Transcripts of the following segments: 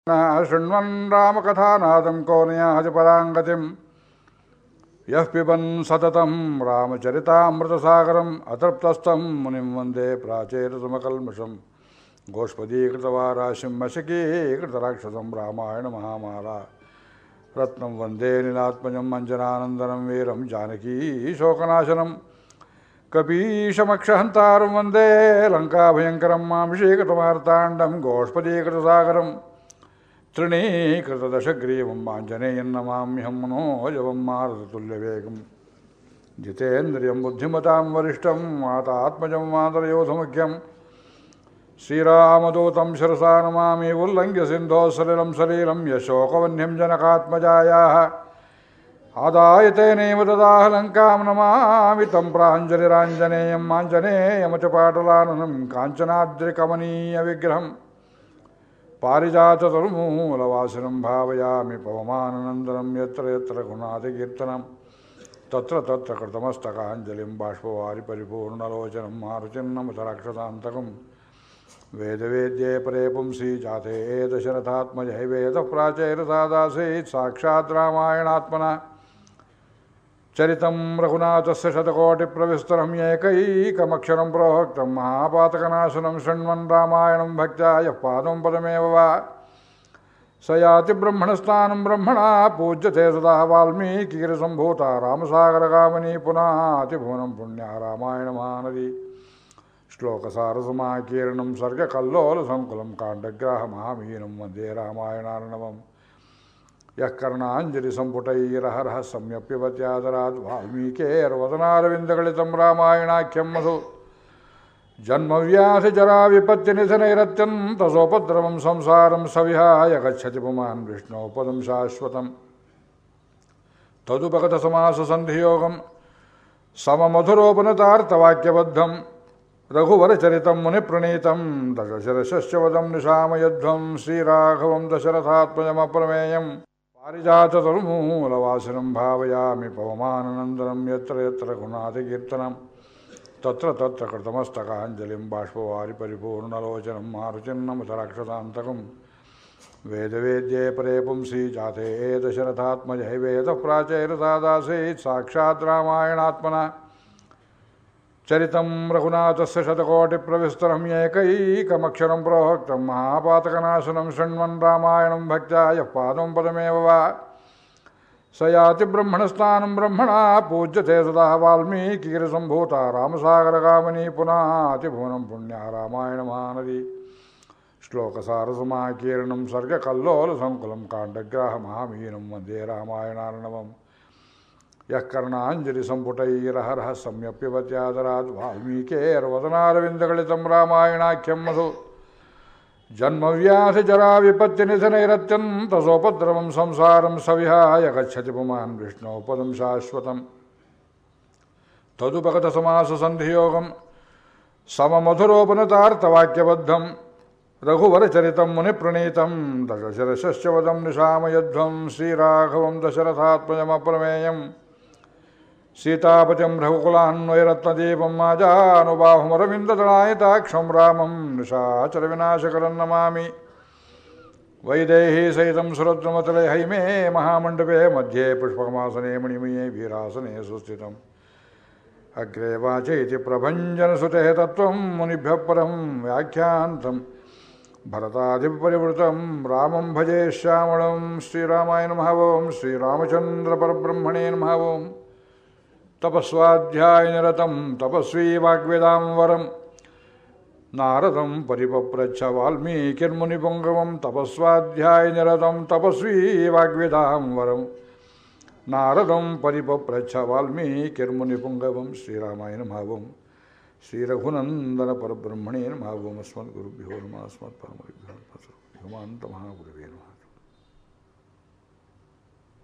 ಶೃಣ್ವನ್ ರಾಮಕಥಾನಾದಂ ಕೌನಯಾಜ ಪರಾಂಗತಿಂ ಯಃ ಪಿಬನ್ ಸತತಂ ರಾಮಚರಿತಾಮೃತಸಾಗರಂ ಅತೃಪ್ತಸ್ಥಂ ಮುನಿಂ ವಂದೇ ಪ್ರಾಚೇತಸಮಕಲ್ಮಷಂ ಗೋಷ್ಪದೀಕೃತವಾರಾಶಿಂ ಮಶಕೀಕೃತರಾಕ್ಷಸಂ ರಾಮಾಯಣ ಮಹಾಮಾಲ ರತ್ನಂ ವಂದೇ ನಿಲಾತ್ಮಜಂ ಅಂಜನಾನಂದನಂ ವೀರಂ ಜಾನಕೀ ಶೋಕನಾಶನಂ ಕಪೀಶಮಕ್ಷಹಂತಾರಂ ವಂದೇ ಲಂಕಾಭಯಂಕರಂ ಮಾಂಶೀಕೃತಮಾರ್ತಾಂಡಂ ಗೋಷ್ಪದೀಕೃತಸಾಗರಂ ತೃಣೀಕೃತದಶಗ್ರೀವಂ ಆಂಜನೇಯನ್ನಮಾಮ್ಯಹಂ ಮನೋಜವಂ ಮಾರುತತುಲ್ಯವೇಗಂ ಜಿತೇಂದ್ರಿಯಂ ಬುದ್ಧಿಮತಾಂ ವರಿಷ್ಠಂ ಮಾತಾತ್ಮಜಂ ಮಾತರಯೋಧಮುಖ್ಯಂ ಶ್ರೀರಾಮದೂತಂ ಶಿರಸಾ ನಮಾಮಿ ಉಲ್ಲಂಘ್ಯ ಸಿಂಧೋ ಸಲಿಲಂ ಸಲೀಲಂ ಯಶೋಕವನ್ಯಂ ಜನಕಾತ್ಮಜಾಯಾಃ ಆದಾಯ ತೇನೈವ ದದಾಹ ಲಂಕಾಂ ನಮಾಮಿ ತಂ ಪ್ರಾಂಜಲಿರಾಂಜನೇಯಂ ಆಂಜನೇಯಮಚ ಪಾಟಲಾನನಂ ಕಾಂಚನಾದ್ರಿಕಮನೀಯ ವಿಗ್ರಹಂ ಪಾರಿಜಾತತರುಮೂಲವಾಸಿನಂ ಭಾವಯಾಮಿ ಪವಮಾನನಂದನಂ ಯತ್ರ ಯತ್ರ ಗುಣಾತಿಕೀರ್ತನಂ ತತ್ರ ತತ್ರ ಕೃತಮಸ್ತಕಾಂಜಲಿಂ ಬಾಷ್ಪವಾರಿ ಪರಿಪೂರ್ಣಲೋಚನಂ ಮಾರುಚಿನ್ನಮತ ರಾಕ್ಷಸಾಂತಕಂ ವೇದವೇದ್ಯೇ ಪರೇ ಪುಂಸಿ ಜಾತೆ ದಶರಥಾತ್ಮಜ ವೇದ ಪ್ರಾಚೈರಸಾದಾಸೀತ್ ಸಾಕ್ಷಾತ್ ರಾಮಾಯಣಾತ್ಮನ ಚರಿತಂ ರಘುನಾಥಸ್ಯ ಶತಕೋಟಿಪ್ರವಿಸ್ತರಂ ಏಕೈಕಮಕ್ಷರಂ ಪ್ರೋಕ್ತಂ ಮಹಾಪಾತಕನಾಶನಂ ಶೃಣ್ವನ್ ರಾಮಾಯಣಂ ಭಕ್ತ್ಯಾ ಯಃ ಪಾದಂ ಪದಮೇವ ವಾ ಸ ಯಾತಿ ಬ್ರಹ್ಮಣಸ್ಥಾನಂ ಬ್ರಹ್ಮಣಾ ಪೂಜ್ಯತೆ ಸದಾ ವಾಲ್ಮೀಕಿಗಿರಿಸಂಭೂತ ರಾಮಸಾಗರಗಾಮಿನಿ ಪುನಾತಿಭುವನಂ ಪುಣ್ಯ ರಾಮಾಯಣ ಮಹಾನದಿ ಶ್ಲೋಕಸಾರಸಮಾಕೀರ್ಣಂ ಸರ್ಗಕಲ್ಲೋಲಸಂಕುಲಂ ಕಾಂಡಗ್ರಾಹಮಹಾಮೀನಂ ವಂದೇ ರಾಮಾಯಣಾರ್ಣವಂ ಯಃ ಕರ್ಣಾಂಜಲಿಸಂಪುಟೈರಹರಃ ಸಂಯಪ್ಯವತ್ಯಾದರಾದ್ ವಾಲ್ಮೀಕೇರ್ವದನಾರವಿಂದಗಳಿತಂ ರಾಮಾಯಣಾಖ್ಯಂ ಮಧು ಜನ್ಮವ್ಯಾಧಿಜರಾವಿಪತ್ತಿನಿಧನೈರತ್ಯಂತಸೋಪದ್ರವಂ ಸಂಸಾರಂ ಸವಿಹಾಯ ಗಚ್ಚತಿ ಪುಮಾನ್ ವಿಷ್ಣೋ ಪದಂ ಶಾಶ್ವತಂ ತದುಪಗತಸಮಾಸಸಂಧಿಯೋಗಂ ಸಮಮಧುರೋಪನತಾರ್ಥವಾಕ್ಯಬದ್ಧಂ ರಘುವರಚರಿತಂ ಮುನಿಪ್ರಣೀತಂ ದಶಶಿರಶ್ಚ ವದಂ ನಿಶಾಮಯಧ್ವಂ ಶ್ರೀರಾಘವಂ ದಶರಥಾತ್ಮಜಮಪ್ರಮೇಯಂ ಪಾರಿಜಾತತರುಮೂಲವಾಸಿನಂ ಭಾವಯಾಮಿ ಪವಮಾನನಂದನಂ ಯತ್ರ ಯತ್ರ ಗುಣಾತಿಕೀರ್ತನಂ ತತ್ರ ತತ್ರ ಕೃತಮಸ್ತಕಾಂಜಲಿಂ ಬಾಷ್ಪವಾರಿ ಪರಿಪೂರ್ಣಲೋಚನಂ ಮಾರುಚಿನ್ನಮತ ರಾಕ್ಷಸಾಂತಕಂ ವೇದವೇದ್ಯೇ ಪರೇ ಪುಂಸಿ ಜಾತೆ ದಶರಥಾತ್ಮಜ ವೇದ ಪ್ರಾಚೈರಸಾದಾಸೀತ್ ಸಾಕ್ಷಾತ್ ರಾಮಾಯಣಾತ್ಮನ ಚರಿತಂ ರಘುನಾಥಸ್ಯ ಶತಕೋಟಿಪ್ರವಿಸ್ತರಂ ಏಕೈಕಮಕ್ಷರಂ ಪ್ರೋಕ್ತಂ ಮಹಾಪಾತಕನಾಶನಂ ಶೃಣ್ವನ್ ರಾಮಾಯಣಂ ಭಕ್ತ್ಯಾ ಯಃ ಪಾದಂ ಪದಮೇವ ವಾ ಸ ಯಾತಿ ಬ್ರಹ್ಮಣಸ್ಥಾನಂ ಬ್ರಹ್ಮಣಾ ಪೂಜ್ಯತೆ ಸದಾ ವಾಲ್ಮೀಕಿಗಿರಿಸಂಭೂತ ರಾಮಸಾಗರಗಾಮಿನಿ ಪುನಾತಿಭುವನಂ ಪುಣ್ಯ ರಾಮಾಯಣ ಮಹಾನದಿ ಶ್ಲೋಕಸಾರಸಮಾಕೀರ್ಣಂ ಸರ್ಗಕಲ್ಲೋಲಸಂಕುಲಂ ಕಾಂಡಗ್ರಾಹಮಹಾಮೀನಂ ವಂದೇ ರಾಮಾಯಣಾರ್ಣವಂ ಯಃ ಕರ್ಣಾಂಜಲಿಸಂಪುಟೈರಹರಃ ಸಂಯಪ್ಯವತ್ಯಾದರಾದ್ ವಾಲ್ಮೀಕೇರ್ವದನಾರವಿಂದಗಳಿತಂ ರಾಮಾಯಣಾಖ್ಯಂ ಮಧು ಜನ್ಮವ್ಯಾಧಿಜರಾವಿಪತ್ತಿನಿಧನೈರತ್ಯಂತಸೋಪದ್ರವಂ ಸಂಸಾರಂ ಸವಿಹಾಯ ಗಚ್ಚತಿ ಪುಮಾನ್ ವಿಷ್ಣೋ ಪದಂ ಶಾಶ್ವತಂ ತದುಪಗತಸಮಾಸಸಂಧಿಯೋಗಂ ಸಮಮಧುರೋಪನತಾರ್ಥವಾಕ್ಯಬದ್ಧಂ ರಘುವರಚರಿತಂ ಮುನಿಪ್ರಣೀತಂ ದಶಶಿರಶ್ಚ ವದಂ ನಿಶಾಮಯಧ್ವಂ ಶ್ರೀರಾಘವಂ ದಶರಥಾತ್ಮಜಮಪ್ರಮೇಯಂ ಸೀತಾಪತಿಂ ರಘುಕುಲಾನ್ವಯರತ್ನದೀಪಂ ಮಾಜಾನುಬಾಹುಮರವಿಂದದಳಾಯತಾಕ್ಷಂ ರಾಮಂ ನಿಶಾಚರವಿನಾಶಕರಂ ನಮಾಮಿ ವೈದೇಹಿ ಸಹಿತಂ ಸುರದ್ರುಮತಲೆ ಹೈಮೇ ಮಹಾಮಂಡಪೇ ಮಧ್ಯೆ ಪುಷ್ಪಕಮಾಸನೆ ಮಣಿಮಯೇ ವೀರಾಸನೆ ಸುಸ್ಥಿತಂ ಅಗ್ರೆ ವಾಚೈತಿ ಪ್ರಭಂಜನಸುತೆ ತತ್ವಂ ಮುನಿಭ್ಯಃ ಪರಂ ವ್ಯಾಖ್ಯಾಂತಂ ಭರತಾದಿಪರಿವೃತಂ ರಾಮಂ ಭಜೆ ಶ್ಯಾಮಳಂ ಶ್ರೀರಾಮಾಯ ನಮಃ ಓಂ ಶ್ರೀರಾಮಚಂದ್ರ ಪರಬ್ರಹ್ಮಣೇ ನಮಃ ಓಂ ತಪಸ್ವಾಧ್ಯಾಯನಿರತಂ ತಪಸ್ವೀ ವಾಗ್ವೇದಾಂ ವರಂ ನಾರದಂ ಪರಿಪಪ್ರಚ್ಛ ವಾಲ್ಮೀಕಿರ್ಮುನಿಪುಂಗವಂ ತಪಸ್ವಾಧ್ಯಾಯನಿರತಂ ತಪಸ್ವೀ ವಾಗ್ವೇದಾಂ ವರಂ ನಾರದಂ ಪರಿಪಪ್ರಚ್ಛ ವಾಲ್ಮೀಕಿರ್ಮುನಿಪುಂಗವಂ ಶ್ರೀರಾಮಾಯ ನಮಃ ಓಂ ಶ್ರೀರಘುನಂದನ ಪರಬ್ರಹ್ಮಣೇ ನಮಃ ಓಂ ಅಸ್ಮದ್ಗುರುಭ್ಯೋ ನಮಃ ಅಸ್ಮತ್ಪರಮಗುರುಭ್ಯೋ ನಮಃ ಹೇಮಾಂತ ಮಹಾಗುರುವೇ ನಮಃ.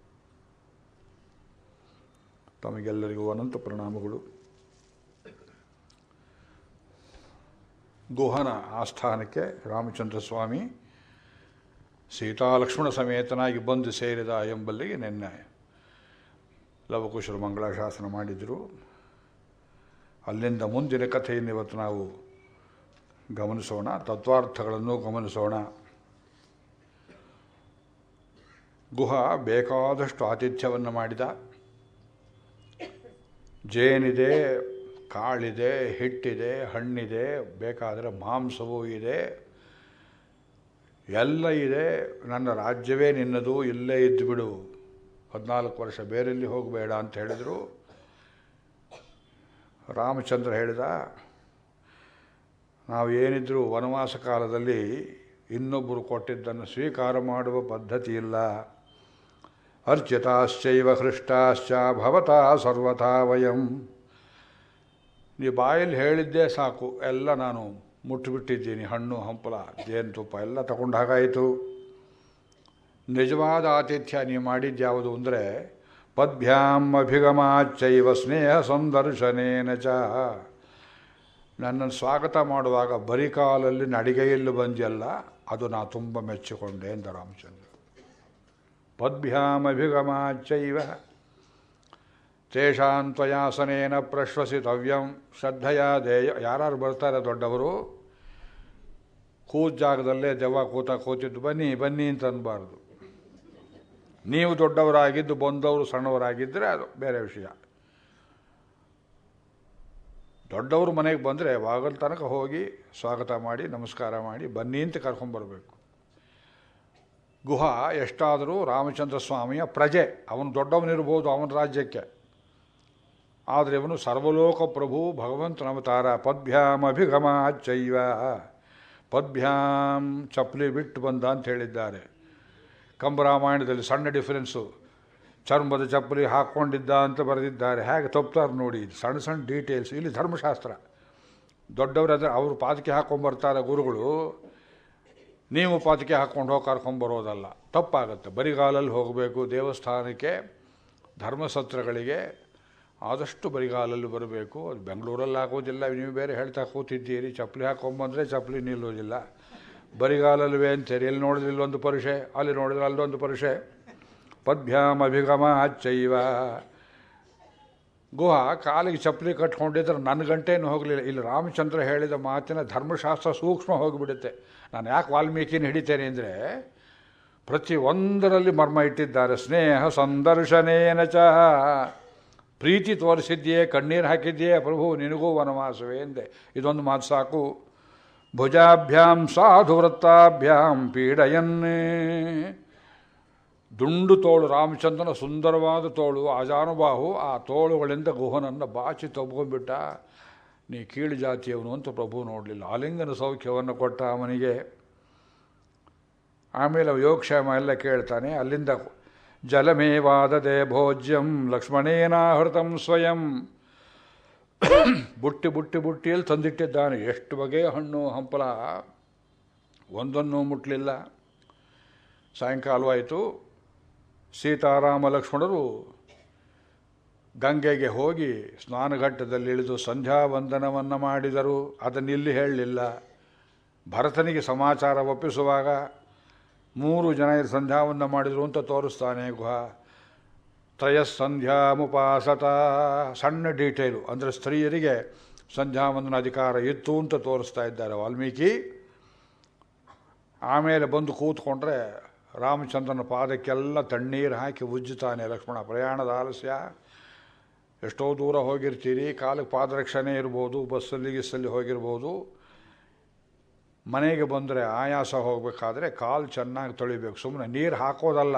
ತಮಗೆಲ್ಲರಿಗೂ ಅನಂತ ಪ್ರಣಾಮಗಳು. ಗುಹನ ಆಸ್ಥಾನಕ್ಕೆ ರಾಮಚಂದ್ರ ಸ್ವಾಮಿ ಸೀತಾಲಕ್ಷ್ಮಣ ಸಮೇತನಾಗಿ ಬಂದು ಸೇರಿದ ಎಂಬಲ್ಲಿಗೆ ನಿನ್ನೆ ಲವಕುಶರು ಮಂಗಳಾಶಾಸನ ಮಾಡಿದರು. ಅಲ್ಲಿಂದ ಮುಂದಿನ ಕಥೆಯನ್ನು ಇವತ್ತು ನಾವು ಗಮನಿಸೋಣ, ತತ್ವಾರ್ಥಗಳನ್ನು ಗಮನಿಸೋಣ. ಗುಹ ಬೇಕಾದಷ್ಟು ಆತಿಥ್ಯವನ್ನು ಮಾಡಿದ. ಜೇನಿದೆ, ಕಾಳಿದೆ, ಹಿಟ್ಟಿದೆ, ಹಣ್ಣಿದೆ, ಬೇಕಾದರೆ ಮಾಂಸವೂ ಇದೆ, ಎಲ್ಲ ಇದೆ. ನನ್ನ ರಾಜ್ಯವೇ ನಿನ್ನದು, ಇಲ್ಲೇ ಇದ್ದು ಬಿಡು, 14 ವರ್ಷ ಬೇರೆಲ್ಲಿ ಹೋಗಬೇಡ ಅಂತ ಹೇಳಿದರು. ರಾಮಚಂದ್ರ ಹೇಳಿದ, ನಾವು ಏನಿದ್ರೂ ವನವಾಸ ಕಾಲದಲ್ಲಿ ಇನ್ನೊಬ್ಬರು ಕೊಟ್ಟಿದ್ದನ್ನು ಸ್ವೀಕಾರ ಮಾಡುವ ಪದ್ಧತಿ ಇಲ್ಲ. ಅರ್ಚಿತಾಶ್ಚೈವ ಹೃಷ್ಟಾಶ್ಚ ಭವತಾ ಸರ್ವಥಾ ವಯಂ. ನೀ ಬಾಯಲ್ಲಿ ಹೇಳಿದ್ದೇ ಸಾಕು, ಎಲ್ಲ ನಾನು ಮುಟ್ಟಿಬಿಟ್ಟಿದ್ದೀನಿ. ಹಣ್ಣು ಹಂಪಲ ಜೇನುತುಪ್ಪ ಎಲ್ಲ ತಗೊಂಡು ಹಾಗಾಯಿತು. ನಿಜವಾದ ಆತಿಥ್ಯ ನೀವು ಮಾಡಿದ್ಯಾವುದು ಅಂದರೆ ಪದ್ಭ್ಯಾಂ ಅಭಿಗಮಾಚ್ಚೈವ ಸ್ನೇಹ ಸಂದರ್ಶನೇನ ಚ. ನನ್ನನ್ನು ಸ್ವಾಗತ ಮಾಡುವಾಗ ಬರೀ ಕಾಲಲ್ಲಿ ನಡಿಗೆಯಲ್ಲಿ ಬಂದಿಯಲ್ಲ, ಅದು ನಾ ತುಂಬ ಮೆಚ್ಚಿಕೊಂಡೆ ಎಂದ ರಾಮಚಂದ್ರ. ಪದ್ಭ್ಯಾಂ ಅಭಿಗಮಾಚ್ಚೈವ ತೇಷಾಂ ತ್ವಯಾಸನೇನ ಪ್ರಶ್ವಸಿತವ್ಯಂ ಶ್ರದ್ಧೆಯ ದೇಯ. ಯಾರು ಬರ್ತಾರೆ ದೊಡ್ಡವರು, ಕೂತ ಜಾಗದಲ್ಲೇ ದೆವ್ವ ಕೂತಿದ್ದು ಬನ್ನಿ ಬನ್ನಿ ಅಂತ ಅನ್ಬಾರ್ದು. ನೀವು ದೊಡ್ಡವರಾಗಿದ್ದು ಬಂದವರು ಸಣ್ಣವರಾಗಿದ್ದರೆ ಅದು ಬೇರೆ ವಿಷಯ. ದೊಡ್ಡವರು ಮನೆಗೆ ಬಂದರೆ ವಾಗಲ್ ತನಕ ಹೋಗಿ ಸ್ವಾಗತ ಮಾಡಿ ನಮಸ್ಕಾರ ಮಾಡಿ ಬನ್ನಿ ಅಂತ ಕರ್ಕೊಂಬರ್ಬೇಕು. ಗುಹ ಎಷ್ಟಾದರೂ ರಾಮಚಂದ್ರ ಸ್ವಾಮಿಯ ಪ್ರಜೆ, ಅವನು ದೊಡ್ಡವನಿರ್ಬೋದು ಅವನ ರಾಜ್ಯಕ್ಕೆ, ಆದರೆ ಇವನು ಸರ್ವಲೋಕ ಪ್ರಭು, ಭಗವಂತನ ಅವತಾರ. ಪದ್ಭ್ಯಾಂ ಅಭಿಗಮಾಚ್ಚೈವ, ಪದ್ಭ್ಯಾಂ ಚಪ್ಪಲಿ ಬಿಟ್ಟು ಬಂದ ಅಂತ ಹೇಳಿದ್ದಾರೆ. ಕಂಬರಾಮಾಯಣದಲ್ಲಿ ಸಣ್ಣ ಡಿಫರೆನ್ಸು, ಚರ್ಮದ ಚಪ್ಪಲಿ ಹಾಕ್ಕೊಂಡಿದ್ದ ಅಂತ ಬರೆದಿದ್ದಾರೆ. ಹೇಗೆ ತಪ್ತಾರೆ ನೋಡಿ, ಸಣ್ಣ ಸಣ್ಣ ಡೀಟೇಲ್ಸ್. ಇಲ್ಲಿ ಧರ್ಮಶಾಸ್ತ್ರ, ದೊಡ್ಡವರಾದರೆ ಅವರು ಪಾದಕೆ ಹಾಕ್ಕೊಂಬರ್ತಾರೆ ಗುರುಗಳು, ನೀವು ಪಾದಕೆ ಹಾಕ್ಕೊಂಡು ಹೋಗಿ ಕರ್ಕೊಂಬರೋದಲ್ಲ, ತಪ್ಪಾಗುತ್ತೆ. ಬರಿಗಾಲಲ್ಲಿ ಹೋಗಬೇಕು ದೇವಸ್ಥಾನಕ್ಕೆ, ಧರ್ಮಸತ್ರಗಳಿಗೆ ಆದಷ್ಟು ಬರಿಗಾಲಲ್ಲಿ ಬರಬೇಕು. ಅದು ಬೆಂಗಳೂರಲ್ಲಿ ಆಗೋದಿಲ್ಲ, ನೀವು ಬೇರೆ ಹೇಳ್ತಾ ಕೂತಿದ್ದೀರಿ. ಚಪ್ಪಲಿ ಹಾಕ್ಕೊಂಬಂದರೆ ಚಪ್ಪಲಿ ನಿಲ್ಲೋದಿಲ್ಲ, ಬರಿಗಾಲಲ್ವೇ ಅಂತೀರಿ. ಎಲ್ಲಿ ನೋಡಿದ್ರೆ ಇಲ್ಲೊಂದು ಪರುಷೆ, ಅಲ್ಲಿ ನೋಡಿದ್ರೆ ಅಲ್ಲೊಂದು ಪರುಷೆ. ಪದ್ಭ್ಯಾಂ ಅಭಿಗಮಾಚ್ಚೈವ. ಗುಹ ಕಾಲಿಗೆ ಚಪ್ಪಲಿ ಕಟ್ಕೊಂಡಿದ್ರೆ ನನ್ನ ಗಂಟೇನು ಹೋಗಲಿಲ್ಲ. ಇಲ್ಲಿ ರಾಮಚಂದ್ರ ಹೇಳಿದ ಮಾತಿನ ಧರ್ಮಶಾಸ್ತ್ರ ಸೂಕ್ಷ್ಮ ಹೋಗಿಬಿಡುತ್ತೆ. ನಾನು ಯಾಕೆ ವಾಲ್ಮೀಕಿನ ಹಿಡಿತೇನೆ ಅಂದರೆ ಪ್ರತಿಯೊಂದರಲ್ಲಿ ಮರ್ಮ ಇಟ್ಟಿದ್ದಾರೆ. ಸ್ನೇಹ ಸಂದರ್ಶನೇನ ಚ. ಪ್ರೀತಿ ತೋರಿಸಿದ್ಯೇ, ಕಣ್ಣೀರು ಹಾಕಿದ್ಯೇ ಪ್ರಭು, ನಿನಗೂ ವನವಾಸವೇ ಎಂದೆ. ಇದೊಂದು ಮಾತು ಸಾಕು. ಭುಜಾಭ್ಯಾಂ ಸಾಧು ವೃತ್ತಾಭ್ಯಾಂ ಪೀಡಯನ್ನೇ. ದುಂಡು ತೋಳು, ರಾಮಚಂದ್ರನ ಸುಂದರವಾದ ತೋಳು, ಆಜಾನುಬಾಹು. ಆ ತೋಳುಗಳಿಂದ ಗುಹನನ್ನು ಬಾಚಿ ತಗೊಂಡ್ಬಿಟ್ಟ. ನೀ ಕೀಳು ಜಾತಿಯವನು ಅಂತ ಪ್ರಭು ನೋಡಲಿಲ್ಲ. ಆಲಿಂಗನ ಸೌಖ್ಯವನ್ನು ಕೊಟ್ಟ ಅವನಿಗೆ. ಆಮೇಲೆ ಯೋಗಕ್ಷೇಮ ಎಲ್ಲ ಕೇಳ್ತಾನೆ. ಅಲ್ಲಿಂದ ಜಲಮೇವಾದದೆ ಭೋಜ್ಯಂ ಲಕ್ಷ್ಮಣೇನಾಹೃತಂ ಸ್ವಯಂ. ಬುಟ್ಟಿ ಬುಟ್ಟಿ ಬುಟ್ಟಿಯಲ್ಲಿ ತಂದಿಟ್ಟಿದ್ದಾನೆ. ಎಷ್ಟು ಬಗೆಯ ಹಣ್ಣು ಹಂಪಲ, ಒಂದನ್ನೂ ಮುಟ್ಟಲಿಲ್ಲ. ಸಾಯಂಕಾಲವಾಯಿತು. ಸೀತಾರಾಮ ಲಕ್ಷ್ಮಣರು ಗಂಗೆಗೆ ಹೋಗಿ ಸ್ನಾನಘಟ್ಟದಲ್ಲಿ ಇಳಿದು ಸಂಧ್ಯಾ ವಂದನವನ್ನು ಮಾಡಿದರು. ಅದನ್ನಿಲ್ಲಿ ಹೇಳಲಿಲ್ಲ. ಭರತನಿಗೆ ಸಮಾಚಾರ ಒಪ್ಪಿಸುವಾಗ 3 ಜನ ಸಂಧ್ಯಾವಂದನ ಮಾಡಿದರು ಅಂತ ತೋರಿಸ್ತಾನೆ ಗುಹ. ತ್ರಯಸ್ಸಂಧ್ಯಾಮುಪಾಸತ. ಸಣ್ಣ ಡೀಟೇಲು, ಅಂದರೆ ಸ್ತ್ರೀಯರಿಗೆ ಸಂಧ್ಯಾವಂದನ ಅಧಿಕಾರ ಇತ್ತು ಅಂತ ತೋರಿಸ್ತಾ ಇದ್ದಾರೆ ವಾಲ್ಮೀಕಿ. ಆಮೇಲೆ ಬಂದು ಕೂತ್ಕೊಂಡ್ರೆ ರಾಮಚಂದ್ರನ ಪಾದಕ್ಕೆಲ್ಲ ತಣ್ಣೀರು ಹಾಕಿ ಉಜ್ಜುತ್ತಾನೆ ಲಕ್ಷ್ಮಣ. ಪ್ರಯಾಣದ ಆಲಸ್ಯ, ಎಷ್ಟೋ ದೂರ ಹೋಗಿರ್ತೀರಿ, ಕಾಲಕ್ಕೆ ಪಾದರಕ್ಷಣೆ ಇರ್ಬೋದು, ಬಸ್ಸಲ್ಲಿ ಗಿಸ್ಸಲ್ಲಿ ಹೋಗಿರ್ಬೋದು. ಮನೆಗೆ ಬಂದರೆ ಆಯಾಸ ಹೋಗಬೇಕಾದ್ರೆ ಕಾಲು ಚೆನ್ನಾಗಿ ತೊಳಿಬೇಕು. ಸುಮ್ಮನೆ ನೀರು ಹಾಕೋದಲ್ಲ,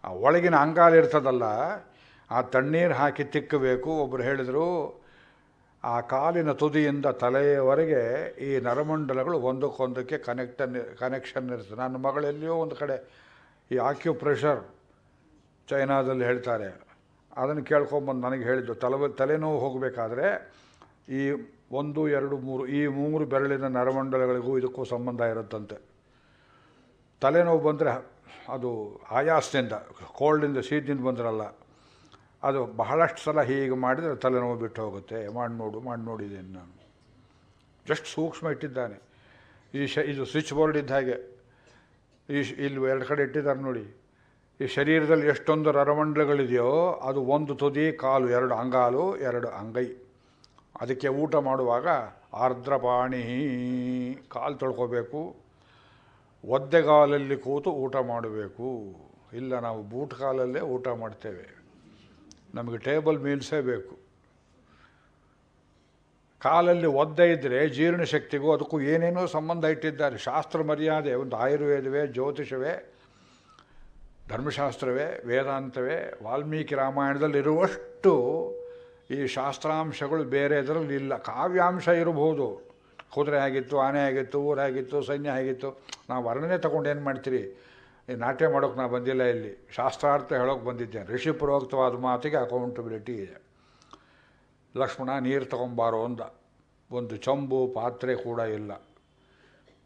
ಆ ಒಳಗಿನ ಅಂಗಾಲು ಇರ್ತದಲ್ಲ, ಆ ತಣ್ಣೀರು ಹಾಕಿ ತಿಕ್ಕಬೇಕು. ಒಬ್ಬರು ಹೇಳಿದರು, ಆ ಕಾಲಿನ ತುದಿಯಿಂದ ತಲೆಯವರೆಗೆ ಈ ನರಮಂಡಲಗಳು ಒಂದಕ್ಕೊಂದಕ್ಕೆ ಕನೆಕ್ಷನ್ ಇರ್ತದೆ. ನನ್ನ ಮಗಳೆಲ್ಲಿಯೋ ಒಂದು ಕಡೆ ಈ ಆಕ್ಯುಪ್ರೆಷರ್ ಚೈನಾದಲ್ಲಿ ಹೇಳ್ತಾರೆ, ಅದನ್ನು ಕೇಳ್ಕೊಂಬಂದು ನನಗೆ ಹೇಳಿದ್ದು. ತಲೆನೋವು ಹೋಗಬೇಕಾದ್ರೆ ಈ 1, 2, 3 ಈ 3 ಬೆರಳಿನ ನರಮಂಡಲಗಳಿಗೂ ಇದಕ್ಕೂ ಸಂಬಂಧ ಇರುತ್ತಂತೆ. ತಲೆನೋವು ಬಂದರೆ ಅದು ಆಯಾಸದಿಂದ, ಕೋಲ್ಡಿಂದ, ಶೀತದಿಂದ ಬಂದ್ರಲ್ಲ, ಅದು ಬಹಳಷ್ಟು ಸಲ ಹೀಗೆ ಮಾಡಿದರೆ ತಲೆನೋವು ಬಿಟ್ಟು ಹೋಗುತ್ತೆ. ಮಾಡಿ ನೋಡಿದ್ದೇನೆ ನಾನು. ಜಸ್ಟ್ ಸೂಕ್ಷ್ಮ ಇಟ್ಟಿದ್ದಾನೆ. ಇದು ಸ್ವಿಚ್ ಬೋರ್ಡ್ ಇದ್ದ ಹಾಗೆ. ಇಲ್ಲಿ 2 ಕಡೆ ಇಟ್ಟಿದ್ದಾರೆ ನೋಡಿ. ಈ ಶರೀರದಲ್ಲಿ ಎಷ್ಟೊಂದು ನರಮಂಡಲಗಳಿದೆಯೋ ಅದು 1 ತುದಿ, ಕಾಲು, 2 ಅಂಗಾಲು, 2 ಅಂಗೈ. ಅದಕ್ಕೆ ಊಟ ಮಾಡುವಾಗ ಆರ್ದ್ರಪಾಣಿ, ಕಾಲು ತೊಳ್ಕೋಬೇಕು, ಒದ್ದೆಗಾಲಲ್ಲಿ ಕೂತು ಊಟ ಮಾಡಬೇಕು. ಇಲ್ಲ, ನಾವು ಬೂಟ್ ಕಾಲಲ್ಲೇ ಊಟ ಮಾಡ್ತೇವೆ, ನಮಗೆ ಟೇಬಲ್ ಮೀಲ್ಸೇ ಬೇಕು. ಕಾಲಲ್ಲಿ ಒದ್ದೆ ಇದ್ದರೆ ಜೀರ್ಣಶಕ್ತಿಗೂ ಅದಕ್ಕೂ ಏನೇನೋ ಸಂಬಂಧ ಇಟ್ಟಿದ್ದಾರೆ. ಶಾಸ್ತ್ರ ಮರ್ಯಾದೆ, ಒಂದು ಆಯುರ್ವೇದವೇ, ಜ್ಯೋತಿಷವೇ, ಧರ್ಮಶಾಸ್ತ್ರವೇ, ವೇದಾಂತವೇ, ವಾಲ್ಮೀಕಿ ರಾಮಾಯಣದಲ್ಲಿರುವಷ್ಟು ಈ ಶಾಸ್ತ್ರಾಂಶಗಳು ಬೇರೆ ಇದರಲ್ಲಿ ಇಲ್ಲ. ಕಾವ್ಯಾಂಶ ಇರಬಹುದು, ಕುದುರೆ ಆಗಿತ್ತು, ಆನೆ ಆಗಿತ್ತು, ಊರಾಗಿತ್ತು, ಸೈನ್ಯ ಆಗಿತ್ತು. ನಾವು ವರ್ಣನೆ ತಗೊಂಡು ಏನು ಮಾಡ್ತೀರಿ? ಈ ನಾಟ್ಯ ಮಾಡೋಕ್ಕೆ ನಾನು ಬಂದಿಲ್ಲ, ಇಲ್ಲಿ ಶಾಸ್ತ್ರಾರ್ಥ ಹೇಳೋಕೆ ಬಂದಿದ್ದೇನೆ. ಋಷಿಪೂರ್ವಕವಾದ ಮಾತಿಗೆ ಅಕೌಂಟಬಿಲಿಟಿ ಇದೆ. ಲಕ್ಷ್ಮಣ ನೀರು ತಗೊಂಬಾರೋ ಅಂದ. ಒಂದು ಚಂಬು ಪಾತ್ರೆ ಕೂಡ ಇಲ್ಲ.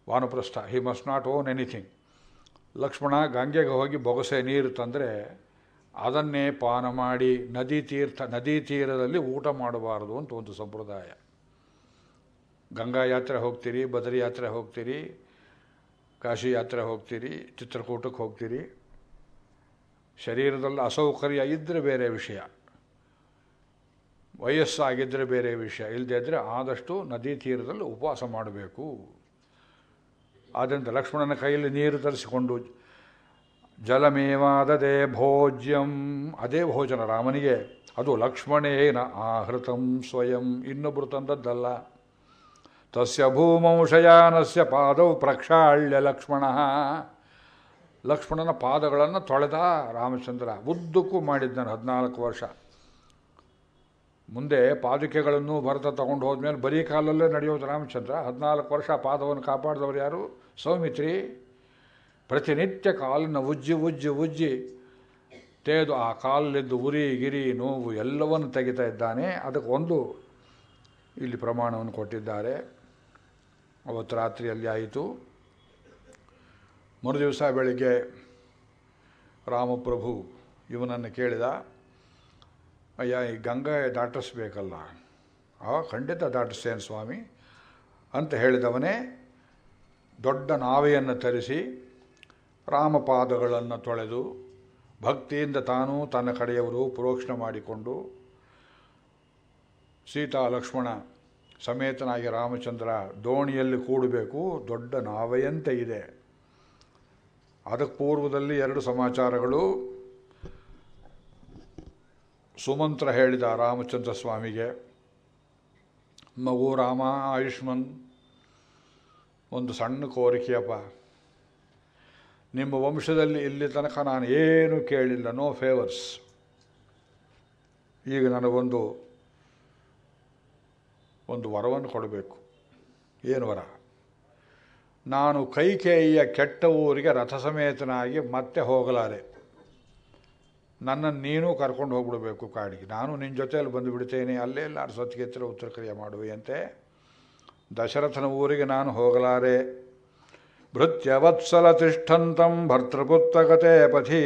ವಾನಪ್ರಸ್ಥ, he must not own anything. Lakshmana ಗಂಗೆಗೆ ಹೋಗಿ ಬೊಗಸೆ ನೀರು ತಂದರೆ ಅದನ್ನೇ ಪಾನ ಮಾಡಿ ನದಿ ತೀರದಲ್ಲಿ ಊಟ ಮಾಡಬಾರದು ಅಂತ ಒಂದು ಸಂಪ್ರದಾಯ. ಗಂಗಾ ಯಾತ್ರೆ ಹೋಗ್ತೀರಿ, ಬದರಿ ಯಾತ್ರೆ ಹೋಗ್ತೀರಿ, ಕಾಶಿ ಯಾತ್ರೆ ಹೋಗ್ತೀರಿ, ಚಿತ್ರಕೂಟಕ್ಕೆ ಹೋಗ್ತೀರಿ, ಶರೀರದಲ್ಲಿ ಅಸೌಕರ್ಯ ಇದ್ದರೆ ಬೇರೆ ವಿಷಯ, ವಯಸ್ಸಾಗಿದ್ದರೆ ಬೇರೆ ವಿಷಯ. ಇಲ್ಲದೇ ಇದ್ದರೆ ಆದಷ್ಟು ನದಿ ತೀರದಲ್ಲಿ ಉಪವಾಸ ಮಾಡಬೇಕು. ಆದ್ದರಿಂದ ಲಕ್ಷ್ಮಣನ ಕೈಯಲ್ಲಿ ನೀರು ತರಿಸಿಕೊಂಡು ಜಲಮೇವಾದದೇ ಭೋಜ್ಯಂ, ಅದೇ ಭೋಜನ ರಾಮನಿಗೆ. ಅದು ಲಕ್ಷ್ಮಣೇನ ಆಹೃತಂ ಸ್ವಯಂ, ಇನ್ನೊಬ್ಬರು ತಂದದ್ದಲ್ಲ. ತಸ್ಯ ಭೂಮೌ ಶಯಾನಸ್ಯ ಪಾದೌ ಪ್ರಕ್ಷಾಳ್ಯ ಲಕ್ಷ್ಮಣ. ಲಕ್ಷ್ಮಣನ ಪಾದಗಳನ್ನು ತೊಳೆದ ರಾಮಚಂದ್ರ. ಉದ್ದಕ್ಕೂ ಮಾಡಿದ್ದಾನೆ 14 ವರ್ಷ. ಮುಂದೆ ಪಾದುಕೆಗಳನ್ನು ಭರತ ತಗೊಂಡು ಹೋದ್ಮೇಲೆ ಬರೀ ಕಾಲಲ್ಲೇ ನಡೆಯೋದು ರಾಮಚಂದ್ರ. 14 ವರ್ಷ ಪಾದವನ್ನು ಕಾಪಾಡಿದವರು ಯಾರು? ಸೌಮಿತ್ರಿ. ಪ್ರತಿನಿತ್ಯ ಕಾಲನ್ನು ಉಜ್ಜಿ ತೇದು ಆ ಕಾಲಲ್ಲಿದ್ದು ಉರಿ ಗಿರಿ ನೋವು ಎಲ್ಲವನ್ನು ತೆಗಿತಾ ಇದ್ದಾನೆ. ಅದಕ್ಕೆ ಒಂದು ಇಲ್ಲಿ ಪ್ರಮಾಣವನ್ನು ಕೊಟ್ಟಿದ್ದಾರೆ. ಅವತ್ತು ರಾತ್ರಿಯಲ್ಲಿ ಆಯಿತು. ಮರುದಿವಸ ಬೆಳಿಗ್ಗೆ ರಾಮಪ್ರಭು ಇವನನ್ನು ಕೇಳಿದ, ಅಯ್ಯ, ಈ ಗಂಗಾ ದಾಟಿಸ್ಬೇಕಲ್ಲ. ಖಂಡಿತ ದಾಟಿಸ್ತೇನೆ ಸ್ವಾಮಿ ಅಂತ ಹೇಳಿದವನೇ ದೊಡ್ಡ ನಾವೆಯನ್ನು ತರಿಸಿ ರಾಮಪಾದಗಳನ್ನು ತೊಳೆದು ಭಕ್ತಿಯಿಂದ ತಾನೂ ತನ್ನ ಕಡೆಯವರು ಪ್ರೋಕ್ಷಣೆ ಮಾಡಿಕೊಂಡು ಸೀತಾ ಲಕ್ಷ್ಮಣ ಸಮೇತನಾಗಿ ರಾಮಚಂದ್ರ ದೋಣಿಯಲ್ಲಿ ಕೂಡಬೇಕು. ದೊಡ್ಡ ನಾವೆಯಂತೆ ಇದೆ. ಅದಕ್ಕೆ ಪೂರ್ವದಲ್ಲಿ 2 ಸಮಾಚಾರಗಳು. ಸುಮಂತ್ರ ಹೇಳಿದ ರಾಮಚಂದ್ರ ಸ್ವಾಮಿಗೆ, ಮಗು ರಾಮ ಆಯುಷ್ಮನ್, ಒಂದು ಸಣ್ಣ ಕೋರಿಕೆಯಪ್ಪ. ನಿಮ್ಮ ವಂಶದಲ್ಲಿ ಇಲ್ಲಿ ತನಕ ನಾನು ಏನು ಕೇಳಿಲ್ಲ, ನೋ ಫೇವರ್ಸ್. ಈಗ ನನಗೊಂದು ವರವನ್ನು ಕೊಡಬೇಕು. ಏನು ವರ? ನಾನು ಕೈಕೇಯಿಯ ಕೆಟ್ಟ ಊರಿಗೆ ರಥ ಸಮೇತನಾಗಿ ಮತ್ತೆ ಹೋಗಲಾರೆ. ನನ್ನನ್ನು ನೀನು ಕರ್ಕೊಂಡು ಹೋಗ್ಬಿಡಬೇಕು ಕಾಡಿಗೆ. ನಾನು ನಿನ್ನ ಜೊತೆಯಲ್ಲಿ ಬಂದು ಬಿಡ್ತೇನೆ. ಅಲ್ಲೇ ಎಲ್ಲಾರು ಸತ್ಗೆತ್ತಿರ ಉತ್ತರ ಕ್ರಿಯೆ ಮಾಡುವೆಯಂತೆ. ದಶರಥನ ಊರಿಗೆ ನಾನು ಹೋಗಲಾರೆ. ಭೃತ್ಯವತ್ಸಲ ತಿಷ್ಠಂತಂ ಭರ್ತೃಪುತ್ರಗತೆ ಪಥಿ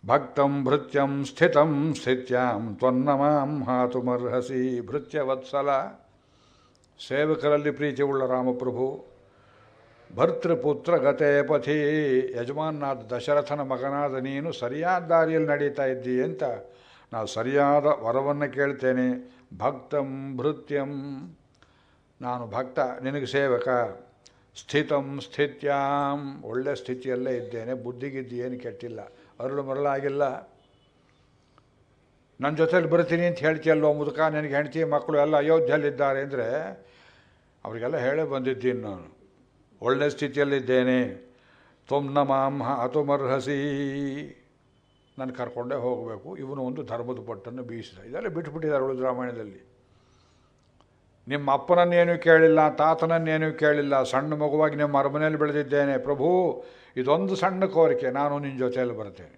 ಭಕ್ತಂ ಭೃತ್ಯಂ ಸ್ಥಿತಂ ಸ್ಥಿತ್ಯಾಂ ತ್ವನ್ನಮಾಂ ಹಾತುಮರ್ಹಸಿ. ಭೃತ್ಯವತ್ಸಲ, ಸೇವಕರಲ್ಲಿ ಪ್ರೀತಿಯುಳ್ಳ ರಾಮಪ್ರಭು. ಭರ್ತೃಪುತ್ರ ಗತೆ ಪಥಿ, ಯಜಮಾನಾದ ದಶರಥನ ಮಗನಾದ ನೀನು ಸರಿಯಾದ ದಾರಿಯಲ್ಲಿ ನಡೀತಾ ಇದ್ದೀ ಅಂತ ನಾವು ಸರಿಯಾದ ವರವನ್ನು ಕೇಳ್ತೇನೆ. ಭಕ್ತಂ ಭೃತ್ಯಂ, ನಾನು ಭಕ್ತ, ನಿನಗೆ ಸೇವಕ. ಸ್ಥಿತಂ ಸ್ಥಿತ್ಯಾಂ, ಒಳ್ಳೆ ಸ್ಥಿತಿಯಲ್ಲೇ ಇದ್ದೇನೆ. ಬುದ್ಧಿಗಿದ್ದು ಏನು ಕೆಟ್ಟಿಲ್ಲ, ಅರಳು ಮರಳಾಗಿಲ್ಲ. ನನ್ನ ಜೊತೆಲಿ ಬರ್ತೀನಿ ಅಂತ ಹೇಳ್ತೀಯಲ್ಲೋ ಮುದುಕ, ನನಗೆ ಹೆಂಡತಿ ಮಕ್ಕಳು ಎಲ್ಲ ಅಯೋಧ್ಯೆಯಲ್ಲಿದ್ದಾರೆ ಅಂದರೆ ಅವರಿಗೆಲ್ಲ ಹೇಳೇ ಬಂದಿದ್ದೀನಿ. ನಾನು ಒಳ್ಳೆ ಸ್ಥಿತಿಯಲ್ಲಿದ್ದೇನೆ. ತ್ವಂ ಮಾಂ ಹತುಮರ್ಹಸಿ, ನಾನು ಕರ್ಕೊಂಡೇ ಹೋಗಬೇಕು. ಇವನು ಒಂದು ಧರ್ಮದ ಪಟ್ಟನ್ನು ಬೀಸಿದ. ಇದೆಲ್ಲ ಬಿಟ್ಬಿಟ್ಟಿದ್ದಾರೆ ಉಳಿದ ರಾಮಾಯಣದಲ್ಲಿ. ನಿಮ್ಮ ಅಪ್ಪನನ್ನೇನೂ ಕೇಳಿಲ್ಲ, ತಾತನನ್ನೇನೂ ಕೇಳಿಲ್ಲ. ಸಣ್ಣ ಮಗುವಾಗಿ ನಿಮ್ಮ ಅರಮನೆಯಲ್ಲಿ ಬೆಳೆದಿದ್ದೇನೆ. ಪ್ರಭು, ಇದೊಂದು ಸಣ್ಣ ಕೋರಿಕೆ, ನಾನು ನಿನ್ನ ಜೊತೆಯಲ್ಲಿ ಬರ್ತೇನೆ.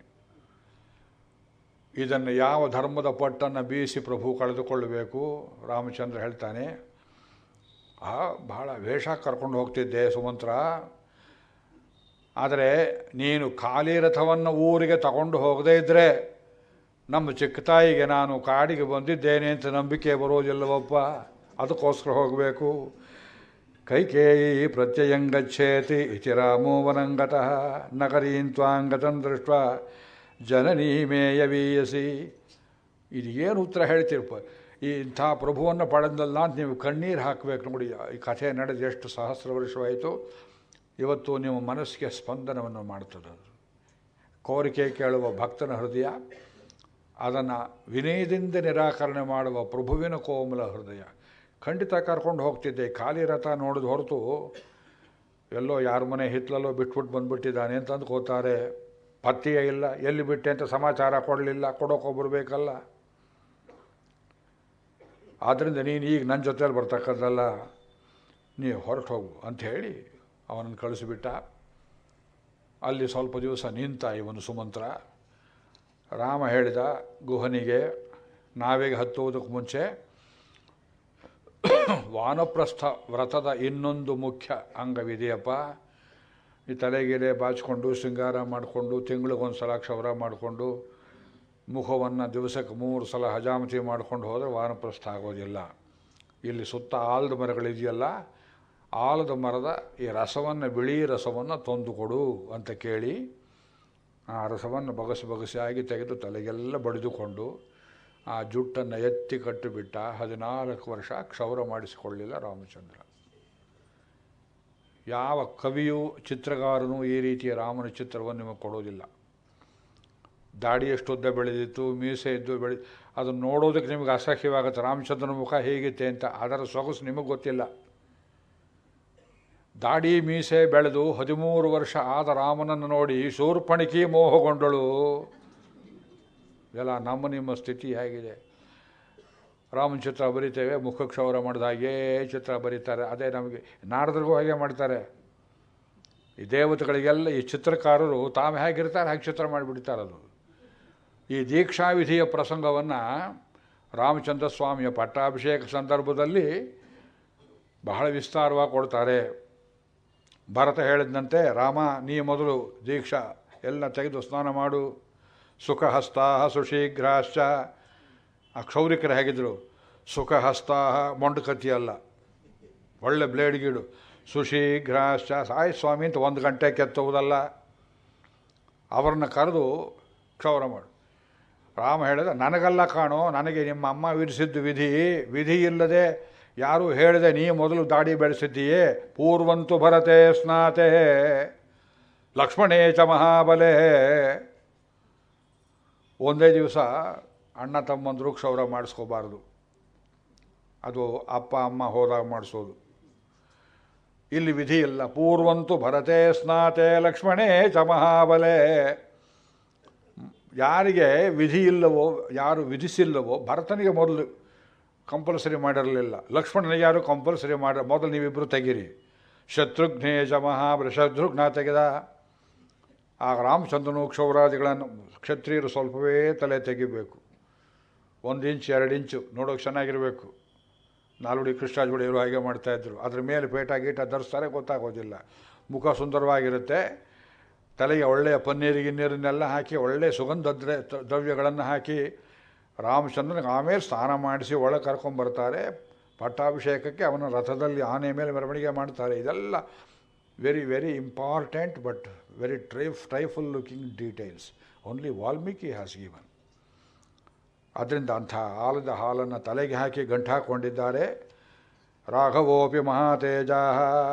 ಇದನ್ನು ಯಾವ ಧರ್ಮದ ಪಟ್ಟನ್ನು ಬೀಸಿ ಪ್ರಭು ಕಳೆದುಕೊಳ್ಳಬೇಕು? ರಾಮಚಂದ್ರ ಹೇಳ್ತಾನೆ, ಬಹಳ ವೇಷ ಕರ್ಕೊಂಡು ಹೋಗ್ತಿದ್ದೆ ಸುಮಂತ್ರ. ಆದರೆ ನೀನು ಖಾಲಿ ರಥವನ್ನು ಊರಿಗೆ ತಗೊಂಡು ಹೋಗದೇ ಇದ್ದರೆ ನಮ್ಮ ಚಿಕ್ಕ ತಾಯಿಗೆ ನಾನು ಕಾಡಿಗೆ ಬಂದಿದ್ದೇನೆ ಅಂತ ನಂಬಿಕೆ ಬರೋದಿಲ್ಲವಪ್ಪ. ಅದಕ್ಕೋಸ್ಕರ ಹೋಗಬೇಕು. ಕೈಕೇಯಿ ಪ್ರತ್ಯಯಂಗಚ್ಚೇತಿ ಇತಿ ರಾಮೋ ವನಂಗತಃ ನಗರೀಂ ತ್ವಾಂಗತಂ ದೃಷ್ಟ ಜನನೀ ಮೇಯವೀಯಸಿ. ಇದು ಏನು ಉತ್ತರ ಹೇಳ್ತೀರಪ್ಪ? ಈ ಇಂಥ ಪ್ರಭುವನ್ನು ಪಡೆದಲ್ಲ ಅಂತ ನೀವು ಕಣ್ಣೀರು ಹಾಕಬೇಕು ನೋಡಿ. ಈ ಕಥೆ ನಡೆದು ಎಷ್ಟು ಸಹಸ್ರ ವರ್ಷವಾಯಿತು. ಇವತ್ತು ನಿಮ್ಮ ಮನಸ್ಸಿಗೆ ಸ್ಪಂದನವನ್ನು ಮಾಡ್ತದೆ. ಕೋರಿಕೆ ಕೇಳುವ ಭಕ್ತನ ಹೃದಯ, ಅದನ್ನು ವಿನಯದಿಂದ ನಿರಾಕರಣೆ ಮಾಡುವ ಪ್ರಭುವಿನ ಕೋಮಲ ಹೃದಯ. ಖಂಡಿತ ಕರ್ಕೊಂಡು ಹೋಗ್ತಿದ್ದೆ. ಖಾಲಿ ರಥ ನೋಡಿದ ಹೊರತು ಎಲ್ಲೋ ಯಾರ ಮನೆ ಹಿತ್ತಲಲ್ಲೋ ಬಿಟ್ಬಿಟ್ಟು ಬಂದುಬಿಟ್ಟಿದ್ದಾನೆ ಅಂತ ಅಂದ್ಕೋತಾರೆ. ಪತ್ತೆಯೇ ಇಲ್ಲ, ಎಲ್ಲಿ ಬಿಟ್ಟೆ ಅಂತ ಸಮಾಚಾರ ಕೊಡಲಿಲ್ಲ, ಕೊಡೋಕೊಬ್ಬರು ಬೇಕಲ್ಲ. ಆದ್ದರಿಂದ ನೀನು ಈಗ ನನ್ನ ಜೊತೆಯಲ್ಲಿ ಬರ್ತಕ್ಕದ್ದಲ್ಲ, ನೀವು ಹೊರಟು ಹೋಗು ಅಂಥೇಳಿ ಅವನನ್ನು ಕಳಿಸಿಬಿಟ್ಟ. ಅಲ್ಲಿ ಸ್ವಲ್ಪ ದಿವಸ ನಿಂತ ಇವನು ಸುಮಂತ್ರ. ರಾಮ ಹೇಳಿದ ಗುಹನಿಗೆ, ನಾವೆಗೆ ಹತ್ತುವುದಕ್ಕೆ ಮುಂಚೆ ವಾನಪ್ರಸ್ಥ ವ್ರತದ ಇನ್ನೊಂದು ಮುಖ್ಯ ಅಂಗವಿದೆಯಪ್ಪ. ಈ ತಲೆಗಿಲೆ ಬಾಚಿಕೊಂಡು ಶೃಂಗಾರ ಮಾಡಿಕೊಂಡು ತಿಂಗಳಿಗೊಂದು ಸಲ ಕ್ಷೌರ ಮಾಡಿಕೊಂಡು ಮುಖವನ್ನು ದಿವಸಕ್ಕೆ 3 ಸಲ ಹಜಾಮತಿ ಮಾಡ್ಕೊಂಡು ಹೋದರೆ ವಾನಪ್ರಸ್ಥ ಆಗೋದಿಲ್ಲ. ಇಲ್ಲಿ ಸುತ್ತ ಆಲದ ಮರಗಳಿದೆಯಲ್ಲ, ಆಲದ ಮರದ ಈ ರಸವನ್ನು, ಬಿಳಿ ರಸವನ್ನು ತಂದುಕೊಡು ಅಂತ ಕೇಳಿ ಆ ರಸವನ್ನು ಬಗಸಿ ತೆಗೆದು ತಲೆಗೆಲ್ಲ ಬಡಿದುಕೊಂಡು ಆ ಜುಟ್ಟನ್ನು ಎತ್ತಿ ಕಟ್ಟಿಬಿಟ್ಟ. 14 ವರ್ಷ ಕ್ಷೌರ ಮಾಡಿಸಿಕೊಳ್ಳಲಿಲ್ಲ ರಾಮಚಂದ್ರ. ಯಾವ ಕವಿಯೂ ಚಿತ್ರಗಾರನೂ ಈ ರೀತಿಯ ರಾಮನ ಚಿತ್ರವನ್ನು ನಿಮಗೆ ಕೊಡೋದಿಲ್ಲ. ದಾಡಿ ಎಷ್ಟು ಉದ್ದ ಬೆಳೆದಿತ್ತು, ಮೀಸೆ ಇದ್ದು ಅದನ್ನು ನೋಡೋದಕ್ಕೆ ನಿಮಗೆ ಅಸಹ್ಯವಾಗುತ್ತೆ. ರಾಮಚಂದ್ರನ ಮುಖ ಹೇಗಿತ್ತೆ ಅಂತ, ಅದರ ಸೊಗಸು ನಿಮಗೆ ಗೊತ್ತಿಲ್ಲ. ದಾಡಿ ಮೀಸೆ ಬೆಳೆದು 13 ವರ್ಷ ಆದ ರಾಮನನ್ನು ನೋಡಿ ಶೂರ್ಪಣಿಕಿ ಮೋಹಗೊಂಡಳು. ಎಲ್ಲ ನಿಮ್ಮ ಸ್ಥಿತಿ ಹೇಗಿದೆ. ರಾಮನ ಚಿತ್ರ ಬರೀತೇವೆ, ಮುಖಕ್ಷೌರ ಮಾಡಿದ ಹಾಗೇ ಚಿತ್ರ ಬರೀತಾರೆ. ಅದೇ ನಮಗೆ ನಾರದ್ರಿಗೂ ಹಾಗೆ ಮಾಡ್ತಾರೆ. ಈ ದೇವತೆಗಳಿಗೆಲ್ಲ ಈ ಚಿತ್ರಕಾರರು ತಾವು ಹೇಗಿರ್ತಾರೆ ಹಾಗೆ ಚಿತ್ರ ಮಾಡಿಬಿಡ್ತಾರೆ. ಅದು ಈ ದೀಕ್ಷಾವಿಧಿಯ ಪ್ರಸಂಗವನ್ನು ರಾಮಚಂದ್ರ ಸ್ವಾಮಿಯ ಪಟ್ಟಾಭಿಷೇಕ ಸಂದರ್ಭದಲ್ಲಿ ಬಹಳ ವಿಸ್ತಾರವಾಗಿ ಕೊಡ್ತಾರೆ. ಭರತ ಹೇಳಿದಂತೆ, ರಾಮ ನೀ ಮೊದಲು ದೀಕ್ಷಾ ಎಲ್ಲ ತೆಗೆದು ಸ್ನಾನ ಮಾಡು. ಸುಖಹಸ್ತಾ ಸುಶೀಘ್ರಾಶ್ಚ. ಆ ಕ್ಷೌರಿಕರು ಹೇಗಿದ್ರು, ಸುಖಹಸ್ತಾ ಮೊಂಡು ಕತ್ತಿ ಅಲ್ಲ, ಒಳ್ಳೆ ಬ್ಲೇಡ್ ಗೀಡು. ಸುಶೀಘ್ರಾಶ್ಚ, ಸಾಯಿ ಸ್ವಾಮಿ ಅಂತ 1 ಗಂಟೆ ಕೆತ್ತುವುದಲ್ಲ. ಅವರನ್ನು ಕರೆದು ಕ್ಷೌರ ಮಾಡು. ರಾಮ ಹೇಳಿದ, ನನಗಲ್ಲ ಕಾಣೋ, ನನಗೆ ನಿಮ್ಮ ಅಮ್ಮ ವಿಧಿಸಿದ್ದು ವಿಧಿ ಇಲ್ಲದೆ ಯಾರೂ ಹೇಳಿದೆ ನೀ ಮೊದಲು ದಾಡಿ ಬೆಳೆಸಿದ್ದೀಯೇ. ಪೂರ್ವಂತು ಭರತೆ ಸ್ನಾತೆ ಲಕ್ಷ್ಮಣೇ ಚ ಮಹಾಬಲೇ. ಒಂದೇ ದಿವಸ ಅಣ್ಣ ತಮ್ಮಂದರು ಕ್ಷೌರ ಮಾಡಿಸ್ಕೋಬಾರ್ದು, ಅದು ಅಪ್ಪ ಅಮ್ಮ ಹೋದಾಗ ಮಾಡಿಸೋದು. ಇಲ್ಲಿ ವಿಧಿ ಇಲ್ಲ. ಪೂರ್ವಂತು ಭರತೆ ಸ್ನಾತೆ ಲಕ್ಷ್ಮಣೇ ಚ ಮಹಾಬಲೇ. ಯಾರಿಗೆ ವಿಧಿ ಇಲ್ಲವೋ, ಯಾರು ವಿಧಿಸಿಲ್ಲವೋ, ಭರತನಿಗೆ ಮೊದಲು ಕಂಪಲ್ಸರಿ ಮಾಡಿರಲಿಲ್ಲ, ಲಕ್ಷ್ಮಣನಿಗೆ ಯಾರು ಕಂಪಲ್ಸರಿ ಮೊದಲು ನೀವಿಬ್ಬರು ತೆಗೀರಿ. ಶತ್ರುಘ್ನೇ ಚ ಮಹಾಬಲ, ಶತ್ರುಘ್ನ ತೆಗೆದ. ಆಗ ರಾಮಚಂದ್ರನು ಕ್ಷೌರಾದಿಗಳನ್ನು, ಕ್ಷತ್ರಿಯರು ಸ್ವಲ್ಪವೇ ತಲೆ ತೆಗಿಬೇಕು, 1 ಇಂಚು 2 ಇಂಚು ನೋಡೋಕೆ ಚೆನ್ನಾಗಿರಬೇಕು. ನಾಲ್ವಡಿ ಕೃಷ್ಣರಾಜ ಒಡೆಯರು ಹಾಗೆ ಮಾಡ್ತಾಯಿದ್ರು. ಅದ್ರ ಮೇಲೆ ಪೇಟ ಗೀಟ ಧರಿಸ್ತಾರೆ, ಗೊತ್ತಾಗೋದಿಲ್ಲ. ಮುಖ ಸುಂದರವಾಗಿರುತ್ತೆ. ತಲೆಗೆ ಒಳ್ಳೆಯ ಪನ್ನೀರು ಗಿನ್ನೀರನ್ನೆಲ್ಲ ಹಾಕಿ ಒಳ್ಳೆಯ ಸುಗಂಧ ದ್ರವ್ಯಗಳನ್ನು ಹಾಕಿ ರಾಮಚಂದ್ರನಿಗೆ ಆಮೇಲೆ ಸ್ನಾನ ಮಾಡಿಸಿ ಒಳಗೆ ಕರ್ಕೊಂಬರ್ತಾರೆ. ಪಟ್ಟಾಭಿಷೇಕಕ್ಕೆ ಅವನ ರಥದಲ್ಲಿ ಆನೆ ಮೇಲೆ ಮೆರವಣಿಗೆ ಮಾಡ್ತಾರೆ. ಇದೆಲ್ಲ very very important but very trifling looking details. Only Valmiki has given. ಅದರಿಂದ ಅಂಥ ಆಲದ ಹಾಲನ್ನು ತಲೆಗೆ ಹಾಕಿ ಗಂಟು ಹಾಕ್ಕೊಂಡಿದ್ದಾರೆ. ರಾಘವೋಪಿ ಮಹಾತೇಜ.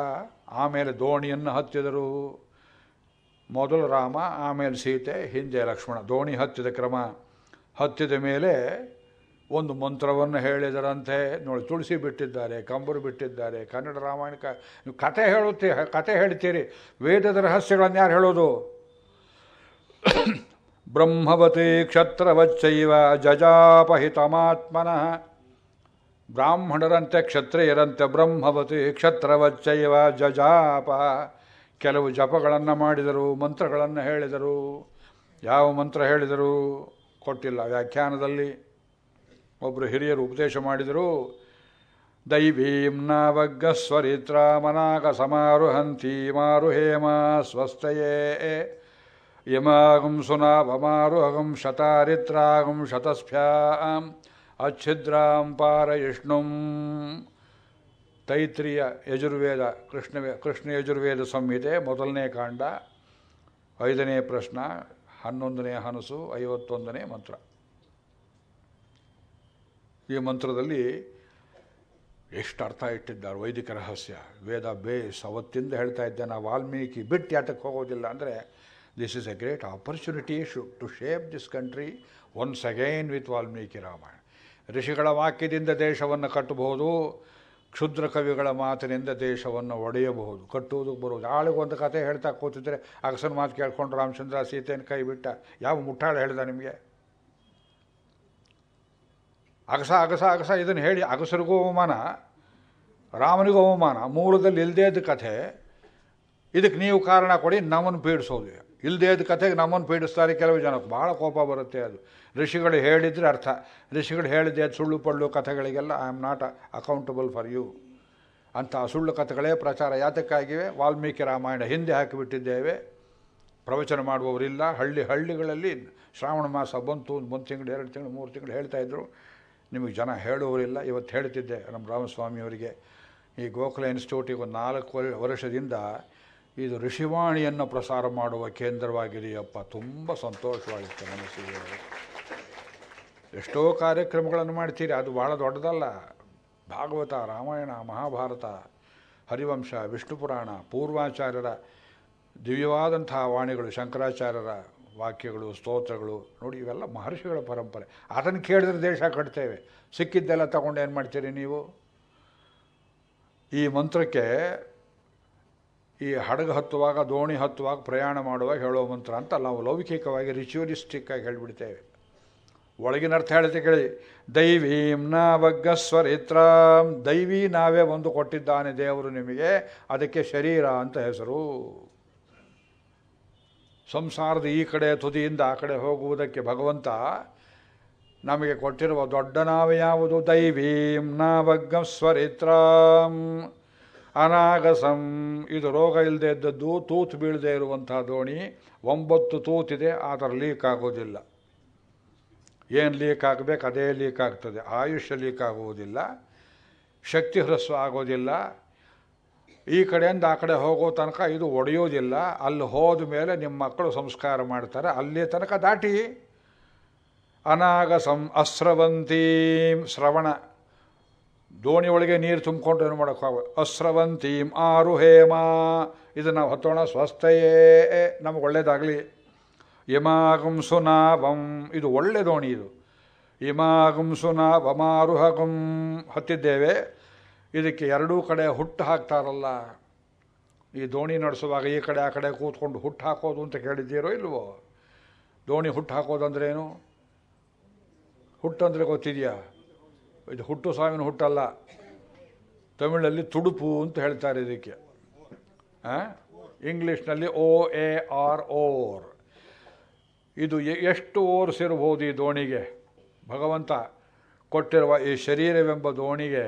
ಆಮೇಲೆ ದೋಣಿಯನ್ನು ಹತ್ತಿದರು. ಮೊದಲು ರಾಮ, ಆಮೇಲೆ ಸೀತೆ, ಹಿಂದೆ ಲಕ್ಷ್ಮಣ. ದೋಣಿ ಹತ್ತಿದ ಕ್ರಮ. ಹತ್ತಿದ ಮೇಲೆ ಒಂದು ಮಂತ್ರವನ್ನು ಹೇಳಿದರಂತೆ. ನೋಡಿ, ತುಳಸಿ ಬಿಟ್ಟಿದ್ದಾರೆ, ಕಂಬರು ಬಿಟ್ಟಿದ್ದಾರೆ. ಕನ್ನಡ ರಾಮಾಯಣಕ್ಕೆ ನೀವು ಕತೆ ಹೇಳ್ತೀರಿ, ವೇದದ ರಹಸ್ಯಗಳನ್ನು ಯಾರು ಹೇಳೋದು? ಬ್ರಹ್ಮವತಿ ಕ್ಷತ್ರವಚ್ಚೈವ ಜಜಾಪಹಿತಮಾತ್ಮನಃ. ಬ್ರಾಹ್ಮಣರಂತೆ ಕ್ಷತ್ರಿಯರಂತೆ ಬ್ರಹ್ಮವತಿ ಕ್ಷತ್ರವಚ್ಚೈವ ಜಜಾಪ. ಕೆಲವು ಜಪಗಳನ್ನು ಮಾಡಿದರು, ಮಂತ್ರಗಳನ್ನು ಹೇಳಿದರು. ಯಾವ ಮಂತ್ರ ಹೇಳಿದರು ಕೊಟ್ಟಿಲ್ಲ ವ್ಯಾಖ್ಯಾನದಲ್ಲಿ. ಒಬ್ಬರು ಹಿರಿಯರು ಉಪದೇಶ ಮಾಡಿದರು. ದೈವೀಂ ನಾವಗ್ಗಸ್ವರಿತ್ರ ಮನಾಗ ಸಮಾರುಹಂತಿ ಮಾರುಹೇಮ ಸ್ವಸ್ಥಯೇ ಯಮಾಗಂ ಸುನಾಭಮಾರುಹಗಂ ಶತಾರಿತ್ರಾಗಂ ಶತಸ್ಫ್ಯಾಂ ಅಚ್ಛಿದ್ರಾಂ ಪಾರಯಿಷ್ಣುಂ. ತೈತ್ರಿಯ ಯಜುರ್ವೇದ, ಕೃಷ್ಣ ಯಜುರ್ವೇದ ಸಂಹಿತೆ 1ನೇ ಕಾಂಡ 5ನೇ ಪ್ರಶ್ನ 11ನೇ ಹನಸು 51ನೇ ಮಂತ್ರ. ಈ ಮಂತ್ರದಲ್ಲಿ ಎಷ್ಟು ಅರ್ಥ ಇಟ್ಟಿದ್ದಾರೆ ವೈದಿಕ ರಹಸ್ಯ, ವೇದ ಬೇಸ್. ಅವತ್ತಿಂದ ಹೇಳ್ತಾ ಇದ್ದೆ ನಾವು, ವಾಲ್ಮೀಕಿ ಬಿಟ್ಟು ಯಾತಕ್ಕೆ ಹೋಗೋದಿಲ್ಲ ಅಂದರೆ, this is a great opportunity to shape this country once again with Valmiki Ramayana. ಋಷಿಗಳ ವಾಕ್ಯದಿಂದ ದೇಶವನ್ನು ಕಟ್ಟಬಹುದು, ಕ್ಷುದ್ರ ಕವಿಗಳ ಮಾತಿನಿಂದ ದೇಶವನ್ನು ಒಡೆಯಬಹುದು, ಕಟ್ಟುವುದಕ್ಕೆ ಬರುವುದು. ಆಳಿಗೊಂದು ಕಥೆ ಹೇಳ್ತಾ ಕೂತಿದ್ರೆ ಅಗಸನ ಮಾತು ಕೇಳ್ಕೊಂಡು ರಾಮಚಂದ್ರ ಸೀತೆಯನ್ನು ಕೈ ಬಿಟ್ಟ. ಯಾವ ಮುಟ್ಟಾಳ ಹೇಳ್ದ ನಿಮಗೆ? ಅಗಸ ಅಗಸ ಅಗಸ ಇದನ್ನು ಹೇಳಿ ಅಗಸರಿಗೂ ಅವಮಾನ, ರಾಮನಿಗೂ ಅವಮಾನ. ಮೂಲದಲ್ಲಿ ಇಲ್ಲದೇ ಇದ್ದ ಕಥೆ, ಇದಕ್ಕೆ ನೀವು ಕಾರಣ ಕೊಡಿ ನಮ್ಮನ್ನು ಪೀಡಿಸೋದು. ಇಲ್ಲದೇ ಇದ್ದ ಕಥೆಗೆ ನಮ್ಮನ್ನು ಪೀಡಿಸ್ತಾರೆ ಕೆಲವು ಜನಕ್ಕೆ, ಭಾಳ ಕೋಪ ಬರುತ್ತೆ. ಅದು ಋಷಿಗಳು ಹೇಳಿದರೆ ಅರ್ಥ. ಋಷಿಗಳು ಹೇಳಿದ್ದೆ ಅದು ಸುಳ್ಳು ಪಳ್ಳು ಕಥೆಗಳಿಗೆಲ್ಲ I am not accountable for you ಅಂತ ಸುಳ್ಳು ಕಥೆಗಳೇ ಪ್ರಚಾರ ಯಾತಕ್ಕಾಗಿವೆ? ವಾಲ್ಮೀಕಿ ರಾಮಾಯಣ ಹಿಂದೆ ಹಾಕಿಬಿಟ್ಟಿದ್ದೇವೆ. ಪ್ರವಚನ ಮಾಡುವವರಿಲ್ಲ. ಹಳ್ಳಿಗಳಲ್ಲಿ ಶ್ರಾವಣ ಮಾಸ ಬಂತು, 1 ತಿಂಗಳು 2 ತಿಂಗಳು 3 ತಿಂಗಳು ಹೇಳ್ತಾಯಿದ್ರು. ನಿಮಗೆ ಜನ ಹೇಳುವವರಿಲ್ಲ. ಇವತ್ತು ಹೇಳ್ತಿದ್ದೆ ನಮ್ಮ ರಾಮಸ್ವಾಮಿಯವರಿಗೆ, ಈ ಗೋಖಲೆ ಇನ್ಸ್ಟಿಟ್ಯೂಟಿಗೆ ಒಂದು 4 ವರ್ಷದಿಂದ ಇದು ಋಷಿವಾಣಿಯನ್ನು ಪ್ರಸಾರ ಮಾಡುವ ಕೇಂದ್ರವಾಗಿದೆಯಪ್ಪ. ತುಂಬ ಸಂತೋಷವಾಗಿತ್ತು ಮನಸ್ಸಿಗೆ. ಎಷ್ಟೋ ಕಾರ್ಯಕ್ರಮಗಳನ್ನು ಮಾಡ್ತೀರಿ, ಅದು ಭಾಳ ದೊಡ್ಡದಲ್ಲ. ಭಾಗವತ, ರಾಮಾಯಣ, ಮಹಾಭಾರತ, ಹರಿವಂಶ, ವಿಷ್ಣು ಪುರಾಣ, ಪೂರ್ವಾಚಾರ್ಯರ ದಿವ್ಯವಾದಂತಹ ವಾಣಿಗಳು, ಶಂಕರಾಚಾರ್ಯರ ವಾಕ್ಯಗಳು, ಸ್ತೋತ್ರಗಳು ನೋಡಿ, ಇವೆಲ್ಲ ಮಹರ್ಷಿಗಳ ಪರಂಪರೆ. ಅದನ್ನು ಕೇಳಿದ್ರೆ ದೇಶ ಕಟ್ತೇವೆ. ಸಿಕ್ಕಿದ್ದೆಲ್ಲ ತಗೊಂಡು ಏನು ಮಾಡ್ತೀರಿ ನೀವು? ಈ ಮಂತ್ರಕ್ಕೆ ಈ ಹಡಗು ಹತ್ತುವಾಗ, ದೋಣಿ ಹತ್ತುವಾಗ, ಪ್ರಯಾಣ ಮಾಡುವಾಗ ಹೇಳೋ ಮಂತ್ರ ಅಂತ ನಾವು ಲೌಕಿಕವಾಗಿ ರಿಚುವಲಿಸ್ಟಿಕ್ಕಾಗಿ ಹೇಳಿಬಿಡ್ತೇವೆ. ಒಳಗಿನ ಅರ್ಥ ಹೇಳ್ತೆ ಕೇಳಿ. ದೈವೀಂ ನಾವಗ್ಗಸ್ವರಿತ್ರಾಂ, ದೈವಿ ನಾವೇ ಒಂದು ಕೊಟ್ಟಿದ್ದಾನೆ ದೇವರು ನಿಮಗೆ, ಅದಕ್ಕೆ ಶರೀರ ಅಂತ ಹೆಸರು. ಸಂಸಾರದ ಈ ಕಡೆ ತುದಿಯಿಂದ ಆ ಕಡೆ ಹೋಗುವುದಕ್ಕೆ ಭಗವಂತ ನಮಗೆ ಕೊಟ್ಟಿರುವ ದೊಡ್ಡ ನಾವ ಯಾವುದು? ದೈವೀಂ ನಾವಗ್ಗಸ್ವರಿತ್ರಾಂ ಅನಾಗಸಂ. ಇದು ರೋಗ ಇಲ್ಲದೆ ಇದ್ದದ್ದು, ತೂತು ಬೀಳದೆ ಇರುವಂಥ ದೋಣಿ. 9 ತೂತಿದೆ, ಆದರೆ ಲೀಕ್ ಆಗೋದಿಲ್ಲ. ಏನು ಲೀಕ್ ಆಗಬೇಕು ಅದೇ ಲೀಕ್ ಆಗ್ತದೆ. ಆಯುಷ್ಯ ಲೀಕ್ ಆಗುವುದಿಲ್ಲ, ಶಕ್ತಿ ಹ್ರಸ್ವ ಆಗೋದಿಲ್ಲ. ಈ ಕಡೆಯಿಂದ ಆ ಕಡೆ ಹೋಗೋ ತನಕ ಇದು ಒಡೆಯೋದಿಲ್ಲ. ಅಲ್ಲಿ ಹೋದ ಮೇಲೆ ನಿಮ್ಮ ಮಕ್ಕಳು ಸಂಸ್ಕಾರ ಮಾಡ್ತಾರೆ, ಅಲ್ಲಿ ತನಕ ದಾಟಿ. ಅನಾಗಸಂ ಅಸ್ರವಂತೀಂ, ಶ್ರವಣ, ದೋಣಿ ಒಳಗೆ ನೀರು ತುಂಬಿಕೊಂಡು ಏನು ಮಾಡೋಕ್ಕಾಗ. ಅಸ್ರವಂತೀಂ ಆರುಹೇಮ, ಇದು ನಾವು ಹತ್ತೋಣ ಸ್ವಸ್ಥಯೇ, ನಮಗೆ ಒಳ್ಳೆಯದಾಗಲಿ. ಇಮಾಗಂ ಸುನಾಭಂ, ಇದು ಒಳ್ಳೆ ದೋಣಿ. ಇದು ಇಮಾಗಂ ಸುನಾಭಮಾರುಹಗಂ, ಹತ್ತಿದ್ದೇವೆ. ಇದಕ್ಕೆ ಎರಡೂ ಕಡೆ ಹುಟ್ಟು ಹಾಕ್ತಾರಲ್ಲ, ಈ ದೋಣಿ ನಡೆಸುವಾಗ ಈ ಕಡೆ ಆ ಕಡೆ ಕೂತ್ಕೊಂಡು ಹುಟ್ಟು ಹಾಕೋದು ಅಂತ ಕೇಳಿದ್ದೀರೋ ಇಲ್ವೋ? ದೋಣಿ ಹುಟ್ಟು ಹಾಕೋದಂದ್ರೇನು? ಹುಟ್ಟಂದರೆ ಗೊತ್ತಿದೆಯಾ? ಇದು ಹುಟ್ಟು ಸಾವಿನ ಹುಟ್ಟಲ್ಲ. ತಮಿಳಲ್ಲಿ ತುಡುಪು ಅಂತ ಹೇಳ್ತಾರೆ ಇದಕ್ಕೆ. ಇಂಗ್ಲೀಷ್ನಲ್ಲಿ OAR, ಓರ್. ಇದು ಎಷ್ಟು ಓರ್ಸಿರ್ಬೋದು ಈ ದೋಣಿಗೆ? ಭಗವಂತ ಕೊಟ್ಟಿರುವ ಈ ಶರೀರವೆಂಬ ದೋಣಿಗೆ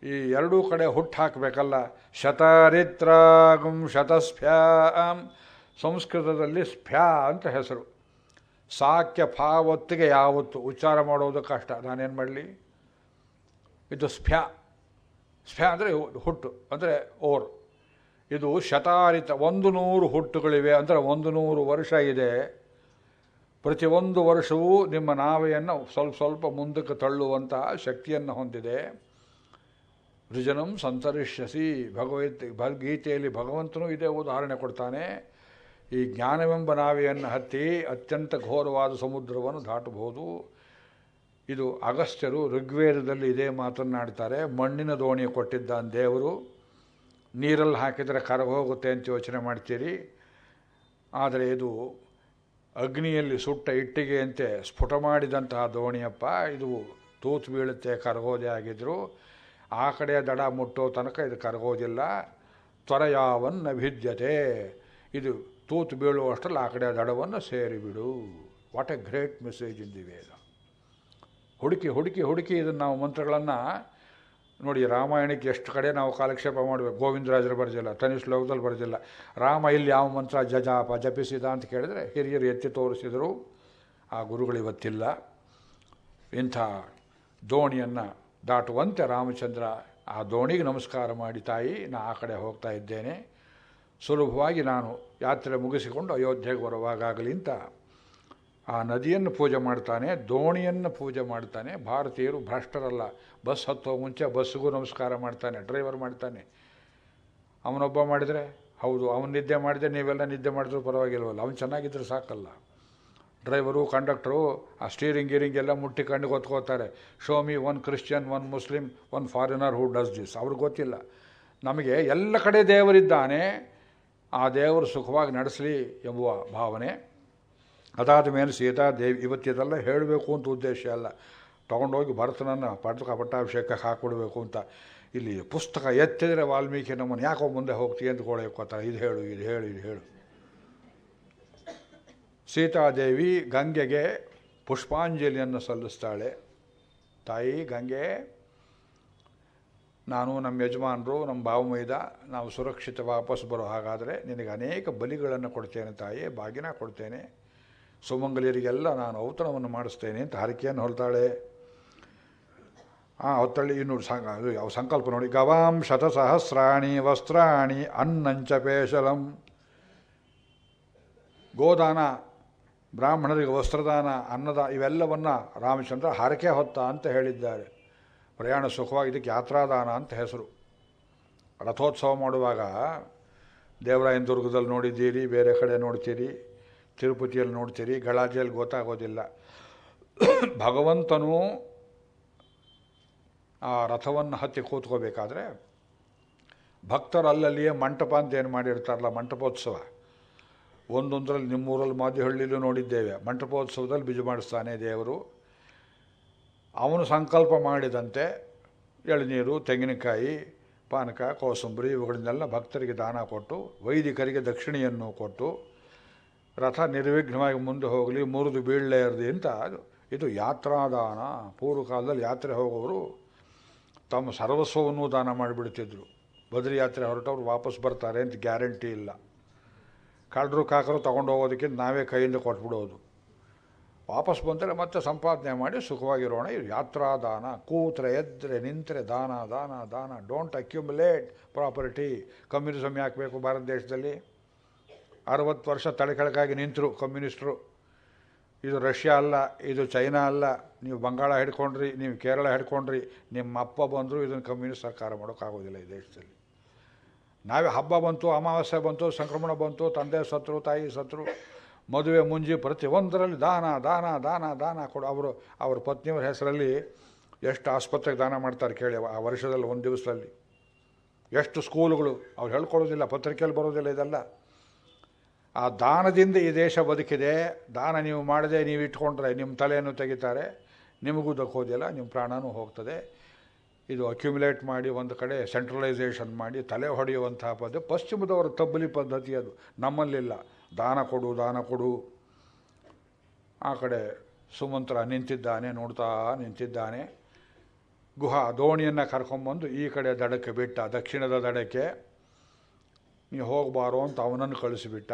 ಈ ಎರಡೂ ಕಡೆ ಹುಟ್ಟು ಹಾಕಬೇಕಲ್ಲ. ಶತರಿತ್ರಾಗಂ ಶತಸ್ಫ್ಯಾಂ, ಸಂಸ್ಕೃತದಲ್ಲಿ ಸ್ಫ್ಯಾ ಅಂತ ಹೆಸರು. ಸಾಕ್ಯ ಫಾವತ್ತಿಗೆ ಯಾವತ್ತು ಉಚ್ಚಾರ ಮಾಡೋದು ಕಷ್ಟ, ನಾನೇನು ಮಾಡಲಿ? ಇದು ಸ್ಫ್ಯಾ. ಸ್ಫ್ಯಾ ಅಂದರೆ ಹುಟ್ಟು, ಅಂದರೆ ಓರ್. ಇದು ಶತಾರಿತ, 100 ಹುಟ್ಟುಗಳಿವೆ, ಅಂದರೆ 100 ವರ್ಷ ಇದೆ. ಪ್ರತಿಯೊಂದು ವರ್ಷವೂ ನಿಮ್ಮ ನಾವೆಯನ್ನು ಸ್ವಲ್ಪ ಸ್ವಲ್ಪ ಮುಂದಕ್ಕೆ ತಳ್ಳುವಂತಹ ಶಕ್ತಿಯನ್ನು ಹೊಂದಿದೆ. ಋಜನಂ ಸಂತರಿಷ್ಯಸಿ, ಭಗವದ್ಗೀತೆಯಲ್ಲಿ ಭಗವಂತನೂ ಇದೇ ಉದಾಹರಣೆ ಕೊಡ್ತಾನೆ. ಈ ಜ್ಞಾನವೆಂಬ ನಾವೆಯನ್ನು ಹತ್ತಿ ಅತ್ಯಂತ ಘೋರವಾದ ಸಮುದ್ರವನ್ನು ದಾಟಬಹುದು. ಇದು ಅಗಸ್ತ್ಯರು ಋಗ್ವೇದದಲ್ಲಿ ಇದೇ ಮಾತನ್ನಾಡ್ತಾರೆ. ಮಣ್ಣಿನ ದೋಣಿ ಕೊಟ್ಟಿದ್ದಾನೆ ದೇವರು, ನೀರಲ್ಲಿ ಹಾಕಿದರೆ ಕರಗೋಗುತ್ತೆ ಅಂತ ಯೋಚನೆ ಮಾಡ್ತೀರಿ. ಆದರೆ ಇದು ಅಗ್ನಿಯಲ್ಲಿ ಸುಟ್ಟ ಇಟ್ಟಿಗೆಯಂತೆ ಸ್ಫುಟ ಮಾಡಿದಂತಹ ದೋಣಿಯಪ್ಪ. ಇದು ತೂತು ಬೀಳುತ್ತೆ, ಕರಗೋದೇ ಆಗಿದ್ರು. ಆ ಕಡೆ ದಡ ಮುಟ್ಟೋ ತನಕ ಇದು ಕರಗೋದಿಲ್ಲ. ತ್ವರಯಾವನ್ನ ಭಿದ್ಯತೆ, ಇದು ತೂತು ಬೀಳುವಷ್ಟರಲ್ಲಿ ಆ ಕಡೆ ದಡವನ್ನು ಸೇರಿಬಿಡು. What a great message in the Veda. ಹುಡುಕಿ ಹುಡುಕಿ ಹುಡುಕಿ ಇದನ್ನು ನಾವು ಮಂತ್ರಗಳನ್ನು ನೋಡಿ. ರಾಮಾಯಣಕ್ಕೆ ಎಷ್ಟು ಕಡೆ ನಾವು ಕಾಲಕ್ಷೇಪ ಮಾಡಬೇಕು. ಗೋವಿಂದರಾಜರು ಬರೆದಿಲ್ಲ, ತನಿ ಶ್ಲೋಕದಲ್ಲಿ ಬರೆದಿಲ್ಲ. ರಾಮ ಇಲ್ಲಿ ಯಾವ ಮಂತ್ರ ಜಪಿಸಿದ ಅಂತ ಕೇಳಿದರೆ ಹಿರಿಯರು ಎತ್ತಿ ತೋರಿಸಿದರು. ಆ ಗುರುಗಳಿವತ್ತಿಲ್ಲ. ಇಂಥ ದೋಣಿಯನ್ನು ದಾಟುವಂತೆ ರಾಮಚಂದ್ರ ಆ ದೋಣಿಗೆ ನಮಸ್ಕಾರ ಮಾಡಿ, ತಾಯಿ ನಾ ಆ ಕಡೆ ಹೋಗ್ತಾ ಇದ್ದೇನೆ, ಸುಲಭವಾಗಿ ನಾನು ಯಾತ್ರೆ ಮುಗಿಸಿಕೊಂಡು ಅಯೋಧ್ಯೆಗೆ ಬರುವಾಗಲಿ ಅಂತ ಆ ನದಿಯನ್ನು ಪೂಜೆ ಮಾಡ್ತಾನೆ, ದೋಣಿಯನ್ನು ಪೂಜೆ ಮಾಡ್ತಾನೆ. ಭಾರತೀಯರು ಭ್ರಷ್ಟರಲ್ಲ. ಬಸ್ ಹತ್ತೋ ಮುಂಚೆ ಬಸ್ಸಿಗೂ ನಮಸ್ಕಾರ ಮಾಡ್ತಾನೆ, ಡ್ರೈವರ್ ಮಾಡ್ತಾನೆ. ಅವನೊಬ್ಬ ಮಾಡಿದರೆ ಹೌದು, ಅವನು ನಿದ್ದೆ ಮಾಡಿದರೆ ನೀವೆಲ್ಲ ನಿದ್ದೆ ಮಾಡಿದ್ರೂ ಪರವಾಗಿಲ್ವಲ್ಲ, ಅವನು ಚೆನ್ನಾಗಿದ್ದರೆ ಸಾಕಲ್ಲ. ಡ್ರೈವರು ಕಂಡಕ್ಟರು ಆ ಸ್ಟೀರಿಂಗ್ ಗೀರಿಂಗ್ ಎಲ್ಲ ಮುಟ್ಟಿ ಕಣ್ಣಿಗೆ ಹೊತ್ಕೋತಾರೆ. Show me one Christian, one Muslim, one foreigner who does this. ಅವ್ರಿಗೆ ಗೊತ್ತಿಲ್ಲ. ನಮಗೆ ಎಲ್ಲ ಕಡೆ ದೇವರಿದ್ದಾನೆ, ಆ ದೇವರು ಸುಖವಾಗಿ ನಡೆಸಲಿ ಎಂಬುವ ಭಾವನೆ. ಅದಾದ ಮೇಲೆ ಸೀತಾದೇವಿ ಇವತ್ತಿದೆಲ್ಲ ಹೇಳಬೇಕು ಅಂತ ಉದ್ದೇಶ ಅಲ್ಲ, ತೊಗೊಂಡೋಗಿ ಭರತನನ್ನು ಪಟ್ಟಾಭಿಷೇಕಕ್ಕೆ ಹಾಕ್ಬಿಡ್ಬೇಕು ಅಂತ. ಇಲ್ಲಿ ಪುಸ್ತಕ ಎತ್ತಿದರೆ ವಾಲ್ಮೀಕಿ ನಮ್ಮನ್ನು ಯಾಕೋ ಮುಂದೆ ಹೋಗ್ತೀವಿ ಅಂತ ಗೋಳಕೋತಾರೆ. ಇದು ಹೇಳು, ಇದು ಹೇಳು, ಇದು ಹೇಳು. ಸೀತಾದೇವಿ ಗಂಗೆಗೆ ಪುಷ್ಪಾಂಜಲಿಯನ್ನು ಸಲ್ಲಿಸ್ತಾಳೆ. ತಾಯಿ ಗಂಗೆ, ನಾನು ನಮ್ಮ ಯಜಮಾನರು ನಮ್ಮ ಭಾವಮೈದ ನಾವು ಸುರಕ್ಷಿತ ವಾಪಸ್ ಬರೋ ಹಾಗಾದರೆ ನಿನಗೆ ಅನೇಕ ಬಲಿಗಳನ್ನು ಕೊಡ್ತೇನೆ ತಾಯಿ, ಬಾಗಿನ ಕೊಡ್ತೇನೆ, ಸುಮಂಗಲಿಯರಿಗೆಲ್ಲ ನಾನು ಔತಣವನ್ನು ಮಾಡಿಸ್ತೇನೆ ಅಂತ ಹರಕೆಯನ್ನು ಹೊರತಾಳೆ. ಹೊತ್ತಳ್ಳಿ ಇನ್ನೂರು ಯಾವ ಸಂಕಲ್ಪ ನೋಡಿ. ಗವಾಂ ಶತಸಹಸ್ರಾಣಿ ವಸ್ತ್ರಾಣಿ ಅನ್ನಂಚ ಪೇಶಲಂ. ಗೋದಾನ, ಬ್ರಾಹ್ಮಣರಿಗೆ ವಸ್ತ್ರದಾನ, ಇವೆಲ್ಲವನ್ನು ರಾಮಚಂದ್ರ ಹರಕೆ ಹೊತ್ತ ಅಂತ ಹೇಳಿದ್ದಾರೆ. ಪ್ರಯಾಣ ಸುಖವಾಗಿ, ಇದಕ್ಕೆ ಯಾತ್ರಾದಾನ ಅಂತ ಹೆಸರು. ರಥೋತ್ಸವ ಮಾಡುವಾಗ ದೇವರಾಯನ ದುರ್ಗದಲ್ಲಿ ನೋಡಿದ್ದೀರಿ, ಬೇರೆ ಕಡೆ ನೋಡ್ತೀರಿ, ತಿರುಪತಿಯಲ್ಲಿ ನೋಡ್ತೀರಿ, ಗಲಾಟೆಯಲ್ಲಿ ಗೊತ್ತಾಗೋದಿಲ್ಲ. ಭಗವಂತನು ಆ ರಥವನ್ನು ಹತ್ತಿ ಕೂತ್ಕೋಬೇಕಾದ್ರೆ ಭಕ್ತರು ಅಲ್ಲಲ್ಲಿಯೇ ಮಂಟಪ ಅಂತ ಏನು ಮಾಡಿರ್ತಾರಲ್ಲ, ಮಂಟಪೋತ್ಸವ. ಒಂದೊಂದರಲ್ಲಿ ನಿಮ್ಮೂರಲ್ಲಿ ಮಾದಿಹಳ್ಳಿಲೂ ನೋಡಿದ್ದೇವೆ. ಮಂಟಪೋತ್ಸವದಲ್ಲಿ ಬಿಜು ಮಾಡಿಸ್ತಾನೆ ದೇವರು. ಅವನು ಸಂಕಲ್ಪ ಮಾಡಿದಂತೆ ಎಳನೀರು, ತೆಂಗಿನಕಾಯಿ, ಪಾನಕ, ಕೋಸಂಬರಿ ಇವುಗಳನ್ನೆಲ್ಲ ಭಕ್ತರಿಗೆ ದಾನ ಕೊಟ್ಟು, ವೈದಿಕರಿಗೆ ದಕ್ಷಿಣೆಯನ್ನು ಕೊಟ್ಟು, ರಥ ನಿರ್ವಿಘ್ನವಾಗಿ ಮುಂದೆ ಹೋಗಲಿ, ಮುರಿದು ಬೀಳಲೇ ಇರಲಿ ಅಂತ ಇದು ಯಾತ್ರಾದಾನ. ಪೂರ್ವಕಾಲದಲ್ಲಿ ಯಾತ್ರೆ ಹೋಗೋರು ತಮ್ಮ ಸರ್ವಸ್ವವನ್ನು ದಾನ ಮಾಡಿಬಿಡ್ತಿದ್ರು. ಬದ್ರಿ ಯಾತ್ರೆ ಹೊರಟವ್ರು ವಾಪಸ್ ಬರ್ತಾರೆ ಅಂತ ಗ್ಯಾರಂಟಿ ಇಲ್ಲ. ಕಳ್ಳರು ಕಾಕರು ತೊಗೊಂಡು ಹೋಗೋದಕ್ಕಿಂತ ನಾವೇ ಕೈಯಿಂದ ಕೊಟ್ಬಿಡೋದು. ವಾಪಸ್ ಬಂದರೆ ಮತ್ತೆ ಸಂಪಾದನೆ ಮಾಡಿ ಸುಖವಾಗಿರೋಣ. ಇದು ಯಾತ್ರಾದಾನ. ಕೂತ್ರೆ ಎದ್ದರೆ ನಿಂತರೆ ದಾನ ದಾನ ದಾನ. Don't accumulate property. ಕಮ್ಯುನಿಸಮ್ ಯಾಕೆ ಬೇಕು ಭಾರತ ದೇಶದಲ್ಲಿ? 60 ವರ್ಷ ತಲೆಕೆಳಗಾಗಿ ನಿಂತರು ಕಮ್ಯುನಿಸ್ಟರು. ಇದು ರಷ್ಯಾ ಅಲ್ಲ, ಇದು ಚೈನಾ ಅಲ್ಲ. ನೀವು ಬಂಗಾಳ ಹಿಡ್ಕೊಂಡ್ರಿ, ನೀವು ಕೇರಳ ಹಿಡ್ಕೊಂಡ್ರಿ, ನಿಮ್ಮ ಅಪ್ಪ ಬಂದರು, ಇದನ್ನು ಕಮ್ಯುನಿಸ್ಟ್ ಸರ್ಕಾರ ಮಾಡೋಕ್ಕಾಗೋದಿಲ್ಲ ಈ ದೇಶದಲ್ಲಿ. ನಾವೇ ಹಬ್ಬ ಬಂತು, ಅಮಾವಾಸ್ಯೆ ಬಂತು, ಸಂಕ್ರಮಣ ಬಂತು, ತಂದೆ ಸತ್ರು, ತಾಯಿ ಸತ್ರು, ಮದುವೆ ಮುಂಜಿ ಪ್ರತಿಯೊಂದರಲ್ಲಿ ದಾನ ದಾನ ದಾನ ದಾನ ಕೊಡು. ಅವ್ರ ಪತ್ನಿಯವರ ಹೆಸರಲ್ಲಿ ಎಷ್ಟು ಆಸ್ಪತ್ರೆಗೆ ದಾನ ಮಾಡ್ತಾರೆ ಕೇಳಿ. ಆ ವರ್ಷದಲ್ಲಿ ಒಂದು ದಿವಸದಲ್ಲಿ ಎಷ್ಟು ಸ್ಕೂಲುಗಳು. ಅವ್ರು ಹೇಳ್ಕೊಳ್ಳೋದಿಲ್ಲ, ಪತ್ರಿಕೆಯಲ್ಲಿ ಬರೋದಿಲ್ಲ ಇದೆಲ್ಲ. ಆ ದಾನದಿಂದ ಈ ದೇಶ ಬದುಕಿದೆ. ದಾನ ನೀವು ಮಾಡದೆ ನೀವು ಇಟ್ಕೊಂಡ್ರೆ ನಿಮ್ಮ ತಲೆಯನ್ನು ತೆಗಿತಾರೆ, ನಿಮಗೂ ದಕ್ಕೋದಿಲ್ಲ, ನಿಮ್ಮ ಪ್ರಾಣವೂ ಹೋಗ್ತದೆ. ಇದು ಅಕ್ಯುಮುಲೇಟ್ ಮಾಡಿ ಒಂದು ಕಡೆ ಸೆಂಟ್ರಲೈಸೇಷನ್ ಮಾಡಿ ತಲೆ ಹೊಡೆಯುವಂತಹ ಪದ್ಧತಿ ಪಶ್ಚಿಮದವರ ತಬ್ಬಲಿ ಪದ್ಧತಿ. ಅದು ನಮ್ಮಲ್ಲಿಲ್ಲ. ದಾನ ಕೊಡು ದಾನ ಕೊಡು. ಆ ಕಡೆ ಸುಮಂತ್ರ ನಿಂತಿದ್ದಾನೆ, ನೋಡ್ತಾ ನಿಂತಿದ್ದಾನೆ. ದೋಣಿಯನ್ನು ಕರ್ಕೊಂಬಂದು ಈ ಕಡೆ ದಡಕ್ಕೆ ಬಿಟ್ಟ, ದಕ್ಷಿಣದ ದಡಕ್ಕೆ. ನೀವು ಹೋಗಬಾರೋ ಅಂತ ಅವನನ್ನು ಕಳಿಸಿಬಿಟ್ಟ.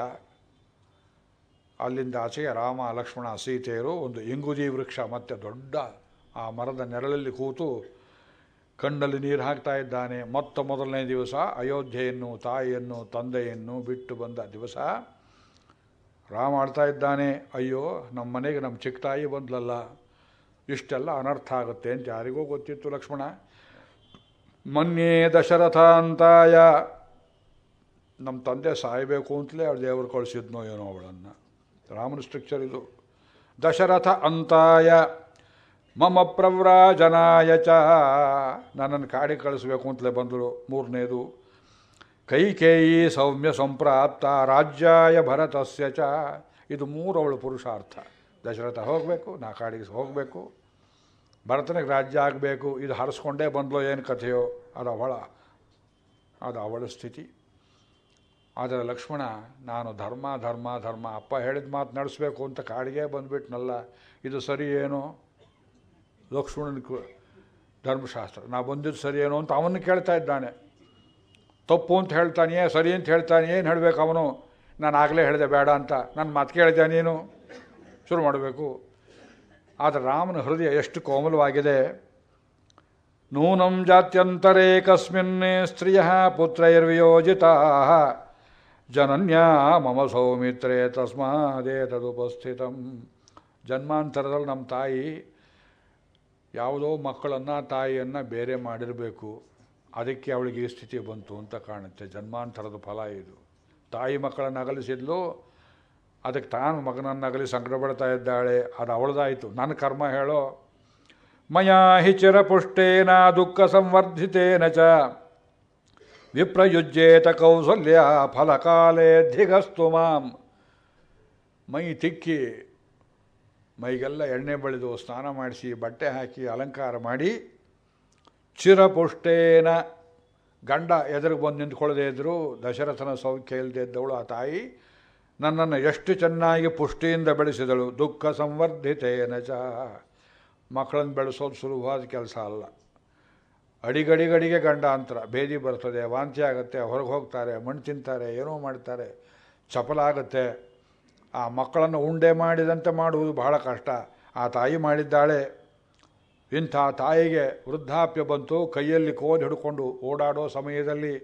ಅಲ್ಲಿಂದ ಆಚೆಗೆ ರಾಮ, ಲಕ್ಷ್ಮಣ, ಸೀತೆಯರು ಒಂದು ಇಂಗುದಿ ವೃಕ್ಷ ಮತ್ತು ದೊಡ್ಡ ಆ ಮರದ ನೆರಳಲ್ಲಿ ಕೂತು ಕಣ್ಣಲ್ಲಿ ನೀರು ಹಾಕ್ತಾ ಇದ್ದಾನೆ. ಮೊದಲನೇ ದಿವಸ ಅಯೋಧ್ಯೆಯನ್ನು, ತಾಯಿಯನ್ನು, ತಂದೆಯನ್ನು ಬಿಟ್ಟು ಬಂದ ದಿವಸ ರಾಮ ಆಡ್ತಾ ಇದ್ದಾನೆ. ಅಯ್ಯೋ, ನಮ್ಮ ಮನೆಗೆ ನಮ್ಮ ಚಿಕ್ಕ ತಾಯಿ ಬಂದ್ಲಲ್ಲ, ಇಷ್ಟೆಲ್ಲ ಅನರ್ಥ ಆಗುತ್ತೆ ಅಂತ ಯಾರಿಗೂ ಗೊತ್ತಿತ್ತು. ಲಕ್ಷ್ಮಣ ಮನ್ಯೇ ದಶರಥ ಅಂತಾಯ, ನಮ್ಮ ತಂದೆ ಸಾಯಬೇಕು ಅಂತಲೇ ಅವಳು ದೇವರು ಕಳಿಸಿದ್ನೋ ಏನೋ ಅವಳನ್ನು. ರಾಮನ ಸ್ಟ್ರಕ್ಚರ್ ಇದು. ದಶರಥ ಅಂತಾಯ ಮಮ ಪ್ರವ್ರಾಜನಾಯ ಚ, ನನ್ನನ್ನು ಕಾಡಿಗೆ ಕಳಿಸ್ಬೇಕು ಅಂತಲೇ ಬಂದಳು. ಮೂರನೇದು ಕೈಕೇಯಿ ಸೌಮ್ಯ ಸಂಪ್ರಾಪ್ತ ರಾಜ್ಯಾಯ ಭರತಸ್ಯ ಚ. ಇದು 3 ಅವಳು ಪುರುಷಾರ್ಥ. ದಶರಥ ಹೋಗಬೇಕು, ನಾ ಕಾಡಿಗೆ ಹೋಗಬೇಕು, ಭರತನಿಗೆ ರಾಜ್ಯ ಆಗಬೇಕು. ಇದು ಹರಿಸ್ಕೊಂಡೇ ಬಂದಲೋ ಏನು ಕಥೆಯೋ, ಅದು ಅವಳ ಸ್ಥಿತಿ. ಆದರೆ ಲಕ್ಷ್ಮಣ, ನಾನು ಧರ್ಮ ಧರ್ಮ ಧರ್ಮ ಅಪ್ಪ ಹೇಳಿದ ಮಾತು ನಡೆಸಬೇಕು ಅಂತ ಕಾಡಿಗೆ ಬಂದುಬಿಟ್ನಲ್ಲ, ಇದು ಸರಿ ಏನೋ? ಲಕ್ಷ್ಮಣನ ಧರ್ಮಶಾಸ್ತ್ರ, ನಾ ಬಂದಿದ್ದು ಸರಿ ಏನೋ ಅಂತ ಅವನು ಕೇಳ್ತಾ ಇದ್ದಾನೆ. ತಪ್ಪು ಅಂತ ಹೇಳ್ತಾನೆಯೇ, ಸರಿ ಅಂತ ಹೇಳ್ತಾನೆ, ಏನು ಹೇಳಬೇಕು ಅವನು? ನಾನು ಆಗಲೇ ಹೇಳಿದೆ ಬೇಡ ಅಂತ, ನನ್ನ ಮಾತು ಕೇಳಿದೆ ನೀನು ಶುರು ಮಾಡಬೇಕು. ಆದರೆ ರಾಮನ ಹೃದಯ ಎಷ್ಟು ಕೋಮಲವಾಗಿದೆ. ನೂನಂ ಜಾತ್ಯಂತರೇ ಕಸ್ಮಿನ್ ಸ್ತ್ರೀಯ ಪುತ್ರೈರ್ವಿಯೋಜಿತಾ ಜನನ್ಯಾ ಮಮ ಸೌಮಿತ್ರೇ ತಸ್ಮಾದೇತದುಪಸ್ಥಿತಂ. ಜನ್ಮಾಂತರದಲ್ಲಿ ನಮ್ಮ ತಾಯಿ ಯಾವುದೋ ಮಕ್ಕಳನ್ನು ತಾಯಿಯನ್ನು ಬೇರೆ ಮಾಡಿರಬೇಕು, ಅದಕ್ಕೆ ಅವಳಿಗೆ ಈ ಸ್ಥಿತಿ ಬಂತು ಅಂತ ಕಾಣುತ್ತೆ. ಜನ್ಮಾಂತರದ ಫಲ ಇದು. ತಾಯಿ ಮಕ್ಕಳನ್ನು ಅಗಲಿಸಿದ್ಲು, ಅದಕ್ಕೆ ತಾನು ಮಗನನ್ನು ಅಗಲಿ ಸಂಕಟ ಪಡ್ತಾ ಇದ್ದಾಳೆ, ಅದು ಅವಳದಾಯಿತು. ನನ್ನ ಕರ್ಮ ಹೇಳೋ. ಮಯಾ ಹಿ ಚಿರಪುಷ್ಟೇನ ದುಃಖ ಸಂವರ್ಧಿತೇನ ಚ ವಿಪ್ರಯುಜ್ಯೇತ ಕೌಸಲ್ಯ ಫಲಕಾಲೇ ಧಿಗಸ್ತು ಮಾಂ. ಮೈ ತಿಕ್ಕಿ ಮೈಗೆಲ್ಲ ಎಣ್ಣೆ ಬಳಿದು ಸ್ನಾನ ಮಾಡಿಸಿ ಬಟ್ಟೆ ಹಾಕಿ ಅಲಂಕಾರ ಮಾಡಿ, ಚಿರಪುಷ್ಟೇನ ಗಂಡ ಎದುರಿಗೆ ಬಂದು ನಿಂತ್ಕೊಳ್ಳದೇ ಇದ್ದರು, ದಶರಥನ ಸೌಖ್ಯ ಇಲ್ಲದೆ ಇದ್ದವಳು ಆ ತಾಯಿ ನನ್ನನ್ನು ಎಷ್ಟು ಚೆನ್ನಾಗಿ ಪುಷ್ಟಿಯಿಂದ ಬೆಳೆಸಿದಳು. ದುಃಖ ಸಂವರ್ಧಿತೇನ ಚ. ಮಕ್ಕಳನ್ನು ಬೆಳೆಸೋದು ಸುಲಭವಾದ ಕೆಲಸ ಅಲ್ಲ. ಅಡಿಗಡಿಗಡಿಗೆ ಗಂಡಾಂತರ, ಭೇದಿ ಬರ್ತದೆ, ವಾಂತಿ ಆಗುತ್ತೆ, ಹೊರಗೆ ಹೋಗ್ತಾರೆ, ಮಣ್ಣು ತಿಂತಾರೆ, ಏನೋ ಮಾಡ್ತಾರೆ, ಚಪಲಾಗುತ್ತೆ. ಆ ಮಕ್ಕಳನ್ನು ಉಂಡೆ ಮಾಡಿದಂತೆ ಮಾಡುವುದು ಬಹಳ ಕಷ್ಟ. ಆ ತಾಯಿ ಮಾಡಿದ್ದಾಳೆ. ಇಂಥ ತಾಯಿಗೆ ವೃದ್ಧಾಪ್ಯ ಬಂತು, ಕೈಯಲ್ಲಿ ಕೋಲು ಹಿಡ್ಕೊಂಡು ಓಡಾಡೋ ಸಮಯದಲ್ಲಿ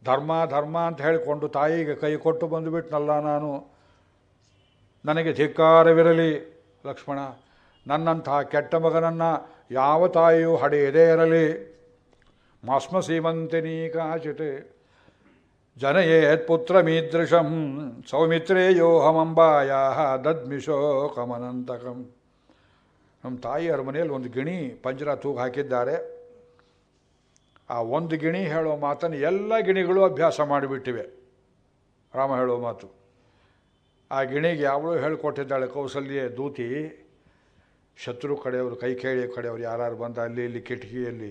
ಧರ್ಮ ಧರ್ಮ ಅಂತ ಹೇಳಿಕೊಂಡು ತಾಯಿಗೆ ಕೈ ಕೊಟ್ಟು ಬಂದುಬಿಟ್ನಲ್ಲ ನಾನು. ನನಗೆ ಧಿಕ್ಕಾರವಿರಲಿ ಲಕ್ಷ್ಮಣ, ನನ್ನಂತಹ ಕೆಟ್ಟ ಮಗನನ್ನು ಯಾವ ತಾಯಿಯೂ ಹಡೆಯದೇ ಇರಲಿ. ಮಾಸ್ಮ ಸೀಮಂತಿನೀ ಕಾಚಿತ್ ಜನಯೇತ್ ಪುತ್ರಮೀದೃಶಂ ಸೌಮಿತ್ರೇಯೋಹಮಂಬಾಯ ದದ್ಮಿಶೋಕಮನಂತಕಂ. ನಮ್ಮ ತಾಯಿಯರ ಮನೆಯಲ್ಲಿ ಒಂದು ಗಿಣಿ ಪಂಜರ ತೂಗು ಹಾಕಿದ್ದಾರೆ. ಆ ಒಂದು ಗಿಣಿ ಹೇಳೋ ಮಾತನ್ನು ಎಲ್ಲ ಗಿಣಿಗಳು ಅಭ್ಯಾಸ ಮಾಡಿಬಿಟ್ಟಿವೆ. ರಾಮ ಹೇಳೋ ಮಾತು ಆ ಗಿಣಿಗೆ ಯಾವಳು ಹೇಳಿಕೊಟ್ಟಿದ್ದಾಳೆ ಕೌಸಲ್ಯ ದೂತಿ. ಶತ್ರು ಕಡೆಯವರು, ಕೈಕೇಳಿ ಕಡೆಯವರು ಯಾರು ಬಂದ ಅಲ್ಲಿ ಇಲ್ಲಿ ಕಿಟಕಿಯಲ್ಲಿ,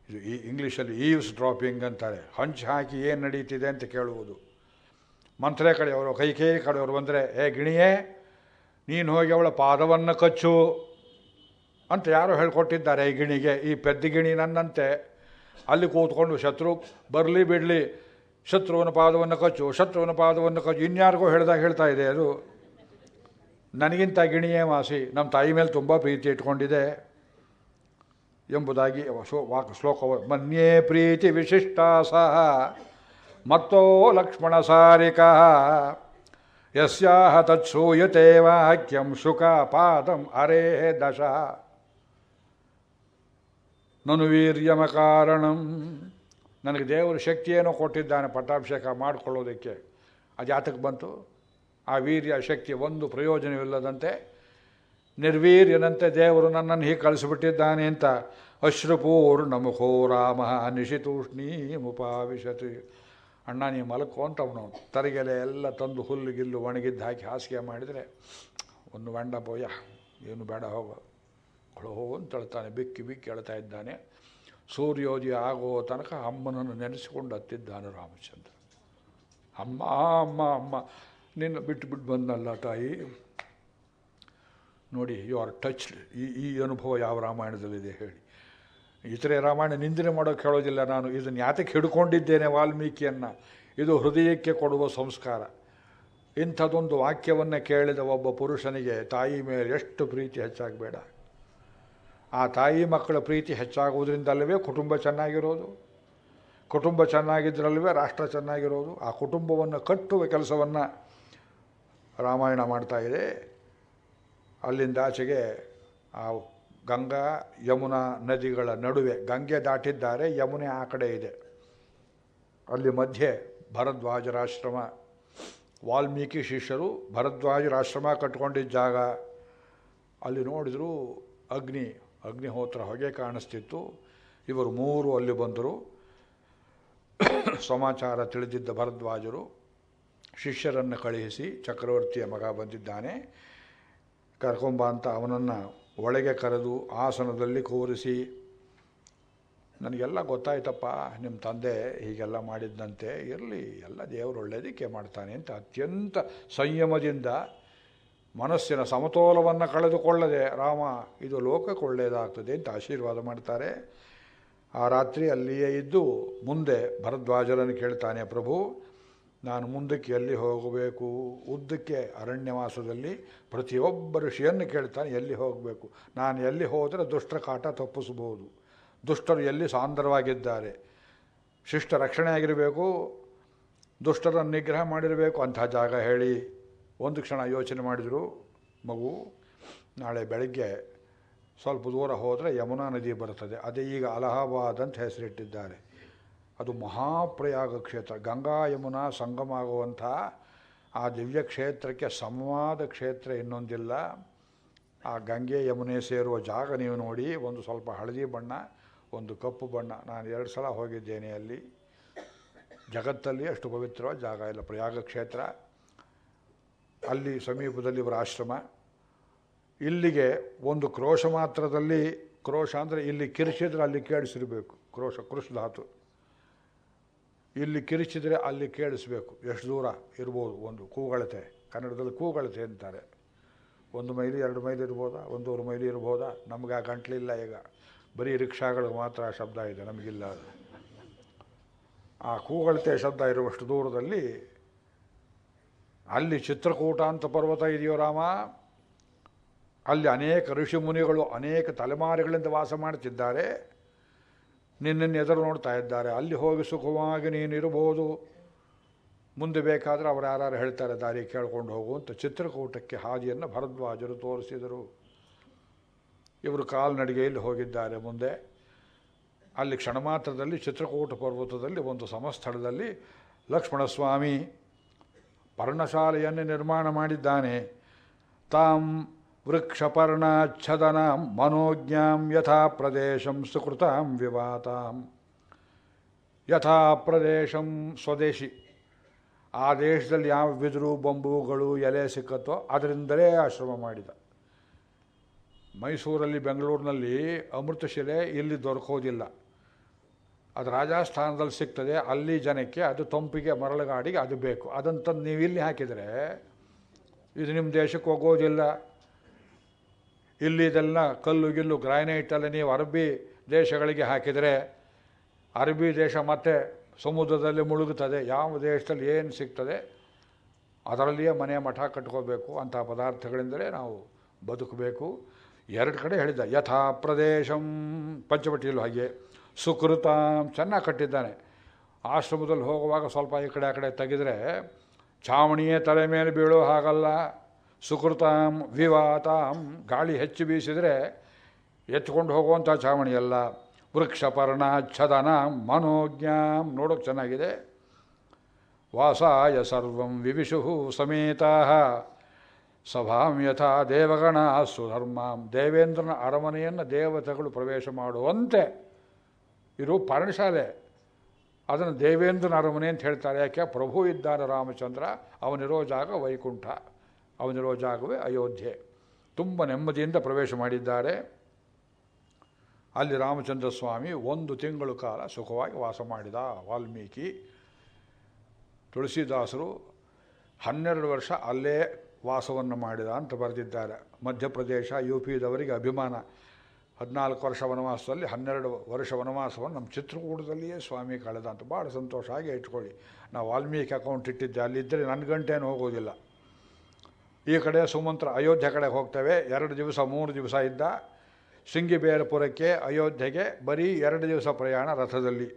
ಇದು ಈ ಇಂಗ್ಲೀಷಲ್ಲಿ ಈವ್ಸ್ ಡ್ರಾಪಿಂಗ್ ಅಂತಾರೆ, ಹಂಚು ಹಾಕಿ ಏನು ನಡೀತಿದೆ ಅಂತ ಕೇಳುವುದು. ಮಂತ್ರೆ ಕಡೆಯವರು, ಕೈಕೇಯಿ ಕಡೆಯವರು ಬಂದರೆ, ಗಿಣಿಯೇ ನೀನು ಹೋಗಿ ಅವಳ ಪಾದವನ್ನು ಕಚ್ಚು ಅಂತ ಯಾರೋ ಹೇಳ್ಕೊಟ್ಟಿದ್ದಾರೆ ಈ ಗಿಣಿಗೆ. ಈ ಪೆದ್ದ ಗಿಣಿ ನನ್ನಂತೆ ಅಲ್ಲಿ ಕೂತ್ಕೊಂಡು ಶತ್ರು ಬರಲಿ ಬಿಡಲಿ ಶತ್ರುವಿನ ಪಾದವನ್ನು ಕಚ್ಚು, ಶತ್ರುವಿನ ಪಾದವನ್ನು ಕಚ್ಚು, ಇನ್ಯಾರಿಗೋ ಹೇಳ್ತಾ ಇದೆ ಅದು. ನನಗಿಂತ ಗಿಣಿಯೇ ವಾಸಿ, ನಮ್ಮ ತಾಯಿ ಮೇಲೆ ತುಂಬ ಪ್ರೀತಿ ಇಟ್ಕೊಂಡಿದೆ ಎಂಬುದಾಗಿ ಶ್ಲೋಕ. ಮನ್ಯೇ ಪ್ರೀತಿ ವಿಶಿಷ್ಟ ಸಹ ಮತ್ತೋ ಲಕ್ಷ್ಮಣ ಸಾರಿಕ ಯಸ್ಯಾಹ ತತ್ಸೂಯತೆ ವಾಕ್ಯಂ ಶುಕ ಪಾದಂ ಅರೇ ದಶ ನನು ವೀರ್ಯಮ ಕಾರಣಂ. ನನಗೆ ದೇವರು ಶಕ್ತಿಯೇನೋ ಕೊಟ್ಟಿದ್ದಾನೆ ಪಟ್ಟಾಭಿಷೇಕ ಮಾಡಿಕೊಳ್ಳೋದಕ್ಕೆ. ಅದು ಯಾತಕ್ಕೆ ಬಂತು? ಆ ವೀರ್ಯ ಶಕ್ತಿ ಒಂದು ಪ್ರಯೋಜನವಿಲ್ಲದಂತೆ ನಿರ್ವೀರ್ಯನಂತೆ ದೇವರು ನನ್ನನ್ನು ಹೀಗೆ ಕಳಿಸಿಬಿಟ್ಟಿದ್ದಾನೆ ಅಂತ ಅಶ್ರುಪೂರ್ಣ ಮುಖೋ ರಾಮ ನಿಶಿತೂಷ್ಣೀ ಮುಪಾವಿಶತಿ. ಅಣ್ಣ ನೀ ಮಲಕ್ಕೋ ಅಂತವನು ತರಗೆಲೆ ಎಲ್ಲ ತಂದು ಹುಲ್ಲು ಗಿಲ್ಲು ಒಣಗಿದ್ದು ಹಾಕಿ ಹಾಸಿಗೆ ಮಾಡಿದರೆ ಒಂದು ವಂಡ ಬೋಯ ಏನು ಬೇಡ ಹೋಗೋ ಅಂತ ಹೇಳ್ತಾನೆ. ಬಿಕ್ಕಿ ಬಿಕ್ಕಿ ಹೇಳ್ತಾ ಇದ್ದಾನೆ. ಸೂರ್ಯೋದಯ ಆಗೋ ತನಕ ಅಮ್ಮನನ್ನು ನೆನೆಸಿಕೊಂಡು ಹತ್ತಿದ್ದಾನೆ ರಾಮಚಂದ್ರ. ಅಮ್ಮ ಅಮ್ಮ ಅಮ್ಮ ನಿನ್ನ ಬಿಟ್ಟು ಬಂದಲ್ಲ ತಾಯಿ. ನೋಡಿ, ಯು ಆರ್ ಟಚ್ಡ್. ಈ ಅನುಭವ ಯಾವ ರಾಮಾಯಣದಲ್ಲಿದೆ ಹೇಳಿ? ಇತರೆ ರಾಮಾಯಣ ನಿಂದನೆ ಮಾಡೋಕ್ಕೆ ಹೇಳೋದಿಲ್ಲ ನಾನು. ಇದನ್ನು ಯಾತಕ್ಕೆ ಹಿಡ್ಕೊಂಡಿದ್ದೇನೆ ವಾಲ್ಮೀಕಿಯನ್ನು? ಇದು ಹೃದಯಕ್ಕೆ ಕೊಡುವ ಸಂಸ್ಕಾರ. ಇಂಥದ್ದೊಂದು ವಾಕ್ಯವನ್ನು ಕೇಳಿದ ಒಬ್ಬ ಪುರುಷನಿಗೆ ತಾಯಿ ಮೇಲೆ ಎಷ್ಟು ಪ್ರೀತಿ ಹೆಚ್ಚಾಗಬೇಡ. ಆ ತಾಯಿ ಮಕ್ಕಳ ಪ್ರೀತಿ ಹೆಚ್ಚಾಗುವುದರಿಂದಲ್ಲವೇ ಕುಟುಂಬ ಚೆನ್ನಾಗಿರೋದು. ಕುಟುಂಬ ಚೆನ್ನಾಗಿದ್ದರಲ್ವೇ ರಾಷ್ಟ್ರ ಚೆನ್ನಾಗಿರೋದು. ಆ ಕುಟುಂಬವನ್ನು ಕಟ್ಟುವ ಕೆಲಸವನ್ನು ರಾಮಾಯಣ ಮಾಡ್ತಾ ಇದೆ. ಅಲ್ಲಿಂದ ಆಚೆಗೆ ಆ ಗಂಗಾ ಯಮುನಾ ನದಿಗಳ ನಡುವೆ ಗಂಗೆ ದಾಟಿದ್ದಾರೆ, ಯಮುನೆ ಆ ಕಡೆ ಇದೆ. ಅಲ್ಲಿ ಮಧ್ಯೆ ಭರದ್ವಾಜರಾಶ್ರಮ. ವಾಲ್ಮೀಕಿ ಶಿಷ್ಯರು ಭರದ್ವಾಜರಾಶ್ರಮ ಕಟ್ಕೊಂಡಿದ್ದ ಜಾಗ. ಅಲ್ಲಿ ನೋಡಿದ್ರು ಅಗ್ನಿಹೋತ್ರ ಹೊಗೆ ಕಾಣಿಸ್ತಿತ್ತು. ಇವರು ಮೂರು ಅಲ್ಲಿ ಬಂದರು. ಸಮಾಚಾರ ತಿಳಿದಿದ್ದ ಭರದ್ವಾಜರು ಶಿಷ್ಯರನ್ನು ಕಳುಹಿಸಿ, ಚಕ್ರವರ್ತಿಯ ಮಗ ಬಂದಿದ್ದಾನೆ ಕರ್ಕೊಂಬ ಅಂತ ಅವನನ್ನು ಒಳಗೆ ಕರೆದು ಆಸನದಲ್ಲಿ ಕೂರಿಸಿ, ನನಗೆಲ್ಲ ಗೊತ್ತಾಯ್ತಪ್ಪ, ನಿಮ್ಮ ತಂದೆ ಹೀಗೆಲ್ಲ ಮಾಡಿದ್ದಂತೆ, ಇರಲಿ ಎಲ್ಲ ದೇವರು ಒಳ್ಳೆಯದಕ್ಕೆ ಮಾಡ್ತಾನೆ ಅಂತ ಅತ್ಯಂತ ಸಂಯಮದಿಂದ ಮನಸ್ಸಿನ ಸಮತೋಲವನ್ನು ಕಳೆದುಕೊಳ್ಳದೆ ರಾಮ ಇದು ಲೋಕಕ್ಕೆ ಒಳ್ಳೆಯದಾಗ್ತದೆ ಅಂತ ಆಶೀರ್ವಾದ ಮಾಡ್ತಾರೆ. ಆ ರಾತ್ರಿ ಅಲ್ಲಿಯೇ ಇದ್ದು ಮುಂದೆ ಭರದ್ವಾಜರನ್ನು ಕೇಳ್ತಾನೆ, ಪ್ರಭು ನಾನು ಮುಂದಕ್ಕೆ ಎಲ್ಲಿ ಹೋಗಬೇಕು? ಉದ್ದಕ್ಕೆ ಅರಣ್ಯವಾಸದಲ್ಲಿ ಪ್ರತಿಯೊಬ್ಬ ಋಷಿಯನ್ನು ಕೇಳ್ತಾನೆ ಎಲ್ಲಿ ಹೋಗಬೇಕು, ನಾನು ಎಲ್ಲಿ ಹೋದರೆ ದುಷ್ಟರ ಕಾಟ ತಪ್ಪಿಸ್ಬೋದು, ದುಷ್ಟರು ಎಲ್ಲಿ ಸಾಂದ್ರವಾಗಿದ್ದಾರೆ, ಶಿಷ್ಟ ರಕ್ಷಣೆ ಆಗಿರಬೇಕು, ದುಷ್ಟರನ್ನು ನಿಗ್ರಹ ಮಾಡಿರಬೇಕು, ಅಂಥ ಜಾಗ ಹೇಳಿ. ಒಂದು ಕ್ಷಣ ಯೋಚನೆ ಮಾಡಿದರು ಮಗು. ನಾಳೆ ಬೆಳಗ್ಗೆ ಸ್ವಲ್ಪ ದೂರ ಹೋದರೆ ಯಮುನಾ ನದಿ ಬರ್ತದೆ. ಅದೇ ಈಗ ಅಲಹಾಬಾದ್ ಅಂತ ಹೆಸರಿಟ್ಟಿದ್ದಾರೆ. ಅದು ಮಹಾಪ್ರಯಾಗ ಕ್ಷೇತ್ರ. ಗಂಗಾ ಯಮುನಾ ಸಂಗಮ ಆಗುವಂಥ ಆ ದಿವ್ಯ ಕ್ಷೇತ್ರಕ್ಕೆ ಸಮವಾದ ಕ್ಷೇತ್ರ ಇನ್ನೊಂದಿಲ್ಲ. ಆ ಗಂಗೆ ಯಮುನೆ ಸೇರುವ ಜಾಗ ನೀವು ನೋಡಿ, ಒಂದು ಸ್ವಲ್ಪ ಹಳದಿ ಬಣ್ಣ, ಒಂದು ಕಪ್ಪು ಬಣ್ಣ. ನಾನು 2 ಸಲ ಹೋಗಿದ್ದೇನೆ ಅಲ್ಲಿ. ಜಗತ್ತಲ್ಲಿ ಅಷ್ಟು ಪವಿತ್ರವಾದ ಜಾಗ ಇಲ್ಲ ಪ್ರಯಾಗ ಕ್ಷೇತ್ರ. ಅಲ್ಲಿ ಸಮೀಪದಲ್ಲಿ ಇವರ ಆಶ್ರಮ. ಇಲ್ಲಿಗೆ ಒಂದು ಕ್ರೋಶ ಮಾತ್ರದಲ್ಲಿ, ಕ್ರೋಶ ಅಂದರೆ ಇಲ್ಲಿ ಕಿರಿಚಿದ್ರೆ ಅಲ್ಲಿ ಕೇಳಿಸಿರಬೇಕು. ಕೃಷ್ ಧಾತು. ಇಲ್ಲಿ ಕಿರಿಚಿದರೆ ಅಲ್ಲಿ ಕೇಳಿಸ್ಬೇಕು. ಎಷ್ಟು ದೂರ ಇರ್ಬೋದು, ಒಂದು ಕೂಗಳತೆ. ಕನ್ನಡದಲ್ಲಿ ಕೂಗಳತೆ ಅಂತಾರೆ. 1 ಮೈಲಿ 2 ಮೈಲಿ ಇರ್ಬೋದಾ, 1.5 ಮೈಲಿ ಇರ್ಬೋದಾ? ನಮಗೆ ಆ ಗಂಟ್ಲಿಲ್ಲ. ಈಗ ಬರೀ ರಿಕ್ಷಾಗಳಿಗೆ ಮಾತ್ರ ಆ ಶಬ್ದ ಇದೆ, ನಮಗಿಲ್ಲ. ಆ ಕೂಗಳತೆ ಶಬ್ದ ಇರುವಷ್ಟು ದೂರದಲ್ಲಿ ಅಲ್ಲಿ ಚಿತ್ರಕೂಟ ಅಂತ ಪರ್ವತ ಇದೆಯೋ ರಾಮ. ಅಲ್ಲಿ ಅನೇಕ ಋಷಿ ಮುನಿಗಳು ಅನೇಕ ತಲೆಮಾರುಗಳಿಂದ ವಾಸ ಮಾಡ್ತಿದ್ದಾರೆ. ನಿನ್ನನ್ನು ಎದುರು ನೋಡ್ತಾ ಇದ್ದಾರೆ. ಅಲ್ಲಿ ಹೋಗಿ ಸುಖವಾಗಿ ನೀನಿರಬಹುದು. ಮುಂದೆ ಬೇಕಾದರೆ ಅವರು ಯಾರು ಹೇಳ್ತಾರೆ ದಾರಿ ಕೇಳ್ಕೊಂಡು ಹೋಗುವಂಥ ಚಿತ್ರಕೂಟಕ್ಕೆ ಹಾದಿಯನ್ನು ಭರದ್ವಾಜರು ತೋರಿಸಿದರು. ಇವರು ಕಾಲ್ನಡಿಗೆಯಲ್ಲಿ ಹೋಗಿದ್ದಾರೆ ಮುಂದೆ. ಅಲ್ಲಿ ಕ್ಷಣ ಮಾತ್ರದಲ್ಲಿ ಚಿತ್ರಕೂಟ ಪರ್ವತದಲ್ಲಿ ಒಂದು ಸಮಸ್ಥಳದಲ್ಲಿ ಲಕ್ಷ್ಮಣಸ್ವಾಮಿ ಪರ್ಣಶಾಲೆಯನ್ನು ನಿರ್ಮಾಣ ಮಾಡಿದ್ದಾನೆ. ತಾಂ ವೃಕ್ಷಪರ್ಣಾಚ್ಛದನಾಂ ಮನೋಜ್ಞಾಂ ಯಥಾ ಪ್ರದೇಶಂ ಸುಕೃತಾಂ ವಿವಾತಾಂ. ಯಥಾ ಪ್ರದೇಶಂ ಸ್ವದೇಶಿ. ಆ ದೇಶದಲ್ಲಿ ಯಾವ ಬಿದಿರು ಬಂಬುಗಳು ಎಲೆ ಸಿಕ್ಕತ್ತೋ ಅದರಿಂದಲೇ ಆಶ್ರಮ ಮಾಡಿದ. ಮೈಸೂರಲ್ಲಿ ಬೆಂಗಳೂರಿನಲ್ಲಿ ಅಮೃತಶಿಲೆ ಇಲ್ಲಿ ದೊರಕೋದಿಲ್ಲ. ಅದು ರಾಜಸ್ಥಾನದಲ್ಲಿ ಸಿಗ್ತದೆ. ಅಲ್ಲಿ ಜನಕ್ಕೆ ಅದು ತಂಪಿಗೆ ಮರಳುಗಾಡಿಗೆ ಅದು ಬೇಕು. ಅದನ್ನು ತಂದು ನೀವು ಇಲ್ಲಿ ಹಾಕಿದರೆ ಇದು ನಿಮ್ಮ ದೇಶಕ್ಕೆ ಹೋಗೋದಿಲ್ಲ. ಇಲ್ಲಿ ಇದೆಲ್ಲ ಕಲ್ಲು ಗಿಲ್ಲು ಗ್ರಾನೈಟಲ್ಲಿ ನೀವು ಅರಬ್ಬಿ ದೇಶಗಳಿಗೆ ಹಾಕಿದರೆ ಅರಬ್ಬಿ ದೇಶ ಮತ್ತೆ ಸಮುದ್ರದಲ್ಲಿ ಮುಳುಗುತ್ತದೆ. ಯಾವ ದೇಶದಲ್ಲಿ ಏನು ಸಿಗ್ತದೆ ಅದರಲ್ಲಿಯೇ ಮನೆ ಮಠ ಕಟ್ಕೋಬೇಕು. ಅಂಥ ಪದಾರ್ಥಗಳಿಂದಲೇ ನಾವು ಬದುಕಬೇಕು. 2 ಕಡೆ ಹೇಳಿದ್ದ. ಯಥಾ ಪ್ರದೇಶಂ ಪಂಚವಟಿಯಲ್ಲೂ ಹಾಗೆ. ಸುಕೃತ ಚೆನ್ನಾಗಿ ಕಟ್ಟಿದ್ದಾನೆ. ಆಶ್ರಮದಲ್ಲಿ ಹೋಗುವಾಗ ಸ್ವಲ್ಪ ಈ ಕಡೆ ಆ ಕಡೆ ತೆಗೆದರೆ ಛಾವಣಿಯೇ ತಲೆ ಮೇಲೆ ಬೀಳೋ ಹಾಗಲ್ಲ. ಸುಕೃತಾಂ ವಿವಾತಾಂ. ಗಾಳಿ ಹೆಚ್ಚು ಬೀಸಿದರೆ ಎತ್ಕೊಂಡು ಹೋಗುವಂಥ ಛಾವಣಿಯಲ್ಲ. ವೃಕ್ಷಪರ್ಣಾಚ್ಛದನಾಂ ಮನೋಜ್ಞಾಂ. ನೋಡೋಕೆ ಚೆನ್ನಾಗಿದೆ. ವಾಸಾಯ ಸರ್ವಂ ವಿವಿಶು ಸಮೇತಾಃ ಸಭಾಂ ಯಥಾ ದೇವಗಣ ಸುಧರ್ಮಾಂ. ದೇವೇಂದ್ರನ ಅರಮನೆಯನ್ನು ದೇವತೆಗಳು ಪ್ರವೇಶ ಮಾಡುವಂತೆ ಇರು ಪರ್ಣಶಾಲೆ. ಅದನ್ನು ದೇವೇಂದ್ರನ ಅರಮನೆ ಅಂತ ಹೇಳ್ತಾರೆ. ಯಾಕೆ? ಪ್ರಭು ಇದ್ದಾನೆ ರಾಮಚಂದ್ರ. ಅವನಿರೋ ಜಾಗ ವೈಕುಂಠ, ಅವನಿರೋ ಜಾಗವೇ ಅಯೋಧ್ಯೆ. ತುಂಬ ನೆಮ್ಮದಿಯಿಂದ ಪ್ರವೇಶ ಮಾಡಿದ್ದಾರೆ. ಅಲ್ಲಿ ರಾಮಚಂದ್ರ ಸ್ವಾಮಿ 1 ತಿಂಗಳು ಕಾಲ ಸುಖವಾಗಿ ವಾಸ ಮಾಡಿದ. ವಾಲ್ಮೀಕಿ ತುಳಸಿದಾಸರು 12 ವರ್ಷ ಅಲ್ಲೇ ವಾಸವನ್ನು ಮಾಡಿದ ಅಂತ ಬರೆದಿದ್ದಾರೆ. ಮಧ್ಯಪ್ರದೇಶ UPದವರಿಗೆ ಅಭಿಮಾನ. 14 ವರ್ಷ ವನವಾಸದಲ್ಲಿ 12 ವರ್ಷ ವನವಾಸವನ್ನು ನಮ್ಮ ಚಿತ್ರಕೂಟದಲ್ಲಿಯೇ ಸ್ವಾಮಿ ಕಳೆದ ಅಂತ ಭಾಳ ಸಂತೋಷ. ಹಾಗೆ ಇಟ್ಕೊಳ್ಳಿ. ನಾವು ವಾಲ್ಮೀಕಿ ಅಕೌಂಟ್ ಇಟ್ಟಿದ್ದೆ. ಅಲ್ಲಿದ್ದರೆ ನನ್ನ ಗಂಟೇನು ಹೋಗೋದಿಲ್ಲ. ಈ ಕಡೆ ಸುಮಂತ್ರ ಅಯೋಧ್ಯೆ ಕಡೆಗೆ ಹೋಗ್ತೇವೆ. 2 ದಿವಸ 3 ದಿವಸ ಇದ್ದ. ಶೃಂಗಿಬೇರಪುರಕ್ಕೆ ಅಯೋಧ್ಯೆಗೆ ಬರೀ 2 ದಿವಸ ಪ್ರಯಾಣ ರಥದಲ್ಲಿ.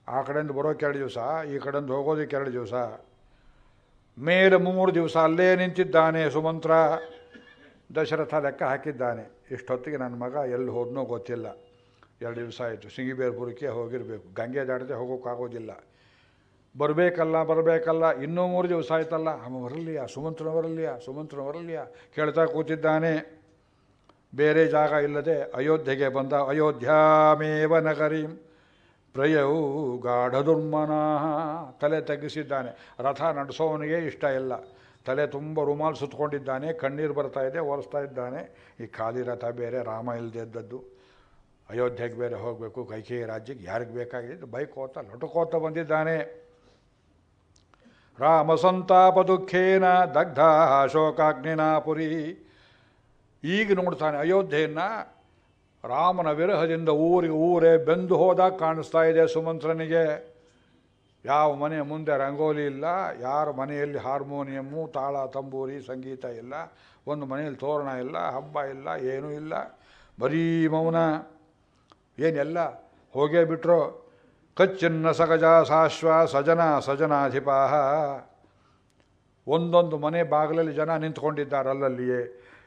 ಆ ಕಡೆಯಿಂದ ಬರೋಕ್ಕೆ 2 ದಿವಸ, ಈ ಕಡೆಯಿಂದ ಹೋಗೋದಕ್ಕೆ 2 ದಿವಸ. ಮೇಲೆ 3 ದಿವಸ ಅಲ್ಲೇ ನಿಂತಿದ್ದಾನೆ ಸುಮಂತ್ರ. ದಶರಥ ಲೆಕ್ಕ ಹಾಕಿದ್ದಾನೆ. ಇಷ್ಟೊತ್ತಿಗೆ ನನ್ನ ಮಗ ಎಲ್ಲಿ ಹೋದ್ನೋ ಗೊತ್ತಿಲ್ಲ. 2 ದಿವಸ ಆಯಿತು. ಶೃಂಗಿಬೇರಪುರಕ್ಕೆ ಹೋಗಿರಬೇಕು. ಗಂಗೆ ದಾಟದೆ ಹೋಗೋಕ್ಕಾಗೋದಿಲ್ಲ. ಬರಬೇಕಲ್ಲ. ಇನ್ನೂ 3 ದಿವಸ ಆಯ್ತಲ್ಲ. ಅವ ಬರಲಿಯಾ, ಸುಮಂತ್ರ ಬರಲಿಯಾ ಕೇಳ್ತಾ ಕೂತಿದ್ದಾನೆ. ಬೇರೆ ಜಾಗ ಇಲ್ಲದೆ ಅಯೋಧ್ಯೆಗೆ ಬಂದ. ಅಯೋಧ್ಯಾಮೇವ ನಗರೀಂ ಪ್ರಯೌ ಗಾಢದುರ್ಮನಃ. ತಲೆ ತಗ್ಗಿಸಿದ್ದಾನೆ. ರಥ ನಡೆಸೋವನಿಗೆ ಇಷ್ಟ ಇಲ್ಲ. ತಲೆ ತುಂಬ ರುಮಾಲು ಸುತ್ತಕೊಂಡಿದ್ದಾನೆ. ಕಣ್ಣೀರು ಬರ್ತಾ ಇದೆ, ಒರೆಸ್ತಾ ಇದ್ದಾನೆ. ಈ ಖಾಲಿ ರಥ ಬೇರೆ, ರಾಮ ಇಲ್ಲದೆ ಇದ್ದದ್ದು. ಅಯೋಧ್ಯೆಗೆ ಬೇರೆ ಹೋಗಬೇಕು. ಕೈಕೇಯಿ ರಾಜ್ಯಕ್ಕೆ ಯಾರಿಗೆ ಬೇಕಾಗಿದ್ದು ಬೈಕೋತ ಲಟುಕೋತ ಬಂದಿದ್ದಾನೆ. ರಾಮ ಸಂತಾಪ ದುಃಖೇನ ದಗ್ಧ ಶೋಕಾಗ್ನಿನಾ ಪುರಿ. ಈಗ ನೋಡ್ತಾನೆ ಅಯೋಧ್ಯೆಯನ್ನು. ರಾಮನ ವಿರಹದಿಂದ ಊರೇ ಬೆಂದು ಹೋದಾಗ ಕಾಣಿಸ್ತಾ ಇದೆ ಸುಮಂತ್ರನಿಗೆ. ಯಾವ ಮನೆ ಮುಂದೆ ರಂಗೋಲಿ ಇಲ್ಲ, ಯಾರ ಮನೆಯಲ್ಲಿ ಹಾರ್ಮೋನಿಯಮ್ಮು, ತಾಳ, ತಂಬೂರಿ, ಸಂಗೀತ ಇಲ್ಲ, ಒಂದು ಮನೆಯಲ್ಲಿ ತೋರಣ ಇಲ್ಲ, ಹಬ್ಬ ಇಲ್ಲ, ಏನೂ ಇಲ್ಲ, ಬರೀ ಮೌನ. ಏನೆಲ್ಲ ಹೋಗೇ ಬಿಟ್ರು. ಕಚ್ಚಿನ್ನ ಸಗಜ ಸಾಶ್ವ ಸಜನಾಧಿಪಾಹ. ಒಂದೊಂದು ಮನೆ ಬಾಗಿಲಲ್ಲಿ ಜನ ನಿಂತ್ಕೊಂಡಿದ್ದಾರೆ ಅಲ್ಲಲ್ಲಿಯೇ.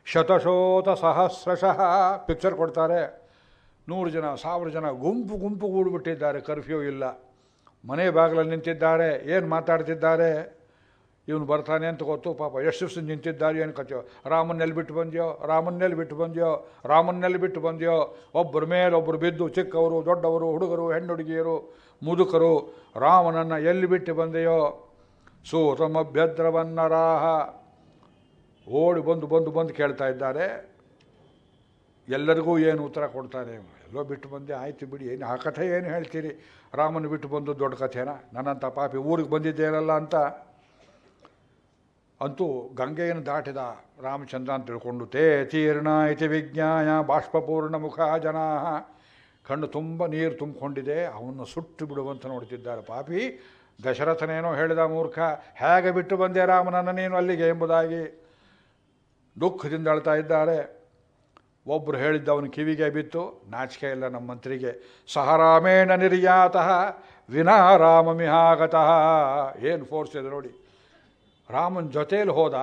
ಶತಶೋತ ಸಹಸ್ರಶಃ ಪಿಕ್ಚರ್ ಕೊಡ್ತಾರೆ. 100 ಜನ 1000 ಜನ ಗುಂಪು ಗುಂಪು ಕೂಡಿಬಿಟ್ಟಿದ್ದಾರೆ. ಕರ್ಫ್ಯೂ ಇಲ್ಲ. ಮನೆ ಬಾಗಿಲಲ್ಲಿ ನಿಂತಿದ್ದಾರೆ. ಏನು ಮಾತಾಡ್ತಿದ್ದಾರೆ? ಇವನು ಬರ್ತಾನೆ ಅಂತ ಗೊತ್ತು. ಪಾಪ ಎಷ್ಟು ದಿವಸ ನಿಂತಿದ್ದಾರೆ ಏನು ಕಥೆಯೋ. ರಾಮನ್ನೆಲ್ಲಿ ಬಿಟ್ಟು ಬಂದ್ಯೋ, ರಾಮನ್ನೆಲ್ಲಿ ಬಿಟ್ಟು ಬಂದ್ಯೋ, ರಾಮನ್ನೆಲ್ಲಿ ಬಿಟ್ಟು ಬಂದ್ಯೋ. ಒಬ್ಬರ ಮೇಲೊಬ್ಬರು ಬಿದ್ದು, ಚಿಕ್ಕವರು ದೊಡ್ಡವರು, ಹುಡುಗರು ಹೆಣ್ಣು ಹುಡುಗಿಯರು ಮುದುಕರು, ರಾಮನನ್ನು ಎಲ್ಲಿ ಬಿಟ್ಟು ಬಂದೆಯೋ. ಸೂತಮಭ್ಯದ್ರವನ್ನರಾಹ ಓಡಿ ಬಂದು ಬಂದು ಬಂದು ಕೇಳ್ತಾ ಇದ್ದಾರೆ. ಎಲ್ಲರಿಗೂ ಏನು ಉತ್ತರ ಕೊಡ್ತಾರೆ? ಎಲ್ಲೋ ಬಿಟ್ಟು ಬಂದೆ, ಆಯ್ತು ಬಿಡಿ, ಏನು ಆ ಕಥೆ ಏನು ಹೇಳ್ತೀರಿ? ರಾಮನ ಬಿಟ್ಟು ಬಂದು ದೊಡ್ಡ ಕಥೆನಾ? ನನ್ನಂಥ ಪಾಪಿ ಊರಿಗೆ ಬಂದಿದ್ದೇನಲ್ಲ ಅಂತ. ಅಂತೂ ಗಂಗೆಯನ್ನು ದಾಟಿದ ರಾಮಚಂದ್ರ ಅಂತ ತಿಳ್ಕೊಂಡು ತೇ ತೀರ್ಣ ಇತಿ ವಿಜ್ಞಾಯ ಬಾಷ್ಪಪೂರ್ಣ ಮುಖ ಜನಾ, ಕಣ್ಣು ತುಂಬ ನೀರು ತುಂಬಿಕೊಂಡಿದೆ. ಅವನು ಸುಟ್ಟು ಬಿಡುವಂತ ನೋಡ್ತಿದ್ದಾರೆ. ಪಾಪಿ ದಶರಥನೇನೋ ಹೇಳಿದ ಮೂರ್ಖ, ಹೇಗೆ ಬಿಟ್ಟು ಬಂದೆ ರಾಮನನ್ನು ನೀನು ಅಲ್ಲಿಗೆ ಎಂಬುದಾಗಿ ದುಃಖದಿಂದ ಅಳ್ತಾ ಇದ್ದಾರೆ. ಒಬ್ಬರು ಹೇಳಿದ್ದವನು ಕಿವಿಗೆ ಬಿತ್ತು. ನಾಚಿಕೆ ಇಲ್ಲ ನಮ್ಮ ಮಂತ್ರಿಗೆ. ಸಹ ರಾಮೇಣ ನಿರ್ಯಾತಃ ವಿನಾ ರಾಮಮಿಹಾಗತಃ. ಏನು ಫೋರ್ಸ್ ಇದೆ ನೋಡಿ. ರಾಮನ ಜೊತೆಯಲ್ಲಿ ಹೋದ,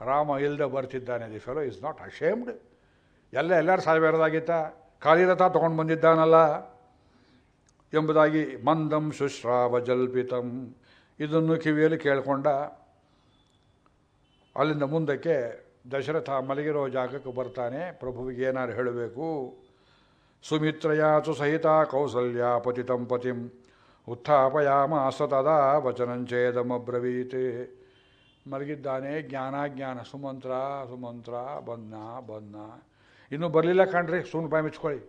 ರಾಮ ಇಲ್ಲದೆ ಬರ್ತಿದ್ದಾನೆ. The fellow is not ashamed. ಎಲ್ಲರೂ ಸಾಯಬೇರದಾಗಿತ್ತ, ಖಾಲಿ ರಥ ತೊಗೊಂಡು ಬಂದಿದ್ದಾನಲ್ಲ ಎಂಬುದಾಗಿ ಮಂದಂ ಶುಶ್ರಾವ ಜಲ್ಪಿತಂ ಇದನ್ನು ಕಿವಿಯಲ್ಲಿ ಕೇಳಿಕೊಂಡ. ಅಲ್ಲಿಂದ ಮುಂದಕ್ಕೆ ದಶರಥ ಮಲಗಿರೋ ಜಾಗಕ್ಕೆ ಬರ್ತಾನೆ. ಪ್ರಭುವಿಗೆ ಏನಾರು ಹೇಳಬೇಕು. ಸುಮಿತ್ರಯಾಚು ಸಹಿತ ಕೌಸಲ್ಯ ಪತಿತಂ ಪತಿಂ ಉತ್ಥಾಪಯಾಮಾಸ ತದಾ ವಚನಂಚೇದಮಬ್ರವೀತೆ. ಮಲಗಿದ್ದಾನೆ. ಜ್ಞಾನ ಸುಮಂತ್ರ ಸುಮಂತ್ರ ಬನ್ನ ಇನ್ನೂ ಬರಲಿಲ್ಲ ಕಣ್ರಿ, ಸುಮ್ಮನೆ ಬಾಯಿ ಮುಚ್ಕೊಳ್ಳಿ.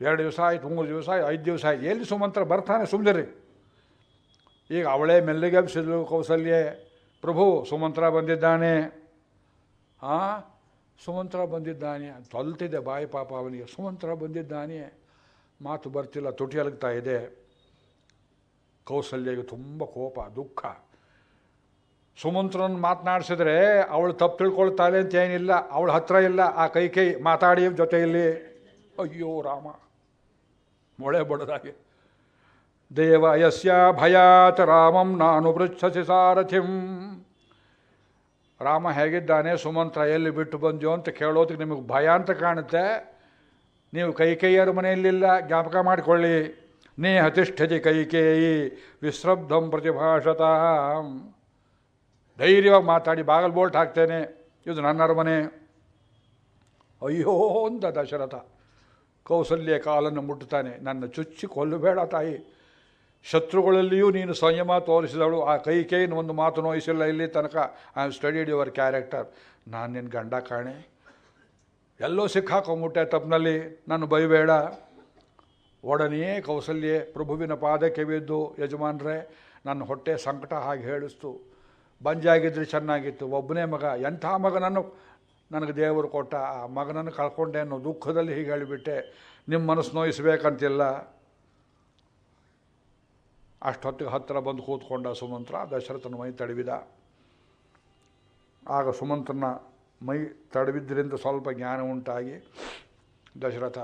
2 ದಿವಸ ಆಯ್ತು, 3 ದಿವಸ ಆಯ್ತು, 5 ದಿವಸ ಆಯ್ತು, ಎಲ್ಲಿ ಸುಮಂತ್ರ ಬರ್ತಾನೆ, ಸುಮ್ಮನಿರಿ. ಈಗ ಅವಳೇ ಮೆಲ್ಲಿಗೆ ಎಬ್ಸಿದ್ಲು ಕೌಸಲ್ಯೆ. ಪ್ರಭು ಸುಮಂತ್ರ ಬಂದಿದ್ದಾನೆ. ಸುಮಂತ್ರ ಬಂದಿದ್ದಾನೆ. ತೊಲ್ತಿದೆ ಬಾಯಿ ಪಾಪ ಅವನಿಗೆ. ಸುಮಂತ್ರ ಬಂದಿದ್ದಾನೆ, ಮಾತು ಬರ್ತಿಲ್ಲ, ತುಟಿ ಅಲಗ್ತಾ ಇದೆ. ಕೌಸಲ್ಯಗೆ ತುಂಬ ಕೋಪ, ದುಃಖ. ಸುಮಂತ್ರನ ಮಾತನಾಡಿಸಿದ್ರೆ ಅವಳು ತಪ್ಪು ತಿಳ್ಕೊಳ್ತಾಳೆ ಅಂತ ಏನಿಲ್ಲ. ಅವಳ ಹತ್ರ ಇಲ್ಲ, ಆ ಕೈ ಮಾತಾಡಿ ಜೊತೆಯಲ್ಲಿ. ಅಯ್ಯೋ ರಾಮ, ಮೊಳೆ ಬಡದಾಗೆ. ದೇವ ಯಸ್ಯ ಭಯಾತ್ ರಾಮಂ ನಾನು ಪೃಚ್ಛಸಿ ಸಾರಥಿಂ. ರಾಮ ಹೇಗಿದ್ದಾನೆ, ಸುಮಂತ್ರ ಎಲ್ಲಿ ಬಿಟ್ಟು ಬಂದ್ಯೋ ಅಂತ ಕೇಳೋದಕ್ಕೆ ನಿಮಗೆ ಭಯ ಅಂತ ಕಾಣುತ್ತೆ. ನೀವು ಕೈಕೇಯಿಯರ ಮನೆಯಲ್ಲಿಲ್ಲ, ಜ್ಞಾಪಕ ಮಾಡಿಕೊಳ್ಳಿ. ನೇಹ ತಿಷ್ಠತಿ ಕೈಕೇಯಿ ವಿಶ್ರಬ್ಧಂ ಪ್ರತಿಭಾಷತಃ. ಧೈರ್ಯವಾಗಿ ಮಾತಾಡಿ, ಬಾಗಲ್ ಬೋಲ್ಟ್ ಹಾಕ್ತೇನೆ, ಇದು ನನ್ನ ಅರಮನೆ. ಅಯ್ಯೋ ಅಂತ ದಶರಥ ಕೌಸಲ್ಯ ಕಾಲನ್ನು ಮುಟ್ಟುತ್ತಾನೆ. ನನ್ನ ಚುಚ್ಚಿ ಕೊಲ್ಲಬೇಡ ತಾಯಿ, ಶತ್ರುಗಳಲ್ಲಿಯೂ ನೀನು ಸಂಯಮ ತೋರಿಸಿದವಳು. ಆ ಕೈಕೇಯಿನ ಒಂದು ಮಾತು ನೋಯಿಸಿಲ್ಲ ಇಲ್ಲಿ ತನಕ. I have studied your character. ನಾನು ನಿನ್ನ ಗಂಡ ಕಾಣೆ, ಎಲ್ಲೋ ಸಿಕ್ಕಾಕೊಂಬಿಟ್ಟೆ ತಪ್ಪಿನಲ್ಲಿ, ನಾನು ಬೈಬೇಡ. ಒಡನೆಯೇ ಕೌಸಲ್ಯೆ ಪ್ರಭುವಿನ ಪಾದಕ್ಕೆ ಬಿದ್ದು, ಯಜಮಾನ್ರೆ ನನ್ನ ಹೊಟ್ಟೆ ಸಂಕಟ ಹಾಗೆ ಹೇಳಿಸ್ತು, ಬಂಜಾಗಿದ್ರೆ ಚೆನ್ನಾಗಿತ್ತು, ಒಬ್ಬನೇ ಮಗ, ಎಂಥ ಮಗನನ್ನು ನನಗೆ ದೇವರು ಕೊಟ್ಟ, ಆ ಮಗನನ್ನು ಕಳ್ಕೊಂಡೆ ಅನ್ನೋ ದುಃಖದಲ್ಲಿ ಹೀಗೆ ಹೇಳಿಬಿಟ್ಟೆ, ನಿಮ್ಮ ಮನಸ್ಸು ನೋಯಿಸ್ಬೇಕಂತಿಲ್ಲ. ಅಷ್ಟೊತ್ತಿಗೆ ಹತ್ತಿರ ಬಂದು ಕೂತ್ಕೊಂಡ ಸುಮಂತ್ರ. ದಶರಥನ ಮೈ ತಡವಿದ. ಆಗ ಸುಮಂತ್ರನ ಮೈ ತಡವಿದ್ದರಿಂದ ಸ್ವಲ್ಪ ಜ್ಞಾನ ಉಂಟಾಗಿ, ದಶರಥ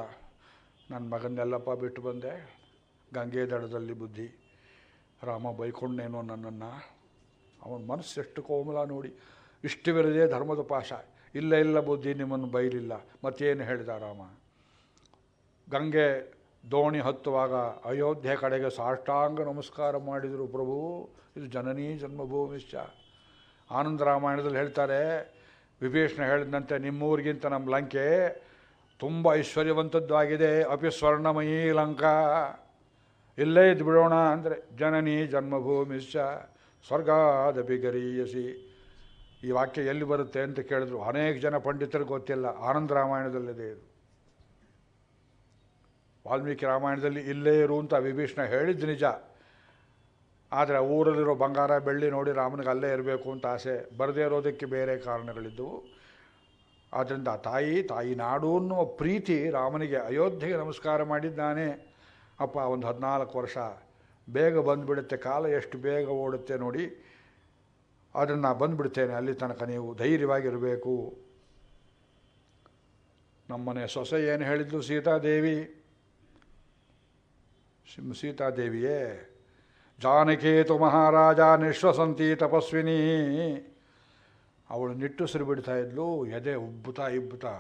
ನನ್ನ ಮಗನ್ನೆಲ್ಲಪ್ಪ ಬಿಟ್ಟು ಬಂದೆ, ಗಂಗೆ ದಡದಲ್ಲಿ ಬುದ್ಧಿ, ರಾಮ ಬೈಕೊಂಡೇನೋ ನನ್ನನ್ನು. ಅವನ ಮನಸ್ಸು ಎಷ್ಟು ಕೋಮಲ ನೋಡಿ. ಇಷ್ಟವಿರದೆ ಧರ್ಮದ ಪಾಶ. ಇಲ್ಲ ಬುದ್ಧಿ, ನಿಮ್ಮನ್ನು ಬೈಲಿಲ್ಲ. ಮತ್ತೇನು ಹೇಳಿದ ರಾಮ? ಗಂಗೆ ದೋಣಿ ಹತ್ತುವಾಗ ಅಯೋಧ್ಯೆ ಕಡೆಗೆ ಸಾಷ್ಟಾಂಗ ನಮಸ್ಕಾರ ಮಾಡಿದರು ಪ್ರಭು. ಇದು ಜನನೀ ಜನ್ಮಭೂಮಿಶ್ಚ. ಆನಂದ ರಾಮಾಯಣದಲ್ಲಿ ಹೇಳ್ತಾರೆ, ವಿಭೀಷಣ ಹೇಳಿದಂತೆ ನಿಮ್ಮೂರಿಗಿಂತ ನಮ್ಮ ಲಂಕೆ ತುಂಬ ಐಶ್ವರ್ಯವಂತದ್ದು ಆಗಿದೆ. ಅಪಿ ಸ್ವರ್ಣಮಯೀ ಲಂಕಾ. ಇಲ್ಲೇ ಇದ್ದು ಬಿಡೋಣ ಅಂದರೆ ಜನನೀ ಜನ್ಮಭೂಮಿಶ್ಚ ಸ್ವರ್ಗಾದಪಿ ಗರೀಯಸಿ. ಈ ವಾಕ್ಯ ಎಲ್ಲಿ ಬರುತ್ತೆ ಅಂತ ಕೇಳಿದ್ರು. ಅನೇಕ ಜನ ಪಂಡಿತರಿಗೆ ಗೊತ್ತಿಲ್ಲ. ಆನಂದ ರಾಮಾಯಣದಲ್ಲಿದೆ ಇದು. ವಾಲ್ಮೀಕಿ ರಾಮಾಯಣದಲ್ಲಿ ಇಲ್ಲೇ ಇರು ಅಂತ ವಿಭೀಷಣ ಹೇಳಿದ್ದು ನಿಜ. ಆದರೆ ಊರಲ್ಲಿರೋ ಬಂಗಾರ ಬೆಳ್ಳಿ ನೋಡಿ ರಾಮನಿಗೆ ಅಲ್ಲೇ ಇರಬೇಕು ಅಂತ ಆಸೆ. ಬರದೇ ಇರೋದಕ್ಕೆ ಬೇರೆ ಕಾರಣಗಳಿದ್ದವು. ಆದ್ದರಿಂದ ತಾಯಿ ನಾಡು ಅನ್ನುವ ಪ್ರೀತಿ ರಾಮನಿಗೆ ಅಯೋಧ್ಯೆಗೆ ನಮಸ್ಕಾರ ಮಾಡಿದ್ದಾನೆ. ಅಪ್ಪ ಒಂದು 14 ವರ್ಷ ಬೇಗ ಬಂದುಬಿಡುತ್ತೆ, ಕಾಲ ಎಷ್ಟು ಬೇಗ ಓಡುತ್ತೆ ನೋಡಿ. ಅದನ್ನು ನಾನು ಬಂದುಬಿಡ್ತೇನೆ, ಅಲ್ಲಿ ತನಕ ನೀವು ಧೈರ್ಯವಾಗಿರಬೇಕು. ನಮ್ಮನೆ ಸೊಸೆ ಏನು ಹೇಳಿದ್ಲು ಸೀತಾದೇವಿಯೇ, ಜಾನಕೇತು ಮಹಾರಾಜ ನಿಶ್ವಸಂತಿ ತಪಸ್ವಿನಿ. ಅವಳು ನಿಟ್ಟುಸಿರು ಬಿಡ್ತಾ ಇದ್ಲು, ಎದೆ ಉಬ್ಬುತ್ತಾ ಇಬ್ಬುತ್ತಾ.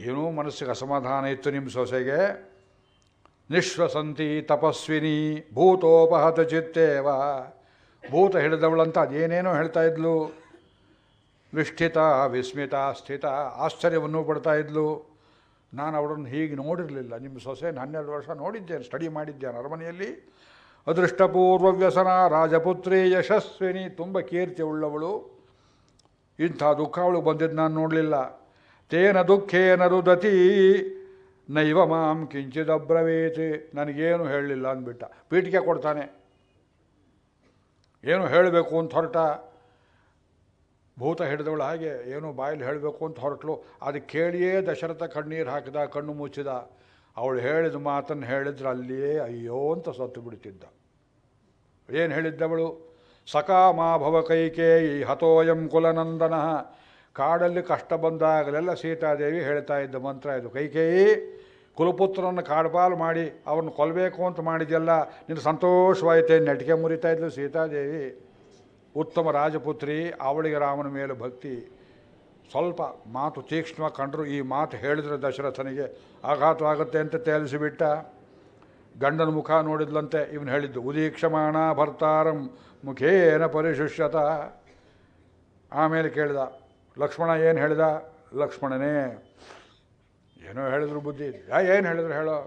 ಏನೋ ಮನಸ್ಸಿಗೆ ಅಸಮಾಧಾನ ಇತ್ತು ನಿಮ್ಮ ಸೊಸೆಗೆ. ನಿಶ್ವಸಂತಿ ತಪಸ್ವಿನಿ ಭೂತೋಪಹತ ಚಿತ್ತೇವ. ಭೂತ ಹಿಡಿದವಳಂತ ಅದೇನೇನೋ ಹೇಳ್ತಾ ಇದ್ಲು. ವಿಷ್ಠಿತ ವಿಸ್ಮಿತ ಸ್ಥಿತ, ಆಶ್ಚರ್ಯವನ್ನು ಪಡ್ತಾ ಇದ್ಲು. ನಾನು ಅವಳನ್ನು ಹೀಗೆ ನೋಡಿರಲಿಲ್ಲ. ನಿಮ್ಮ ಸೊಸೆನ 12 ವರ್ಷ ನೋಡಿದ್ದೇನೆ, ಸ್ಟಡಿ ಮಾಡಿದ್ದೇನೆ ಅರಮನೆಯಲ್ಲಿ. ಅದೃಷ್ಟಪೂರ್ವ ವ್ಯಸನ ರಾಜಪುತ್ರಿ ಯಶಸ್ವಿನಿ, ತುಂಬ ಕೀರ್ತಿ ಉಳ್ಳವಳು. ಇಂಥ ದುಃಖ ಅವಳು ಬಂದಿದ್ದು ನಾನು ನೋಡಲಿಲ್ಲ. ತೇನ ದುಃಖೇನ ರುದತಿ ನೈವ ಮಾಂ ಕಿಂಚಿದಬ್ರವೀತ್. ನನಗೇನು ಹೇಳಲಿಲ್ಲ ಅಂದ್ಬಿಟ್ಟ. ಪೀಠಿಕೆ ಕೊಡ್ತಾನೆ, ಏನು ಹೇಳಬೇಕು ಅಂತ ಹೊರಟ. ಭೂತ ಹಿಡಿದವಳು ಹಾಗೆ ಏನು ಬಾಯಲ್ಲಿ ಹೇಳಬೇಕು ಅಂತ ಹೊರಟಳು. ಅದು ಕೇಳಿಯೇ ದಶರಥ ಕಣ್ಣೀರು ಹಾಕಿದ, ಕಣ್ಣು ಮುಚ್ಚಿದ. ಅವಳು ಹೇಳಿದ ಮಾತನ್ನು ಹೇಳಿದ್ರೆ ಅಲ್ಲಿಯೇ ಅಯ್ಯೋ ಅಂತ ಸತ್ತು ಬಿಡ್ತಿದ್ದ. ಏನು ಹೇಳಿದ್ದವಳು? ಸಕಾಮಾ ಭವ ಕೈಕೇಯಿ ಹತೋಯಂ ಕುಲನಂದನ. ಕಾಡಲ್ಲಿ ಕಷ್ಟ ಬಂದಾಗಲೆಲ್ಲ ಸೀತಾದೇವಿ ಹೇಳ್ತಾ ಇದ್ದ ಮಂತ್ರ ಇದು. ಕೈಕೇಯಿ, ಕುಲಪುತ್ರನನ್ನು ಕಾಡ್ಪಾಲು ಮಾಡಿ ಅವನು ಕೊಲ್ಲಬೇಕು ಅಂತ ಮಾಡಿದೆಯಲ್ಲ, ನಿನ್ನ ಸಂತೋಷವಾಯಿತೆ ನೆಟಿಕೆ ಮುರಿತಾ ಇದ್ಲು ಸೀತಾದೇವಿ. ಉತ್ತಮ ರಾಜಪುತ್ರಿ, ಅವಳಿಗೆ ರಾಮನ ಮೇಲೆ ಭಕ್ತಿ. ಸ್ವಲ್ಪ ಮಾತು ತೀಕ್ಷ್ಣವಾಗಿ ಕಂಡರು. ಈ ಮಾತು ಹೇಳಿದ್ರೆ ದಶರಥನಿಗೆ ಆಘಾತವಾಗುತ್ತೆ ಅಂತ ತೇಲಿಸಿಬಿಟ್ಟ. ಗಂಡನ ಮುಖ ನೋಡಿದ್ಲಂತೆ. ಇವನು ಹೇಳಿದ್ದು ಉದೀಕ್ಷಮಾಣ ಭರ್ತಾರಂ ಮುಖೇನ ಪರಿಶುಷ್ಯತ. ಆಮೇಲೆ ಕೇಳಿದ, ಲಕ್ಷ್ಮಣ ಏನು ಹೇಳಿದ? ಲಕ್ಷ್ಮಣನೇ ಏನೋ ಹೇಳಿದ್ರು ಬುದ್ಧಿ. ಏನು ಹೇಳಿದ್ರು ಹೇಳೋ?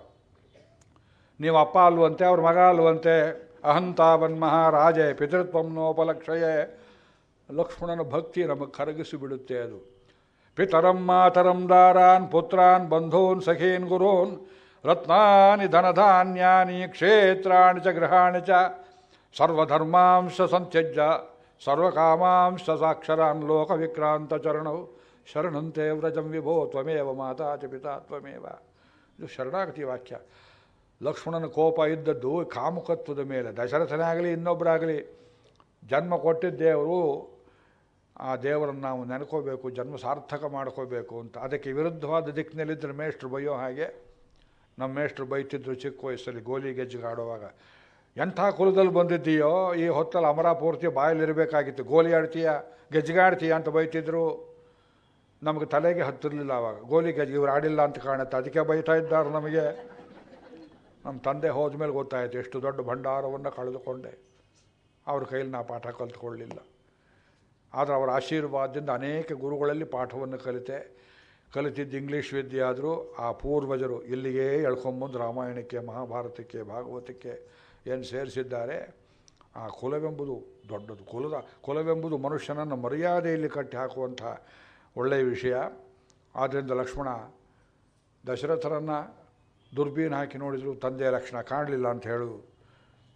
ನೀವು ಅಪ್ಪ ಅಲ್ವಂತೆ, ಅವ್ರ ಮಗ ಅಲ್ವಂತೆ. ಅಹಂತಾವನ್ಮಹಾರಾಜೆ ಪಿತೃತ್ವಂ ನೋಪಲಕ್ಷಯೇ. ಲಕ್ಷ್ಮಣನ ಭಕ್ತಿ ನಮಗೆ ಕರಗಿಸಿ ಬಿಡುತ್ತೆ ಅದು. ಪಿತರಂ ಮಾತರಂ ದಾರಾನ್ ಪುತ್ರಾನ್ ಬಂಧೂನ್ ಸಖೀನ್ ಗುರೋನ್ ರತ್ನಾನಿ ಧನಧಾನ್ಯಾನಿ ಕ್ಷೇತ್ರಾಣಿ ಚ ಗೃಹಾಣಿ ಚ ಸರ್ವಧರ್ಮಾಂಶ ಸಂತ್ಯಜ್ಯ ಸರ್ವಕಾಮಾಂಶ ಸಾಕ್ಷರಾನ್ ಲೋಕವಿಕ್ರಾಂತ ಚರಣೌ ಶರಣಂತೆ ವ್ರಜಂ ವಿಭೋ ತ್ವಮೇವ ಮಾತಾ ಚ ಪಿತಾ ತ್ವಮೇವ. ಇದು ಶರಣಾಗತಿ ವಾಕ್ಯ. ಲಕ್ಷ್ಮಣನ ಕೋಪ ಇದ್ದದ್ದು ಕಾಮುಕತ್ವದ ಮೇಲೆ. ದಶರಥನೇ ಆಗಲಿ ಇನ್ನೊಬ್ಬರಾಗಲಿ ಜನ್ಮ ಕೊಟ್ಟಿದ್ದೇವರು, ಆ ದೇವರನ್ನು ನಾವು ನೆನ್ಕೋಬೇಕು, ಜನ್ಮ ಸಾರ್ಥಕ ಮಾಡ್ಕೋಬೇಕು ಅಂತ. ಅದಕ್ಕೆ ವಿರುದ್ಧವಾದ ದಿಕ್ಕಿನಲ್ಲಿದ್ದರೆ ಮೇಷ್ಟ್ರು ಬೈಯೋ ಹಾಗೆ. ನಮ್ಮ ಮೇಷ್ಟ್ರು ಬೈತಿದ್ರು ಚಿಕ್ಕ ವಯಸ್ಸಲ್ಲಿ ಗೋಲಿ ಗೆಜ್ಜೆಗಾಡುವಾಗ. ಎಂಥ ಕುಲದಲ್ಲಿ ಬಂದಿದ್ದೀಯೋ, ಈ ಹೊತ್ತಲ್ಲಿ ಅಮರಾಪೂರ್ತಿ ಬಾಯಲ್ಲಿರಬೇಕಾಗಿತ್ತು. ಗೋಲಿ ಆಡ್ತೀಯ, ಗೆಜ್ಜೆಗಾಡ್ತೀಯ ಅಂತ ಬೈತಿದ್ರು. ನಮಗೆ ತಲೆಗೆ ಹತ್ತಿರಲಿಲ್ಲ ಆವಾಗ. ಗೋಲಿ ಗೆಜ್ಜೆ ಇವ್ರು ಆಡಿಲ್ಲ ಅಂತ ಕಾಣುತ್ತೆ, ಅದಕ್ಕೆ ಬೈತಾ ಇದ್ದಾರೆ ನಮಗೆ. ನಮ್ಮ ತಂದೆ ಹೋದ ಮೇಲೆ ಗೊತ್ತಾಯಿತು ಎಷ್ಟು ದೊಡ್ಡ ಭಂಡಾರವನ್ನು ಕಳೆದುಕೊಂಡೆ. ಅವ್ರ ಕೈಯಲ್ಲಿ ನಾ ಪಾಠ ಕಲ್ತ್ಕೊಳ್ಳಲಿಲ್ಲ. ಆದರೆ ಅವರ ಆಶೀರ್ವಾದದಿಂದ ಅನೇಕ ಗುರುಗಳಲ್ಲಿ ಪಾಠವನ್ನು ಕಲಿತಿದ್ದು ಇಂಗ್ಲೀಷ್ ವಿದ್ಯೆ ಆದರೂ ಆ ಪೂರ್ವಜರು ಇಲ್ಲಿಗೆ ಎಳ್ಕೊಂಬಂದು ರಾಮಾಯಣಕ್ಕೆ, ಮಹಾಭಾರತಕ್ಕೆ, ಭಾಗವತಕ್ಕೆ ಏನು ಸೇರಿಸಿದ್ದಾರೆ. ಆ ಕುಲವೆಂಬುದು ದೊಡ್ಡದು. ಕುಲವೆಂಬುದು ಮನುಷ್ಯನನ್ನು ಮರ್ಯಾದೆಯಲ್ಲಿ ಕಟ್ಟಿ ಹಾಕುವಂಥ ಒಳ್ಳೆಯ ವಿಷಯ. ಆದ್ದರಿಂದ ಲಕ್ಷ್ಮಣ ದಶರಥರನ್ನು ದುರ್ಬೀನ್ ಹಾಕಿ ನೋಡಿದ್ರು. ತಂದೆಯ ಲಕ್ಷಣ ಕಾಣಲಿಲ್ಲ ಅಂತ ಹೇಳು,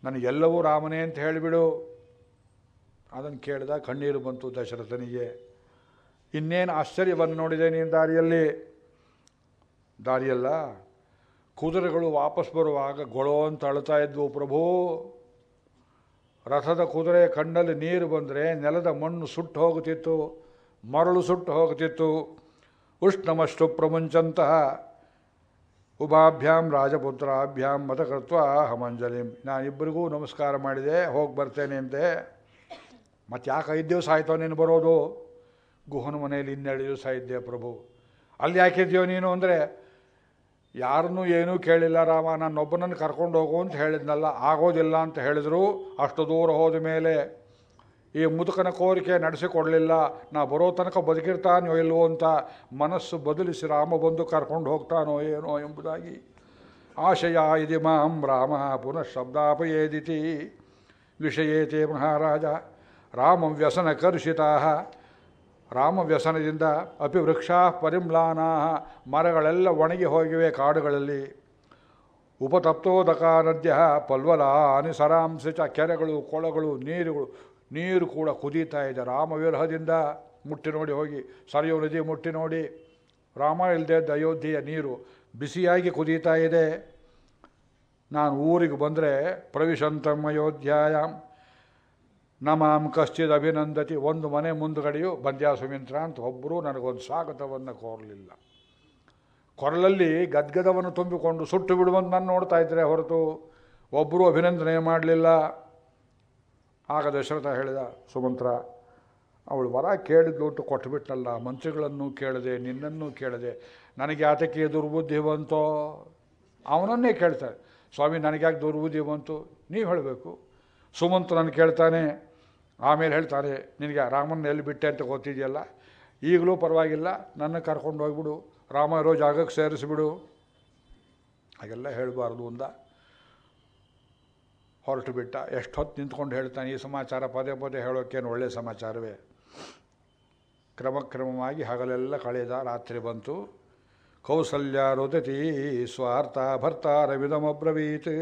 ನನಗೆಲ್ಲವೂ ರಾಮನೇ ಅಂತ ಹೇಳಿಬಿಡು. ಅದನ್ನು ಕೇಳಿದ, ಕಣ್ಣೀರು ಬಂತು ದಶರಥನಿಗೆ. ಇನ್ನೇನು ಆಶ್ಚರ್ಯವನ್ನು ನೋಡಿದೆ ನೀನು ದಾರಿಯಲ್ಲ ಕುದುರೆಗಳು ವಾಪಸ್ ಬರುವಾಗ ಗೊಳೋ ಅಂತ ಅಳ್ತಾ ಇದ್ವು ಪ್ರಭು. ರಥದ ಕುದುರೆ ಕಣ್ಣಲ್ಲಿ ನೀರು ಬಂದರೆ ನೆಲದ ಮಣ್ಣು ಸುಟ್ಟು ಹೋಗುತ್ತಿತ್ತು, ಮರಳು ಸುಟ್ಟು ಹೋಗುತ್ತಿತ್ತು. ಉಷ್ಣಮಷ್ಟು ಪ್ರಮುಂಚಂತಹ ಉಭಾಭ್ಯಾಂ ರಾಜಪುತ್ರಾಭ್ಯಾಂ ಮತಕೃತ್ವ ಹಮಂಜಲಿಂ. ನಾನಿಬ್ಬರಿಗೂ ನಮಸ್ಕಾರ ಮಾಡಿದೆ, ಹೋಗಿ ಬರ್ತೇನೆ ಅಂತೆ. ಮತ್ತು ಯಾಕೆ 5 ದಿವಸ ಆಯಿತೋ ನೀನು ಬರೋದು? ಗುಹನ ಮನೆಯಲ್ಲಿ 12 ದಿವಸ ಇದ್ದೆ ಪ್ರಭು. ಅಲ್ಲಿ ಯಾಕಿದ್ಯೋ ನೀನು ಅಂದರೆ, ಯಾರನ್ನೂ ಏನೂ ಕೇಳಿಲ್ಲ ರಾಮ, ನನ್ನೊಬ್ಬನನ್ನು ಕರ್ಕೊಂಡು ಹೋಗು ಅಂತ ಹೇಳಿದ್ನಲ್ಲ, ಆಗೋದಿಲ್ಲ ಅಂತ ಹೇಳಿದ್ರು. ಅಷ್ಟು ದೂರ ಹೋದ ಮೇಲೆ ಈ ಮುದುಕನ ಕೋರಿಕೆ ನಡೆಸಿಕೊಡಲಿಲ್ಲ. ನಾ ಬರೋ ತನಕ ಬದುಕಿರ್ತಾನೋ ಇಲ್ವೋ ಅಂತ ಮನಸ್ಸು ಬದಲಿಸಿ ರಾಮ ಬಂದು ಕರ್ಕೊಂಡು ಹೋಗ್ತಾನೋ ಏನೋ ಎಂಬುದಾಗಿ ಆಶಯ ಇದಿ ಮಾಂ ರಾಮ ಪುನಃ ಶಬ್ದಾಪಯೇದಿತಿ ವಿಷಯೇತೆ ಮಹಾರಾಜ. ರಾಮ ವ್ಯಸನ ಕರ್ಷಿತಾ. ರಾಮ ವ್ಯಸನದಿಂದ ಅಪಿ ವೃಕ್ಷಾ ಪರಿಮ್ಲಾನಾ. ಮರಗಳೆಲ್ಲ ಒಣಗಿ ಹೋಗಿವೆ ಕಾಡುಗಳಲ್ಲಿ. ಉಪತಪ್ತೋದಕ ನದ್ಯ ಪಲ್ವಲಾನಿ ಸರಾಂಸಿ ಚ. ಕೆರೆಗಳು, ಕೊಳಗಳು, ನೀರು ಕೂಡ ಕುದೀತಾ ಇದೆ ರಾಮ ವಿರಹದಿಂದ. ಮುಟ್ಟಿ ನೋಡಿ ಹೋಗಿ, ಸರಿಯೋ ನದಿ ಮುಟ್ಟಿ ನೋಡಿ. ರಾಮ ಇಲ್ಲದೆ ಇದ್ದ ಅಯೋಧ್ಯೆಯ ನೀರು ಬಿಸಿಯಾಗಿ ಕುದೀತಾ ಇದೆ. ನಾನು ಊರಿಗೆ ಬಂದರೆ ಪ್ರವಿಶಂತಂ ಅಯೋಧ್ಯಾಯಾಂ ನ ಮಾಂ ಕಶ್ಚಿದ್ ಅಭಿನಂದತಿ. ಒಂದು ಮನೆ ಮುಂದುಗಡೆಯೂ ಬಂದ್ಯಾ ಸುಮಿತ್ರ ಅಂತ ಒಬ್ಬರೂ ನನಗೊಂದು ಸ್ವಾಗತವನ್ನು ಕೋರಲಿಲ್ಲ. ಕೊರಳಲ್ಲಿ ಗದ್ಗದವನ್ನು ತುಂಬಿಕೊಂಡು ಸುಟ್ಟು ಬಿಡುವಂತ ನಾನು ನೋಡ್ತಾ ಇದ್ದರೆ ಹೊರತು ಒಬ್ಬರೂ ಅಭಿನಂದನೆ ಮಾಡಲಿಲ್ಲ. ಆಗ ದಶರಥ ಹೇಳಿದ, ಸುಮಂತ್ರ ಅವಳು ವರ ಕೇಳಿದ್ಲು ಅಂತ ಕೊಟ್ಟುಬಿಟ್ನಲ್ಲ, ಮಂತ್ರಿಗಳನ್ನು ಕೇಳದೆ ನಿನ್ನನ್ನು ಕೇಳದೆ ನನಗೆ ಯಾತಕ್ಕೆ ದುರ್ಬುದ್ಧಿ ಬಂತೋ? ಅವನನ್ನೇ ಕೇಳ್ತಾರೆ, ಸ್ವಾಮಿ ನನಗ್ಯಾಕೆ ದುರ್ಬುದ್ಧಿ ಬಂತು ನೀವು ಹೇಳಬೇಕು. ಸುಮಂತ್ರನನ್ನು ಕೇಳ್ತಾನೆ, ಆಮೇಲೆ ಹೇಳ್ತಾನೆ, ನಿನಗೆ ರಾಮನ ಎಲ್ಲಿ ಬಿಟ್ಟೆ ಅಂತ ಗೊತ್ತಿದೆಯಲ್ಲ, ಈಗಲೂ ಪರವಾಗಿಲ್ಲ ನನ್ನ ಕರ್ಕೊಂಡು ಹೋಗ್ಬಿಡು, ರಾಮ ಇರೋ ಜಾಗಕ್ಕೆ ಸೇರಿಸಿಬಿಡು. ಹಾಗೆಲ್ಲ ಹೇಳಬಾರ್ದು ಅಂದ. ಹೊರಟು ಬಿಟ್ಟ. ಎಷ್ಟು ಹೊತ್ತು ನಿಂತ್ಕೊಂಡು ಹೇಳ್ತಾನೆ ಈ ಸಮಾಚಾರ, ಪದೇ ಪದೇ ಹೇಳೋಕ್ಕೇನು ಒಳ್ಳೆಯ ಸಮಾಚಾರವೇ. ಕ್ರಮಕ್ರಮವಾಗಿ ಹಗಲೆಲ್ಲ ಕಳೆದ. ರಾತ್ರಿ ಬಂತು. ಕೌಸಲ್ಯ ರುದತಿ ಸ್ವಾರ್ಥ ಭರ್ತಾರವಿದಮಬ್ರವೀತ್.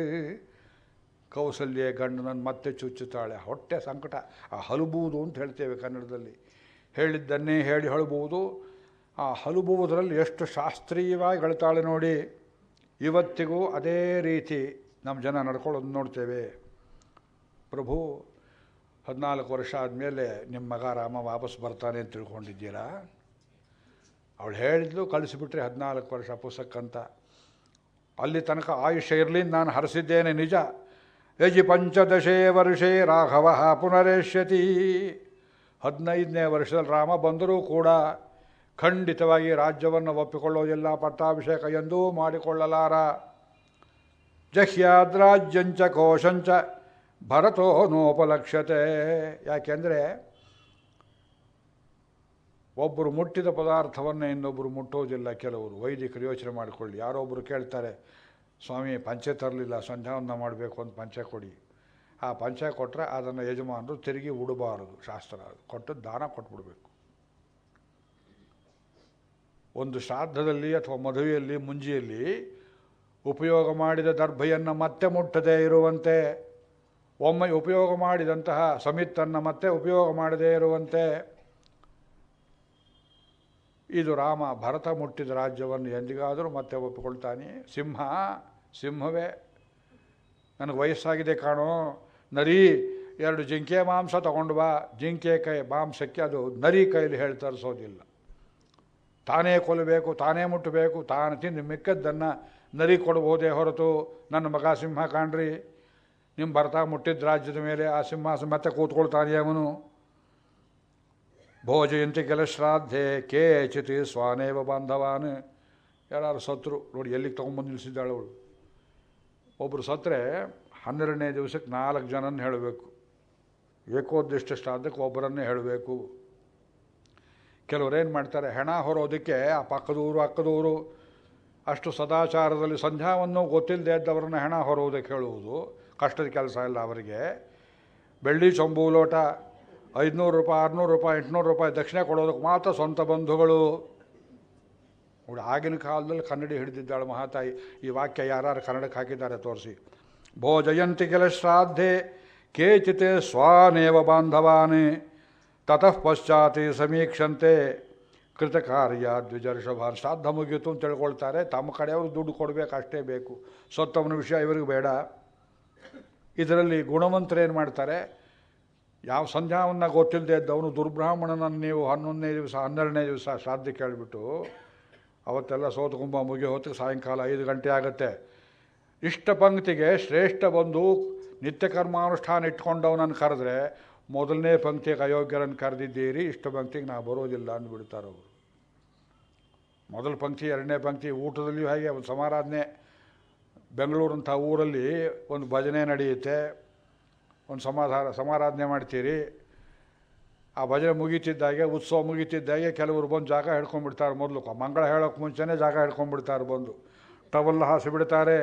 ಕೌಸಲ್ಯ ಗಂಡನನ್ನು ಮತ್ತೆ ಚುಚ್ಚುತ್ತಾಳೆ. ಹೊಟ್ಟೆ ಸಂಕಟ, ಆ ಹಲುಬುವುದು ಅಂತ ಹೇಳ್ತೇವೆ ಕನ್ನಡದಲ್ಲಿ. ಹೇಳಿದ್ದನ್ನೇ ಹೇಳಿ ಹಲುಬುವುದು. ಆ ಹಲುಬುವುದರಲ್ಲಿ ಎಷ್ಟು ಶಾಸ್ತ್ರೀಯವಾಗಿ ಹೇಳ್ತಾಳೆ ನೋಡಿ. ಇವತ್ತಿಗೂ ಅದೇ ರೀತಿ ನಮ್ಮ ಜನ ನಡ್ಕೊಳ್ಳೋದು ನೋಡ್ತೇವೆ. ಪ್ರಭು 14 ವರ್ಷ ಆದಮೇಲೆ ನಿಮ್ಮ ಮಗ ರಾಮ ವಾಪಸ್ ಬರ್ತಾನೆ ಅಂತ ತಿಳ್ಕೊಂಡಿದ್ದೀರಾ? ಅವಳು ಹೇಳಿದ್ಲು, ಕಳಿಸಿಬಿಟ್ರೆ 14 ವರ್ಷ ಪುಸ್ತಕಂತ. ಅಲ್ಲಿ ತನಕ ಆಯುಷ್ಯ ಇರಲಿ, ನಾನು ಹರಿಸಿದ್ದೇನೆ ನಿಜ. ಯಜಿ 15 ವರ್ಷೇ ರಾಘವ ಪುನರೇಷ್ಯತಿ. 15ನೇ ವರ್ಷದಲ್ಲಿ ರಾಮ ಬಂದರೂ ಕೂಡ ಖಂಡಿತವಾಗಿ ರಾಜ್ಯವನ್ನು ಒಪ್ಪಿಕೊಳ್ಳೋದಿಲ್ಲ, ಪಟ್ಟಾಭಿಷೇಕ ಎಂದೂ ಮಾಡಿಕೊಳ್ಳಲಾರ. ಜಹ್ಯಾದ್ರಾಜ್ಯಂಚ ಕೋಶಂಚ ಭರತೋ ನೋಪಲಕ್ಷ್ಯತೆ. ಯಾಕೆಂದರೆ ಒಬ್ಬರು ಮುಟ್ಟಿದ ಪದಾರ್ಥವನ್ನು ಇನ್ನೊಬ್ಬರು ಮುಟ್ಟೋದಿಲ್ಲ. ಕೆಲವರು ವೈದಿಕರು ಯೋಚನೆ ಮಾಡಿಕೊಳ್ಳಿ. ಯಾರೊಬ್ಬರು ಕೇಳ್ತಾರೆ, ಸ್ವಾಮಿ ಪಂಚೆ ತರಲಿಲ್ಲ, ಸಂಧ್ಯಾವಂದನ ಮಾಡಬೇಕು ಅಂತ ಪಂಚೆ ಕೊಡಿ. ಆ ಪಂಚೆ ಕೊಟ್ಟರೆ ಅದನ್ನು ಯಜಮಾನರು ತಿರುಗಿ ಉಡಬಾರದು, ಶಾಸ್ತ್ರ. ಕೊಟ್ಟು ದಾನ ಕೊಟ್ಬಿಡ್ಬೇಕು. ಒಂದು ಶ್ರಾದ್ದದಲ್ಲಿ ಅಥವಾ ಮದುವೆಯಲ್ಲಿ ಮುಂಜಿಯಲ್ಲಿ ಉಪಯೋಗ ಮಾಡಿದ ದರ್ಭೆಯನ್ನು ಮತ್ತೆ ಮುಟ್ಟದೇ ಇರುವಂತೆ, ಒಮ್ಮೆ ಉಪಯೋಗ ಮಾಡಿದಂತಹ ಸಮಿತ್ತನ್ನು ಮತ್ತೆ ಉಪಯೋಗ ಮಾಡದೇ ಇರುವಂತೆ. ಇದು ರಾಮ ಭರತ ಮುಟ್ಟಿದ ರಾಜ್ಯವನ್ನು ಎಂದಿಗಾದರೂ ಮತ್ತೆ ಒಪ್ಪಿಕೊಳ್ತಾನೆ. ಸಿಂಹವೇ, ನನಗೆ ವಯಸ್ಸಾಗಿದೆ ಕಾಣೋ, ನರಿ 2 ಜಿಂಕೆ ಮಾಂಸ ತಗೊಂಡು ಬಾ. ಜಿಂಕೆ ಕೈ ಮಾಂಸಕ್ಕೆ ಅದು ನರಿ ಕೈಲಿ ಹೇಳಿ ತರಿಸೋದಿಲ್ಲ. ತಾನೇ ಕೊಲ್ಲಬೇಕು, ತಾನೇ ಮುಟ್ಟಬೇಕು, ತಾನು ತಿಂದು ಮಿಕ್ಕದ್ದನ್ನು ನರಿ ಕೊಡ್ಬೋದೇ ಹೊರತು ನನ್ನ ಮಗ ಸಿಂಹ ಕಾಣ್ರಿ. ನಿಮ್ಮ ಭರತ ಮುಟ್ಟಿದ ರಾಜ್ಯದ ಮೇಲೆ ಆ ಸಿಂಹಾಸನ ಮತ್ತೆ ಕೂತ್ಕೊಳ್ತಾನೆ ಅವನು. ಭೋಜಯಂತಿ ಕೆಲ ಶ್ರಾದ್ಧೆ ಕೇಚಿತಿ ಸ್ವಾನೇವ ಬಾಂಧವಾನ್. ಯಾರು ಸತ್ರು ನೋಡಿ, ಎಲ್ಲಿಗೆ ತೊಗೊಂಬಂದು ನಿಲ್ಲಿಸಿದ್ದಾಳೆ ಅವಳು. ಒಬ್ಬರು ಸತ್ತರೆ 12ನೇ ದಿವಸಕ್ಕೆ 4 ಜನನ ಹೇಳಬೇಕು. ಏಕೋದ್ದಿಷ್ಟ ಶ್ರಾದ್ದಕ್ಕೆ ಒಬ್ಬರನ್ನೇ ಹೇಳಬೇಕು. ಕೆಲವರೇನು ಮಾಡ್ತಾರೆ, ಹೆಣ ಹೊರೋದಕ್ಕೆ ಆ ಪಕ್ಕದೂರು ಅಕ್ಕದೂರು ಅಷ್ಟು ಸದಾಚಾರದಲ್ಲಿ ಸಂಧ್ಯಾವನ್ನು ಗೊತ್ತಿಲ್ಲದೆ ಇದ್ದವರನ್ನ ಹೆಣ ಹೊರೋದಕ್ಕೆ ಹೇಳುವುದು ಕಷ್ಟದ ಕೆಲಸ ಇಲ್ಲ ಅವರಿಗೆ. ಬೆಳ್ಳಿ ಚೊಂಬು ಲೋಟ 500 ರೂಪಾಯಿ 600 ರೂಪಾಯಿ 800 ರೂಪಾಯಿ ದಕ್ಷಿಣೆ ಕೊಡೋದಕ್ಕೆ ಮಾತ್ರ ಸ್ವಂತ ಬಂಧುಗಳು. ಆಗಿನ ಕಾಲದಲ್ಲಿ ಕನ್ನಡಿ ಹಿಡಿದಿದ್ದಾಳೆ ಮಹಾತಾಯಿ. ಈ ವಾಕ್ಯ ಯಾರು ಕನ್ನಡಕ್ಕೆ ಹಾಕಿದ್ದಾರೆ ತೋರಿಸಿ. ಭೋಜಯಂತಿ ಕೆಲ ಶ್ರಾದ್ಧೆ ಕೇಚಿತೆ ಸ್ವಾನೇವ ಬಾಂಧವಾನ್ ತತಃ ಪಶ್ಚಾತಿ ಸಮೀಕ್ಷಂತೆ ಕೃತಕಾರ್ಯ ದ್ವಿಜರ್ಷಭಾನ್. ಶ್ರಾದ್ದ ಮುಗಿಯಿತು ಅಂತ ತಿಳ್ಕೊಳ್ತಾರೆ. ತಮ್ಮ ಕಡೆಯವರು ದುಡ್ಡು ಕೊಡಬೇಕು, ಅಷ್ಟೇ ಬೇಕು. ಸೊತ್ತವನ ವಿಷಯ ಇವರಿಗೆ ಬೇಡ. ಇದರಲ್ಲಿ ಗುಣವಂತರೇನು ಮಾಡ್ತಾರೆ, ಯಾವ ಸಂಧ್ಯಾವನ್ನು ಗೊತ್ತಿಲ್ಲದೆ ಇದ್ದವನು ದುರ್ಬ್ರಾಹ್ಮಣನನ್ನು ನೀವು 11ನೇ ದಿವಸ 12ನೇ ದಿವಸ ಶ್ರಾದ್ದ ಕೇಳಿಬಿಟ್ಟು ಅವತ್ತೆಲ್ಲ ಸೋತುಕುಂಭ ಮುಗಿ ಹೊತ್ತಿಗೆ ಸಾಯಂಕಾಲ 5 ಗಂಟೆ ಆಗುತ್ತೆ. ಇಷ್ಟ ಪಂಕ್ತಿಗೆ ಶ್ರೇಷ್ಠ ಬಂದು ನಿತ್ಯ ಕರ್ಮಾನುಷ್ಠಾನ ಇಟ್ಕೊಂಡವನನ್ನು ಕರೆದ್ರೆ, ಮೊದಲನೇ ಪಂಕ್ತಿಗೆ ಅಯೋಗ್ಯರನ್ನು ಕರೆದಿದ್ದೀರಿ, ಇಷ್ಟ ಪಂಕ್ತಿಗೆ ನಾವು ಬರೋದಿಲ್ಲ ಅಂದ್ಬಿಡ್ತಾರೆ ಅವರು. ಮೊದಲ ಪಂಕ್ತಿ 2ನೇ ಪಂಕ್ತಿ. ಊಟದಲ್ಲಿಯೂ ಹಾಗೆ ಒಂದು ಸಮಾರಾಧನೆ. ಬೆಂಗಳೂರಂಥ ಊರಲ್ಲಿ ಒಂದು ಭಜನೆ ನಡೆಯುತ್ತೆ, ಒಂದು ಸಮಾರಾಧನೆ ಮಾಡ್ತೀರಿ. ಆ ಭಜನೆ ಮುಗೀತಿದ್ದಾಗೆ, ಉತ್ಸವ ಮುಗೀತಿದ್ದಾಗೆ ಕೆಲವರು ಬಂದು ಜಾಗ ಹಿಡ್ಕೊಂಡ್ಬಿಡ್ತಾರೆ. ಮೊದಲು ಮಂಗಳ ಹೇಳೋಕ್ಕೆ ಮುಂಚೆನೇ ಜಾಗ ಹಿಡ್ಕೊಂಡ್ಬಿಡ್ತಾರೆ. ಬಂದು ಟವಲ್ ಹಾಸಿಬಿಡ್ತಾರೆ,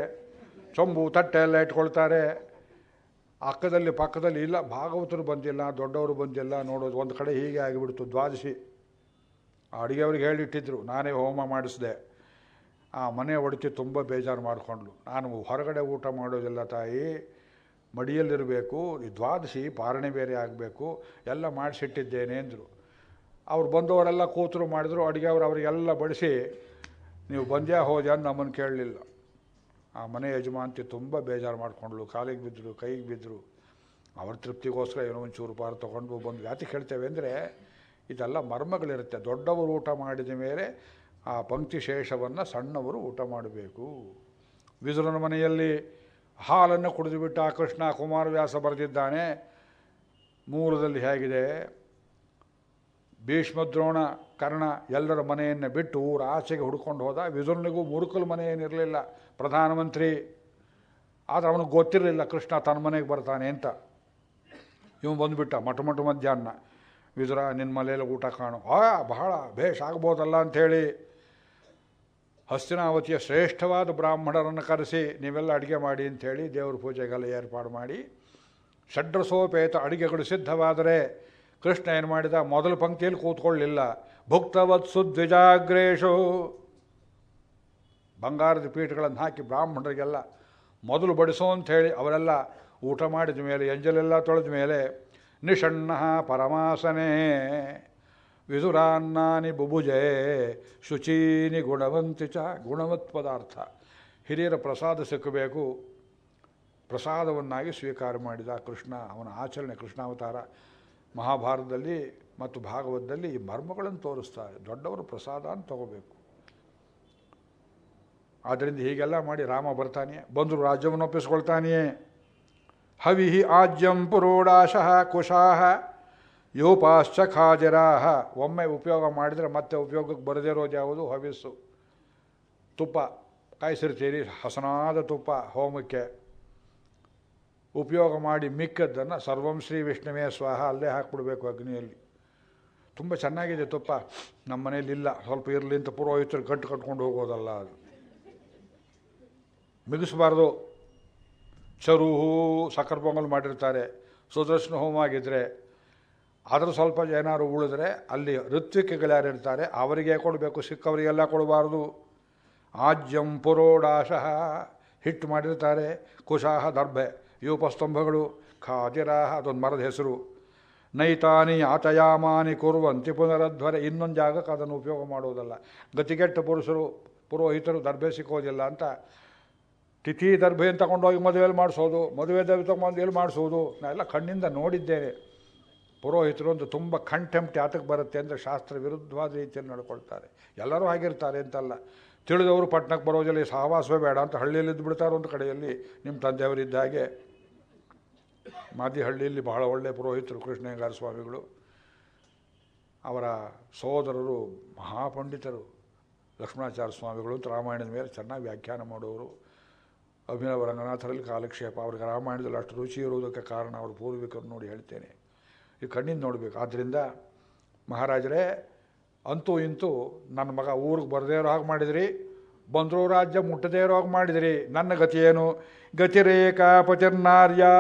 ಚೊಂಬು ತಟ್ಟೆ ಎಲ್ಲ ಇಟ್ಕೊಳ್ತಾರೆ. ಅಕ್ಕದಲ್ಲಿ ಪಕ್ಕದಲ್ಲಿ ಇಲ್ಲ, ಭಾಗವತರು ಬಂದಿಲ್ಲ, ದೊಡ್ಡವರು ಬಂದಿಲ್ಲ ನೋಡೋದು. ಒಂದು ಕಡೆ ಹೀಗೆ ಆಗಿಬಿಡ್ತು. ದ್ವಾದಶಿ ಅಡುಗೆಯವ್ರಿಗೆ ಹೇಳಿಟ್ಟಿದ್ರು, ನಾನೇ ಹೋಮ ಮಾಡಿಸಿದೆ. ಆ ಮನೆ ಒಡತಿ ತುಂಬ ಬೇಜಾರು ಮಾಡಿಕೊಂಡ್ಲು. ನಾನು ಹೊರಗಡೆ ಊಟ ಮಾಡೋದಿಲ್ಲ ತಾಯಿ, ಮಡಿಯಲ್ಲಿರಬೇಕು, ಈ ದ್ವಾದಶಿ ಪಾರಣೆ ಬೇರೆ ಆಗಬೇಕು, ಎಲ್ಲ ಮಾಡಿಸಿಟ್ಟಿದ್ದೇನೆ ಅಂದರು. ಅವ್ರು ಬಂದವರೆಲ್ಲ ಕೂತರು ಮಾಡಿದ್ರು. ಅಡುಗೆಯವರು ಅವರಿಗೆಲ್ಲ ಬಡಿಸಿ, ನೀವು ಬಂದ್ಯಾ ಹೋದ್ಯಾ ಅಂತ ನಮ್ಮನ್ನು ಕೇಳಲಿಲ್ಲ. ಆ ಮನೆ ಯಜಮಾಂತಿ ತುಂಬ ಬೇಜಾರು ಮಾಡಿಕೊಂಡ್ಳು. ಕಾಲಿಗೆ ಬಿದ್ದರು, ಕೈಗೆ ಬಿದ್ದರು. ಅವ್ರ ತೃಪ್ತಿಗೋಸ್ಕರ ಏನೋ ಒಂಚೂರು ಪಾರು ತೊಗೊಂಡು ಬಂದು. ಯಾತಕ್ಕೆ ಹೇಳ್ತೇವೆ ಅಂದರೆ ಇದೆಲ್ಲ ಮರ್ಮಗಳಿರುತ್ತೆ. ದೊಡ್ಡವರು ಊಟ ಮಾಡಿದ ಮೇಲೆ ಆ ಪಂಕ್ತಿ ಶೇಷವನ್ನು ಸಣ್ಣವರು ಊಟ ಮಾಡಬೇಕು. ವಿದುರನ ಮನೆಯಲ್ಲಿ ಹಾಲನ್ನು ಕುಡಿದುಬಿಟ್ಟ ಕೃಷ್ಣ ಕುಮಾರವ್ಯಾಸ ಬರೆದಿದ್ದಾನೆ. ಮೂಲದಲ್ಲಿ ಹೇಗಿದೆ, ಭೀಷ್ಮದ್ರೋಣ ಕರ್ಣ ಎಲ್ಲರ ಮನೆಯನ್ನು ಬಿಟ್ಟು ಊರ ಆಚೆಗೆ ಹುಡ್ಕೊಂಡು ಹೋದ. ವಿದುರನಿಗೂ ಮುರುಕಲು ಮನೆ ಏನಿರಲಿಲ್ಲ, ಪ್ರಧಾನಮಂತ್ರಿ. ಆದರೆ ಅವನಿಗೆ ಗೊತ್ತಿರಲಿಲ್ಲ ಕೃಷ್ಣ ತನ್ನ ಮನೆಗೆ ಬರ್ತಾನೆ ಅಂತ. ಇವನು ಬಂದುಬಿಟ್ಟ ಮೊಟ್ಟ ಮಧ್ಯಾಹ್ನ. ವಿದುರ, ನಿನ್ನ ಮನೆಯಲ್ಲಿ ಊಟ ಕಾಣು. ಬಹಳ ಭೇಷ್ ಆಗ್ಬೋದಲ್ಲ ಅಂಥೇಳಿ ಹಸ್ತಿನಾವತಿಯ ಶ್ರೇಷ್ಠವಾದ ಬ್ರಾಹ್ಮಣರನ್ನು ಕರೆಸಿ ನೀವೆಲ್ಲ ಅಡುಗೆ ಮಾಡಿ ಅಂಥೇಳಿ ದೇವ್ರ ಪೂಜೆಗೆಲ್ಲ ಏರ್ಪಾಡು ಮಾಡಿ ಷಡ್ರಸೋಪೇತ ಅಡುಗೆಗಳು ಸಿದ್ಧವಾದರೆ ಕೃಷ್ಣ ಏನು ಮಾಡಿದ, ಮೊದಲ ಪಂಕ್ತಿಯಲ್ಲಿ ಕೂತ್ಕೊಳ್ಳಲಿಲ್ಲ. ಭುಕ್ತವತ್ಸು ದ್ವಿಜಾಗ್ರೇಶು, ಬಂಗಾರದ ಪೀಠಗಳನ್ನು ಹಾಕಿ ಬ್ರಾಹ್ಮಣರಿಗೆಲ್ಲ ಮೊದಲು ಬಡಿಸೋ ಅಂಥೇಳಿ ಅವರೆಲ್ಲ ಊಟ ಮಾಡಿದ ಮೇಲೆ ಎಂಜಲೆಲ್ಲ ತೊಳೆದ ಮೇಲೆ ನಿಷಣ್ಣ ಪರಮಾಸನೆ ವಿದುರಾನ್ನಾನಿ ಬುಭುಜೆ ಶುಚೀನಿ ಗುಣವಂತಿ ಚ. ಗುಣವತ್ ಪದಾರ್ಥ, ಹಿರಿಯರ ಪ್ರಸಾದ ಸಿಕ್ಕಬೇಕು, ಪ್ರಸಾದವನ್ನಾಗಿ ಸ್ವೀಕಾರ ಮಾಡಿದ ಕೃಷ್ಣ. ಅವನ ಆಚರಣೆ ಕೃಷ್ಣಾವತಾರ ಮಹಾಭಾರತದಲ್ಲಿ ಮತ್ತು ಭಾಗವತದಲ್ಲಿ ಈ ಮರ್ಮಗಳನ್ನು ತೋರಿಸ್ತಾರೆ. ದೊಡ್ಡವರು ಪ್ರಸಾದ ಅಂತ ತಗೋಬೇಕು. ಆದ್ದರಿಂದ ಹೀಗೆಲ್ಲ ಮಾಡಿ ರಾಮ ಬರ್ತಾನೆ, ಬಂದರು ರಾಜ್ಯವನ್ನು ಒಪ್ಪಿಸ್ಕೊಳ್ತಾನೆಯೇ. ಹವಿಹಿ ಆಜ್ಯಂ ಪುರೋಡಾಶಃ ಕುಶಾಹ ಯೋಪಾಶ್ಚ ಖಾಜರಾಹ. ಒಮ್ಮೆ ಉಪಯೋಗ ಮಾಡಿದರೆ ಮತ್ತೆ ಉಪಯೋಗಕ್ಕೆ ಬರದೇ ಇರೋದು ಯಾವುದು? ಹವಿಸ್ಸು, ತುಪ್ಪ ಕಾಯಿಸಿರ್ತೀರಿ, ಹಸನಾದ ತುಪ್ಪ ಹೋಮಕ್ಕೆ. ಉಪಯೋಗ ಮಾಡಿ ಮಿಕ್ಕದ್ದನ್ನು ಸರ್ವಂ ಶ್ರೀ ವಿಷ್ಣುವೇ ಸ್ವಾಹ ಅಲ್ಲೇ ಹಾಕ್ಬಿಡ್ಬೇಕು ಅಗ್ನಿಯಲ್ಲಿ. ತುಂಬ ಚೆನ್ನಾಗಿದೆ ತುಪ್ಪ, ನಮ್ಮ ಮನೇಲಿ ಇಲ್ಲ, ಸ್ವಲ್ಪ ಇರಲಿ ಅಂತ ಪುರೋಹಿತರು ಕಟ್ಕೊಂಡು ಹೋಗೋದಲ್ಲ, ಅದು ಮಿಗಿಸ್ಬಾರ್ದು. ಚರುಹು ಸಕ್ಕರೆ ಪೊಂಗಲ್ ಮಾಡಿರ್ತಾರೆ, ಸುದರ್ಶನ ಹೋಮ ಆಗಿದ್ದರೆ ಅದರ ಸ್ವಲ್ಪ ಏನಾದ್ರು ಉಳಿದ್ರೆ ಅಲ್ಲಿ ಋತ್ವಿಕ್ಕೆಗಳ್ಯಾರಿರ್ತಾರೆ ಅವರಿಗೆ ಕೊಡಬೇಕು, ಸಿಕ್ಕವರಿಗೆಲ್ಲ ಕೊಡಬಾರ್ದು. ಆಜ್ಯಂ ಪುರೋಡಾಶಃ ಹಿಟ್ಟು ಮಾಡಿರ್ತಾರೆ, ಕುಶಾಹ ದರ್ಭೆ, ಯೂಪಸ್ತಂಭಗಳು, ಖಾದಿರಾಹ ಅದೊಂದು ಮರದ ಹೆಸರು. ನೈತಾನಿ ಆತಯಾಮಾನಿ ಕುರುವಂತಿ ಪುನರಧ್ವರೆ, ಇನ್ನೊಂದು ಜಾಗಕ್ಕೆ ಅದನ್ನು ಉಪಯೋಗ ಮಾಡೋದಲ್ಲ. ಗತಿಗೆಟ್ಟ ಪುರುಷರು ಪುರೋಹಿತರು ದರ್ಭೆ ಸಿಕ್ಕೋದಿಲ್ಲ ಅಂತ ತಿಥಿ ದರ್ಭೆಯನ್ನು ತಗೊಂಡೋಗಿ ಮದುವೆಯಲ್ಲಿ ಮಾಡಿಸೋದು, ಮದುವೆ ದರ್ಭೆ ತಗೊಂಡು ಎಲ್ಲಿ ಮಾಡಿಸೋದು. ನಾನೆಲ್ಲ ಕಣ್ಣಿಂದ ನೋಡಿದ್ದೇನೆ. ಪುರೋಹಿತರು ಒಂದು ತುಂಬ ಕಂಟೆಂಪ್ಟ್ ಯಾತಕ್ಕೆ ಬರುತ್ತೆ ಅಂದರೆ ಶಾಸ್ತ್ರ ವಿರುದ್ಧವಾದ ರೀತಿಯಲ್ಲಿ ನಡ್ಕೊಳ್ತಾರೆ. ಎಲ್ಲರೂ ಆಗಿರ್ತಾರೆ ಅಂತಲ್ಲ, ತಿಳಿದವರು ಪಟ್ಟಣಕ್ಕೆ ಬರೋದಿಲ್ಲ, ಸಹವಾಸವೇ ಬೇಡ ಅಂತ ಹಳ್ಳಿಯಲ್ಲಿದ್ದು ಬಿಡ್ತಾರೆ. ಒಂದು ಕಡೆಯಲ್ಲಿ ನಿಮ್ಮ ತಂದೆಯವರಿದ್ದ ಹಾಗೆ ಮಾದಿಹಳ್ಳಿಯಲ್ಲಿ ಬಹಳ ಒಳ್ಳೆಯ ಪುರೋಹಿತರು ಕೃಷ್ಣಯ್ಯಂಗಾರ ಸ್ವಾಮಿಗಳು. ಅವರ ಸೋದರರು ಮಹಾಪಂಡಿತರು ಲಕ್ಷ್ಮಣಾಚಾರ್ಯ ಸ್ವಾಮಿಗಳು ಅಂತ ರಾಮಾಯಣದ ಮೇಲೆ ಚೆನ್ನಾಗಿ ವ್ಯಾಖ್ಯಾನ ಮಾಡೋರು. ಅಭಿನವ ರಂಗನಾಥರಲ್ಲಿ ಕಾಲಕ್ಷೇಪ. ಅವ್ರಿಗೆ ರಾಮಾಯಣದಲ್ಲಿ ಅಷ್ಟು ರುಚಿ ಇರುವುದಕ್ಕೆ ಕಾರಣ ಅವರು ಪೂರ್ವಿಕರು ನೋಡಿ ಹೇಳ್ತೇನೆ. ಈ ಕಣ್ಣಿಂದ ನೋಡಬೇಕು. ಆದ್ದರಿಂದ ಮಹಾರಾಜರೇ, ಅಂತೂ ಇಂತೂ ನನ್ನ ಮಗ ಊರಿಗೆ ಬರದೇ ಇರೋ ಹಾಗೆ ಮಾಡಿದಿರಿ, ಬಂದರೂ ರಾಜ್ಯ ಮುಟ್ಟದೇ ಇರೋ ಹಾಗೆ ಮಾಡಿದಿರಿ. ನನ್ನ ಗತಿ ಏನು? ಗತಿರೇಕಾ ಪತಿರ್ನಾರ್ಯಾ.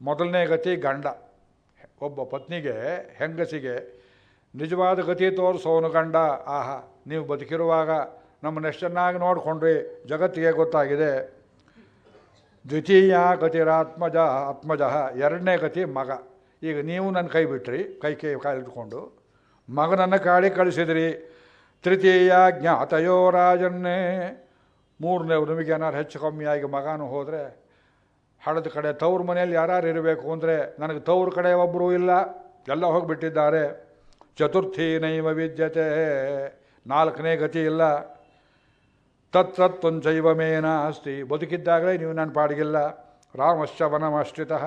ಮೊದಲನೇ ಗತಿ ಗಂಡ. ಒಬ್ಬ ಪತ್ನಿಗೆ, ಹೆಂಗಸಿಗೆ ನಿಜವಾದ ಗತಿ ತೋರಿಸೋನು ಗಂಡ. ಆಹಾ, ನೀವು ಬದುಕಿರುವಾಗ ನಮ್ಮನ್ನೆಷ್ಟು ಚೆನ್ನಾಗಿ ನೋಡಿಕೊಂಡ್ರಿ, ಜಗತ್ತಿಗೆ ಗೊತ್ತಾಗಿದೆ. ದ್ವಿತೀಯ ಗತಿರಾತ್ಮಜ ಆತ್ಮಜಃ, ಎರಡನೇ ಗತಿ ಮಗ. ಈಗ ನೀವು ನನ್ನ ಕೈ ಬಿಟ್ರಿ, ಕಾಲಿಟ್ಕೊಂಡು ಮಗನನ್ನು ಕಾಳಿ ಕಳಿಸಿದ್ರಿ. ತೃತೀಯ ಜ್ಞಾತಯೋ ರಾಜನ್ನೇ, ಮೂರನೇವ್ರು ನಿಮಗೇನಾರು ಹೆಚ್ಚು ಕಮ್ಮಿಯಾಗಿ ಮಗನೂ ಹೋದರೆ, ಹಳದ ಕಡೆ ತವ್ರ ಮನೆಯಲ್ಲಿ ಯಾರು ಇರಬೇಕು ಅಂದರೆ ನನಗೆ ತವ್ರ ಕಡೆ ಒಬ್ಬರೂ ಇಲ್ಲ, ಎಲ್ಲ ಹೋಗಿಬಿಟ್ಟಿದ್ದಾರೆ. ಚತುರ್ಥಿ ನೈವ ವಿದ್ಯತೆ, ನಾಲ್ಕನೇ ಗತಿ ಇಲ್ಲ. ತತ್ತತ್ವಂಚೈವ ಮೇನ ಅಸ್ತಿ, ಬದುಕಿದ್ದಾಗಲೇ ನೀವು ನನ್ನ ಪಾಡಿಗಿಲ್ಲ. ರಾಮಶ್ಚ ವನಮಾಶ್ರಿತಃ,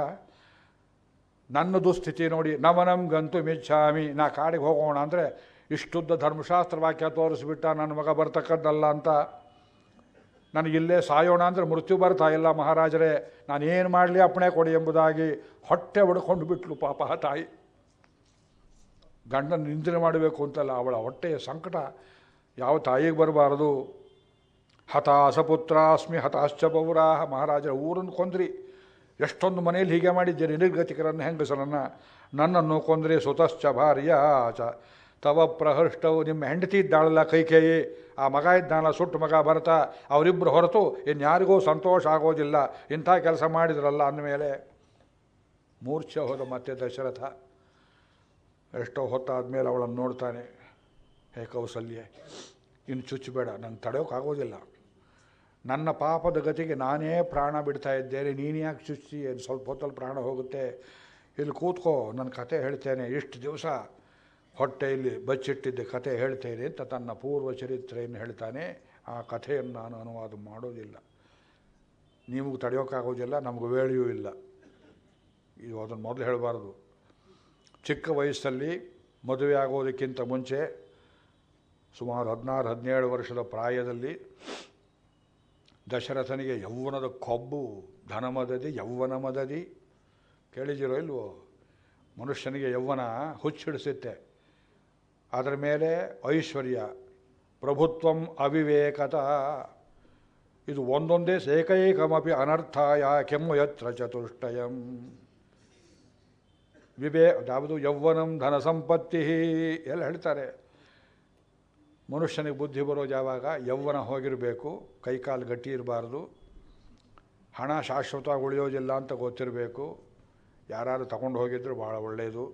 ನನ್ನ ದುಸ್ಥಿತಿ ನೋಡಿ. ನವನಂ ಗಂತು ಮಿಚ್ಛಾಮಿ, ನಾ ಕಾಡಿಗೆ ಹೋಗೋಣ ಅಂದರೆ ಇಷ್ಟುದ್ದ ಧರ್ಮಶಾಸ್ತ್ರ ವಾಕ್ಯ ತೋರಿಸ್ಬಿಟ್ಟ ನನ್ನ ಮಗ ಬರ್ತಕ್ಕದ್ದಲ್ಲ ಅಂತ. ನನಗಿಲ್ಲೇ ಸಾಯೋಣ ಅಂದರೆ ಮೃತ್ಯು ಬರ್ತಾ ಇಲ್ಲ ಮಹಾರಾಜರೇ, ನಾನೇನು ಮಾಡಲಿ ಅಪ್ಪಣೆ ಕೊಡಿ ಎಂಬುದಾಗಿ ಹೊಟ್ಟೆ ಹೊಡ್ಕೊಂಡು ಬಿಟ್ಲು ಪಾಪ ತಾಯಿ. ಗಂಡನ ನಿಂದನೆ ಮಾಡಬೇಕು ಅಂತಲ್ಲ, ಅವಳ ಹೊಟ್ಟೆಯ ಸಂಕಟ ಯಾವ ತಾಯಿಗೆ ಬರಬಾರದು. ಹತಾಶ ಪುತ್ರಾಸ್ಮಿ ಹತಾಶ್ಚ ಪೌರಾಹ, ಮಹಾರಾಜರ ಊರನ್ನು ಕೊಂದ್ರಿ. ಎಷ್ಟೊಂದು ಮನೆಯಲ್ಲಿ ಹೀಗೆ ಮಾಡಿದ್ದೀರಿ ನಿರ್ಗತಿಕರನ್ನು, ಹೆಂಗಸರನ್ನು. ನನ್ನನ್ನು ಕೊಂದ್ರಿ. ಸುತಶ್ಚ ಭಾರ್ಯ ಚ ತವ ಪ್ರಹೃಷ್ಟವು, ನಿಮ್ಮ ಹೆಂಡತಿ ಇದ್ದಾಳಲ್ಲ ಕೈಕೇಯಿ, ಆ ಮಗ ಇದ್ದಾನಲ್ಲ ಸುಟ್ಟು ಮಗ ಭರತ, ಅವರಿಬ್ಬರು ಹೊರತು ಇನ್ಯಾರಿಗೂ ಸಂತೋಷ ಆಗೋದಿಲ್ಲ ಇಂಥ ಕೆಲಸ ಮಾಡಿದ್ರಲ್ಲ ಅಂದಮೇಲೆ ಮೂರ್ಛೆ ಹೋದ ಮತ್ತೆ ದಶರಥ. ಎಷ್ಟೋ ಹೊತ್ತಾದಮೇಲೆ ಅವಳನ್ನು ನೋಡ್ತಾನೆ. ಹೇ ಕೌಸಲ್ಯ, ಇನ್ನು ಚುಚ್ಚಬೇಡ, ನಂಗೆ ತಡೆಯೋಕ್ಕಾಗೋದಿಲ್ಲ. ನನ್ನ ಪಾಪದ ಗತಿಗೆ ನಾನೇ ಪ್ರಾಣ ಬಿಡ್ತಾ ಇದ್ದೇನೆ, ನೀನು ಯಾಕೆ ಚುಚ್ಚಿ? ಏನು ಸ್ವಲ್ಪ ಹೊತ್ತಲ್ಲಿ ಪ್ರಾಣ ಹೋಗುತ್ತೆ, ಇಲ್ಲಿ ಕೂತ್ಕೋ, ನನ್ನ ಕತೆ ಹೇಳ್ತೇನೆ. ಇಷ್ಟು ದಿವಸ ಹೊಟ್ಟೆಯಲ್ಲಿ ಬಚ್ಚಿಟ್ಟಿದ್ದ ಕತೆ ಹೇಳ್ತೇನೆ ಅಂತ ತನ್ನ ಪೂರ್ವ ಚರಿತ್ರೆಯನ್ನು ಹೇಳ್ತಾನೆ. ಆ ಕಥೆಯನ್ನು ನಾನು ಅನುವಾದ ಮಾಡೋದಿಲ್ಲ, ನಿಮಗೆ ತಡೆಯೋಕ್ಕಾಗೋದಿಲ್ಲ, ನಮಗೆ ವೇಳೆಯೂ ಇಲ್ಲ. ಇದು ಅದನ್ನು ಮೊದಲು ಹೇಳಬಾರ್ದು. ಚಿಕ್ಕ ವಯಸ್ಸಲ್ಲಿ ಮದುವೆ ಆಗೋದಕ್ಕಿಂತ ಮುಂಚೆ ಸುಮಾರು 16-17 ವರ್ಷದ ಪ್ರಾಯದಲ್ಲಿ ದಶರಥನಿಗೆ ಯೌವನದ ಕೊಬ್ಬು, ಧನಮದದಿ ಯೌವನ ಮದದಿ ಕೇಳಿದಿರೋ ಇಲ್ವೋ? ಮನುಷ್ಯನಿಗೆ ಯೌವನ ಹುಚ್ಚಿಡಿಸುತ್ತೆ. ಅದರ ಮೇಲೆ ಐಶ್ವರ್ಯ, ಪ್ರಭುತ್ವಂ ಅವಿವೇಕತ, ಇದು ಒಂದೊಂದೇ ಏಕೈಕಮಪಿ ಅನರ್ಥಾಯ ಕೆಮ್ಮು ಯತ್ರ ಚತುಷ್ಟಯಂ. ಯಾವುದು ಯೌವನಂ ಧನ ಸಂಪತ್ತಿ ಎಲ್ಲ ಹೇಳ್ತಾರೆ. ಮನುಷ್ಯನಿಗೆ ಬುದ್ಧಿ ಬರೋದು ಯಾವಾಗ? ಯೌವನ ಹೋಗಿರಬೇಕು, ಕೈಕಾಲು ಗಟ್ಟಿ ಇರಬಾರ್ದು, ಹಣ ಶಾಶ್ವತವಾಗಿ ಉಳಿಯೋದಿಲ್ಲ ಅಂತ ಗೊತ್ತಿರಬೇಕು. ಯಾರು ತಗೊಂಡು ಹೋಗಿದ್ರು ಭಾಳ ಒಳ್ಳೆಯದು.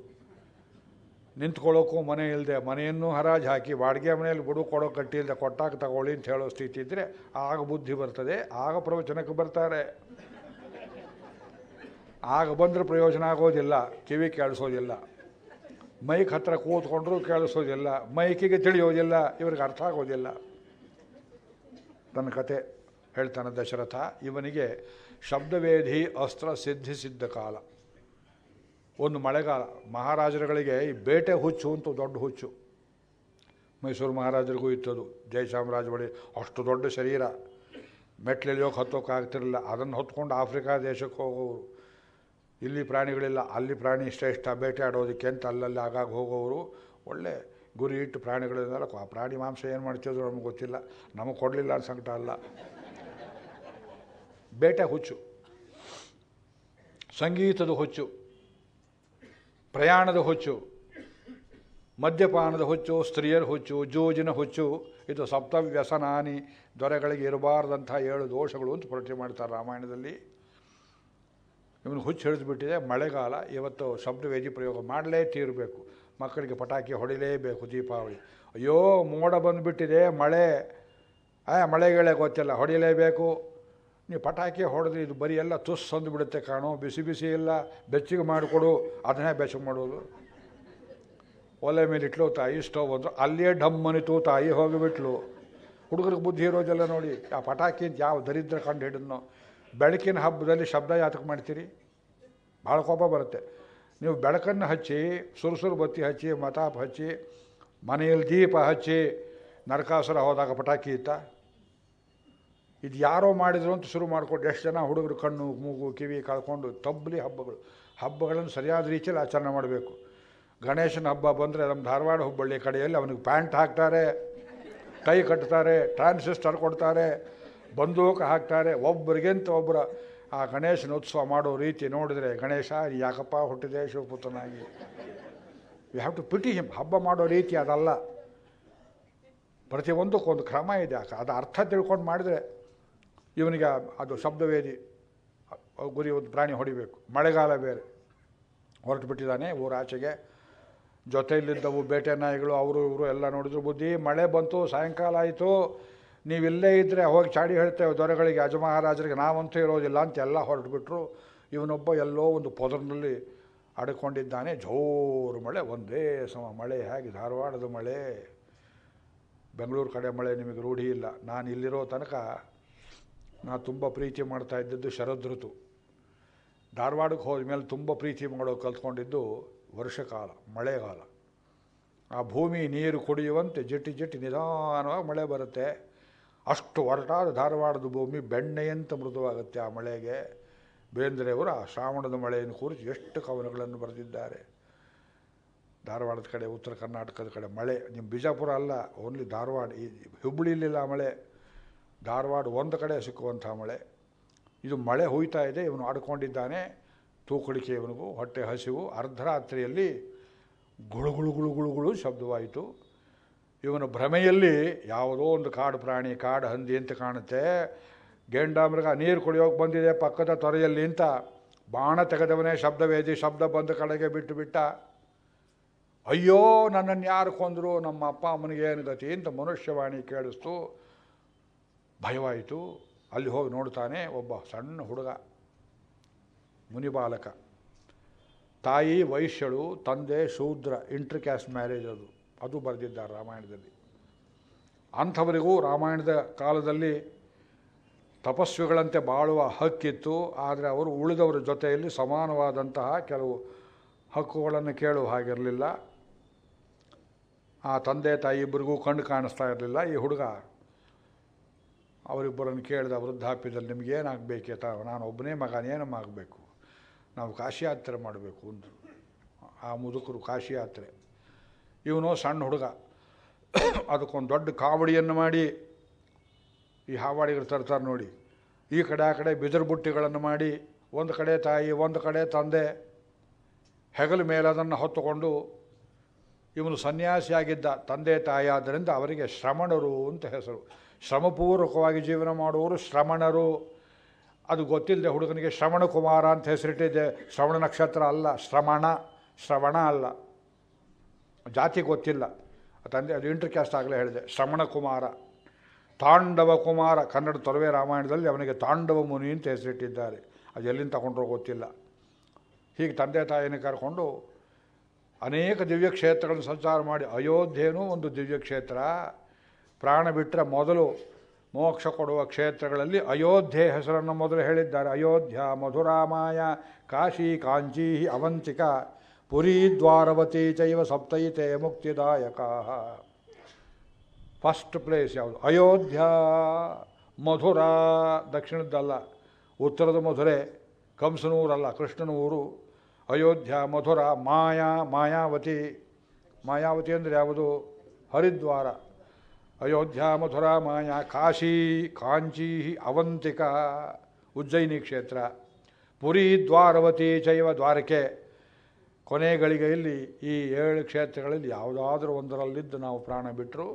ನಿಂತ್ಕೊಳ್ಳೋಕ್ಕೂ ಮನೆ ಇಲ್ಲದೆ, ಮನೆಯನ್ನು ಹರಾಜು ಹಾಕಿ ಬಾಡಿಗೆ ಮನೆಯಲ್ಲಿ ಬಿಡು ಕೊಡೋ ಕಟ್ಟಿ ಇಲ್ಲದೆ ಕೊಟ್ಟಾಗ ತಗೊಳ್ಳಿ ಅಂತ ಹೇಳೋ ಸ್ಥಿತಿ ಇದ್ದರೆ ಆಗ ಬುದ್ಧಿ ಬರ್ತದೆ, ಆಗ ಪ್ರವಚನಕ್ಕೆ ಬರ್ತಾರೆ. ಆಗ ಬಂದರೆ ಪ್ರಯೋಜನ ಆಗೋದಿಲ್ಲ, ಕಿವಿ ಕೇಳಿಸೋದಿಲ್ಲ, ಮೈಕ್ ಹತ್ರ ಕೂತ್ಕೊಂಡ್ರೂ ಕೇಳಿಸೋದಿಲ್ಲ, ಮೈಕಿಗೆ ತಿಳಿಯೋದಿಲ್ಲ, ಇವ್ರಿಗೆ ಅರ್ಥ ಆಗೋದಿಲ್ಲ. ನನ್ನ ಕತೆ ಹೇಳ್ತಾನೆ ದಶರಥ. ಇವನಿಗೆ ಶಬ್ದವೇಧಿ ಅಸ್ತ್ರ ಸಿದ್ಧಿಸಿದ್ದ ಕಾಲ, ಒಂದು ಮಳೆಗಾಲ. ಮಹಾರಾಜರುಗಳಿಗೆ ಈ ಬೇಟೆ ಹುಚ್ಚು ಅಂತ ದೊಡ್ಡ ಹುಚ್ಚು. ಮೈಸೂರು ಮಹಾರಾಜರಿಗೂ ಇತ್ತದು. ಜಯಚಾಮರಾಜ ಬಳಿ ಅಷ್ಟು ದೊಡ್ಡ ಶರೀರ, ಮೆಟ್ಲೆಳಿಯೋಕೆ ಹತ್ತೋಕ್ಕಾಗ್ತಿರಲಿಲ್ಲ. ಅದನ್ನು ಹೊತ್ಕೊಂಡು ಆಫ್ರಿಕಾ ದೇಶಕ್ಕೆ ಹೋಗೋರು. ಇಲ್ಲಿ ಪ್ರಾಣಿಗಳಿಲ್ಲ, ಅಲ್ಲಿ ಪ್ರಾಣಿ ಶ್ರೇಷ್ಠ ಬೇಟೆ ಆಡೋದಕ್ಕೆ ಅಂತ ಅಲ್ಲಲ್ಲಿ ಆಗಾಗ ಹೋಗೋರು. ಒಳ್ಳೆ ಗುರಿ ಇಟ್ಟು ಪ್ರಾಣಿಗಳಿಂದಲ್ಲ. ಆ ಪ್ರಾಣಿ ಮಾಂಸ ಏನು ಮಾಡ್ತಿದ್ರು ನಮಗೆ ಗೊತ್ತಿಲ್ಲ, ನಮಗೆ ಕೊಡಲಿಲ್ಲ ಅನ್ನೋ ಸಂಕಟ ಅಲ್ಲ. ಬೇಟೆ ಹುಚ್ಚು, ಸಂಗೀತದ ಹುಚ್ಚು, ಪ್ರಯಾಣದ ಹುಚ್ಚು, ಮದ್ಯಪಾನದ ಹುಚ್ಚು, ಸ್ತ್ರೀಯರ ಹುಚ್ಚು, ಜೂಜಿನ ಹುಚ್ಚು. ಇದು ಸಪ್ತವ್ಯಸನಾನಿ, ದೊರೆಗಳಿಗೆ ಇರಬಾರ್ದಂಥ 7 ದೋಷಗಳು ಅಂತ ಪರಿಚಯ ಮಾಡ್ತಾರೆ ರಾಮಾಯಣದಲ್ಲಿ. ಇವನು ಹುಚ್ಚು ಹಿಡಿದುಬಿಟ್ಟಿದೆ. ಮಳೆಗಾಲ, ಇವತ್ತು ಶಬ್ದವೇದಿ ಪ್ರಯೋಗ ಮಾಡಲೇ ತೀರಬೇಕು. ಮಕ್ಕಳಿಗೆ ಪಟಾಕಿ ಹೊಡಿಲೇಬೇಕು ದೀಪಾವಳಿ. ಅಯ್ಯೋ ಮೋಡ ಬಂದುಬಿಟ್ಟಿದೆ, ಮಳೆ, ಮಳೆಗಳೇ ಗೊತ್ತಿಲ್ಲ, ಹೊಡಿಲೇಬೇಕು. ನೀವು ಪಟಾಕಿ ಹೊಡೆದ್ರೆ ಇದು ಬರೀ ಎಲ್ಲ ತುಸ್ ಅಂದುಬಿಡುತ್ತೆ ಕಾಣೋ, ಬಿಸಿ ಬಿಸಿ ಇಲ್ಲ, ಬೆಚ್ಚಗೆ ಮಾಡಿಕೊಡು, ಅದನ್ನೇ ಬೆಚ್ಚಗೆ ಮಾಡೋದು. ಒಲೆ ಮೇಲೆ ಇಟ್ಲು ತಾಯಿ, ಸ್ಟವ್ ಅಂದರು, ಅಲ್ಲೇ ಡಮ್ಮನಿತು ತಾಯಿ ಹೋಗಿಬಿಟ್ಲು. ಹುಡುಗರಿಗೆ ಬುದ್ಧಿ ಇರೋದೆಲ್ಲ ನೋಡಿ. ಆ ಪಟಾಕಿ ಯಾವ ದರಿದ್ರ ಕಂಡು ಹಿಡಿದ್ನೋ. ಬೆಳಕಿನ ಹಬ್ಬದಲ್ಲಿ ಶಬ್ದ ಯಾತಕ್ಕೆ ಮಾಡ್ತೀರಿ? ಭಾಳ ಕೋಪ ಬರುತ್ತೆ. ನೀವು ಬೆಳಕನ್ನು ಹಚ್ಚಿ, ಸುರುಸುರು ಬತ್ತಿ ಹಚ್ಚಿ, ಮತಾಪ್ ಹಚ್ಚಿ, ಮನೆಯಲ್ಲಿ ದೀಪ ಹಚ್ಚಿ, ನರಕಾಸುರ ಹೋದಾಗ ಪಟಾಕಿ ಇತ್ತ? ಇದು ಯಾರೋ ಮಾಡಿದ್ರು ಅಂತ ಶುರು ಮಾಡಿಕೊಂಡು ಎಷ್ಟು ಜನ ಹುಡುಗರು ಕಣ್ಣು ಮೂಗು ಕಿವಿ ಕಳ್ಕೊಂಡು ತಬ್ಬಲಿ ಹಬ್ಬಗಳನ್ನು ಸರಿಯಾದ ರೀತಿಯಲ್ಲಿ ಆಚರಣೆ ಮಾಡಬೇಕು. ಗಣೇಶನ ಹಬ್ಬ ಬಂದರೆ ನಮ್ಮ ಧಾರವಾಡ ಹುಬ್ಬಳ್ಳಿ ಕಡೆಯಲ್ಲಿ ಅವನಿಗೆ ಪ್ಯಾಂಟ್ ಹಾಕ್ತಾರೆ, ಕೈ ಕಟ್ತಾರೆ, ಟ್ರಾನ್ಸಿಸ್ಟರ್ ಕೊಡ್ತಾರೆ, ಬಂದೂಕು ಹಾಕ್ತಾರೆ. ಒಬ್ಬರಿಗಿಂತ ಒಬ್ಬರ ಆ ಗಣೇಶನ ಉತ್ಸವ ಮಾಡೋ ರೀತಿ ನೋಡಿದರೆ, ಗಣೇಶ ಯಾಕಪ್ಪ ಹುಟ್ಟಿದೆ ಶಿವಪುತ್ರನಾಗಿ. You have to pity him. ಹಬ್ಬ ಮಾಡೋ ರೀತಿ ಅದಲ್ಲ. ಪ್ರತಿಯೊಂದಕ್ಕೊಂದು ಕ್ರಮ ಇದೆ. ಅದು ಅರ್ಥ ತಿಳ್ಕೊಂಡು ಮಾಡಿದರೆ ಇವನಿಗೆ ಅದು ಶಬ್ದವೇದಿ ಗುರಿ, ಒಂದು ಪ್ರಾಣಿ ಹೊಡಿಬೇಕು. ಮಳೆಗಾಲ ಬೇರೆ, ಹೊರಟು ಬಿಟ್ಟಿದ್ದಾನೆ ಊರಾಚೆಗೆ. ಜೊತೆಯಲ್ಲಿದ್ದವು ಬೇಟೆ ನಾಯಿಗಳು, ಅವರು ಇವರು ಎಲ್ಲ ನೋಡಿದ್ರು. ಬುದ್ಧಿ, ಮಳೆ ಬಂತು, ಸಾಯಂಕಾಲ ಆಯಿತು, ನೀವಿಲ್ಲೇ ಇದ್ದರೆ ಹೋಗಿ ಚಾಡಿ ಹೇಳ್ತೇವೆ ದೊರೆಗಳಿಗೆ, ಅಜಮಹಾರಾಜರಿಗೆ, ನಾವಂತೂ ಇರೋದಿಲ್ಲ ಅಂತ ಎಲ್ಲ ಹೊರಟುಬಿಟ್ರು. ಇವನೊಬ್ಬ ಎಲ್ಲೋ ಒಂದು ಪೊದರಿನಲ್ಲಿ ಅಡ್ಕೊಂಡಿದ್ದಾನೆ. ಜೋರು ಮಳೆ, ಒಂದೇ ಸಮ ಮಳೆ. ಹೇಗೆ ಧಾರವಾಡದ ಮಳೆ, ಬೆಂಗಳೂರು ಕಡೆ ಮಳೆ ನಿಮಗೆ ರೂಢಿ ಇಲ್ಲ. ನಾನು ಇಲ್ಲಿರೋ ತನಕ ನಾನು ತುಂಬ ಪ್ರೀತಿ ಮಾಡ್ತಾ ಇದ್ದದ್ದು ಶರದ್ ಋತು. ಧಾರವಾಡಕ್ಕೆ ಹೋದ ಮೇಲೆ ತುಂಬ ಪ್ರೀತಿ ಮಾಡೋ ಕಲ್ತ್ಕೊಂಡಿದ್ದು ವರ್ಷಕಾಲ, ಮಳೆಗಾಲ. ಆ ಭೂಮಿ ನೀರು ಕುಡಿಯುವಂತೆ ಜಿಟಿ ಜಿಟಿ ನಿಧಾನವಾಗಿ ಮಳೆ ಬರುತ್ತೆ. ಅಷ್ಟು ಒರಟಾದ ಧಾರವಾಡದ ಭೂಮಿ ಬೆಣ್ಣೆಯಂತ ಮೃದುವಾಗುತ್ತೆ ಆ ಮಳೆಗೆ. ಬೇಂದ್ರೆಯವರು ಆ ಶ್ರಾವಣದ ಮಳೆಯನ್ನು ಕುರಿತು ಎಷ್ಟು ಕವನಗಳನ್ನು ಬರೆದಿದ್ದಾರೆ. ಧಾರವಾಡದ ಕಡೆ, ಉತ್ತರ ಕರ್ನಾಟಕದ ಕಡೆ ಮಳೆ, ನಿಮ್ಮ ಬಿಜಾಪುರ ಅಲ್ಲ, ಓನ್ಲಿ ಧಾರವಾಡ. ಈ ಹುಬ್ಬಳ್ಳಿಲಿಲ್ಲ ಮಳೆ, ಧಾರವಾಡ ಒಂದು ಕಡೆ ಸಿಕ್ಕುವಂಥ ಮಳೆ. ಇದು ಮಳೆ ಹುಯ್ತಾ ಇದೆ, ಇವನು ಆಡ್ಕೊಂಡಿದ್ದಾನೆ. ತೂಕಡಿಕೆ ಇವನಿಗೂ, ಹೊಟ್ಟೆ ಹಸಿವು. ಅರ್ಧರಾತ್ರಿಯಲ್ಲಿ ಗುಳುಗುಳು ಗುಳುಗುಳುಗಳು ಶಬ್ದವಾಯಿತು. ಇವನ ಭ್ರಮೆಯಲ್ಲಿ ಯಾವುದೋ ಒಂದು ಕಾಡು ಪ್ರಾಣಿ, ಕಾಡು ಹಂದಿ ಅಂತ ಕಾಣುತ್ತೆ. ಗೇಂಡಾಮೃಗ ನೀರು ಕುಡಿಯೋಕೆ ಬಂದಿದೆ ಪಕ್ಕದ ತೊರೆಯಲ್ಲಿ ಅಂತ ಬಾಣ ತೆಗೆದವನೇ ಶಬ್ದವೇದಿ ಶಬ್ದ ಬಂದ ಕಡೆಗೆ ಬಿಟ್ಟು ಬಿಟ್ಟ. ಅಯ್ಯೋ ನನ್ನನ್ನು ಯಾರು ಕೊಂದರು, ನಮ್ಮ ಅಪ್ಪ ಅಮ್ಮನಿಗೆ ಏನು ಗತಿ ಅಂತ ಮನುಷ್ಯವಾಣಿ ಕೇಳಿಸ್ತು. ಭಯವಾಯಿತು. ಅಲ್ಲಿ ಹೋಗಿ ನೋಡ್ತಾನೆ, ಒಬ್ಬ ಸಣ್ಣ ಹುಡುಗ, ಮುನಿಬಾಲಕ. ತಾಯಿ ವೈಶ್ಯಳು, ತಂದೆ ಶೂದ್ರ. ಇಂಟರ್ಕ್ಯಾಸ್ಟ್ ಮ್ಯಾರೇಜ್ ಅದು ಬರೆದಿದ್ದಾರೆ ರಾಮಾಯಣದಲ್ಲಿ. ಅಂಥವರಿಗೂ ರಾಮಾಯಣದ ಕಾಲದಲ್ಲಿ ತಪಸ್ವಿಗಳಂತೆ ಬಾಳುವ ಹಕ್ಕಿತ್ತು. ಆದರೆ ಅವರು ಉಳಿದವರ ಜೊತೆಯಲ್ಲಿ ಸಮಾನವಾದಂತಹ ಕೆಲವು ಹಕ್ಕುಗಳನ್ನು ಕೇಳುವ ಹಾಗಿರಲಿಲ್ಲ. ಆ ತಂದೆ ತಾಯಿ ಇಬ್ಬರಿಗೂ ಕಣ್ಣು ಕಾಣಿಸ್ತಾ ಇರಲಿಲ್ಲ. ಈ ಹುಡುಗ ಅವರಿಬ್ಬರನ್ನು ಕೇಳಿದ ವೃದ್ಧಾಪ್ಯದಲ್ಲಿ ನಿಮಗೇನಾಗಬೇಕೇ ನಾನು ಒಬ್ಬನೇ ಮಗನೇನಮ್ಮ ಆಗಬೇಕು, ನಾವು ಕಾಶಿ ಯಾತ್ರೆ ಮಾಡಬೇಕು ಅಂದರು ಆ ಮುದುಕರು. ಕಾಶಿ ಯಾತ್ರೆ. ಇವನು ಸಣ್ಣ ಹುಡುಗ, ಅದಕ್ಕೊಂದು ದೊಡ್ಡ ಕಾವಡಿಯನ್ನು ಮಾಡಿ, ಈ ಹಾವಾಡಿಗರು ತರ್ತಾರೆ ನೋಡಿ, ಈ ಕಡೆ ಆ ಕಡೆ ಬಿದಿರು ಬುಟ್ಟಿಗಳನ್ನು ಮಾಡಿ, ಒಂದು ಕಡೆ ತಾಯಿ ಒಂದು ಕಡೆ ತಂದೆ, ಹೆಗಲ ಮೇಲೆ ಅದನ್ನು ಹೊತ್ತುಕೊಂಡು, ಇವನು ಸನ್ಯಾಸಿಯಾಗಿದ್ದ ತಂದೆ ತಾಯಿ ಆದ್ದರಿಂದ ಅವರಿಗೆ ಶ್ರಮಣರು ಅಂತ ಹೆಸರು. ಶ್ರಮಪೂರ್ವಕವಾಗಿ ಜೀವನ ಮಾಡುವವರು ಶ್ರಮಣರು. ಅದು ಗೊತ್ತಿಲ್ಲದೆ ಹುಡುಗನಿಗೆ ಶ್ರವಣ ಕುಮಾರ ಅಂತ ಹೆಸರಿಟ್ಟಿದೆ. ಶ್ರವಣ ನಕ್ಷತ್ರ ಅಲ್ಲ, ಶ್ರವಣ ಅಲ್ಲ, ಜಾತಿ ಗೊತ್ತಿಲ್ಲ. ತಂದೆ ಅದು ಇಂಟರ್ ಕ್ಯಾಸ್ಟ್ ಆಗಲೇ ಹೇಳಿದೆ. ಶ್ರವಣ ಕುಮಾರ, ತಾಂಡವ ಕುಮಾರ. ಕನ್ನಡ ತೊರವೆ ರಾಮಾಯಣದಲ್ಲಿ ಅವನಿಗೆ ತಾಂಡವ ಮುನಿ ಅಂತ ಹೆಸರಿಟ್ಟಿದ್ದಾರೆ. ಅದು ಎಲ್ಲಿಂದ ತಗೊಂಡ್ರೋ ಗೊತ್ತಿಲ್ಲ. ಹೀಗೆ ತಂದೆ ತಾಯಿನ ಕರ್ಕೊಂಡು ಅನೇಕ ದಿವ್ಯಕ್ಷೇತ್ರಗಳನ್ನು ಸಂಚಾರ ಮಾಡಿ, ಅಯೋಧ್ಯೆಯೂ ಒಂದು ದಿವ್ಯಕ್ಷೇತ್ರ. ಪ್ರಾಣ ಬಿಟ್ಟರೆ ಮೊದಲು ಮೋಕ್ಷ ಕೊಡುವ ಕ್ಷೇತ್ರಗಳಲ್ಲಿ ಅಯೋಧ್ಯೆ ಹೆಸರನ್ನು ಮೊದಲು ಹೇಳಿದ್ದಾರೆ. ಅಯೋಧ್ಯ, ಮಧುರಾಮಾಯ, ಕಾಶಿ, ಕಾಂಚೀ, ಅವಂತಿಕ, ಪುರಿ, ದ್ವಾರವತಿ ಚೈವ ಸಪ್ತೈತೆ ಮುಕ್ತಿದಾಯಕ. ಫಸ್ಟ್ ಪ್ಲೇಸ್ ಯಾವುದು? ಅಯೋಧ್ಯ. ಮಧುರಾ ದಕ್ಷಿಣದ್ದಲ್ಲ, ಉತ್ತರದ ಮಧುರೆ, ಕಂಸನೂರಲ್ಲ, ಕೃಷ್ಣನ ಊರು. ಅಯೋಧ್ಯ, ಮಧುರ, ಮಾಯಾವತಿ. ಮಾಯಾವತಿ ಅಂದರೆ ಯಾವುದು? ಹರಿದ್ವಾರ. ಅಯೋಧ್ಯ, ಮಧುರ, ಮಾಯಾ, ಕಾಶಿ, ಕಾಂಚೀ, ಅವಂತಿಕ, ಉಜ್ಜಯಿನಿ ಕ್ಷೇತ್ರ, ಪುರಿ, ದ್ವಾರವತಿ ಚೈವ ದ್ವಾರಕೆ. ಕೊನೆ ಗಳಿಗೆಯಲ್ಲಿ ಈ 7 ಕ್ಷೇತ್ರಗಳಲ್ಲಿ ಯಾವುದಾದ್ರೂ ಒಂದರಲ್ಲಿದ್ದು ನಾವು ಪ್ರಾಣ ಬಿಟ್ಟರು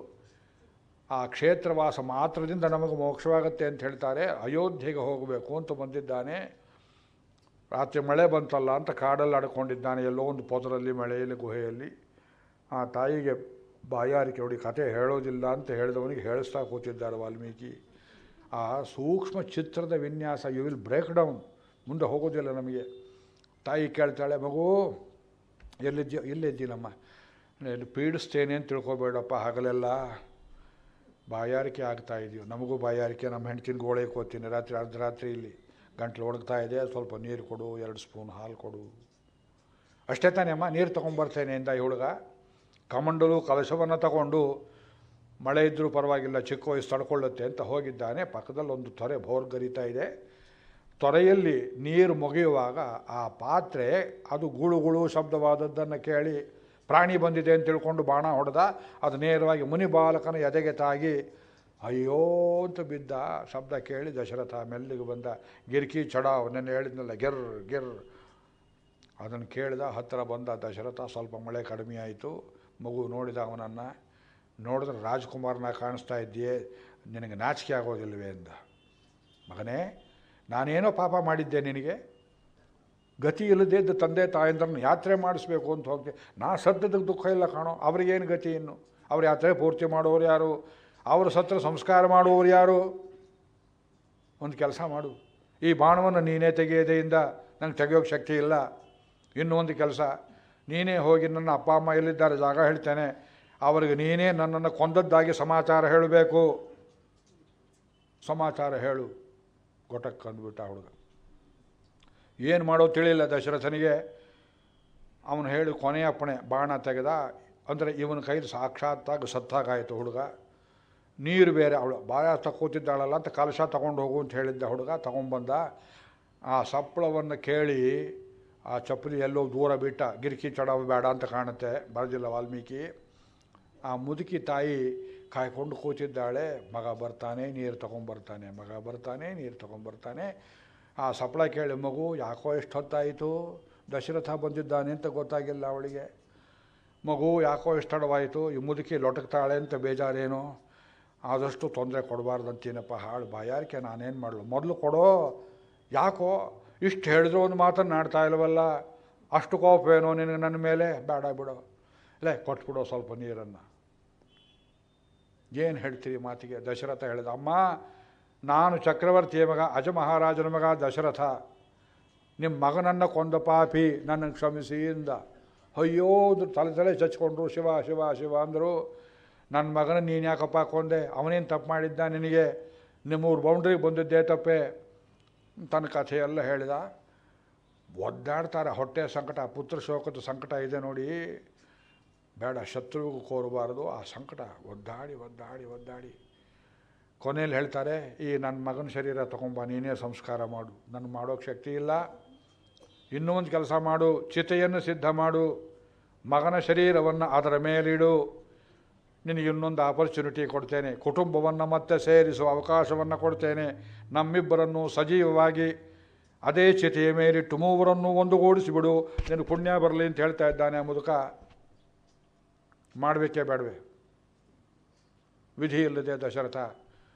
ಆ ಕ್ಷೇತ್ರವಾಸ ಮಾತ್ರದಿಂದ ನಮಗೆ ಮೋಕ್ಷವಾಗುತ್ತೆ ಅಂತ ಹೇಳ್ತಾರೆ. ಅಯೋಧ್ಯೆಗೆ ಹೋಗಬೇಕು ಅಂತ ಬಂದಿದ್ದಾನೆ. ರಾತ್ರಿ ಮಳೆ ಬಂತಲ್ಲ ಅಂತ ಕಾಡಲ್ಲಿ ಅಡ್ಕೊಂಡಿದ್ದಾನೆ, ಎಲ್ಲೋ ಒಂದು ಪೊದರಲ್ಲಿ, ಮಳೆಯಲ್ಲಿ, ಗುಹೆಯಲ್ಲಿ. ಆ ತಾಯಿಗೆ ಬಾಯಾರಿಕೆ ನೋಡಿ, ಕತೆ ಹೇಳೋದಿಲ್ಲ ಅಂತ ಹೇಳಿದವನಿಗೆ ಹೇಳಿಸ್ತಾ ಕೂತಿದ್ದಾರೆ ವಾಲ್ಮೀಕಿ. ಆ ಸೂಕ್ಷ್ಮ ಚಿತ್ರದ ವಿನ್ಯಾಸ, ಯು ವಿಲ್ ಬ್ರೇಕ್ ಡೌನ್, ಮುಂದೆ ಹೋಗೋದಿಲ್ಲ ನಮಗೆ. ತಾಯಿ ಕೇಳ್ತಾಳೆ, ಮಗು ಎಲ್ಲಿದ್ದೀನಮ್ಮ? ಎಲ್ಲಿ ಪೀಡಿಸ್ತೇನೆ ಅಂತ ತಿಳ್ಕೊಬೇಡಪ್ಪ, ಹಗಲೆಲ್ಲ ಬಾಯಾರಿಕೆ ಆಗ್ತಾ ಇದೆಯೋ. ನಮಗೂ ಬಾಯಾರಿಕೆ, ನಮ್ಮ ಹೆಂಡ್ತಿನ ಗೋಳೆ ಕೋತೀನಿ ರಾತ್ರಿ ಅರ್ಧರಾತ್ರಿ ಇಲ್ಲಿ ಗಂಟ್ಲು ಒಣಗ್ತಾ ಇದೆ, ಸ್ವಲ್ಪ ನೀರು ಕೊಡು, 2 ಸ್ಪೂನ್ ಹಾಲು ಕೊಡು. ಅಷ್ಟೇ ತಾನೇ ಅಮ್ಮ, ನೀರು ತೊಗೊಂಬರ್ತೇನೆ ಎಂದ ಈ ಹುಡುಗ. ಕಮಂಡಲು ಕಲಶವನ್ನು ತಗೊಂಡು, ಮಳೆ ಇದ್ದರೂ ಪರವಾಗಿಲ್ಲ, ಚಿಕ್ಕ ವಯಸ್ಸು ತಡ್ಕೊಳ್ಳುತ್ತೆ ಅಂತ ಹೋಗಿದ್ದಾನೆ. ಪಕ್ಕದಲ್ಲಿ ಒಂದು ತೊರೆ ಭೋರ್ಗರಿತಾ ಇದೆ. ತೊರೆಯಲ್ಲಿ ನೀರು ಮುಗಿಯುವಾಗ ಆ ಪಾತ್ರೆ ಅದು ಗೂಳು ಶಬ್ದವಾದದ್ದನ್ನು ಕೇಳಿ ಪ್ರಾಣಿ ಬಂದಿದೆ ಅಂತ ತಿಳ್ಕೊಂಡು ಬಾಣ ಹೊಡೆದ. ಅದು ನೇರವಾಗಿ ಮುನಿ ಬಾಲಕನ ಎದೆಗೆ ತಾಗಿ ಅಯ್ಯೋ ಅಂತ ಬಿದ್ದ. ಶಬ್ದ ಕೇಳಿ ದಶರಥ ಮೆಲ್ಲಿಗೆ ಬಂದ. ಗಿರ್ಕಿ ಚಡಾವ್, ನೆನ್ನೆ ಹೇಳಿದ್ನಲ್ಲ, ಗಿರ್ ಅದನ್ನು ಕೇಳಿದ. ಹತ್ತಿರ ಬಂದ ದಶರಥ. ಸ್ವಲ್ಪ ಮಳೆ ಕಡಿಮೆ ಆಯಿತು. ಮಗು ನೋಡಿದ ಅವನನ್ನು. ನೋಡಿದ್ರೆ ರಾಜ್ಕುಮಾರನ ಕಾಣಿಸ್ತಾ ಇದ್ದೀಯೇ, ನಿನಗೆ ನಾಚಿಕೆ ಆಗೋದಿಲ್ವೇ ಅಂದ. ಮಗನೇ, ನಾನೇನೋ ಪಾಪ ಮಾಡಿದ್ದೆ ನಿನಗೆ? ಗತಿ ಇಲ್ಲದೇ ಇದ್ದ ತಂದೆ ತಾಯಂದ್ರನ್ನು ಯಾತ್ರೆ ಮಾಡಿಸ್ಬೇಕು ಅಂತ ಹೋಗ್ತೆ. ನಾ ಸದ್ಯದ ದುಃಖ ಇಲ್ಲ ಕಾಣೋ. ಅವ್ರಿಗೇನು ಗತಿ ಇನ್ನು? ಅವ್ರ ಯಾತ್ರೆ ಪೂರ್ತಿ ಮಾಡೋರು ಯಾರು? ಅವರು ಸತ್ರ ಸಂಸ್ಕಾರ ಮಾಡುವವರು ಯಾರು? ಒಂದು ಕೆಲಸ ಮಾಡು, ಈ ಬಾಣವನ್ನು ನೀನೇ ತೆಗೆಯದೆಯಿಂದ ನಂಗೆ ತೆಗೆಯೋಕ್ಕೆ ಶಕ್ತಿ ಇಲ್ಲ. ಇನ್ನೂ ಒಂದು ಕೆಲಸ, ನೀನೇ ಹೋಗಿ ನನ್ನ ಅಪ್ಪ ಅಮ್ಮ ಎಲ್ಲಿದ್ದಾರೆ ಜಾಗ ಹೇಳ್ತೇನೆ, ಅವರಿಗೆ ನೀನೇ ನನ್ನನ್ನು ಕೊಂದದ್ದಾಗಿ ಸಮಾಚಾರ ಹೇಳಬೇಕು. ಸಮಾಚಾರ ಹೇಳು. ಗೊಟಕ್ಕೆ ಅಂದ್ಬಿಟ್ಟ ಹುಡುಗ. ಏನು ಮಾಡೋ ತಿಳಿಲ್ಲ ದಶರಥನಿಗೆ. ಅವನು ಹೇಳಿ ಕೊನೆಯ ಅಪ್ಪಣೆ, ಬಾಣ ತೆಗೆದ. ಅಂದರೆ ಇವನ ಕೈಲಿ ಸಾಕ್ಷಾತ್ತಾಗಿ ಸತ್ತಾಗಾಯಿತು ಹುಡುಗ. ನೀರು ಬೇರೆ, ಅವಳು ಬಾಯ ತಕ್ಕೋತಿದ್ದಾಳಲ್ಲ ಅಂತ ಕಲಶ ತಗೊಂಡು ಹೋಗು ಅಂತ ಹೇಳಿದ್ದ ಹುಡುಗ. ತಗೊಂಡ್ಬಂದ. ಆ ಸಪ್ಪಳವನ್ನು ಕೇಳಿ ಆ ಚಪ್ಪಲಿ ಎಲ್ಲೋ ದೂರ ಬಿಟ್ಟ. ಗಿರ್ಕಿ ಚಡಾವು ಬೇಡ ಅಂತ ಕಾಣುತ್ತೆ, ಬರೆದಿಲ್ಲ ವಾಲ್ಮೀಕಿ. ಆ ಮುದುಕಿ ತಾಯಿ ಕಾಯ್ಕೊಂಡು ಕೂತಿದ್ದಾಳೆ. ಮಗ ಬರ್ತಾನೆ, ನೀರು ತೊಗೊಂಬರ್ತಾನೆ, ಮಗ ಬರ್ತಾನೆ, ನೀರು ತೊಗೊಂಬರ್ತಾನೆ. ಆ ಸಪ್ಪಳ ಕೇಳಿ, ಮಗು ಯಾಕೋ ಎಷ್ಟು ಹೊತ್ತಾಯಿತು? ದಶರಥ ಬಂದಿದ್ದಾನೆ ಅಂತ ಗೊತ್ತಾಗಿಲ್ಲ ಅವಳಿಗೆ. ಮಗು ಯಾಕೋ ಎಷ್ಟು ತಡವಾಯಿತು? ಈ ಮುದುಕಿ ಲೊಟಕ್ತಾಳೆ ಅಂತ ಬೇಜಾರೇನು? ಆದಷ್ಟು ತೊಂದರೆ ಕೊಡಬಾರ್ದಂತೀನಪ್ಪ, ಹಾಳು ಬಾಯಾರಿಕೆ, ನಾನೇನು ಮಾಡಲು? ಮೊದಲು ಕೊಡೋ. ಯಾಕೋ ಇಷ್ಟು ಹೇಳಿದ್ರು ಒಂದು ಮಾತನ್ನು ಆಡ್ತಾ ಇಲ್ವಲ್ಲ? ಅಷ್ಟು ಕೋಪವೇನೋ ನಿನಗೆ ನನ್ನ ಮೇಲೆ? ಬೇಡ ಬಿಡೋ, ಇಲ್ಲ ಕೊಟ್ಬಿಡೋ ಸ್ವಲ್ಪ ನೀರನ್ನು. ಏನು ಹೇಳ್ತೀರಿ ಮಾತಿಗೆ? ದಶರಥ ಹೇಳಿದ, ಅಮ್ಮ ನಾನು ಚಕ್ರವರ್ತಿಯ ಮಗ, ಅಜ ಮಹಾರಾಜನ ಮಗ ದಶರಥ. ನಿಮ್ಮ ಮಗನನ್ನು ಕೊಂದ ಪಾಪಿ, ನನ್ನನ್ನು ಕ್ಷಮಿಸಿ ಇಂದ. ಅಯ್ಯೋ ತಲೆ ಚಚ್ಕೊಂಡ್ರು. ಶಿವ ಶಿವ ಶಿವ ಅಂದರು. ನನ್ನ ಮಗನ ನೀನು ಯಾಕಪ್ಪ ಕೊಂದೆ? ಅವನೇನು ತಪ್ಪು ಮಾಡಿದ್ದ ನಿನಗೆ? ನಿಮ್ಮೂರು ಬೌಂಡ್ರಿಗೆ ಬಂದಿದ್ದೇ ತಪ್ಪೆ ತನ್ನ ಕಥೆಯೆಲ್ಲ ಹೇಳಿದ. ಒದ್ದಾಡ್ತಾರೆ, ಹೊಟ್ಟೆ ಸಂಕಟ, ಪುತ್ರ ಶೋಕದ ಸಂಕಟ ಇದೆ ನೋಡಿ, ಬೇಡ, ಶತ್ರುವಿಗೂ ಕೋರಬಾರದು ಆ ಸಂಕಟ. ಒದ್ದಾಡಿ ಒದ್ದಾಡಿ ಒದ್ದಾಡಿ ಕೊನೆಯಲ್ಲಿ ಹೇಳ್ತಾರೆ, ಈ ನನ್ನ ಮಗನ ಶರೀರ ತೊಗೊಂಬ, ನೀನೇ ಸಂಸ್ಕಾರ ಮಾಡು, ನನಗೆ ಮಾಡೋಕ್ಕೆ ಶಕ್ತಿ ಇಲ್ಲ, ಇನ್ನೂ ಒಂದು ಕೆಲಸ ಮಾಡು, ಚಿತೆಯನ್ನು ಸಿದ್ಧ ಮಾಡು, ಮಗನ ಶರೀರವನ್ನು ಅದರ ಮೇಲಿಡು, ನಿನಗೆ ಇನ್ನೊಂದು ಆಪರ್ಚುನಿಟಿ ಕೊಡ್ತೇನೆ, ಕುಟುಂಬವನ್ನು ಮತ್ತೆ ಸೇರಿಸುವ ಅವಕಾಶವನ್ನು ಕೊಡ್ತೇನೆ, ನಮ್ಮಿಬ್ಬರನ್ನು ಸಜೀವವಾಗಿ ಅದೇ ಚಿತೆಯ ಮೇಲಿಟ್ಟು ಮೂವರನ್ನು ಒಂದುಗೂಡಿಸಿಬಿಡು, ನಿನಗೆ ಪುಣ್ಯ ಬರಲಿ ಅಂತ ಹೇಳ್ತಾ ಇದ್ದಾನೆ ಮುದುಕ. ಮಾಡಬೇಕೇ ಬೇಡವೆ? ವಿಧಿ ಇಲ್ಲದೆ ದಶರಥ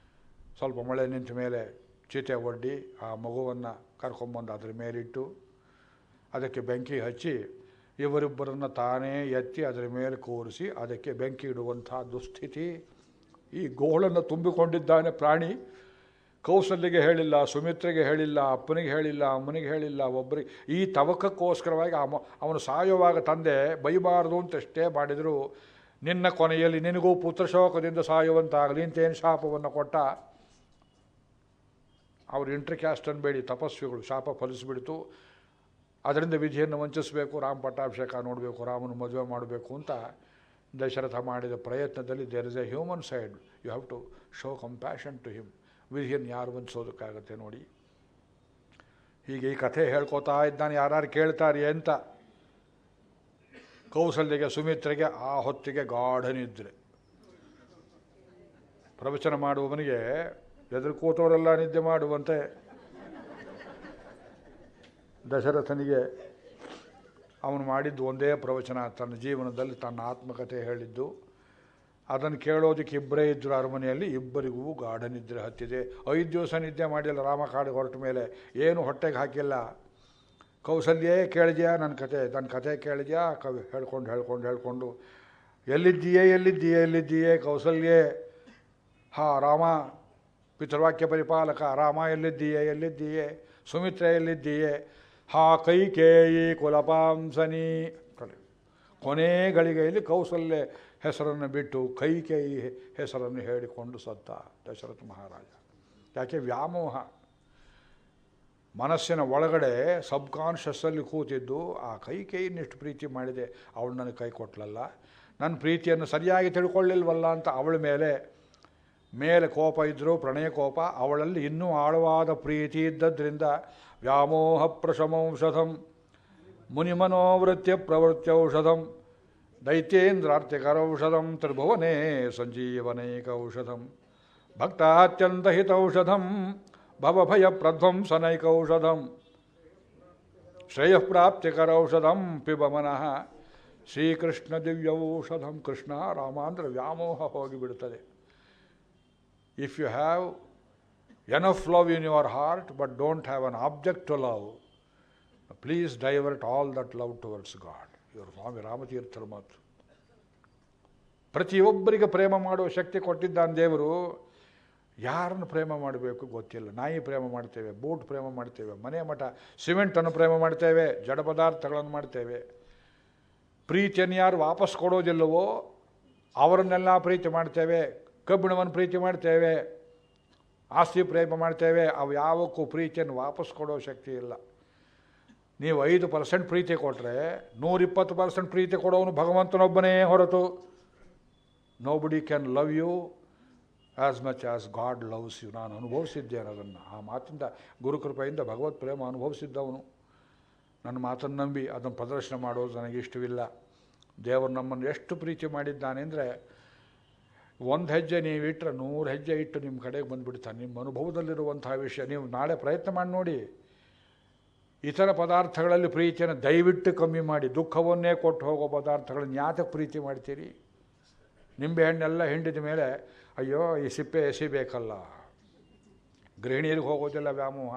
ಸ್ವಲ್ಪ ಮಳೆ ನಿಂತ ಮೇಲೆ ಚಿತೆ ಒಡ್ಡಿ ಆ ಮಗುವನ್ನು ಕರ್ಕೊಂಬಂದು ಅದರ ಮೇಲಿಟ್ಟು ಅದಕ್ಕೆ ಬೆಂಕಿ ಹಚ್ಚಿ ಇವರಿಬ್ಬರನ್ನು ತಾನೇ ಎತ್ತಿ ಅದರ ಮೇಲೆ ಕೂರಿಸಿ ಅದಕ್ಕೆ ಬೆಂಕಿ ಇಡುವಂಥ ದುಸ್ಥಿತಿ. ಈ ಗೋಳನ್ನು ತುಂಬಿಕೊಂಡಿದ್ದಾನೆ ಪ್ರಾಣಿ. ಕೌಸಲ್ಯಗೆ ಹೇಳಿಲ್ಲ, ಸುಮಿತ್ರೆಗೆ ಹೇಳಿಲ್ಲ, ಅಪ್ಪನಿಗೆ ಹೇಳಿಲ್ಲ, ಅಮ್ಮನಿಗೆ ಹೇಳಿಲ್ಲ, ಒಬ್ಬರಿಗೆ. ಈ ತವಕಕ್ಕೋಸ್ಕರವಾಗಿ ಅವನು ಸಾಯುವಾಗ ತಂದೆ ಬೈಬಾರದು ಅಂತಷ್ಟೇ ಮಾಡಿದರು. ನಿನ್ನ ಕೊನೆಯಲ್ಲಿ ನಿನಗೂ ಪುತ್ರಶೋಕದಿಂದ ಸಾಯುವಂತಾಗಲಿ ಅಂತೇನು ಶಾಪವನ್ನು ಕೊಟ್ಟ. ಅವರು ಇಂಟರ್ಕ್ಯಾಸ್ಟ್ ಅನ್ಬೇಡಿ, ತಪಸ್ವಿಗಳು, ಶಾಪ ಫಲಿಸಿಬಿಡ್ತು. ಅದರಿಂದ ವಿಧಿಯನ್ನು ವಂಚಿಸಬೇಕು, ರಾಮ ಪಟ್ಟಾಭಿಷೇಕ ನೋಡಬೇಕು, ರಾಮನ ಮದುವೆ ಮಾಡಬೇಕು ಅಂತ ದಶರಥ ಮಾಡಿದ ಪ್ರಯತ್ನದಲ್ಲಿ there is a human side, you have to show compassion to him. ವಿಧಿಯನ್ನು ಯಾರು ವಂಚಿಸೋದಕ್ಕಾಗತ್ತೆ ನೋಡಿ. ಹೀಗೆ ಈ ಕಥೆ ಹೇಳ್ಕೋತಾ ಇದ್ದಾನೆ, ಯಾರು ಕೇಳ್ತಾರೆ ಅಂತ. ಕೌಸಲ್ಯಗೆ ಸುಮಿತ್ರೆಗೆ ಆ ಹೊತ್ತಿಗೆ ಗಾಢನಿದ್ರೆ. ಪ್ರವಚನ ಮಾಡುವವನಿಗೆ ಎದುರು ಕೂತವರೆಲ್ಲ ನಿದ್ದೆ ಮಾಡುವಂತೆ. ದಶರಥನಿಗೆ ಅವನು ಮಾಡಿದ್ದು ಒಂದೇ ಪ್ರವಚನ, ತನ್ನ ಜೀವನದಲ್ಲಿ ತನ್ನ ಆತ್ಮಕಥೆ ಹೇಳಿದ್ದು. ಅದನ್ನು ಕೇಳೋದಕ್ಕೆ ಇಬ್ಬರೇ ಇದ್ದರು ಅರಮನೆಯಲ್ಲಿ, ಇಬ್ಬರಿಗೂ ಗಾಢನಿದ್ರೆ ಹತ್ತಿದೆ. 5 ದಿವಸ ನಿದ್ದೆ ಮಾಡಿಲ್ಲ ರಾಮ ಕಾಡಿಗೆ ಹೊರಟ ಮೇಲೆ, ಏನು ಹೊಟ್ಟೆಗೆ ಹಾಕಿಲ್ಲ. ಕೌಸಲ್ಯೇ ಕೇಳಿದ್ಯಾ ನನ್ನ ಕಥೆ ಕೇಳಿದ್ಯಾ? ಹೇಳ್ಕೊಂಡು ಎಲ್ಲಿದ್ದೀಯೇ ಕೌಸಲ್ಯೇ? ಹಾ ರಾಮ, ಪಿತೃವಾಕ್ಯ ಪರಿಪಾಲಕ ರಾಮ, ಎಲ್ಲಿದ್ದೀಯೇ? ಸುಮಿತ್ರೆ ಎಲ್ಲಿದ್ದೀಯೇ? ಹಾ ಕೈಕೇಯಿ ಕುಲಪಾಂಸನಿ. ಕೊನೆ ಗಳಿಗೆಯಲ್ಲಿ ಕೌಸಲ್ಯ ಹೆಸರನ್ನು ಬಿಟ್ಟು ಕೈಕೇಯಿ ಹೆಸರನ್ನು ಹೇಳಿಕೊಂಡು ಸತ್ತ ದಶರಥ ಮಹಾರಾಜ. ಯಾಕೆ? ವ್ಯಾಮೋಹ. ಮನಸ್ಸಿನ ಒಳಗಡೆ ಸಬ್ಕಾನ್ಷಿಯಸ್ಸಲ್ಲಿ ಕೂತಿದ್ದು ಆ ಕೈಕೇಯಿನಿಷ್ಟು ಪ್ರೀತಿ ಮಾಡಿದೆ, ಅವಳು ನನಗೆ ಕೈ ಕೊಟ್ಲಲ್ಲ, ನನ್ನ ಪ್ರೀತಿಯನ್ನು ಸರಿಯಾಗಿ ತಿಳ್ಕೊಳ್ಳಿಲ್ವಲ್ಲ ಅಂತ ಅವಳ ಮೇಲೆ ಕೋಪ ಇದ್ದರೂ ಪ್ರಣಯ ಕೋಪ, ಅವಳಲ್ಲಿ ಇನ್ನೂ ಆಳವಾದ ಪ್ರೀತಿ ಇದ್ದದ್ರಿಂದ ವ್ಯಾಮೋಹ ಪ್ರಶಮೌಷಧಂ ಮುನಿಮನೋವೃತ್ಯ ಪ್ರವೃತ್ಯೌಷಧಂ ದೈತ್ಯೇಂದ್ರಾರ್ತಿಕರೌಷಧಂ ತ್ರಿಭುವನೇ ಸಂಜೀವನೈಕೌಷಧಂ ಭಕ್ತಾತ್ಯಂತಹಿತೌಷಧಂ ಭವಭಯಪ್ರಧ್ವಂಸನೈಕೌಷಧಂ ಶ್ರೇಯಃಪ್ರಾಪ್ತಿಕರೌಷಧಂ ಪಿಬ ಮನಃ ಶ್ರೀಕೃಷ್ಣ ದಿವ್ಯೌಷಧಂ. ಕೃಷ್ಣ ರಾಮ ಅಂದರೆ ವ್ಯಾಮೋಹ ಹೋಗಿಬಿಡುತ್ತದೆ. If you have enough love in your heart but don't have an object to love, please divert all that love towards God. ಇವರು ಸ್ವಾಮಿ ರಾಮತೀರ್ಥರ ಮಾತು. ಪ್ರತಿಯೊಬ್ಬರಿಗೆ ಪ್ರೇಮ ಮಾಡುವ ಶಕ್ತಿ ಕೊಟ್ಟಿದ್ದಾನೆ ದೇವರು. ಯಾರನ್ನು ಪ್ರೇಮ ಮಾಡಬೇಕು ಗೊತ್ತಿಲ್ಲ. ನಾಯಿ ಪ್ರೇಮ ಮಾಡ್ತೇವೆ, ಬೂಟ್ ಪ್ರೇಮ ಮಾಡ್ತೇವೆ, ಮನೆ ಮಠ ಸಿಮೆಂಟನ್ನು ಪ್ರೇಮ ಮಾಡ್ತೇವೆ, ಜಡ ಪದಾರ್ಥಗಳನ್ನು ಮಾಡ್ತೇವೆ. ಪ್ರೀತಿಯನ್ನು ಯಾರು ವಾಪಸ್ ಕೊಡೋದಿಲ್ಲವೋ ಅವರನ್ನೆಲ್ಲ ಪ್ರೀತಿ ಮಾಡ್ತೇವೆ. ಕಬ್ಬಿಣವನ್ನು ಪ್ರೀತಿ ಮಾಡ್ತೇವೆ, ಆಸ್ತಿ ಪ್ರೇಮ ಮಾಡ್ತೇವೆ. ಅವು ಯಾವಕ್ಕೂ ಪ್ರೀತಿಯನ್ನು ವಾಪಸ್ ಕೊಡೋ ಶಕ್ತಿ ಇಲ್ಲ. ನೀವು 5% ಪ್ರೀತಿ ಕೊಟ್ಟರೆ 120% ಪ್ರೀತಿ ಕೊಡೋನು ಭಗವಂತನೊಬ್ಬನೇ ಹೊರತು nobody can love you as much as God loves you. ನಾನು ಅನುಭವಿಸಿದ್ದೇನೆ ಅದನ್ನು. ಆ ಮಾತಿಂದ ಗುರುಕೃಪೆಯಿಂದ ಭಗವತ್ ಪ್ರೇಮ ಅನುಭವಿಸಿದ್ದವನು. ನನ್ನ ಮಾತನ್ನು ನಂಬಿ ಅದನ್ನು ಪ್ರದರ್ಶನ ಮಾಡೋದು ನನಗೆ ಇಷ್ಟವಿಲ್ಲ. ದೇವರು ನಮ್ಮನ್ನು ಎಷ್ಟು ಪ್ರೀತಿ ಮಾಡಿದ್ದಾನೆ ಅಂದರೆ, 1 ಹೆಜ್ಜೆ ನೀವು ಇಟ್ಟರೆ 100 ಹೆಜ್ಜೆ ಇಟ್ಟು ನಿಮ್ಮ ಕಡೆಗೆ ಬಂದುಬಿಡ್ತಾನೆ. ನಿಮ್ಮ ಅನುಭವದಲ್ಲಿರುವಂಥ ವಿಷಯ ನೀವು ನಾಳೆ ಪ್ರಯತ್ನ ಮಾಡಿ ನೋಡಿ. ಇತರ ಪದಾರ್ಥಗಳಲ್ಲಿ ಪ್ರೀತಿಯನ್ನು ದಯವಿಟ್ಟು ಕಮ್ಮಿ ಮಾಡಿ. ದುಃಖವನ್ನೇ ಕೊಟ್ಟು ಹೋಗೋ ಪದಾರ್ಥಗಳನ್ನು ಯಾತಕ್ಕೆ ಪ್ರೀತಿ ಮಾಡ್ತೀರಿ? ನಿಂಬೆಹಣ್ಣೆಲ್ಲ ಹಿಂಡಿದ ಮೇಲೆ ಅಯ್ಯೋ ಈ ಸಿಪ್ಪೆ ಎಸಿಬೇಕಲ್ಲ. ಗೃಹಿಣಿಯರಿಗೆ ಹೋಗೋದಿಲ್ಲ ವ್ಯಾಮೋಹ.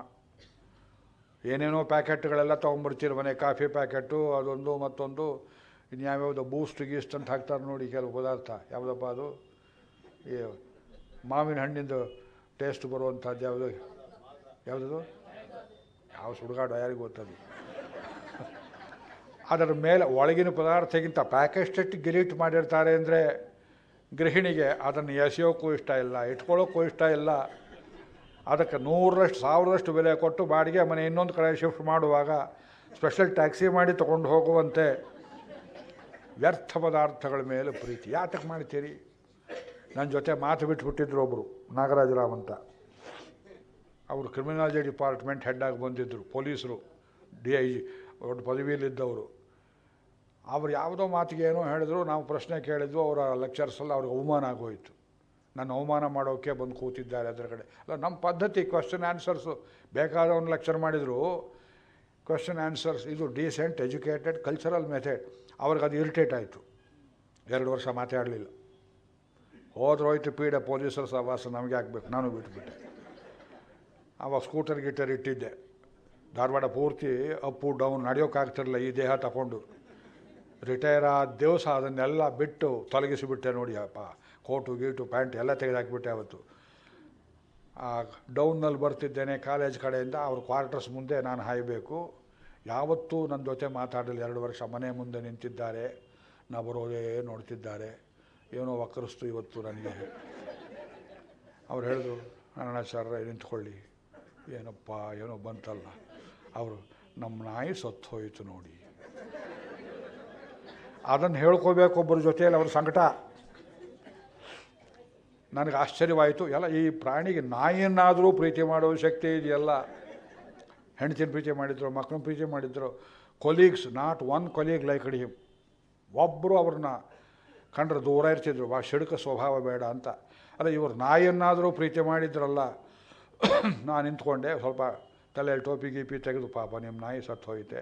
ಏನೇನೋ ಪ್ಯಾಕೆಟ್ಗಳೆಲ್ಲ ತೊಗೊಂಡ್ಬಿಡ್ತೀರಿ ಮನೆ, ಕಾಫಿ ಪ್ಯಾಕೆಟು ಅದೊಂದು ಮತ್ತೊಂದು, ಇನ್ಯಾವ್ಯಾವುದೋ ಬೂಸ್ಟ್ ಗೀಸ್ಟ್ ಅಂತ ಹಾಕ್ತಾರೆ ನೋಡಿ ಕೆಲವು ಪದಾರ್ಥ. ಯಾವುದಪ್ಪ ಅದು? ಈ ಮಾವಿನ ಹಣ್ಣಿಂದು ಟೇಸ್ಟ್ ಬರುವಂಥದ್ದು ಯಾವುದದು? ಯಾವ ಸುಡುಗಾಡು ಯಾರಿಗೂ ಗೊತ್ತದು. ಅದರ ಮೇಲೆ ಒಳಗಿನ ಪದಾರ್ಥಕ್ಕಿಂತ ಪ್ಯಾಕೆಟ್ ಎಷ್ಟು ಗಿಲೀಟ್ ಮಾಡಿರ್ತಾರೆ ಅಂದರೆ ಗೃಹಿಣಿಗೆ ಅದನ್ನು ಎಸೆಯೋಕ್ಕೂ ಇಷ್ಟ ಇಲ್ಲ, ಇಟ್ಕೊಳ್ಳೋಕ್ಕೂ ಇಷ್ಟ ಇಲ್ಲ. ಅದಕ್ಕೆ 100% ಬೆಲೆ ಕೊಟ್ಟು ಬಾಡಿಗೆ ಮನೆ ಇನ್ನೊಂದು ಕಡೆ ಶಿಫ್ಟ್ ಮಾಡುವಾಗ ಸ್ಪೆಷಲ್ ಟ್ಯಾಕ್ಸಿ ಮಾಡಿ ತೊಗೊಂಡು ಹೋಗುವಂತೆ ವ್ಯರ್ಥ ಪದಾರ್ಥಗಳ ಮೇಲೆ ಪ್ರೀತಿ ಯಾತಕ್ಕೆ ಮಾಡ್ತೀರಿ? ನನ್ನ ಜೊತೆ ಮಾತು ಬಿಟ್ಬಿಟ್ಟಿದ್ರು ಒಬ್ಬರು, ನಾಗರಾಜರಾವ್ ಅಂತ. ಅವರು ಕ್ರಿಮಿನಾಲಜಿ ಡಿಪಾರ್ಟ್ಮೆಂಟ್ ಹೆಡ್ಡಾಗಿ ಬಂದಿದ್ದರು, ಪೊಲೀಸರು, DIG ದೊಡ್ಡ ಪದವಿಯಲ್ಲಿದ್ದವರು. ಅವರು ಯಾವುದೋ ಮಾತಿಗೆ ಏನೋ ಹೇಳಿದ್ರು, ನಾವು ಪ್ರಶ್ನೆ ಕೇಳಿದ್ವು, ಅವರ ಲೆಕ್ಚರ್ಸಲ್ಲಿ ಅವ್ರಿಗೆ ಅವಮಾನ ಆಗೋಯಿತು. ನನ್ನ ಅವಮಾನ ಮಾಡೋಕ್ಕೆ ಬಂದು ಕೂತಿದ್ದಾರೆ ಎದುರುಗಡೆ. ಅಲ್ಲ, ನಮ್ಮ ಪದ್ಧತಿ ಕ್ವಶನ್ ಆನ್ಸರ್ಸು. ಬೇಕಾದವನು ಲೆಕ್ಚರ್ ಮಾಡಿದರು, ಕ್ವಶನ್ ಆನ್ಸರ್ಸ್, ಇದು ಡೀಸೆಂಟ್ ಎಜುಕೇಟೆಡ್ ಕಲ್ಚರಲ್ ಮೆಥಡ್. ಅವ್ರಿಗೆ ಅದು ಇರಿಟೇಟ್ ಆಯಿತು. 2 ವರ್ಷ ಮಾತಾಡಲಿಲ್ಲ. ಹೋದ್ರೋಯ್ತು ಪೀಡೆ, ಪೊಲೀಸರ ಸಹವಾಸ ನಮಗೆ ಆಗಬೇಕು, ನಾನು ಬಿಟ್ಬಿಟ್ಟೆ. ಆವಾಗ ಸ್ಕೂಟರ್ ಗಿಟರ್ ಇಟ್ಟಿದ್ದೆ, ಧಾರವಾಡ ಪೂರ್ತಿ ಅಪ್ಪು ಡೌನ್ ನಡೆಯೋಕ್ಕಾಗ್ತಿರಲಿಲ್ಲ ಈ ದೇಹ ತಗೊಂಡು. ರಿಟೈರ್ ಆದ ದಿವಸ ಅದನ್ನೆಲ್ಲ ಬಿಟ್ಟು ತೊಲಗಿಸಿಬಿಟ್ಟೆ ನೋಡಿ. ಅಪ್ಪ, ಕೋಟು ಗೀಟು ಪ್ಯಾಂಟ್ ಎಲ್ಲ ತೆಗೆದಾಕಿಬಿಟ್ಟೆ ಅವತ್ತು. ಡೌನ್ನಲ್ಲಿ ಬರ್ತಿದ್ದೇನೆ ಕಾಲೇಜ್ ಕಡೆಯಿಂದ, ಅವ್ರ ಕ್ವಾರ್ಟರ್ಸ್ ಮುಂದೆ ನಾನು ಹಾಯಬೇಕು. ಯಾವತ್ತೂ ನನ್ನ ಜೊತೆ ಮಾತಾಡಲಿ. 2 ವರ್ಷ ಮನೆ ಮುಂದೆ ನಿಂತಿದ್ದಾರೆ, ನಾ ಬರೋದೇ ನೋಡ್ತಿದ್ದಾರೆ. ಏನೋ ವಕ್ರಿಸ್ತು ಇವತ್ತು ನನಗೆ. ಅವ್ರು ಹೇಳಿದ್ರು, ನಾರಾಯಣ ಸರ್ ನಿಂತ್ಕೊಳ್ಳಿ. ಏನಪ್ಪ ಏನೋ ಬಂತಲ್ಲ. ಅವರು, ನಮ್ಮ ನಾಯಿ ಸತ್ತು ಹೋಯಿತು ನೋಡಿ. ಅದನ್ನು ಹೇಳ್ಕೋಬೇಕು ಒಬ್ಬರ ಜೊತೆಯಲ್ಲಿ, ಅವ್ರ ಸಂಕಟ. ನನಗೆ ಆಶ್ಚರ್ಯವಾಯಿತು. ಎಲ್ಲ ಈ ಪ್ರಾಣಿಗೆ ನಾಯಿಯನ್ನಾದರೂ ಪ್ರೀತಿ ಮಾಡೋ ಶಕ್ತಿ ಇದೆಯಲ್ಲ. ಹೆಂಡತಿನ ಪ್ರೀತಿ ಮಾಡಿದ್ರು, ಮಕ್ಕಳನ್ನ ಪ್ರೀತಿ ಮಾಡಿದ್ರು. Colleagues, not one colleague like him. ಒಬ್ಬರು ಅವ್ರನ್ನ ಕಂಡ್ರೆ ದೂರ ಇರ್ತಿದ್ರು, ಸಿಡುಕ ಸ್ವಭಾವ ಬೇಡ ಅಂತ. ಅಲ್ಲ, ಇವರು ನಾಯಿಯನ್ನಾದರೂ ಪ್ರೀತಿ ಮಾಡಿದ್ರಲ್ಲ. ನಾನು ನಿಂತ್ಕೊಂಡೆ, ಸ್ವಲ್ಪ ತಲೆಯಲ್ಲಿ ಟೋಪಿ ಗೀಪಿ ತೆಗೆದು, ಪಾಪ ನಿಮ್ಮ ನಾಯಿ ಸತ್ತು ಹೋಯ್ತೆ.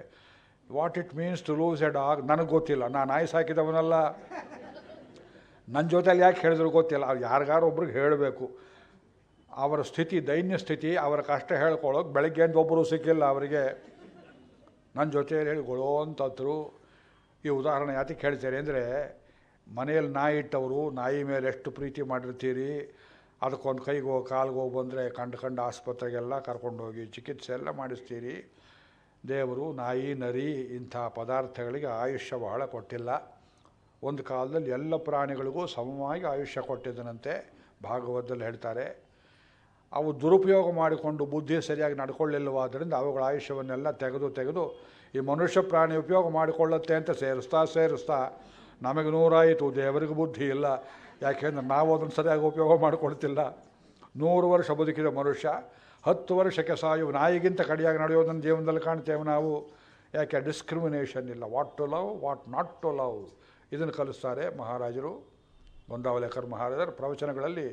What it means to lose a dog ನನಗೆ ಗೊತ್ತಿಲ್ಲ. ನಾನು ನಾಯಿ ಸಾಕಿದವನಲ್ಲ. ನನ್ನ ಜೊತೆಲಿ ಯಾಕೆ ಹೇಳಿದ್ರು ಗೊತ್ತಿಲ್ಲ. ಅವ್ರು ಯಾರಿಗಾರು ಒಬ್ರಿಗೆ ಹೇಳಬೇಕು. ಅವರ ಸ್ಥಿತಿ, ದೈನ್ಯ ಸ್ಥಿತಿ, ಅವರ ಕಷ್ಟ ಹೇಳ್ಕೊಳ್ಳೋಕೆ ಬೆಳಗ್ಗೆಯಿಂದ ಒಬ್ಬರು ಸಿಕ್ಕಿಲ್ಲ ಅವರಿಗೆ. ನನ್ನ ಜೊತೆಯಲ್ಲಿ ಹೇಳಿ ಗೊಳೋ ಅಂತದ್ರು. ಈ ಉದಾಹರಣೆ ಯಾತಕ್ಕೆ ಹೇಳ್ತಾರೆ ಅಂದರೆ, ಮನೆಯಲ್ಲಿ ನಾಯಿ ಇಟ್ಟವರು ನಾಯಿ ಮೇಲೆ ಎಷ್ಟು ಪ್ರೀತಿ ಮಾಡಿರ್ತೀರಿ. ಅದಕ್ಕೊಂದು ಕೈಗೋ ಕಾಲ್ಗೋ ಬಂದರೆ ಕಂಡು ಆಸ್ಪತ್ರೆಗೆಲ್ಲ ಕರ್ಕೊಂಡೋಗಿ ಚಿಕಿತ್ಸೆ ಎಲ್ಲ ಮಾಡಿಸ್ತೀರಿ. ದೇವರು ನಾಯಿ, ನರಿ ಇಂಥ ಪದಾರ್ಥಗಳಿಗೆ ಆಯುಷ್ಯ ಬಹಳ ಕೊಟ್ಟಿಲ್ಲ. ಒಂದು ಕಾಲದಲ್ಲಿ ಎಲ್ಲ ಪ್ರಾಣಿಗಳಿಗೂ ಸಮವಾಗಿ ಆಯುಷ್ಯ ಕೊಟ್ಟಿದ್ದನಂತೆ, ಭಾಗವತದಲ್ಲಿ ಹೇಳ್ತಾರೆ. ಅವು ದುರುಪಯೋಗ ಮಾಡಿಕೊಂಡು ಬುದ್ಧಿ ಸರಿಯಾಗಿ ನಡ್ಕೊಳ್ಳಿಲ್ಲವಾದ್ದರಿಂದ ಅವುಗಳ ಆಯುಷ್ಯವನ್ನೆಲ್ಲ ತೆಗೆದು ಈ ಮನುಷ್ಯ ಪ್ರಾಣಿ ಉಪಯೋಗ ಮಾಡಿಕೊಳ್ಳುತ್ತೆ ಅಂತ ಸೇರಿಸ್ತಾ ನಮಗೆ 100 ಆಯಿತು. ದೇವರಿಗೆ ಬುದ್ಧಿ ಇಲ್ಲ. ಯಾಕೆಂದ್ರೆ ನಾವು ಅದನ್ನು ಸರಿಯಾಗಿ ಉಪಯೋಗ ಮಾಡಿಕೊಳ್ತಿಲ್ಲ. 100 ವರ್ಷ ಬದುಕಿದ ಮನುಷ್ಯ 10 ವರ್ಷಕ್ಕೆ ಸಾಯುವ ನಾಯಿಗಿಂತ ಕಡಿಯಾಗಿ ನಡೆಯೋದನ್ನು ಜೀವನದಲ್ಲಿ ಕಾಣ್ತೇವೆ ನಾವು. ಯಾಕೆ? ಡಿಸ್ಕ್ರಿಮಿನೇಷನ್ ಇಲ್ಲ. What to love, what not to love, ಇದನ್ನು ಕಲಿಸ್ತಾರೆ ಮಹಾರಾಜರು. ಗೊಂದಾವಲೇಕರ್ ಮಹಾರಾಜರ ಪ್ರವಚನಗಳಲ್ಲಿ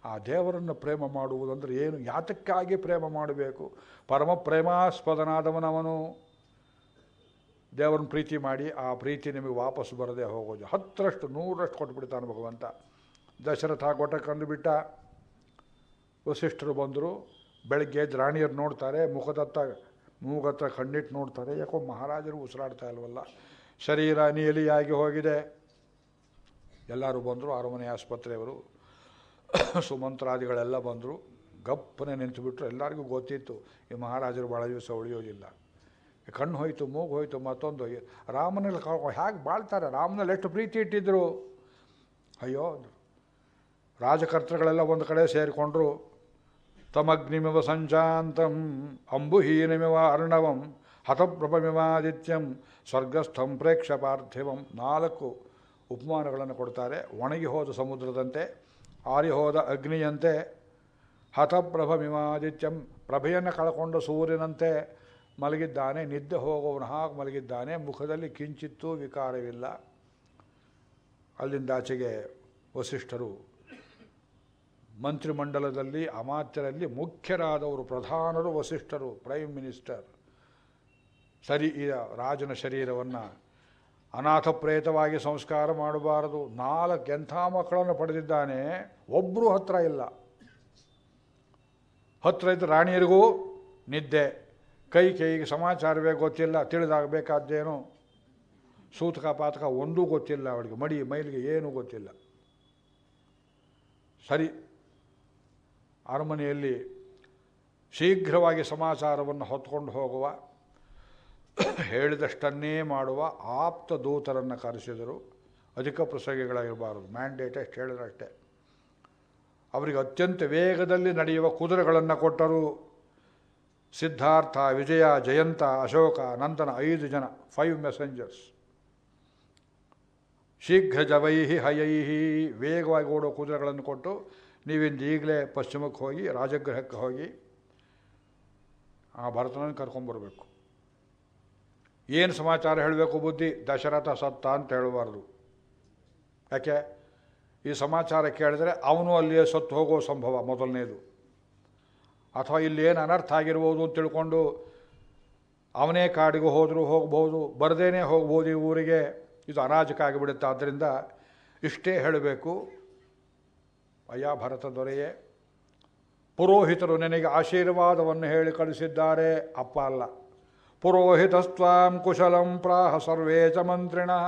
ಆ ದೇವರನ್ನು ಪ್ರೇಮ ಮಾಡುವುದಂದ್ರೆ ಏನು, ಯಾತಕ್ಕಾಗಿ ಪ್ರೇಮ ಮಾಡಬೇಕು. ಪರಮ ಪ್ರೇಮಾಸ್ಪದನಾದವನವನು. ದೇವರನ್ನ ಪ್ರೀತಿ ಮಾಡಿ ಆ ಪ್ರೀತಿ ನಿಮಗೆ ವಾಪಸ್ ಬರದೆ ಹೋಗೋದು. 10ರಷ್ಟು 100ರಷ್ಟು ಕೊಟ್ಬಿಡ್ತಾನೆ ಭಗವಂತ. ದಶರಥ ಕೊಟ್ಟಕ್ಕಂದು ಬಿಟ್ಟ. ವಸಿಷ್ಠರು ಬಂದರು. ಬೆಳಗ್ಗೆ ರಾಣಿಯರು ನೋಡ್ತಾರೆ, ಮೂಗತ್ರ ಕಣ್ಣಿಟ್ಟು ನೋಡ್ತಾರೆ. ಯಾಕೋ ಮಹಾರಾಜರು ಉಸಿರಾಡ್ತಾ ಇಲ್ವಲ್ಲ, ಶರೀರ ನೀಲಿಯಾಗಿ ಹೋಗಿದೆ. ಎಲ್ಲರೂ ಬಂದರು. ಅರಮನೆ ಆಸ್ಪತ್ರೆಯವರು, ಸುಮಂತ್ರಾದಿಗಳೆಲ್ಲ ಬಂದರು. ಗಪ್ಪನೆ ನಿಂತುಬಿಟ್ರು. ಎಲ್ಲರಿಗೂ ಗೊತ್ತಿತ್ತು ಈ ಮಹಾರಾಜರು ಭಾಳ ದಿವಸ ಉಳಿಯೋದಿಲ್ಲ. ಕಣ್ಣು ಹೋಯಿತು, ಮೂಗು ಹೋಯಿತು, ಮತ್ತೊಂದು. ರಾಮನಲ್ಲಿ ಹೇಗೆ ಬಾಳ್ತಾರೆ, ರಾಮನಲ್ಲಿ ಎಷ್ಟು ಪ್ರೀತಿ ಇಟ್ಟಿದ್ದರು. ಅಯ್ಯೋ, ರಾಜಕರ್ತೃಗಳೆಲ್ಲ ಒಂದು ಕಡೆ ಸೇರಿಕೊಂಡ್ರು. ತಮಗ್ನಿಮಿವ ಸಂಚಾಂತಂ ಅಂಬುಹೀನಮಿವ ಅರ್ಣವಂ ಹತಪ್ರಭಮಿವಾದಿತ್ಯಂ ಸ್ವರ್ಗಸ್ಥಂ ಪ್ರೇಕ್ಷ ಪಾರ್ಥಿವಂ. 4 ಉಪಮಾನಗಳನ್ನು ಕೊಡ್ತಾರೆ. ಒಣಗಿ ಹೋದ ಸಮುದ್ರದಂತೆ, ಆರಿ ಹೋದ ಅಗ್ನಿಯಂತೆ, ಹತಪ್ರಭಮಿವಾದಿತ್ಯಂ ಪ್ರಭೆಯನ್ನು ಕಳ್ಕೊಂಡ ಸೂರ್ಯನಂತೆ ಮಲಗಿದ್ದಾನೆ. ನಿದ್ದೆ ಹೋಗುವವನು ಹಾಗೆ ಮಲಗಿದ್ದಾನೆ. ಮುಖದಲ್ಲಿ ಕಿಂಚಿತ್ತೂ ವಿಕಾರವಿಲ್ಲ. ಅಲ್ಲಿಂದಾಚೆಗೆ ವಸಿಷ್ಠರು ಮಂತ್ರಿಮಂಡಲದಲ್ಲಿ ಅಮಾತ್ಯರಲ್ಲಿ ಮುಖ್ಯರಾದವರು, ಪ್ರಧಾನರು ವಸಿಷ್ಠರು, ಪ್ರೈಮ್ ಮಿನಿಸ್ಟರ್. ಸರಿ, ಈ ರಾಜನ ಶರೀರವನ್ನು ಅನಾಥ ಪ್ರೇತವಾಗಿ ಸಂಸ್ಕಾರ ಮಾಡಬಾರದು. 4 ಎಂಥ ಮಕ್ಕಳನ್ನು ಪಡೆದಿದ್ದಾನೆ, ಒಬ್ಬರೂ ಹತ್ತಿರ ಇಲ್ಲ. ಹತ್ತಿರ ಇದ್ದ ರಾಣಿಯರಿಗೂ ನಿದ್ದೆ, ಕೈಗೆ ಸಮಾಚಾರವೇ ಗೊತ್ತಿಲ್ಲ, ತಿಳಿದಾಗಬೇಕಾದ್ದೇನು, ಸೂತಕ ಪಾತಕ ಒಂದೂ ಗೊತ್ತಿಲ್ಲ ಅವಳಿಗೆ, ಮಡಿ ಮೈಲಿಗೆ ಏನೂ ಗೊತ್ತಿಲ್ಲ. ಸರಿ, ಅರಮನೆಯಲ್ಲಿ ಶೀಘ್ರವಾಗಿ ಸಮಾಚಾರವನ್ನು ಹೊತ್ಕೊಂಡು ಹೋಗುವ, ಹೇಳಿದಷ್ಟನ್ನೇ ಮಾಡುವ ಆಪ್ತ ದೂತರನ್ನು ಕರೆಸಿದರು. ಅಧಿಕ ಪ್ರಸಂಗಿಗಳಾಗಿರಬಾರದು, ಮ್ಯಾಂಡೇಟ್ ಎಷ್ಟು ಹೇಳಿದ್ರಷ್ಟೇ. ಅವರಿಗೆ ಅತ್ಯಂತ ವೇಗದಲ್ಲಿ ನಡೆಯುವ ಕುದುರೆಗಳನ್ನು ಕೊಟ್ಟರು. ಸಿದ್ಧಾರ್ಥ, ವಿಜಯ, ಜಯಂತ, ಅಶೋಕ, ನಂದನ 5 ಜನ, 5 ಮೆಸೆಂಜರ್ಸ್. ಶೀಘ್ರ ಜವೈಹಿ ಹಯೈಹಿ, ವೇಗವಾಗಿ ಓಡೋ ಕುದುರೆಗಳನ್ನು ಕೊಟ್ಟು ನೀವಿಂದ ಈಗಲೇ ಪಶ್ಚಿಮಕ್ಕೆ ಹೋಗಿ ರಾಜಗೃಹಕ್ಕೆ ಹೋಗಿ ಆ ಭರತನನ್ನು ಕರ್ಕೊಂಬರ್ಬೇಕು. ಏನು ಸಮಾಚಾರ ಹೇಳಬೇಕು ಬುದ್ಧಿ? ದಶರಥ ಸತ್ತ ಅಂತ ಹೇಳಬಾರ್ದು. ಯಾಕೆ? ಈ ಸಮಾಚಾರ ಕೇಳಿದ್ರೆ ಅವನು ಅಲ್ಲಿಯೇ ಸತ್ತು ಹೋಗೋ ಸಂಭವ ಮೊದಲನೇದು. ಅಥವಾ ಇಲ್ಲಿ ಏನು ಅನರ್ಥ ಆಗಿರ್ಬೋದು ಅಂತ ತಿಳ್ಕೊಂಡು ಅವನೇ ಕಾಡಿಗೆ ಹೋದರೂ ಹೋಗ್ಬೋದು, ಬರದೇನೆ ಹೋಗ್ಬೋದು ಈ ಊರಿಗೆ. ಇದು ಅರಾಜಕ ಆಗಿಬಿಡುತ್ತೆ. ಆದ್ದರಿಂದ ಇಷ್ಟೇ ಹೇಳಬೇಕು. ಅಯ್ಯ ಭರತ ದೊರೆಯೇ, ಪುರೋಹಿತರು ನಿನಗೆ ಆಶೀರ್ವಾದವನ್ನು ಹೇಳಿ ಕಳಿಸಿದ್ದಾರೆ. ಅಪ್ಪ ಅಲ್ಲ. ಪುರೋಹಿತಸ್ತ್ವಾಂ ಕುಶಲಂ ಪ್ರಾಹ ಸರ್ವೇ ಚ ಮಂತ್ರಿಣಃ.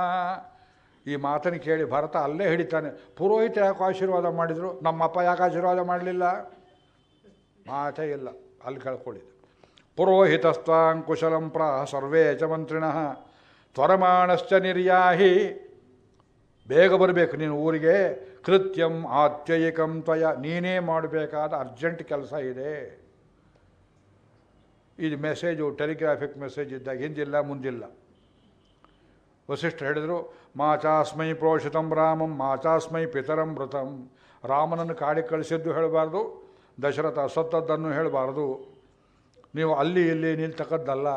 ಈ ಮಾತನ್ನು ಕೇಳಿ ಭರತ ಅಲ್ಲೇ ಹಿಡಿತಾನೆ. ಪುರೋಹಿತ ಯಾಕೆ ಆಶೀರ್ವಾದ ಮಾಡಿದರು? ನಮ್ಮಪ್ಪ ಯಾಕೆ ಆಶೀರ್ವಾದ ಮಾಡಲಿಲ್ಲ? ಮಾತೇ ಇಲ್ಲ. ಅಲ್ಲಿ ಕೇಳ್ಕೊಳ್ಳಿದ್ದು. ಪುರೋಹಿತಸ್ತ್ವಾಂ ಕುಶಲಂ ಪ್ರಾಹ ಸರ್ವೇ ಚ ಮಂತ್ರಿಣಃ ತ್ವರಮಾಣಶ್ಚ ನಿರ್ಯಾಹಿ. ಬೇಗ ಬರಬೇಕು ನೀನು ಊರಿಗೆ. ಕೃತ್ಯಂ ಆತ್ಯಯಿಕಂ ತ್ವಯ, ನೀನೇ ಮಾಡಬೇಕಾದ ಅರ್ಜೆಂಟ್ ಕೆಲಸ ಇದೆ. ಇದು ಮೆಸೇಜು ಟೆಲಿಗ್ರಾಫಿಕ್ ಮೆಸೇಜ್ ಇದ್ದಾಗ ಹಿಂದಿಲ್ಲ ಮುಂದಿಲ್ಲ. ವಸಿಷ್ಠರು ಹೇಳಿದರು, ಮಾಚಾಸ್ಮೈ ಪ್ರೋಷಿತಂ ರಾಮಂ ಮಾಚಾಸ್ಮೈ ಪಿತರಂ ಮೃತಂ. ರಾಮನನ್ನು ಕಾಡಿಗೆ ಕಳಿಸಿದ್ದು ಹೇಳಬಾರ್ದು, ದಶರಥ ಸತ್ತದ್ದನ್ನು ಹೇಳಬಾರ್ದು. ನೀವು ಅಲ್ಲಿ ಇಲ್ಲಿ ನಿಲ್ತಕ್ಕದ್ದಲ್ಲ.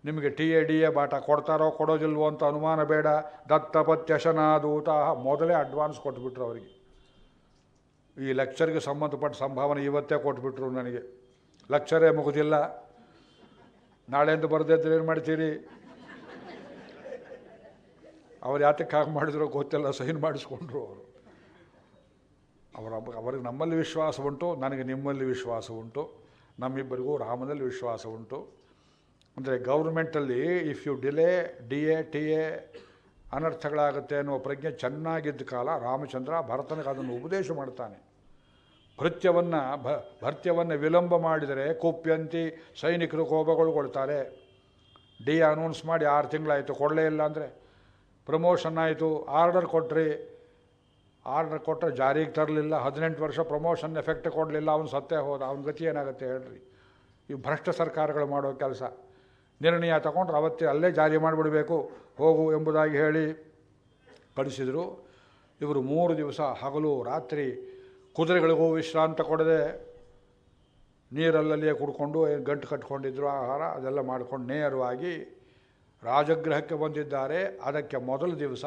ನಿಮಗೆ TADA ಬಾಟ ಕೊಡ್ತಾರೋ ಕೊಡೋದಿಲ್ವೋ ಅಂತ ಅನುಮಾನ ಬೇಡ. ದತ್ತಪತ್ಯಶನಾದೂತ ಮೊದಲೇ ಅಡ್ವಾನ್ಸ್ ಕೊಟ್ಬಿಟ್ರು ಅವರಿಗೆ. ಈ ಲೆಕ್ಚರ್ಗೆ ಸಂಬಂಧಪಟ್ಟ ಸಂಭಾವನೆ ಇವತ್ತೇ ಕೊಟ್ಬಿಟ್ರು ನನಗೆ. ಲೆಕ್ಚರೇ ಮುಗುದಿಲ್ಲ, ನಾಳೆಂದು ಬರೆದಿದ್ರೆ ಏನು ಮಾಡ್ತೀರಿ? ಅವ್ರು ಯಾತಕ್ಕೆ ಹಾಗೆ ಮಾಡಿದ್ರು ಗೊತ್ತಿಲ್ಲ, ಸೈನ್ ಮಾಡಿಸ್ಕೊಂಡ್ರು ಅವರು. ಅವ್ರಿಗೆ ನಮ್ಮಲ್ಲಿ ವಿಶ್ವಾಸ ಉಂಟು, ನನಗೆ ನಿಮ್ಮಲ್ಲಿ ವಿಶ್ವಾಸ ಉಂಟು, ನಮ್ಮಿಬ್ಬರಿಗೂ ರಾಮನಲ್ಲಿ ವಿಶ್ವಾಸ ಉಂಟು. ಅಂದರೆ ಗೌರ್ಮೆಂಟಲ್ಲಿ if you delay DA TA ಅನರ್ಥಗಳಾಗುತ್ತೆ ಅನ್ನುವ ಪ್ರಜ್ಞೆ ಚೆನ್ನಾಗಿದ್ದ ಕಾಲ ರಾಮಚಂದ್ರ ಭರತನಿಗೆ ಅದನ್ನು ಉಪದೇಶ ಮಾಡ್ತಾನೆ. ಭೃತ್ಯವನ್ನು ವಿಳಂಬ ಮಾಡಿದರೆ ಕುಪ್ಯಂತಿ, ಸೈನಿಕರು ಕೋಪಗೊಳ್ತಾರೆ. DA ಅನೌನ್ಸ್ ಮಾಡಿ 6 ತಿಂಗಳಾಯಿತು, ಕೊಡಲೇ ಇಲ್ಲ ಅಂದರೆ ಪ್ರಮೋಷನ್ ಆಯಿತು. ಆರ್ಡರ್ ಕೊಟ್ಟರೆ ಜಾರಿಗೆ ತರಲಿಲ್ಲ. 18 ವರ್ಷ ಪ್ರಮೋಷನ್ ಎಫೆಕ್ಟ್ ಕೊಡಲಿಲ್ಲ, ಅವನು ಸತ್ತೇ ಹೋದ. ಅವನ ಗತಿ ಏನಾಗುತ್ತೆ ಹೇಳ್ರಿ? ಈ ಭ್ರಷ್ಟ ಸರ್ಕಾರಗಳು ಮಾಡೋ ಕೆಲಸ. ನಿರ್ಣಯ ತಗೊಂಡ್ರೆ ಅವತ್ತೇ ಅಲ್ಲೇ ಜಾರಿ ಮಾಡಿಬಿಡಬೇಕು, ಹೋಗು ಎಂಬುದಾಗಿ ಹೇಳಿ ಕಳಿಸಿದರು. ಇವರು 3 ದಿವಸ ಹಗಲು ರಾತ್ರಿ ಕುದುರೆಗಳಿಗೂ ವಿಶ್ರಾಂತ ಕೊಡದೆ ನೀರಲ್ಲಲ್ಲಿಯೇ ಕುಡ್ಕೊಂಡು ಗಂಟು ಕಟ್ಕೊಂಡಿದ್ರು, ಆಹಾರ ಅದೆಲ್ಲ ಮಾಡ್ಕೊಂಡು ನೇರವಾಗಿ ರಾಜಗೃಹಕ್ಕೆ ಬಂದಿದ್ದಾರೆ. ಅದಕ್ಕೆ ಮೊದಲ ದಿವಸ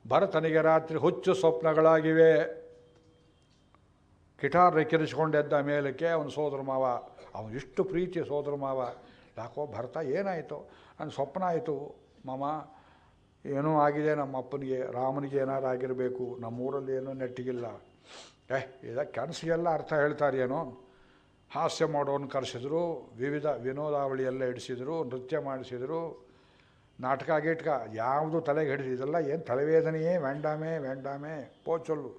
ಭರತನಿಗೆ ರಾತ್ರಿ ಹುಚ್ಚು ಸ್ವಪ್ನಗಳಾಗಿವೆ. ಕಿಟಾರ್ ಕಿರಿಸ್ಕೊಂಡೆದ್ದ ಮೇಲಕ್ಕೆ ಅವನ ಸೋದರ ಮಾವ, ಅವನು ಇಷ್ಟು ಪ್ರೀತಿಯ ಸೋದರ ಮಾವ, ಯಾಕೋ ಭರತ ಏನಾಯಿತು? ನನ್ನ ಸ್ವಪ್ನ ಆಯಿತು ಮಾಮ, ಏನೋ ಆಗಿದೆ ನಮ್ಮ ಅಪ್ಪನಿಗೆ, ರಾಮನಿಗೆ ಏನಾರು ಆಗಿರಬೇಕು, ನಮ್ಮೂರಲ್ಲಿ ಏನೋ ನೆಟ್ಟಿಗಿಲ್ಲ. ಇದಕ್ಕೆ ಕನಸಿಗೆಲ್ಲ ಅರ್ಥ ಹೇಳ್ತಾರೇನೋ. ಹಾಸ್ಯ ಮಾಡೋನು ಕರೆಸಿದ್ರು, ವಿವಿಧ ವಿನೋದಾವಳಿಯೆಲ್ಲ ಇಡಿಸಿದರು, ನೃತ್ಯ ಮಾಡಿಸಿದರು, ನಾಟಕ ಗೀಟಕ ಯಾವುದು ತಲೆಗೆ ಹಿಡಿದು ಇದೆಲ್ಲ ಏನು ತಲೆವೇದನೆಯೇ ವೇಂಡಾಮೇ ಪೋಚೊಲ್ಲು,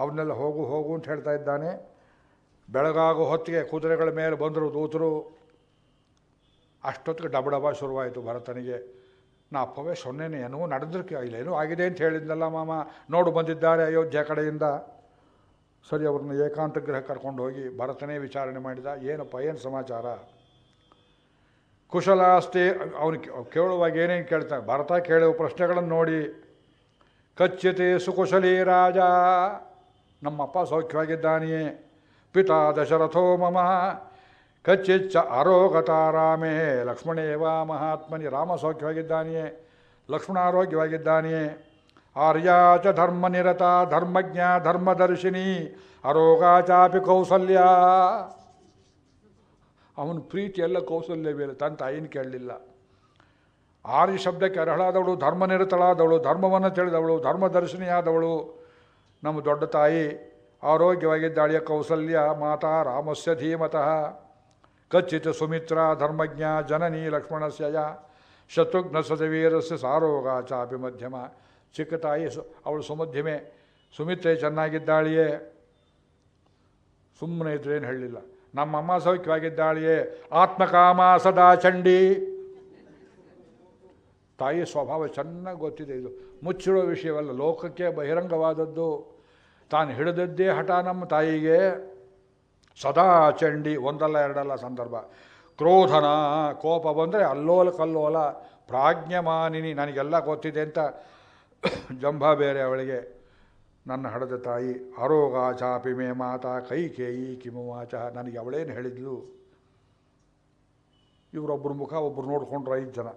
ಅವನ್ನೆಲ್ಲ ಹೋಗು ಅಂತ ಹೇಳ್ತಾ ಇದ್ದಾನೆ. ಬೆಳಗಾಗೋ ಹೊತ್ತಿಗೆ ಕುದುರೆಗಳ ಮೇಲೆ ಬಂದರು ದೂತರು. ಅಷ್ಟೊತ್ತಿಗೆ ಡಬಡಬ ಶುರುವಾಯಿತು ಭರತನಿಗೆ. ನಾ ಅಪ್ಪವೇ ಸೊನ್ನೆನೇ ಏನೋ ನಡೆದ್ರಕ್ಕೆ ಇಲ್ಲೇನೋ ಆಗಿದೆ ಅಂತ ಹೇಳಿದ್ನಲ್ಲ ಮಾಮ, ನೋಡು ಬಂದಿದ್ದಾರೆ ಅಯೋಧ್ಯೆ ಕಡೆಯಿಂದ. ಸರಿ, ಅವ್ರನ್ನ ಏಕಾಂತ ಗೃಹ ಕರ್ಕೊಂಡು ಹೋಗಿ ಭರತನೇ ವಿಚಾರಣೆ ಮಾಡಿದ. ಏನಪ್ಪ ಏನು ಸಮಾಚಾರ? ಕುಶಲಾಸ್ತಿ ಅವನು ಕೇಳುವಾಗ ಏನೇನು ಕೇಳ್ತಾನೆ ಭರತ ಕೇಳುವ ಪ್ರಶ್ನೆಗಳನ್ನು ನೋಡಿ. ಕಚ್ಯತೆ ಸುಕುಶಲೀ ರಾಜ, ನಮ್ಮಪ್ಪ ಸೌಖ್ಯವಾಗಿದ್ದಾನೆಯೇ? ಪಿತಾ ದಶರಥೋ ಮಮ ಕಚ್ಚಿಚ್ಚ ಆರೋಗತಾ ರಾಮೇ ಲಕ್ಷ್ಮಣೇವ ಮಹಾತ್ಮನಿ. ರಾಮ ಸೌಖ್ಯವಾಗಿದ್ದಾನೆಯೇ? ಲಕ್ಷ್ಮಣ ಆರೋಗ್ಯವಾಗಿದ್ದಾನೆಯೇ? ಆರ್ಯಾಚ ಧರ್ಮನಿರತ ಧರ್ಮಜ್ಞ ಧರ್ಮದರ್ಶಿನಿ ಅರೋಗಾ ಚಾಪಿ ಕೌಸಲ್ಯ. ಅವನ ಪ್ರೀತಿ ಎಲ್ಲ ಕೌಸಲ್ಯವೇ, ತನ್ನ ತಾಯಿನ ಕೇಳಲಿಲ್ಲ. ಆರ್ಯ ಶಬ್ದಕ್ಕೆ ಅರ್ಹಳಾದವಳು, ಧರ್ಮನಿರತಳಾದವಳು, ಧರ್ಮವನ್ನು ತಿಳಿದವಳು, ಧರ್ಮದರ್ಶಿನಿಯಾದವಳು ನಮ್ಮ ದೊಡ್ಡ ತಾಯಿ. ಆರೋಗ್ಯವಾಗಿದ್ದಾಳೆಯ ಕೌಸಲ್ಯ ಮಾತಾ ರಾಮಸ್ಯ ಧೀಮತಃ. ಕಚ್ಚಿತ್ ಸುಮಿತ್ರ ಧರ್ಮಜ್ಞ ಜನನಿ ಲಕ್ಷ್ಮಣಸ್ಯ ಶತ್ರುಘ್ನ ಸದವೀರಸ್ಯ ಸಾರೋಗ ಚಾಪಿ ಮಧ್ಯಮ. ಚಿಕ್ಕ ತಾಯಿ ಅವಳು ಸುಮಧ್ಯಮೆ, ಸುಮಿತ್ರೆ ಚೆನ್ನಾಗಿದ್ದಾಳೆಯೇ. ಸುಮ್ಮನೆ ಇದ್ರೇನು ಹೇಳಲಿಲ್ಲ. ನಮ್ಮಮ್ಮ ಸೌಖ್ಯವಾಗಿದ್ದಾಳೆಯೇ. ಆತ್ಮಕಾಮ ಸದಾ ಚಂಡಿ. ತಾಯಿ ಸ್ವಭಾವ ಚೆನ್ನಾಗಿ ಗೊತ್ತಿದೆ. ಇದು ಮುಚ್ಚಿಡೋ ವಿಷಯವಲ್ಲ, ಲೋಕಕ್ಕೆ ಬಹಿರಂಗವಾದದ್ದು. ತಾನು ಹಿಡಿದದ್ದೇ ಹಠ ನಮ್ಮ ತಾಯಿಗೆ. ಸದಾ ಚಂಡಿ, ಒಂದಲ್ಲ ಎರಡಲ್ಲ ಸಂದರ್ಭ. ಕ್ರೋಧನ, ಕೋಪ ಬಂದರೆ ಅಲ್ಲೋಲ ಕಲ್ಲೋಲ. ಪ್ರಾಜ್ಞಮಾನಿನಿ, ನನಗೆಲ್ಲ ಗೊತ್ತಿದೆ ಅಂತ ಜಂಭ ಬೇರೆ ಅವಳಿಗೆ, ನನ್ನ ಹಡದ ತಾಯಿ. ಅರೋಗ ಚಾಪಿ ಮೇ ಮಾತಾ ಕೈಕೇಯಿ ಕಿಮುವಾಚ, ನನಗೆ ಅವಳೇನು ಹೇಳಿದ್ಲು. ಇವರೊಬ್ಬರು ಮುಖ ಒಬ್ಬರು ನೋಡಿಕೊಂಡ್ರು 5 ಜನ.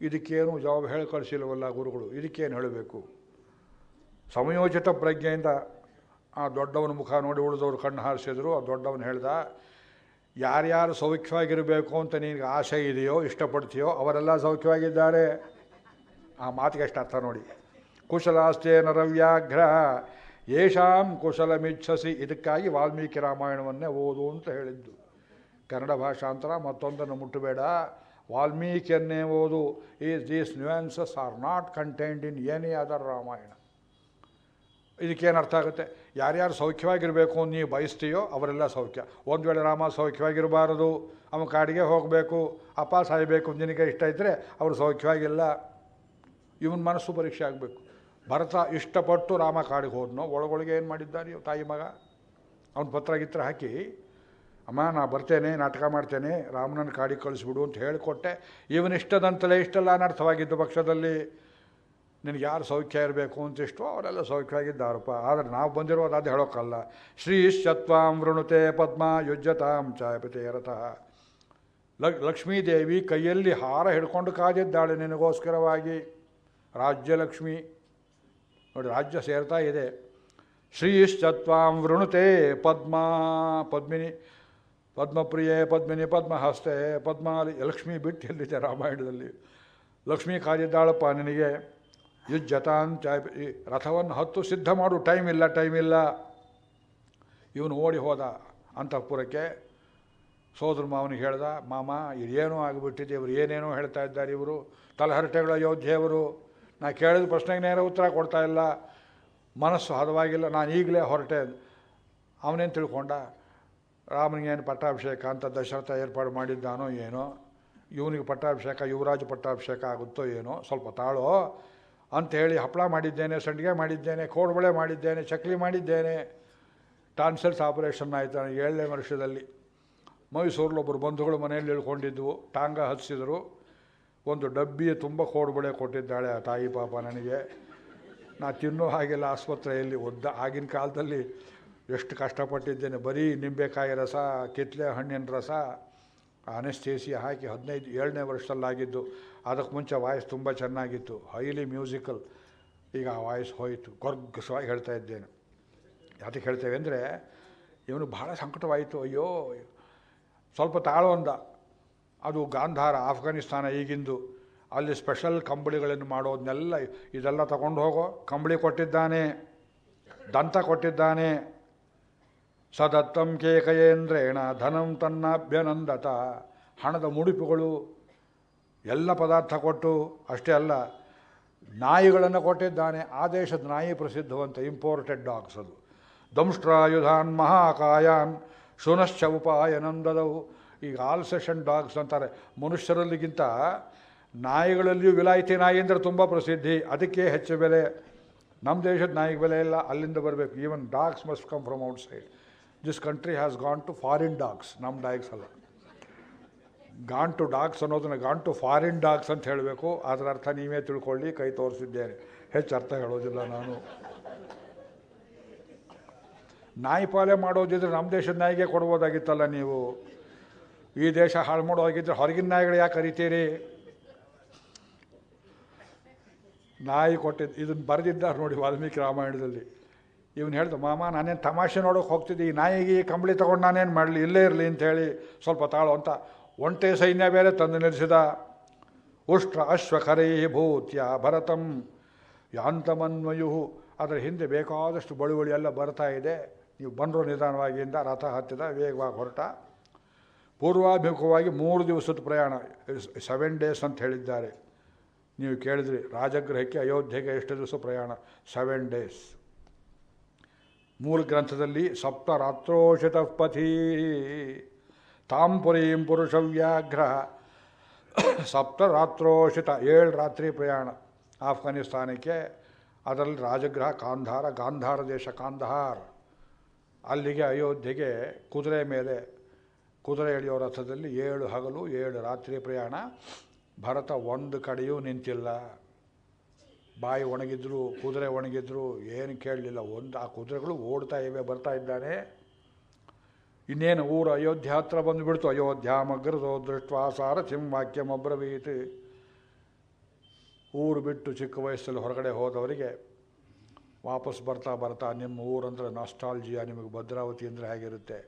ಇದಕ್ಕೇನು ಜವಾಬು ಹೇಳಿ ಕಳಿಸಿಲ್ಲವಲ್ಲ ಗುರುಗಳು, ಇದಕ್ಕೇನು ಹೇಳಬೇಕು. ಸಮಯೋಚಿತ ಪ್ರಜ್ಞೆಯಿಂದ ಆ ದೊಡ್ಡವನ ಮುಖ ನೋಡಿ ಉಳಿದವರು ಕಣ್ಣು ಹಾರಿಸಿದ್ರು. ಆ ದೊಡ್ಡವನು ಹೇಳ್ದ, ಯಾರ್ಯಾರು ಸೌಖ್ಯವಾಗಿರಬೇಕು ಅಂತ ನಿನಗೆ ಆಸೆ ಇದೆಯೋ, ಇಷ್ಟಪಡ್ತೀಯೋ ಅವರೆಲ್ಲ ಸೌಖ್ಯವಾಗಿದ್ದಾರೆ. ಆ ಮಾತಿಗೆ ಎಷ್ಟು ಅರ್ಥ ನೋಡಿ. ಕುಶಲಾಸ್ತೆ ನರವ್ಯಾಘ್ರ ಯೇಷಾಂ ಕುಶಲಮಿಚ್ಛಸಿ. ಇದಕ್ಕಾಗಿ ವಾಲ್ಮೀಕಿ ರಾಮಾಯಣವನ್ನೇ ಓದು ಅಂತ ಹೇಳಿದ್ದು. ಕನ್ನಡ ಭಾಷಾಂತರ ಮತ್ತೊಂದನ್ನು ಮುಟ್ಟಬೇಡ, ವಾಲ್ಮೀಕಿಯನ್ನೇ ಓದು. These nuances are not contained in any other Ramayana. ಇದಕ್ಕೇನು ಅರ್ಥ ಆಗುತ್ತೆ? ಯಾರ್ಯಾರು ಸೌಖ್ಯವಾಗಿರಬೇಕು ಅಂತ ನೀವು ಬಯಸ್ತೀಯೋ ಅವರೆಲ್ಲ ಸೌಖ್ಯ. ಒಂದು ವೇಳೆ ರಾಮ ಸೌಖ್ಯವಾಗಿರಬಾರದು, ಅವನ ಕಾಡಿಗೆ ಹೋಗಬೇಕು, ಅಪ್ಪ ಸಾಯಬೇಕು ನಿನಗೆ ಇಷ್ಟ ಇದ್ದರೆ ಅವರು ಸೌಖ್ಯವಾಗಿಲ್ಲ. ಇವನ ಮನಸ್ಸು ಪರೀಕ್ಷೆ ಆಗಬೇಕು. ಭರತ ಇಷ್ಟಪಟ್ಟು ರಾಮ ಕಾಡಿಗೆ ಹೋದ್ನೋ, ಒಳಗೊಳಗೆ ಏನು ಮಾಡಿದ್ದಾನೆ ತಾಯಿ ಮಗ. ಅವನ ಪತ್ರ ಗಿತ್ರ ಹಾಕಿ, ಅಮ್ಮ ನಾ ಬರ್ತೇನೆ, ನಾಟಕ ಮಾಡ್ತೇನೆ, ರಾಮನನ್ನು ಕಾಡಿಗೆ ಕಳಿಸ್ಬಿಡು ಅಂತ ಹೇಳಿಕೊಟ್ಟೆ. ಇವನಿಷ್ಟದಂತಲೇ ಇಷ್ಟೆಲ್ಲ ಅನರ್ಥವಾಗಿದ್ದು ಪಕ್ಷದಲ್ಲಿ. ನಿನಗೆ ಯಾರು ಸೌಖ್ಯ ಇರಬೇಕು ಅಂತ ಇಷ್ಟೋ ಅವರೆಲ್ಲ ಸೌಖ್ಯವಾಗಿದ್ದಾರಪ್ಪ. ಆದರೆ ನಾವು ಬಂದಿರೋದು ಅದು ಹೇಳೋಕ್ಕಲ್ಲ. ಶ್ರೀಶ್ಚತ್ವಾಂ ವೃಣುತೆ ಪದ್ಮ ಯುಜ್ಯತಾಂ ಚಾಯಪತೆ ರಥಃ. ಲಕ್ಷ್ಮೀದೇವಿ ಕೈಯಲ್ಲಿ ಹಾರ ಹಿಡ್ಕೊಂಡು ಕಾದಿದ್ದಾಳೆ ನಿನಗೋಸ್ಕರವಾಗಿ. ರಾಜ್ಯಲಕ್ಷ್ಮಿ ನೋಡಿ, ರಾಜ್ಯ ಸೇರ್ತಾ ಇದೆ. ಶ್ರೀಶ್ಚತ್ವಾಂ ವೃಣುತೆ ಪದ್ಮ, ಪದ್ಮಿನಿ, ಪದ್ಮಪ್ರಿಯೆ ಪದ್ಮಿನಿ ಪದ್ಮಹಸ್ತೆ ಪದ್ಮಾಲಿ. ಲಕ್ಷ್ಮಿ ಬಿಟ್ಟು ಎಲ್ಲಿದೆ ರಾಮಾಯಣದಲ್ಲಿ? ಲಕ್ಷ್ಮೀ ಕಾದಿದ್ದಾಳಪ್ಪ ನಿನಗೆ. ಯುಜ್ಜತಾನ್ ಚಾಯ್, ರಥವನ್ನು ಹತ್ತು ಸಿದ್ಧ ಮಾಡು, ಟೈಮ್ ಇಲ್ಲ. ಇವನು ಓಡಿ ಹೋದ ಅಂತಃಪುರಕ್ಕೆ. ಸೋದರ ಮಾವನಿಗೆ ಹೇಳ್ದ, ಮಾಮ ಇದೇನೋ ಆಗಿಬಿಟ್ಟಿದೆ, ಇವರು ಏನೇನೋ ಹೇಳ್ತಾ ಇದ್ದಾರೆ, ಇವರು ತಲಹರಟೆಗಳ ಅಯೋಧ್ಯೆಯವರು. ನಾ ಕೇಳಿದ ಪ್ರಶ್ನೆಗೆ ನೇರ ಉತ್ತರ ಕೊಡ್ತಾ ಇಲ್ಲ, ಮನಸ್ಸು ಹದವಾಗಿಲ್ಲ, ನಾನು ಈಗಲೇ ಹೊರಟೆ. ಅವನೇನು ತಿಳ್ಕೊಂಡ, ರಾಮನಿಗೇನು ಪಟ್ಟಾಭಿಷೇಕ ಅಂತ ದಶರಥ ಏರ್ಪಾಡು ಮಾಡಿದ್ದಾನೋ ಏನೋ, ಇವನಿಗೆ ಪಟ್ಟಾಭಿಷೇಕ, ಯುವರಾಜ ಪಟ್ಟಾಭಿಷೇಕ ಆಗುತ್ತೋ ಏನೋ, ಸ್ವಲ್ಪ ತಾಳೋ ಅಂಥೇಳಿ ಹಪ್ಪಳ ಮಾಡಿದ್ದೇನೆ, ಸಂಡಿಗೆ ಮಾಡಿದ್ದೇನೆ, ಕೋಡ್ಬಳೆ ಮಾಡಿದ್ದೇನೆ, ಚಕ್ಲಿ ಮಾಡಿದ್ದೇನೆ. ಟಾನ್ಸಲ್ಸ್ ಆಪರೇಷನ್ ಆಯಿತು 7ನೇ ವರ್ಷದಲ್ಲಿ. ಮೈಸೂರಲ್ಲಿ ಒಬ್ಬರು ಬಂಧುಗಳು ಮನೆಯಲ್ಲಿ ಇಳ್ಕೊಂಡಿದ್ವು, ಟಾಂಗ ಹಚ್ಚಿದ್ರು. ಒಂದು ಡಬ್ಬಿ ತುಂಬ ಕೋಡ್ಬಳೆ ಕೊಟ್ಟಿದ್ದಾಳೆ ಆ ತಾಯಿ ಪಾಪ ನನಗೆ. ನಾ ತಿನ್ನೋ ಹಾಗೆಲ್ಲ ಆಸ್ಪತ್ರೆಯಲ್ಲಿ ಆಗಿನ ಕಾಲದಲ್ಲಿ ಎಷ್ಟು ಕಷ್ಟಪಟ್ಟಿದ್ದೇನೆ. ಬರೀ ನಿಂಬೆಕಾಯಿ ರಸ, ಕಿತ್ಲೆ ಹಣ್ಣಿನ ರಸ, ಅನೆಸ್ಥೇಸಿಯಾ ಹಾಕಿ 7ನೇ ವರ್ಷದಲ್ಲಾಗಿದ್ದು. ಅದಕ್ಕೆ ಮುಂಚೆ ವಾಯ್ಸ್ ತುಂಬ ಚೆನ್ನಾಗಿತ್ತು, ಹೈಲಿ ಮ್ಯೂಸಿಕಲ್. ಈಗ ಆ ವಾಯ್ಸ್ ಹೋಯಿತು, ಕೊರ್ಗಸವಾಗಿ ಹೇಳ್ತಾ ಇದ್ದೇನೆ. ಯಾತಕ್ಕೆ ಹೇಳ್ತೇವೆ ಅಂದರೆ, ಇವನು ಬಹಳ ಸಂಕಟವಾಯಿತು. ಅಯ್ಯೋ ಸ್ವಲ್ಪ ತಾಳು ಅಂದ. ಅದು ಗಾಂಧಾರ, ಆಫ್ಘಾನಿಸ್ತಾನ ಈಗಿಂದು. ಅಲ್ಲಿ ಸ್ಪೆಷಲ್ ಕಂಬಳಿಗಳನ್ನು ಮಾಡೋದನ್ನೆಲ್ಲ ಇದೆಲ್ಲ ತಗೊಂಡು ಹೋಗೋ. ಕಂಬಳಿ ಕೊಟ್ಟಿದ್ದಾನೆ, ದಂತ ಕೊಟ್ಟಿದ್ದಾನೆ. ಸದತ್ತಂ ಕೇಕಯೇಂದ್ರೇಣ ಧನಂ ತನ್ನಾಭ್ಯನಂದತ. ಹಣದ ಮುಡುಪುಗಳು ಎಲ್ಲ ಪದಾರ್ಥ ಕೊಟ್ಟು, ಅಷ್ಟೇ ಅಲ್ಲ ನಾಯಿಗಳನ್ನು ಕೊಟ್ಟಿದ್ದಾನೆ. ಆ ದೇಶದ ನಾಯಿ ಪ್ರಸಿದ್ಧವಂತ, ಇಂಪೋರ್ಟೆಡ್ ಡಾಗ್ಸ್ ಅದು. ದಂಷ್ಟ್ರಾಯುಧಾನ್ ಮಹಾಕಾಯಾನ್ ಶುನಶ್ಚ ಉಪಾಯನಂದದವು. ಈಗ ಆಲ್ ಸೆಷನ್ ಡಾಗ್ಸ್ ಅಂತಾರೆ. ಮನುಷ್ಯರಲ್ಲಿಗಿಂತ ನಾಯಿಗಳಲ್ಲಿಯೂ ವಿಲಾಯಿತಿ ನಾಯಿ ಅಂದರೆ ತುಂಬ ಪ್ರಸಿದ್ಧಿ, ಅದಕ್ಕೆ ಹೆಚ್ಚು ಬೆಲೆ. ನಮ್ಮ ದೇಶದ ನಾಯಿಗೆ ಬೆಲೆ ಇಲ್ಲ, ಅಲ್ಲಿಂದ ಬರಬೇಕು. Even dogs must come from outside. This country has gone to foreign dogs, ನಮ್ಮ ಡಾಗ್ಸ್ ಅಲ್ಲ. ಗಾನ್ ಟು ಡಾಗ್ಸ್ ಅನ್ನೋದನ್ನು ಗಾನ್ ಟು ಫಾರಿನ್ ಡಾಗ್ಸ್ ಅಂತ ಹೇಳಬೇಕು. ಅದರ ಅರ್ಥ ನೀವೇ ತಿಳ್ಕೊಳ್ಳಿ, ಕೈ ತೋರಿಸಿದ್ದೇನೆ, ಹೆಚ್ಚು ಅರ್ಥ ಹೇಳೋದಿಲ್ಲ ನಾನು. ನಾಯಿ ಪಾಲೆ ಮಾಡೋದಿದ್ರೆ ನಮ್ಮ ದೇಶದ ನಾಯಿಗೆ ಕೊಡ್ಬೋದಾಗಿತ್ತಲ್ಲ ನೀವು. ಈ ದೇಶ ಹಾಳು ಮಾಡೋದಾಗಿದ್ದರೆ ಹೊರಗಿನ ನಾಯಿಗಳು ಯಾಕೆ ಕರಿತೀರಿ? ನಾಯಿ ಕೊಟ್ಟಿದ್ದು ಇದನ್ನು ಬರೆದಿದ್ದಾರೆ ನೋಡಿ ವಾಲ್ಮೀಕಿ ರಾಮಾಯಣದಲ್ಲಿ. ಇವನು ಹೇಳ್ದ, ಮಾಮ ನಾನೇನು ತಮಾಷೆ ನೋಡೋಕೆ ಹೋಗ್ತಿದ್ದೆ, ಈ ನಾಯಿಗೆ ಕಂಬಳಿ ತೊಗೊಂಡು ನಾನೇನು ಮಾಡಲಿ, ಇಲ್ಲೇ ಇರಲಿ ಅಂಥೇಳಿ ಸ್ವಲ್ಪ ತಾಳು ಅಂತ ಒಂಟೆ ಸೈನ್ಯ ಬೇರೆ ತಂದು ನಿಲ್ಲಿಸಿದ. ಉಷ್ಟ್ರ ಅಶ್ವಖರೈ ಭೂತ್ಯ ಭರತಂ ಯಾಂತಮನ್ವಯು. ಅದರ ಹಿಂದೆ ಬೇಕಾದಷ್ಟು ಬಳುವಳಿ ಎಲ್ಲ ಬರ್ತಾ ಇದೆ. ನೀವು ಬಂದರು ನಿಧಾನವಾಗಿಂದ. ರಥ ಹತ್ತಿದ, ವೇಗವಾಗಿ ಹೊರಟ. ಪೂರ್ವಾಭಿಮುಖವಾಗಿ 3 ದಿವಸದ ಪ್ರಯಾಣ, 7 ಡೇಸ್ ಅಂತ ಹೇಳಿದ್ದಾರೆ. ನೀವು ಕೇಳಿದ್ರಿ, ರಾಜಗೃಹಕ್ಕೆ ಅಯೋಧ್ಯೆಗೆ ಎಷ್ಟು ದಿವಸ ಪ್ರಯಾಣ? 7 ಡೇಸ್. ಮೂಲ ಗ್ರಂಥದಲ್ಲಿ ಸಪ್ತ ರಾತ್ರೋಷಿತ ಪಥಿ ತಾಂ ಪುರೀಂ ಪುರುಷವ್ಯಾಘ್ರ. ಸಪ್ತ ರಾತ್ರೋಷಿತ, 7 ರಾತ್ರಿ ಪ್ರಯಾಣ ಆಫ್ಘಾನಿಸ್ತಾನಕ್ಕೆ. ಅದರಲ್ಲಿ ರಾಜಗೃಹ ಕಾಂಧಾರ, ಗಾಂಧಾರ ದೇಶ ಕಾಂಧಾರ್. ಅಲ್ಲಿಗೆ ಅಯೋಧ್ಯೆಗೆ ಕುದುರೆ ಮೇಲೆ, ಕುದುರೆ ಎಳೆಯೋ ರಥದಲ್ಲಿ 7 ಹಗಲು 7 ರಾತ್ರಿ ಪ್ರಯಾಣ. ಭರತ ಒಂದು ಕಡೆಯೂ ನಿಂತಿಲ್ಲ. ಬಾಯಿ ಒಣಗಿದ್ರು, ಕುದುರೆ ಒಣಗಿದ್ರು, ಏನು ಕೇಳಲಿಲ್ಲ. ಆ ಕುದುರೆಗಳು ಓಡ್ತಾ ಇವೆ, ಬರ್ತಾ ಇದ್ದಾನೆ. ಇನ್ನೇನು ಊರು ಅಯೋಧ್ಯೆ ಹತ್ರ ಬಂದುಬಿಡ್ತು. ಅಯೋಧ್ಯಾಮಗ್ರದೋ ದೃಷ್ಟ ಸಾರಥಿಂ ವಾಕ್ಯಮಬ್ರವೀತ್. ಊರು ಬಿಟ್ಟು ಚಿಕ್ಕ ವಯಸ್ಸಲ್ಲಿ ಹೊರಗಡೆ ಹೋದವರಿಗೆ ವಾಪಸ್ ಬರ್ತಾ ಬರ್ತಾ ನಿಮ್ಮ ಊರಂದ್ರೆ ನಾಸ್ಟಾಲ್ಜಿಯಾ. ನಿಮಗೆ ಭದ್ರಾವತಿ ಅಂದರೆ ಹೇಗಿರುತ್ತೆ,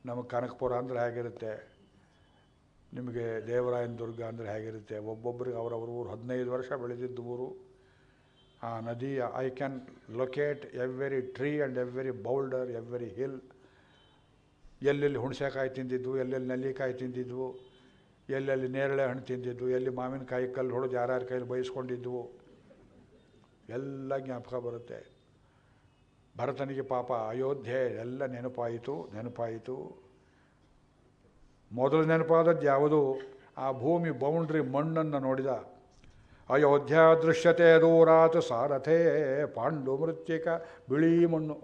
ನಮಗೆ ಕನಕಪುರ ಅಂದರೆ ಹೇಗಿರುತ್ತೆ, ನಿಮಗೆ ದೇವರಾಯನ ದುರ್ಗ ಅಂದರೆ ಹೇಗಿರುತ್ತೆ. ಒಬ್ಬೊಬ್ಬರಿಗೆ ಅವರವ್ರ ಊರು 15 ವರ್ಷ ಬೆಳೆದಿದ್ದು ಊರು. ಆ ನದಿ, I can locate every tree and every boulder, every hill. ಎಲ್ಲೆಲ್ಲಿ ಹುಣಸೆಕಾಯಿ ತಿಂದಿದ್ದು, ಎಲ್ಲೆಲ್ಲಿ ನೆಲ್ಲಿಕಾಯಿ ತಿಂದಿದ್ವು, ಎಲ್ಲೆಲ್ಲಿ ನೇರಳೆ ಹಣ್ಣು ತಿಂದಿದ್ದು, ಎಲ್ಲಿ ಮಾವಿನಕಾಯಿ ಕಲ್ಲು ಹೊಡೆದು ಯಾರ್ಯಾರ ಕೈಲಿ ಬಯಸ್ಕೊಂಡಿದ್ವು, ಎಲ್ಲ ಜ್ಞಾಪಕ ಬರುತ್ತೆ. ಭರತನಿಗೆ ಪಾಪ ಅಯೋಧ್ಯೆ ಎಲ್ಲ ನೆನಪಾಯಿತು. ಮೊದಲು ನೆನಪಾದದ್ದು ಯಾವುದು? ಆ ಭೂಮಿ ಬೌಂಡ್ರಿ ಮಣ್ಣನ್ನು ನೋಡಿದ. ಅಯೋಧ್ಯ ದೃಶ್ಯತೆ ದೂರಾತ್ ಸಾರಥೇ ಪಾಂಡು ಮೃತ್ಯಿಕ. ಬಿಳಿ ಮಣ್ಣು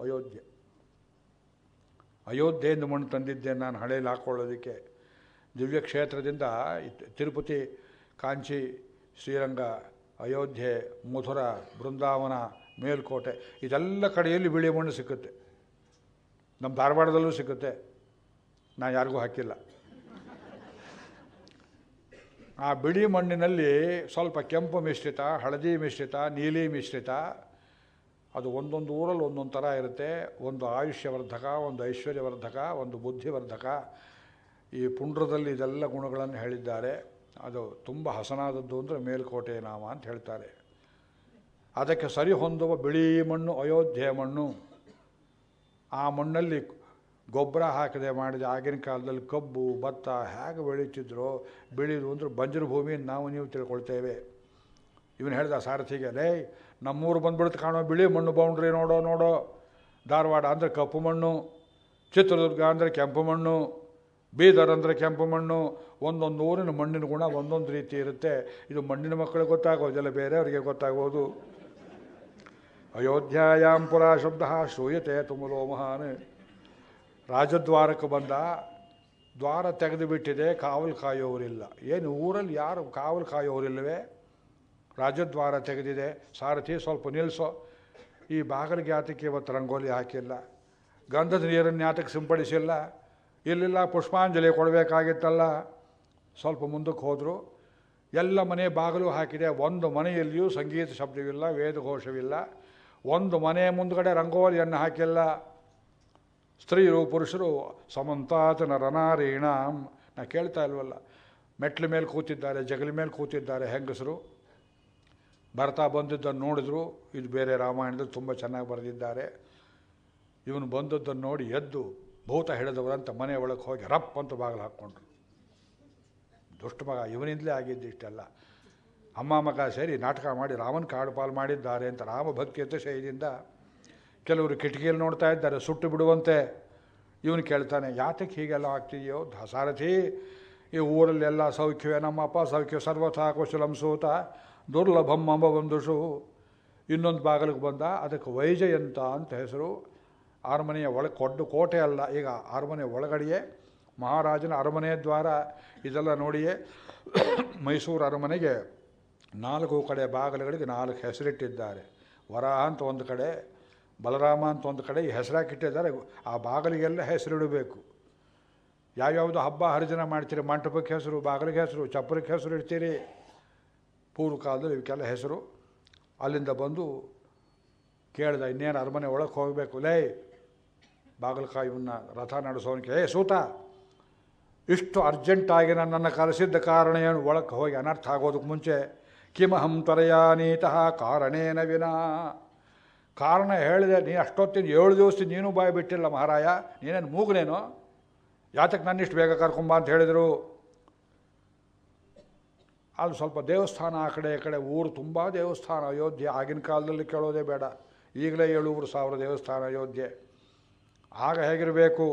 ಅಯೋಧ್ಯೆಯಿಂದ ಮಣ್ಣು ತಂದಿದ್ದೇನೆ ನಾನು ಹಳೇಲಿ ಹಾಕ್ಕೊಳ್ಳೋದಕ್ಕೆ. ದಿವ್ಯ ಕ್ಷೇತ್ರದಿಂದ ತಿರುಪತಿ, ಕಾಂಚಿ, ಶ್ರೀರಂಗ, ಅಯೋಧ್ಯೆ, ಮಥುರ, ಬೃಂದಾವನ, ಮೇಲ್ಕೋಟೆ, ಇದೆಲ್ಲ ಕಡೆಯಲ್ಲಿ ಬಿಳಿ ಮಣ್ಣು ಸಿಕ್ಕುತ್ತೆ. ನಮ್ಮ ಧಾರವಾಡದಲ್ಲೂ ಸಿಕ್ಕುತ್ತೆ, ನಾನು ಯಾರಿಗೂ ಹಾಕಿಲ್ಲ. ಆ ಬಿಳಿ ಮಣ್ಣಿನಲ್ಲಿ ಸ್ವಲ್ಪ ಕೆಂಪು ಮಿಶ್ರಿತ, ಹಳದಿ ಮಿಶ್ರಿತ, ನೀಲಿ ಮಿಶ್ರಿತ. ಅದು ಒಂದೊಂದು ಊರಲ್ಲಿ ಒಂದೊಂದು ಥರ ಇರುತ್ತೆ. ಒಂದು ಆಯುಷ್ಯವರ್ಧಕ, ಒಂದು ಐಶ್ವರ್ಯವರ್ಧಕ, ಒಂದು ಬುದ್ಧಿವರ್ಧಕ. ಈ ಪುಂಡ್ರದಲ್ಲಿ ಇದೆಲ್ಲ ಗುಣಗಳನ್ನು ಹೇಳಿದ್ದಾರೆ. ಅದು ತುಂಬ ಹಸನಾದದ್ದು ಅಂದರೆ ಮೇಲ್ಕೋಟೆ ನಾಮ ಅಂತ ಹೇಳ್ತಾರೆ. ಅದಕ್ಕೆ ಸರಿ ಹೊಂದುವ ಬಿಳಿ ಮಣ್ಣು ಅಯೋಧ್ಯೆ ಮಣ್ಣು. ಆ ಮಣ್ಣಲ್ಲಿ ಗೊಬ್ಬರ ಹಾಕದೆ ಮಾಡಿದ ಆಗಿನ ಕಾಲದಲ್ಲಿ ಕಬ್ಬು, ಭತ್ತ ಹೇಗೆ ಬೆಳೀತಿದ್ರೋ, ಬೆಳೀದು ಅಂದರೆ ಬಂಜರು ಭೂಮಿ ನಾವು ನೀವು ತಿಳ್ಕೊಳ್ತೇವೆ. ಇವನು ಹೇಳ್ದ ಸಾರಥಿಗೆ, ಲೇ ನಮ್ಮೂರು ಬಂದ್ಬಿಡುತ್ತೆ ಕಾಣೋ ಬಿಳಿ ಮಣ್ಣು ಬೌಂಡ್ರಿ ನೋಡೋ. ಧಾರವಾಡ ಅಂದರೆ ಕಪ್ಪು ಮಣ್ಣು, ಚಿತ್ರದುರ್ಗ ಅಂದರೆ ಕೆಂಪು ಮಣ್ಣು, ಬೀದರ್ ಅಂದರೆ ಕೆಂಪು ಮಣ್ಣು. ಒಂದೊಂದು ಊರಿನ ಮಣ್ಣಿನ ಗುಣ ಒಂದೊಂದು ರೀತಿ ಇರುತ್ತೆ. ಇದು ಮಣ್ಣಿನ ಮಕ್ಕಳಿಗೆ ಗೊತ್ತಾಗೋದಿಲ್ಲ, ಬೇರೆಯವರಿಗೆ ಗೊತ್ತಾಗೋದು. ಅಯೋಧ್ಯಾಯಾಂ ಪುರಾ ಶಬ್ದ ಶ್ರೂಯತೆ ತುಮುಲೋ ಮಹಾನ್. ರಾಜದ್ವಾರಕ್ಕೆ ಬಂದ, ದ್ವಾರ ತೆಗೆದು ಬಿಟ್ಟಿದೆ, ಕಾವಲು ಕಾಯೋರಿಲ್ಲ. ಏನು ಊರಲ್ಲಿ ಯಾರು ಕಾವಲು ಕಾಯೋರಿಲ್ಲವೇ? ರಾಜದ್ವಾರ ತೆಗೆದಿದೆ. ಸಾರಥಿ ಸ್ವಲ್ಪ ನಿಲ್ಲಿಸೋ, ಈ ಬಾಗಿಲಿಗೆ ಯಾತಕ್ಕೆ ಇವತ್ತು ರಂಗೋಲಿ ಹಾಕಿಲ್ಲ, ಗಂಧದ ನೀರನ್ನು ಯಾತಕ್ಕೆ ಸಿಂಪಡಿಸಿಲ್ಲ, ಇಲ್ಲಿಲ್ಲ ಪುಷ್ಪಾಂಜಲಿ ಕೊಡಬೇಕಾಗಿತ್ತಲ್ಲ. ಸ್ವಲ್ಪ ಮುಂದಕ್ಕೆ ಹೋದರು. ಎಲ್ಲ ಮನೆ ಬಾಗಿಲು ಹಾಕಿದೆ. ಒಂದು ಮನೆಯಲ್ಲಿಯೂ ಸಂಗೀತ ಶಬ್ದವಿಲ್ಲ, ವೇದಘೋಷವಿಲ್ಲ. ಒಂದು ಮನೆ ಮುಂದುಗಡೆ ರಂಗೋಲಿಯನ್ನು ಹಾಕಿಲ್ಲ. ಸ್ತ್ರೀಯರು ಪುರುಷರು ಸಮಂತಾತ್ ನರನಾರೀಣಾಂ. ನಾ ಕೇಳ್ತಾ ಇಲ್ವಲ್ಲ, ಮೆಟ್ಲ ಮೇಲೆ ಕೂತಿದ್ದಾರೆ, ಜಗಲಿ ಮೇಲೆ ಕೂತಿದ್ದಾರೆ ಹೆಂಗಸರು. ಭರತ ಬಂದಿದ್ದನ್ನು ನೋಡಿದ್ರು. ಇದು ಬೇರೆ ರಾಮಾಯಣದಲ್ಲಿ ತುಂಬ ಚೆನ್ನಾಗಿ ಬರೆದಿದ್ದಾರೆ. ಇವನು ಬಂದದ್ದನ್ನು ನೋಡಿ ಎದ್ದು ಭೂತ ಹಿಡಿದವರಂತ ಮನೆ ಒಳಗೆ ಹೋಗಿ ರಪ್ ಅಂತ ಬಾಗಿಲು ಹಾಕ್ಕೊಂಡ್ರು. ದುಷ್ಟ ಮಗ, ಇವನಿಂದಲೇ ಆಗಿದ್ದು ಇಷ್ಟೆಲ್ಲ. ಅಮ್ಮ ಮಗ ಸೇರಿ ನಾಟಕ ಮಾಡಿ ರಾಮನ ಕಾಡು ಪಾಲು ಮಾಡಿದ್ದಾರೆ ಅಂತ ರಾಮಭಕ್ತಿ ಅತಿಶಯದಿಂದ ಕೆಲವರು ಕಿಟಕಿಯಲ್ಲಿ ನೋಡ್ತಾ ಇದ್ದಾರೆ, ಸುಟ್ಟು ಬಿಡುವಂತೆ. ಇವನು ಕೇಳ್ತಾನೆ, ಯಾತಕ್ಕೆ ಹೀಗೆಲ್ಲ ಆಗ್ತಿದೆಯೋ ಸಾರಥಿ? ಈ ಊರಲ್ಲೆಲ್ಲ ಸೌಖ್ಯವೇ, ನಮ್ಮಪ್ಪ ಸೌಖ್ಯ, ಸರ್ವಥಾ ಕುಶಲಂ ಸೂತ ದುರ್ಲಭಂ ಅಂಬ ಬಂದುಷು. ಇನ್ನೊಂದು ಬಾಗಿಲಿಗೆ ಬಂದ, ಅದಕ್ಕೆ ವೈಜಯಂತ ಅಂತ ಹೆಸರು. ಅರಮನೆಯ ಒಳಗೆ ಕೊಡ್ಡು ಕೋಟೆ ಅಲ್ಲ, ಈಗ ಅರಮನೆ ಒಳಗಡೆಯೇ ಮಹಾರಾಜನ ಅರಮನೆ ದ್ವಾರ. ಇದೆಲ್ಲ ನೋಡಿಯೇ ಮೈಸೂರು ಅರಮನೆಗೆ 4 ಕಡೆ ಬಾಗಿಲುಗಳಿಗೆ 4 ಹೆಸರಿಟ್ಟಿದ್ದಾರೆ. ವರಾಹ ಅಂತ ಒಂದು ಕಡೆ, ಬಲರಾಮ ಅಂತ ಒಂದು ಕಡೆ ಈ ಹೆಸರಾಕಿಟ್ಟಿದ್ದಾರೆ. ಆ ಬಾಗಿಲಿಗೆಲ್ಲ ಹೆಸರಿಡಬೇಕು. ಯಾವ್ಯಾವುದು ಹಬ್ಬ ಹರಿದಿನ ಮಾಡ್ತೀರಿ, ಮಂಟಪಕ್ಕೆ ಹೆಸರು, ಬಾಗಿಲಿಗೆ ಹೆಸರು, ಚಪ್ಪರಕ್ಕೆ ಹೆಸರು ಇಡ್ತೀರಿ. ಪೂರ್ವ ಕಾಲದಲ್ಲಿ ಇವಕ್ಕೆಲ್ಲ ಹೆಸರು. ಅಲ್ಲಿಂದ ಬಂದು ಕೇಳ್ದ, ಇನ್ನೇನು ಅರಮನೆ ಒಳಗೆ ಹೋಗಬೇಕು, ಲೇ ಬಾಗಿಲಕಾಯಿ ಇವನ್ನ ರಥ ನಡೆಸೋನಿಗೆ, ಸೂತ ಇಷ್ಟು ಅರ್ಜೆಂಟಾಗಿ ನನ್ನನ್ನು ಕರೆಸಿದ್ದ ಕಾರಣ ಏನು? ಒಳಕ್ಕೆ ಹೋಗಿ ಅನರ್ಥ ಆಗೋದಕ್ಕೆ ಮುಂಚೆ ಕಿಮಹಂ ತ್ವರಯಾನೀತಃ ಕಾರಣೇನ ವಿನಾ. ಕಾರಣ ಹೇಳಿದೆ, ನೀ ಅಷ್ಟೊತ್ತಿನ 7 ದಿವಸದಿಂದ ನೀನು ಬಾಯಿ ಬಿಟ್ಟಿಲ್ಲ ಮಹಾರಾಯ, ನೀನೇನು ಮೂಗನೇನೋ, ಯಾತಕ್ಕೆ ನನ್ನಿಷ್ಟು ಬೇಗ ಕರ್ಕೊಂಬ ಅಂತ ಹೇಳಿದರು. ಅಲ್ಲಿ ಸ್ವಲ್ಪ ದೇವಸ್ಥಾನ ಆ ಕಡೆ ಈ ಕಡೆ, ಊರು ತುಂಬ ದೇವಸ್ಥಾನ ಅಯೋಧ್ಯೆ. ಆಗಿನ ಕಾಲದಲ್ಲಿ ಕೇಳೋದೇ ಬೇಡ, ಈಗಲೇ 7,000 ದೇವಸ್ಥಾನ ಅಯೋಧ್ಯೆ. ಆಗ ಹೇಗಿರಬೇಕು?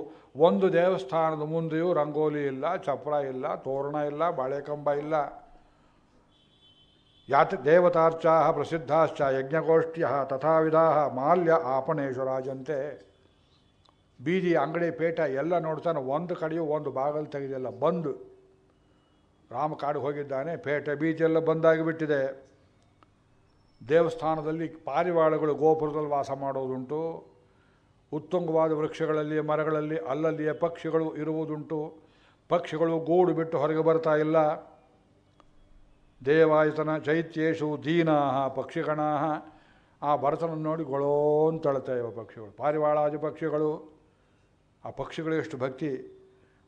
ಒಂದು ದೇವಸ್ಥಾನದ ಮುಂದೆಯೂ ರಂಗೋಲಿ ಇಲ್ಲ, ಚಪ್ರ ಇಲ್ಲ, ತೋರಣ ಇಲ್ಲ, ಬಾಳೆಕಂಬ ಇಲ್ಲ. ಯಾತ್ ದೇವತಾರ್ಚಾ ಪ್ರಸಿದ್ಧಾಶ್ಚ ಯಜ್ಞಗೋಷ್ಠ್ಯ ತಥಾವಿಧಾ ಮಾಲ್ಯ ಆಪಣೇಶು ರಾಜಂತೆ. ಬೀದಿ ಅಂಗಡಿ ಪೇಟ ಎಲ್ಲ ನೋಡ್ತಾನೆ, ಒಂದು ಕಡೆಯೂ ಒಂದು ಬಾಗಲು ತೆಗೆದಿಲ್ಲ. ಬಂದು ರಾಮ ಕಾಡಿಗೆ ಹೋಗಿದ್ದಾನೆ, ಪೇಟೆ ಬೀದಿಯೆಲ್ಲ ಬಂದಾಗಿಬಿಟ್ಟಿದೆ. ದೇವಸ್ಥಾನದಲ್ಲಿ ಪಾರಿವಾಳಗಳು ಗೋಪುರದಲ್ಲಿ ವಾಸ ಮಾಡೋದುಂಟು. ಉತ್ತುಂಗವಾದ ವೃಕ್ಷಗಳಲ್ಲಿ ಮರಗಳಲ್ಲಿ ಅಲ್ಲಲ್ಲಿಯೇ ಪಕ್ಷಿಗಳು ಇರುವುದುಂಟು. ಪಕ್ಷಿಗಳು ಗೂಡು ಬಿಟ್ಟು ಹೊರಗೆ ಬರ್ತಾ ಇಲ್ಲ. ದೇವಾಯತನ ಚೈತ್ಯೇಶು ದೀನಾ ಪಕ್ಷಿಗಣಾ. ಆ ಭರತನ ನೋಡಿ ಗೊಳೋ ಅಂತ ಅಳ್ತಾಯಿವೆ ಪಕ್ಷಿಗಳು, ಪಾರಿವಾಳಾದಿ ಪಕ್ಷಿಗಳು. ಆ ಪಕ್ಷಿಗಳು ಎಷ್ಟು ಭಕ್ತಿ.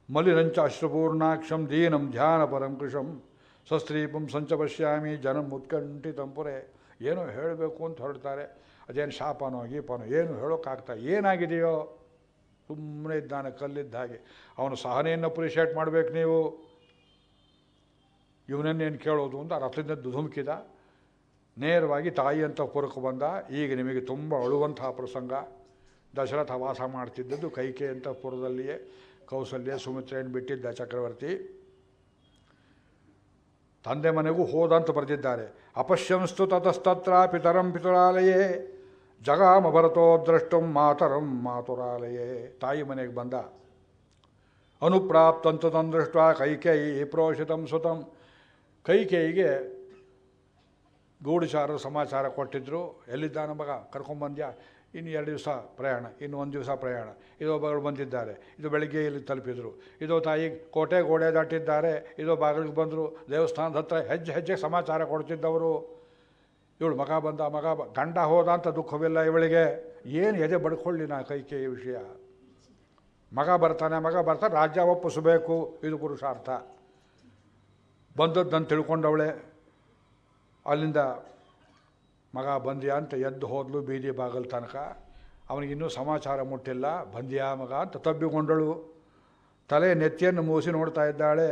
ಮಲಿನಂಚ ಅಶ್ರುಪೂರ್ಣಾಕ್ಷಂ ದೀನಂ ಧ್ಯಾನ ಪರಂ ಕೃಶಂ ಸ್ವಸ್ತ್ರೀಪಂ ಸಂಚ ಪಶ್ಯಾಮಿ ಜನಂ ಉತ್ಕಂಠಿತಂಪುರೆ. ಏನೋ ಹೇಳಬೇಕು ಅಂತ ಹೊರಡ್ತಾರೆ, ಅದೇನು ಶಾಪನೋ ಗೀಪನೋ ಏನು ಹೇಳೋಕ್ಕಾಗ್ತಾ. ಏನಾಗಿದೆಯೋ ಸುಮ್ಮನೆ ಇದ್ದಾನೆ ಕಲ್ಲಿದ್ದ ಹಾಗೆ. ಅವನು ಸಹನೆಯನ್ನು ಅಪ್ರಿಷಿಯೇಟ್ ಮಾಡಬೇಕು ನೀವು. ಇವನನ್ನೇನು ಕೇಳೋದು ಅಂತ ರಥದಿಂದ ಧುಮುಕಿದ. ನೇರವಾಗಿ ತಾಯಿ ಅಂತ ಪುರಕ್ಕೆ ಬಂದ. ಈಗ ನಿಮಗೆ ತುಂಬ ಅಳುವಂತಹ ಪ್ರಸಂಗ. ದಶರಥ ವಾಸ ಮಾಡ್ತಿದ್ದದ್ದು ಕೈಕೆ ಅಂತ ಪುರದಲ್ಲಿಯೇ. ಕೌಸಲ್ಯ ಸುಮಿತ್ರೆಯನ್ನು ಬಿಟ್ಟಿದ್ದ ಚಕ್ರವರ್ತಿ. ತಂದೆ ಮನೆಗೂ ಹೋದಂತ ಬರೆದಿದ್ದಾರೆ. ಅಪಶ್ಯಂಸ್ತು ತತಸ್ತತ್ರ ಪಿತರಂ ಪಿತುರಾಲಯೇ ಜಗಾಮ ಭರತೋ ದ್ರಷ್ಟುಂ ಮಾತರಂ ಮಾತುರಾಲಯೇ. ತಾಯಿ ಮನೆಗೆ ಬಂದ. ಅನುಪ್ರಾಪ್ತಂತು ತಂದೃಷ್ಟ ಕೈಕೇಯಿ ಪ್ರೋಷಿತಂ ಸುತಂ. ಕೈಕೇಯಿಗೆ ಗೂಢಚಾರರು ಸಮಾಚಾರ ಕೊಟ್ಟಿದ್ದರು. ಎಲ್ಲಿದ್ದಾನ ಮಗ, ಕರ್ಕೊಂಬಂದ್ಯಾ? ಇನ್ನು 2 ದಿವಸ ಪ್ರಯಾಣ, ಇನ್ನು 1 ದಿವಸ ಪ್ರಯಾಣ. ಇದೋ ಬಾಗಿಲು ಬಂದಿದ್ದಾರೆ, ಇದು ಬೆಳಗ್ಗೆ ಇಲ್ಲಿ ತಲುಪಿದರು. ಇದೋ ತಾಯಿ ಕೋಟೆ ಗೋಡೆ ದಾಟಿದ್ದಾರೆ, ಇದೋ ಬಾಗಿಲಿಗೆ ಬಂದರು. ದೇವಸ್ಥಾನದ ಹತ್ರ ಹೆಜ್ಜೆ ಹೆಜ್ಜೆ ಸಮಾಚಾರ ಕೊಡ್ತಿದ್ದವರು. ಇವಳು ಮಗ ಬಂದ, ಗಂಡ ಹೋದ ಅಂತ ದುಃಖವಿಲ್ಲ ಇವಳಿಗೆ. ಏನು ಎದೆ ಬಡ್ಕೊಳ್ಳಿ ನಾ ಕೈಕೇಯಿ ವಿಷಯ. ಮಗ ಬರ್ತಾನೆ, ರಾಜ್ಯ ಒಪ್ಪಿಸಬೇಕು, ಇದು ಪುರುಷಾರ್ಥ. ಬಂದದ್ದನ್ನು ತಿಳ್ಕೊಂಡವಳೆ. ಅಲ್ಲಿಂದ ಮಗ ಬಂದ್ಯಾ ಅಂತ ಎದ್ದು ಹೋದ್ಲು ಬೀದಿ ಬಾಗಲ್ ತನಕ. ಅವನಿಗಿನ್ನೂ ಸಮಾಚಾರ ಮುಟ್ಟಿಲ್ಲ. ಬಂದ್ಯಾ ಮಗ ಅಂತ ತಬ್ಬಿಕೊಂಡಳು. ತಲೆ ನೆತ್ತಿಯನ್ನು ಮೂಸಿ ನೋಡ್ತಾ ಇದ್ದಾಳೆ.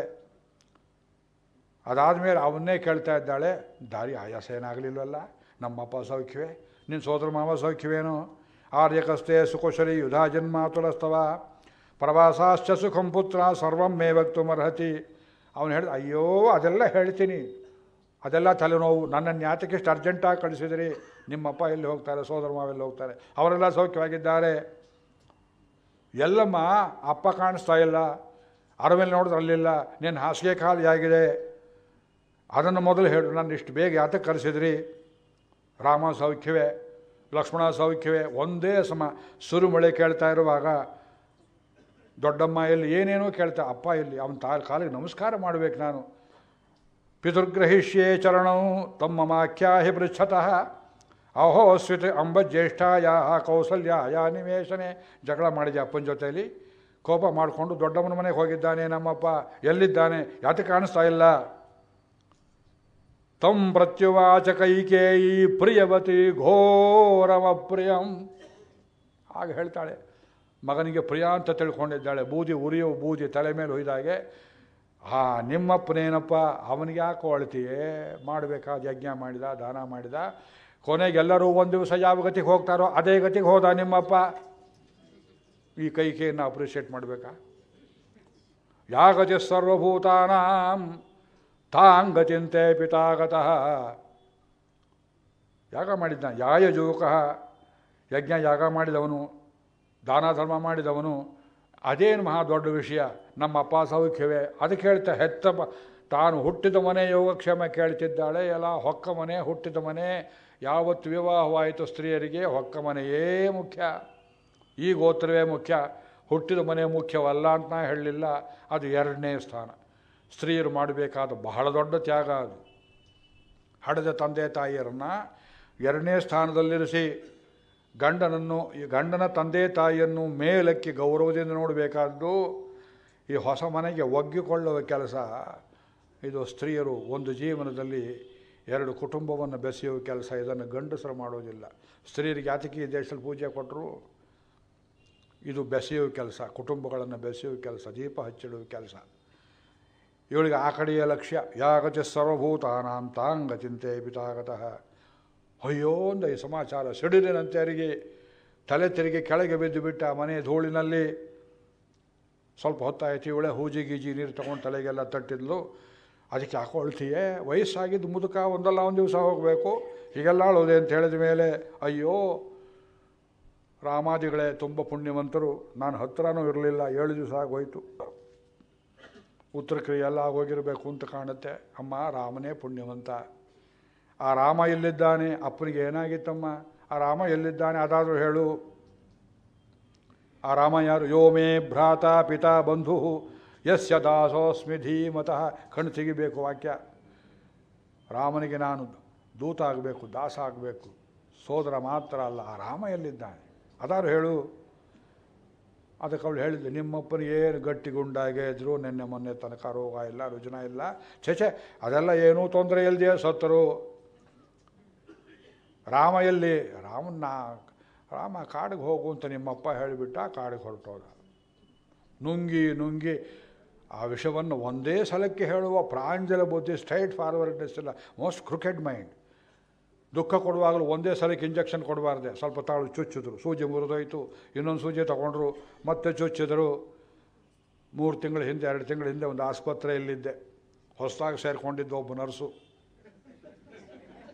ಅದಾದಮೇಲೆ ಅವನ್ನೇ ಕೇಳ್ತಾ ಇದ್ದಾಳೆ, ದಾರಿ ಆಯಾಸ ಏನಾಗಲಿಲ್ವಲ್ಲ? ನಮ್ಮಪ್ಪ ಸೌಖ್ಯವೇ? ನಿನ್ನ ಸೋದರ ಮಾವ ಸೌಖ್ಯವೇನು? ಆರ್ಯಕಸ್ತೆ ಸುಕುಶಲಿ ಯುಧಾ ಜನ್ಮಾತುಲಸ್ತವ ಪ್ರವಾಸಾಶ್ಚ ಸುಖಂ ಪುತ್ರ ಸರ್ವಂ ಮೇ ವಕ್ತುಮರ್ಹತಿ. ಅವನು ಹೇಳಿದ, ಅಯ್ಯೋ ಅದೆಲ್ಲ ಹೇಳ್ತೀನಿ, ಅದೆಲ್ಲ ತಲೆನೋವು. ನನ್ನನ್ನು ಯಾತಕ್ಕೆ ಇಷ್ಟು ಅರ್ಜೆಂಟಾಗಿ ಕಳಿಸಿದ್ರಿ? ನಿಮ್ಮಪ್ಪ ಎಲ್ಲಿ ಹೋಗ್ತಾರೆ, ಸೋದರ ಮಾವೆಲ್ಲಿ ಹೋಗ್ತಾರೆ? ಅವರೆಲ್ಲ ಸೌಖ್ಯವಾಗಿದ್ದಾರೆ. ಎಲ್ಲಮ್ಮ ಅಪ್ಪ ಕಾಣಿಸ್ತಾ ಇಲ್ಲ, ಅರಮೇಲೆ ನೋಡಿದ್ರೆ ಅಲ್ಲಿಲ್ಲ. ನಿನ್ನ ಹಾಸಿಗೆ ಖಾಲಿಯಾಗಿದೆ. ಅದನ್ನು ಮೊದಲು ಹೇಳು, ನನ್ನ ಇಷ್ಟು ಬೇಗ ಯಾತಕ್ಕೆ ಕರೆಸಿದ್ರಿ? ರಾಮ ಸೌಖ್ಯವೇ, ಲಕ್ಷ್ಮಣ ಸೌಖ್ಯವೇ? ಒಂದೇ ಸಮ ಸುರುಮಳೆ ಕೇಳ್ತಾ ಇರುವಾಗ ದೊಡ್ಡಮ್ಮ ಎಲ್ಲಿ ಏನೇನೋ ಕೇಳ್ತಾ, ಅಪ್ಪ ಇಲ್ಲಿ, ಅವನ ಕಾಲಿಗೆ ನಮಸ್ಕಾರ ಮಾಡಬೇಕು ನಾನು. ಪಿತೃಗ್ರಹಿಷ್ಯೇ ಚರಣೌ ತಮ್ಮ ಮಾಖ್ಯಾಹಿ ಪೃಚ್ಛತಃ ಅಹೋ ಸ್ವಿತ್ ಅಂಬ ಜ್ಯೇಷ್ಠಾಯ ಕೌಸಲ್ಯಾಯ ನಿವೇಶನೆ. ಜಗಳ ಮಾಡಿದೆ ಅಪ್ಪನ ಜೊತೆಯಲ್ಲಿ. ಕೋಪ ಮಾಡಿಕೊಂಡು ದೊಡ್ಡಮ್ಮನ ಮನೆಗೆ ಹೋಗಿದ್ದಾನೆ ನಮ್ಮಪ್ಪ. ಎಲ್ಲಿದ್ದಾನೆ? ಯಾತಕ್ಕೆ ಕಾಣಿಸ್ತಾ ಇಲ್ಲ? ತಂ ಪ್ರತ್ಯುವಾಚ ಕೈಕೇಯಿ ಪ್ರಿಯವತಿ ಘೋರಮಪ್ರಿಯಂ. ಆಗ ಹೇಳ್ತಾಳೆ, ಮಗನಿಗೆ ಪ್ರಿಯ ಅಂತ ತಿಳ್ಕೊಂಡಿದ್ದಾಳೆ. ಬೂದಿ ಉರಿಯೋ ಬೂದಿ ತಲೆ ಮೇಲೆ ಹೊಯ್ದಾಗೆ. ನಿಮ್ಮಪ್ಪನೇನಪ್ಪ, ಅವನಿಗೆ ಯಾಕೋ ಅಳ್ತೀಯೇ? ಮಾಡಬೇಕಾದ ಯಜ್ಞ ಮಾಡಿದ, ದಾನ ಮಾಡಿದ. ಕೊನೆಗೆಲ್ಲರೂ ಒಂದು ದಿವಸ ಯಾವ ಗತಿಗೆ ಹೋಗ್ತಾರೋ ಅದೇ ಗತಿಗೆ ಹೋದ ನಿಮ್ಮಪ್ಪ. ಈ ಕೈಕೆಯನ್ನು ಅಪ್ರಿಷಿಯೇಟ್ ಮಾಡಬೇಕಾ? ಯಾಗತಿ ಸರ್ವಭೂತಾನಾಂ ತಾಂಗತಿಂತೆ ಪಿತಾಗತಃ. ಯಾಗ ಮಾಡಿದ್ದ ಯಾಯಜೂಕಃ. ಯಜ್ಞ ಯಾಗ ಮಾಡಿದವನು, ದಾನ ಧರ್ಮ ಮಾಡಿದವನು. ಅದೇನು ಮಹಾ ದೊಡ್ಡ ವಿಷಯ. ನಮ್ಮಪ್ಪ ಸೌಖ್ಯವೇ? ಅದಕ್ಕೆ ಹೇಳ್ತಾ ಹೆತ್ತ ತಾನು ಹುಟ್ಟಿದ ಮನೆ ಯೋಗಕ್ಷೇಮ ಕೇಳ್ತಿದ್ದಾಳೆ. ಎಲ್ಲ ಹೊಕ್ಕ ಮನೆ, ಹುಟ್ಟಿದ ಮನೆ. ಯಾವತ್ತು ವಿವಾಹವಾಯಿತು ಸ್ತ್ರೀಯರಿಗೆ ಹೊಕ್ಕ ಮನೆಯೇ ಮುಖ್ಯ, ಈ ಗೋತ್ರವೇ ಮುಖ್ಯ. ಹುಟ್ಟಿದ ಮನೆ ಮುಖ್ಯವಲ್ಲ ಅಂತ ನಾ ಹೇಳಲಿಲ್ಲ. ಅದು 2ನೇ ಸ್ಥಾನ. ಸ್ತ್ರೀಯರು ಮಾಡಬೇಕಾದ ಬಹಳ ದೊಡ್ಡ ತ್ಯಾಗ ಅದು. ಹಡೆದ ತಂದೆ ತಾಯಿಯರನ್ನು 2ನೇ ಸ್ಥಾನದಲ್ಲಿರಿಸಿ ಗಂಡನ ತಂದೆ ತಾಯಿಯನ್ನು ಮೇಲಕ್ಕೆ ಗೌರವದಿಂದ ನೋಡಬೇಕಾದ್ದು. ಈ ಹೊಸ ಮನೆಗೆ ಒಗ್ಗಿಕೊಳ್ಳುವ ಕೆಲಸ ಇದು. ಸ್ತ್ರೀಯರು ಒಂದು ಜೀವನದಲ್ಲಿ 2 ಕುಟುಂಬವನ್ನು ಬೆಸೆಯುವ ಕೆಲಸ. ಇದನ್ನು ಗಂಡಸರು ಮಾಡೋದಿಲ್ಲ. ಸ್ತ್ರೀಯರಿಗೆ ಯಾತಕ್ಕೆ ಈ ದೇಶದಲ್ಲಿ ಪೂಜೆ ಕೊಟ್ಟರು? ಇದು ಬೆಸೆಯುವ ಕೆಲಸ, ಕುಟುಂಬಗಳನ್ನು ಬೆಸೆಯುವ ಕೆಲಸ, ದೀಪ ಹಚ್ಚಿಡುವ ಕೆಲಸ. ಇವಳಿಗೆ ಆ ಕಡೆಯ ಲಕ್ಷ್ಯ. ಯಾಗತಿ ಸರ್ವಭೂತಾನಾಂ ತಾಂಗತಿಂತೆ ಪಿತಾಗತಃ. ಅಯ್ಯೋ ಅಂದ ಈ ಸಮಾಚಾರ. ಸಿಡಿಲಿನಂತೆ ಅವರಿಗೆ ತಲೆ ತೆರಿಗೆ ಕೆಳಗೆ ಬಿದ್ದು ಬಿಟ್ಟ ಮನೆ ಧೂಳಿನಲ್ಲಿ. ಸ್ವಲ್ಪ ಹೊತ್ತಾಯಿತು. ಇವಳೆ ಹೂಜಿ ಗೀಜಿ ನೀರು ತಗೊಂಡು ತಲೆಗೆಲ್ಲ ತಟ್ಟಿದ್ಲು. ಅದಕ್ಕೆ ಯಾಕೋ ಅಳ್ತೀಯೇ? ವಯಸ್ಸಾಗಿದ್ದು ಮುದುಕ, ಒಂದಲ್ಲ ಒಂದು ದಿವಸ ಹೋಗಬೇಕು, ಹೀಗೆಲ್ಲ ಅಳೋದೆ ಅಂತ ಹೇಳಿದ ಮೇಲೆ ಅಯ್ಯೋ ರಾಮಾದಿಗಳೇ ತುಂಬ ಪುಣ್ಯವಂತರು, ನಾನು ಹತ್ತಿರನೂ ಇರಲಿಲ್ಲ, 7 ದಿವಸ ಆಗೋಯ್ತು, ಉತ್ತರ ಕ್ರಿಯೆ ಎಲ್ಲ ಆಗೋಗಿರಬೇಕು ಅಂತ ಕಾಣುತ್ತೆ. ಅಮ್ಮ ರಾಮನೇ ಪುಣ್ಯವಂತ. ಆ ರಾಮ ಎಲ್ಲಿದ್ದಾನೆ? ಅಪ್ಪನಿಗೆ ಏನಾಗಿತ್ತಮ್ಮ? ಆ ರಾಮ ಎಲ್ಲಿದ್ದಾನೆ ಅದಾದರೂ ಹೇಳು. ಆ ರಾಮ ಯಾರು? ಯೋ ಮೇ ಭ್ರಾತ ಪಿತಾ ಬಂಧು ಯಸ್ಯ ದಾಸೋಸ್ಮಿ ಧೀಮತಃ. ಕಣ್ಣು ತೆಗಿಬೇಕು ವಾಕ್ಯ. ರಾಮನಿಗೆ ನಾನು ದೂತ ಆಗಬೇಕು, ದಾಸ ಆಗಬೇಕು, ಸೋದರ ಮಾತ್ರ ಅಲ್ಲ. ಆ ರಾಮ ಎಲ್ಲಿದ್ದಾನೆ ಅದಾರು ಹೇಳು. ಅದಕ್ಕೆ ಅವಳು ಹೇಳಿದ್ಲು, ನಿಮ್ಮಪ್ಪನಿಗೆ ಏನು ಗಟ್ಟಿಗುಂಡಾಗೆ ಇದ್ರು, ನಿನ್ನೆ ಮೊನ್ನೆ ತನಕ ರೋಗ ಇಲ್ಲ, ರುಜುನ ಇಲ್ಲ, ಛೆಛೆ ಅದೆಲ್ಲ ಏನೂ ತೊಂದರೆ ಇಲ್ಲದೆ ಸತ್ತರು. ರಾಮ ಎಲ್ಲಿ? ರಾಮ ಕಾಡಿಗೆ ಹೋಗು ಅಂತ ನಿಮ್ಮಪ್ಪ ಹೇಳಿಬಿಟ್ಟ, ಕಾಡಿಗೆ ಹೊರಟೋದ. ನುಂಗಿ ಆ ವಿಷಯವನ್ನು ಒಂದೇ ಸಲಕ್ಕೆ ಹೇಳುವ ಪ್ರಾಂಜಲ ಬುದ್ಧಿ, ಸ್ಟ್ರೈಟ್ ಫಾರ್ವರ್ಡ್ನೆಸ್ ಇಲ್ಲ, ಮೋಸ್ಟ್ ಕ್ರಿಕೆಟ್ ಮೈಂಡ್. ದುಃಖ ಕೊಡುವಾಗಲೂ ಒಂದೇ ಸಲಕ್ಕೆ ಇಂಜೆಕ್ಷನ್ ಕೊಡಬಾರ್ದೆ, ಸ್ವಲ್ಪ ತಾಳು ಚುಚ್ಚಿದ್ರು, ಸೂಜಿ ಮುರಿದೋಯ್ತು, ಇನ್ನೊಂದು ಸೂಜಿ ತಗೊಂಡ್ರು, ಮತ್ತೆ ಚುಚ್ಚಿದ್ರು. 3 ತಿಂಗಳ ಹಿಂದೆ 2 ತಿಂಗಳ ಹಿಂದೆ ಒಂದು ಆಸ್ಪತ್ರೆಯಲ್ಲಿದ್ದೆ, ಹೊಸದಾಗಿ ಸೇರಿಕೊಂಡಿದ್ದು ಒಬ್ಬ ನರ್ಸು.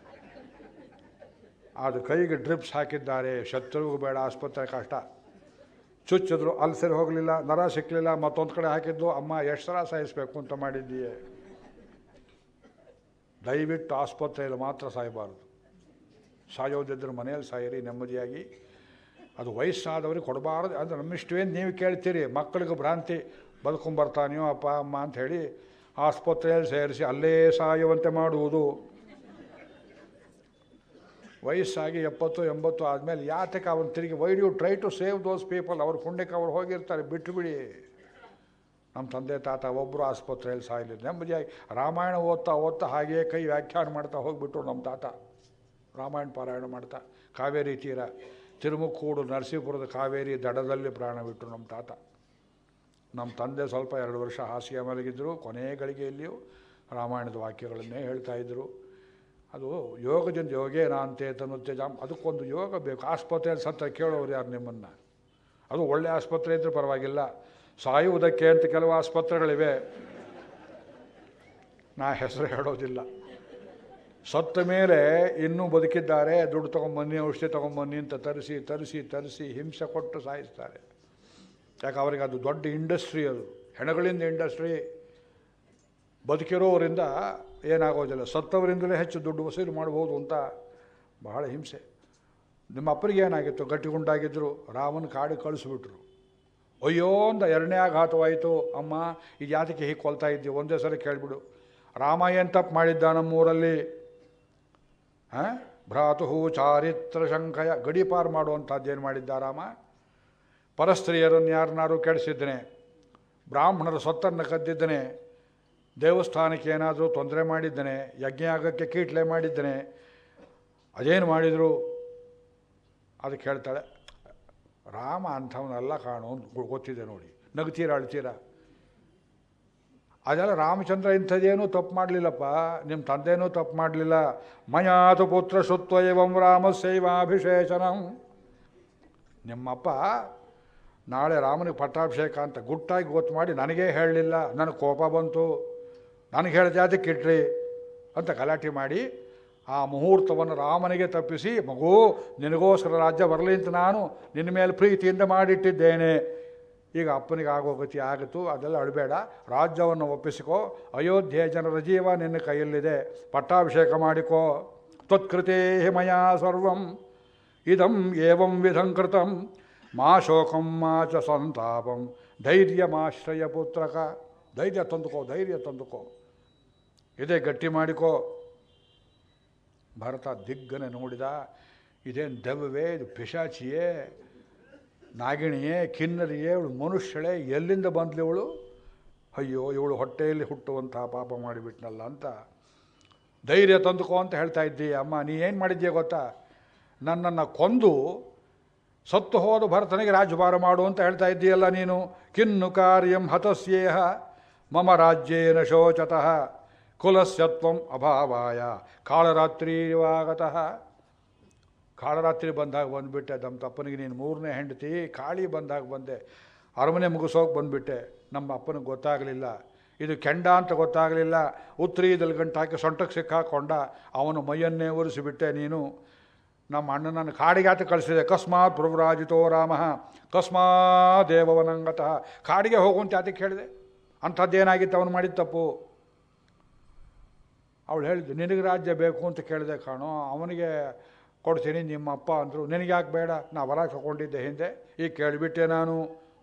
ಅದು ಕೈಗೆ ಡ್ರಿಪ್ಸ್ ಹಾಕಿದ್ದಾರೆ, ಶತ್ರುಗೂ ಬೇಡ, ಆಸ್ಪತ್ರೆ ಕಷ್ಟ. ಚುಚ್ಚಿದ್ರು, ಅಲ್ಲಿ ಸರಿ ಹೋಗಲಿಲ್ಲ, ನರ ಸಿಕ್ಕಲಿಲ್ಲ, ಮತ್ತೊಂದು ಕಡೆ ಹಾಕಿದ್ದು. ಅಮ್ಮ ಎಷ್ಟು ಸಲ ಸಾಯಿಸಬೇಕು ಅಂತ ಮಾಡಿದ್ದೀಯೆ? ದಯವಿಟ್ಟು ಆಸ್ಪತ್ರೆಯಲ್ಲಿ ಮಾತ್ರ ಸಾಯಬಾರ್ದು, ಸಾಯೋದಿದ್ದರೆ ಮನೆಯಲ್ಲಿ ಸಾಯಿರಿ ನೆಮ್ಮದಿಯಾಗಿ. ಅದು ವಯಸ್ಸಾದವ್ರಿಗೆ ಕೊಡಬಾರ್ದು. ಅದು ನಮ್ಮಿಷ್ಟವೇನು ನೀವು ಕೇಳ್ತೀರಿ, ಮಕ್ಕಳಿಗೆ ಭ್ರಾಂತಿ, ಬದುಕೊಂಬರ್ತಾನೆಯೋ ಅಪ್ಪ ಅಮ್ಮ ಅಂತ ಹೇಳಿ ಆಸ್ಪತ್ರೆಯಲ್ಲಿ ಸೇರಿಸಿ ಅಲ್ಲೇ ಸಾಯುವಂತೆ ಮಾಡುವುದು. ವಯಸ್ಸಾಗಿ 70-80 ಆದಮೇಲೆ ಯಾತಕ್ಕೆ ಅವನು ತಿರುಗಿ why do you try to save those people? ಅವ್ರ ಪುಣ್ಯಕ್ಕೆ ಅವ್ರು ಹೋಗಿರ್ತಾರೆ, ಬಿಟ್ಟು ಬಿಡಿ. ನಮ್ಮ ತಂದೆ ತಾತ ಒಬ್ಬರು ಆಸ್ಪತ್ರೆಯಲ್ಲಿ ಸಾಯಲಿಲ್ಲ, ನೆಮ್ಮದಿಯಾಗಿ ರಾಮಾಯಣ ಓದ್ತಾ ಹಾಗೆಯೇ ಕೈ ವ್ಯಾಖ್ಯಾನ ಮಾಡ್ತಾ ಹೋಗಿಬಿಟ್ರು ನಮ್ಮ ತಾತ. ರಾಮಾಯಣ ಪಾರಾಯಣ ಮಾಡ್ತಾ ಕಾವೇರಿ ತೀರ, ತಿರುಮುಕ್ಕೂಡು ನರಸೀಪುರದ ಕಾವೇರಿ ದಡದಲ್ಲಿ ಪ್ರಾಣ ಬಿಟ್ಟರು ನಮ್ಮ ತಾತ. ನಮ್ಮ ತಂದೆ ಸ್ವಲ್ಪ 2 ವರ್ಷ ಹಾಸಿಗೆ ಮಲಗಿದ್ರು, ಕೊನೆ ಗಳಿಗೆಯಲ್ಲಿಯೂ ರಾಮಾಯಣದ ವಾಕ್ಯಗಳನ್ನೇ ಹೇಳ್ತಾಯಿದ್ರು. ಅದು ಯೋಗದಿಂದ ಯೋಗೇನ ಅಂತೆ ತನುತ್ಯಜಾಮ್, ಅದಕ್ಕೊಂದು ಯೋಗ ಬೇಕು. ಆಸ್ಪತ್ರೆಯಲ್ಲಿ ಸತ್ತ ಕೇಳೋರು ಯಾರು ನಿಮ್ಮನ್ನು? ಅದು ಒಳ್ಳೆ ಆಸ್ಪತ್ರೆ ಇದ್ದರೆ ಪರವಾಗಿಲ್ಲ, ಸಾಯುವುದಕ್ಕೆ ಅಂತ ಕೆಲವು ಆಸ್ಪತ್ರೆಗಳಿವೆ, ನಾ ಹೆಸರು ಹೇಳೋದಿಲ್ಲ. ಸತ್ತ ಮೇಲೆ ಇನ್ನೂ ಬದುಕಿದ್ದಾರೆ, ದುಡ್ಡು ತೊಗೊಂಬನ್ನಿ, ಔಷಧಿ ತೊಗೊಂಬನ್ನಿ ಅಂತ ತರಿಸಿ ಹಿಂಸೆ ಕೊಟ್ಟು ಸಾಯಿಸ್ತಾರೆ. ಯಾಕೆ ಅವರಿಗೆ ಅದು ದೊಡ್ಡ ಇಂಡಸ್ಟ್ರಿ, ಅದು ಹೆಣಗಳಿಂದ ಇಂಡಸ್ಟ್ರಿ. ಬದುಕಿರೋರಿಂದ ಏನಾಗೋದಿಲ್ಲ, ಸತ್ತವರಿಂದಲೇ ಹೆಚ್ಚು ದುಡ್ಡು ವಸೂಲು ಮಾಡ್ಬೋದು ಅಂತ ಬಹಳ ಹಿಂಸೆ. ನಿಮ್ಮ ಅಪ್ಪನಿಗೆ ಏನಾಗಿತ್ತು? ಗಟ್ಟಿಗುಂಡಾಗಿದ್ದರು, ರಾಮನ ಕಾಡಿಗೆ ಕಳಿಸ್ಬಿಟ್ರು. ಅಯ್ಯೋ ಅಂತ 2ನೇ ಆಘಾತವಾಯಿತು. ಅಮ್ಮ ಈ ಜಾತಿಗೆ ಹೀಗೆ ಕೊಲ್ತಾ ಇದ್ದೀವಿ, ಒಂದೇ ಸಲ ಕೇಳಿಬಿಡು. ರಾಮ ಏನು ತಪ್ಪು ಮಾಡಿದ್ದ ನಮ್ಮೂರಲ್ಲಿ? ಭ್ರಾತು ಚಾರಿತ್ರ ಶಂಕಯ, ಗಡಿಪಾರು ಮಾಡುವಂಥದ್ದೇನು ಮಾಡಿದ್ದ ರಾಮ? ಪರಸ್ತ್ರೀಯರನ್ನು ಯಾರನ್ನಾರು ಕೆಡಿಸಿದ್ದನೆ, ಬ್ರಾಹ್ಮಣರ ಸೊತ್ತನ್ನು ಕದ್ದಿದ್ದನೆ, ದೇವಸ್ಥಾನಕ್ಕೆ ಏನಾದರೂ ತೊಂದರೆ ಮಾಡಿದ್ದನೆ, ಯಜ್ಞಯಾಗಕ್ಕೆ ಕೀಟ್ಲೆ ಮಾಡಿದ್ದನೆ, ಅದೇನು ಮಾಡಿದರು? ಅದಕ್ಕೆ ಹೇಳ್ತಾಳೆ, ರಾಮ ಅಂಥವನ್ನೆಲ್ಲ ಕಾಣೋ ಗೊತ್ತಿದೆ ನೋಡಿ. ನಗ್ತೀರಾ ಅಳ್ತೀರಾ? ಅದೆಲ್ಲ ರಾಮಚಂದ್ರ ಇಂಥದ್ದೇನೂ ತಪ್ಪು ಮಾಡಲಿಲ್ಲಪ್ಪ, ನಿಮ್ಮ ತಂದೆನೂ ತಪ್ಪು ಮಾಡಲಿಲ್ಲ. ಮಯಾತು ಪುತ್ರ ಶುತ್ವ ಏವಂ ರಾಮಸೈವಾಭಿಷೇಚನಂ. ನಿಮ್ಮಪ್ಪ ನಾಳೆ ರಾಮನಿಗೆ ಪಟ್ಟಾಭಿಷೇಕ ಅಂತ ಗುಟ್ಟಾಗಿ ಗೊತ್ತು ಮಾಡಿ ನನಗೇ ಹೇಳಲಿಲ್ಲ, ನನಗೆ ಕೋಪ ಬಂತು, ನನಗೆ ಹೇಳಿದ ಅದಕ್ಕೆ ಇಟ್ರಿ ಅಂತ ಗಲಾಟೆ ಮಾಡಿ ಆ ಮುಹೂರ್ತವನ್ನು ರಾಮನಿಗೆ ತಪ್ಪಿಸಿ, ಮಗು ನಿನಗೋಸ್ಕರ ರಾಜ್ಯ ಬರಲಿ ಅಂತ ನಾನು ನಿನ್ನ ಮೇಲೆ ಪ್ರೀತಿಯಿಂದ ಮಾಡಿಟ್ಟಿದ್ದೇನೆ, ಈಗ ಅಪ್ಪನಿಗೆ ಆಗೋ ಗತಿ ಆಗಿತ್ತು, ಅದೆಲ್ಲ ಅಳಬೇಡ, ರಾಜ್ಯವನ್ನು ಒಪ್ಪಿಸಿಕೋ, ಅಯೋಧ್ಯೆ ಜನರ ಜೀವ ನಿನ್ನ ಕೈಯಲ್ಲಿದೆ, ಪಟ್ಟಾಭಿಷೇಕ ಮಾಡಿಕೋ. ತ್ವತ್ಕೃತೇ ಮಯಾ ಸರ್ವಂ ಇದಂ ಏವಂ ವಿಧಂ ಕೃತಂ ಮಾ ಶೋಕಂ ಮಾ ಚ ಸಂತಾಪಂ ಧೈರ್ಯಮಾಶ್ರಯ ಪುತ್ರಕ. ಧೈರ್ಯ ತಂದುಕೋ, ಇದೇ ಗಟ್ಟಿ ಮಾಡಿಕೋ. ಭರತ ದಿಗ್ಗನೆ ನೋಡಿದ, ಇದೇನು ದೆವ್ವವೇ, ಇದು ಪಿಶಾಚಿಯೇ, ನಾಗಿಣಿಯೇ, ಕಿನ್ನರಿಯೇ, ಇವಳು ಮನುಷ್ಯಳೇ, ಎಲ್ಲಿಂದ ಬಂದ್ಲಿ ಇವಳು? ಅಯ್ಯೋ ಇವಳು ಹೊಟ್ಟೆಯಲ್ಲಿ ಹುಟ್ಟುವಂತಹ ಪಾಪ ಮಾಡಿಬಿಟ್ನಲ್ಲ ಅಂತ. ಧೈರ್ಯ ತಂದುಕೋ ಅಂತ ಹೇಳ್ತಾ ಇದ್ದೀಯ. ಅಮ್ಮ ನೀ ಏನು ಮಾಡಿದ್ದೀಯ ಗೊತ್ತಾ? ನನ್ನನ್ನು ಕೊಂದು ಸತ್ತು ಹೋದ ಭರತನಿಗೆ ರಾಜ್ಯಭಾರ ಮಾಡು ಅಂತ ಹೇಳ್ತಾ ಇದ್ದೀಯಲ್ಲ ನೀನು. ಕಿನ್ನು ಕಾರ್ಯಂ ಹತಸ್ಯೇಹ ಮಮ ರಾಜ್ಯೇನ ಶೋಚತಃ ಕುಲಸ್ಯತ್ವಂ ಅಭಾವಾಯ ಕಾಳರಾತ್ರಿವಾಗತಃ. ಕಾಳರಾತ್ರಿ ಬಂದಾಗ ಬಂದುಬಿಟ್ಟೆ, ನಮ್ಮ ತಪ್ಪನಿಗೆ ನೀನು 3ನೇ ಹೆಂಡತಿ, ಕಾಳಿ ಬಂದಾಗ ಬಂದೆ, ಅರಮನೆ ಮುಗಿಸೋಕೆ ಬಂದುಬಿಟ್ಟೆ, ನಮ್ಮ ಅಪ್ಪನಿಗೆ ಗೊತ್ತಾಗಲಿಲ್ಲ. ಇದು ಕೆಂಡ ಅಂತ ಗೊತ್ತಾಗಲಿಲ್ಲ. ಉತ್ತರೀದಲ್ಲಿ ಗಂಟು ಹಾಕಿ ಸೊಂಟಕ್ಕೆ ಸಿಕ್ಕಾಕೊಂಡ. ಅವನು ಮೈಯನ್ನೇ ಒರೆಸಿಬಿಟ್ಟೆ ನೀನು. ನಮ್ಮ ಅಣ್ಣನನ್ನು ಕಾಡಿಗೆ ಆತ ಕಳಿಸಿದೆ. ಕಸ್ಮಾತ್ ಪ್ರವ್ರಾಜಿತೋ ರಾಮ ಕಸ್ಮಾತ್ ದೇವವನಂಗತಃ. ಕಾಡಿಗೆ ಹೋಗುವಂತೆ ಆತಕ್ಕೆ ಹೇಳಿದೆ. ಅಂಥದ್ದೇನಾಗಿತ್ತು ಅವನು ಮಾಡಿದ ತಪ್ಪು? ಅವಳು ಹೇಳಿದ್ದು, ನಿನಗೆ ರಾಜ್ಯ ಬೇಕು ಅಂತ ಕೇಳಿದೆ ಕಾಣೋ, ಅವನಿಗೆ ಕೊಡ್ತೀನಿ ನಿಮ್ಮಪ್ಪ ಅಂದರು. ನಿನಗೆ ಯಾಕೆ ಬೇಡ? ನಾ ವರ ತಗೊಂಡಿದ್ದೆ ಹಿಂದೆ, ಈಗ ಕೇಳಿಬಿಟ್ಟೆ ನಾನು.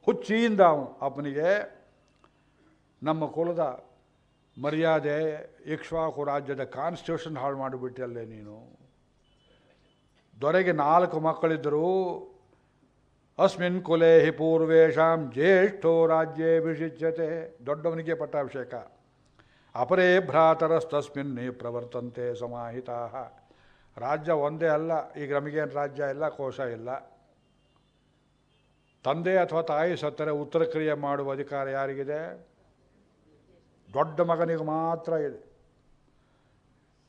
ಹುಚ್ಚಿಯಿಂದ ಅವನು ಅಪ್ಪನಿಗೆ ನಮ್ಮ ಕುಲದ ಮರ್ಯಾದೆ, ಇಕ್ಷ್ವಾಕು ರಾಜ್ಯದ ಕಾನ್ಸ್ಟಿಟ್ಯೂಷನ್ ಹಾಳು ಮಾಡಿಬಿಟ್ಟಲ್ಲೇ ನೀನು. ದೊರೆಗೆ 4 ಮಕ್ಕಳಿದ್ದರು. ಅಸ್ಮಿನ್ ಕುಲೇ ಹಿ ಪೂರ್ವೇಶಾಂ ಜ್ಯೇಷ್ಠೋ ರಾಜ್ಯೇ ವಿಷಿಚ್ಯತೆ. ದೊಡ್ಡವನಿಗೆ ಪಟ್ಟಾಭಿಷೇಕ. ಅಪರೇ ಭ್ರಾತರಸ್ತಸ್ಮಿನ್ನೇ ಪ್ರವರ್ತಂತೆ ಸಮಾಹಿತಾ. ರಾಜ್ಯ ಒಂದೇ ಅಲ್ಲ. ಈಗ ನಮಗೇನು ರಾಜ್ಯ ಇಲ್ಲ, ಕೋಶ ಇಲ್ಲ. ತಂದೆ ಅಥವಾ ತಾಯಿ ಸತ್ತರೆ ಉತ್ತರ ಕ್ರಿಯೆ ಮಾಡುವ ಅಧಿಕಾರ ಯಾರಿಗಿದೆ? ದೊಡ್ಡ ಮಗನಿಗೆ ಮಾತ್ರ ಇದೆ.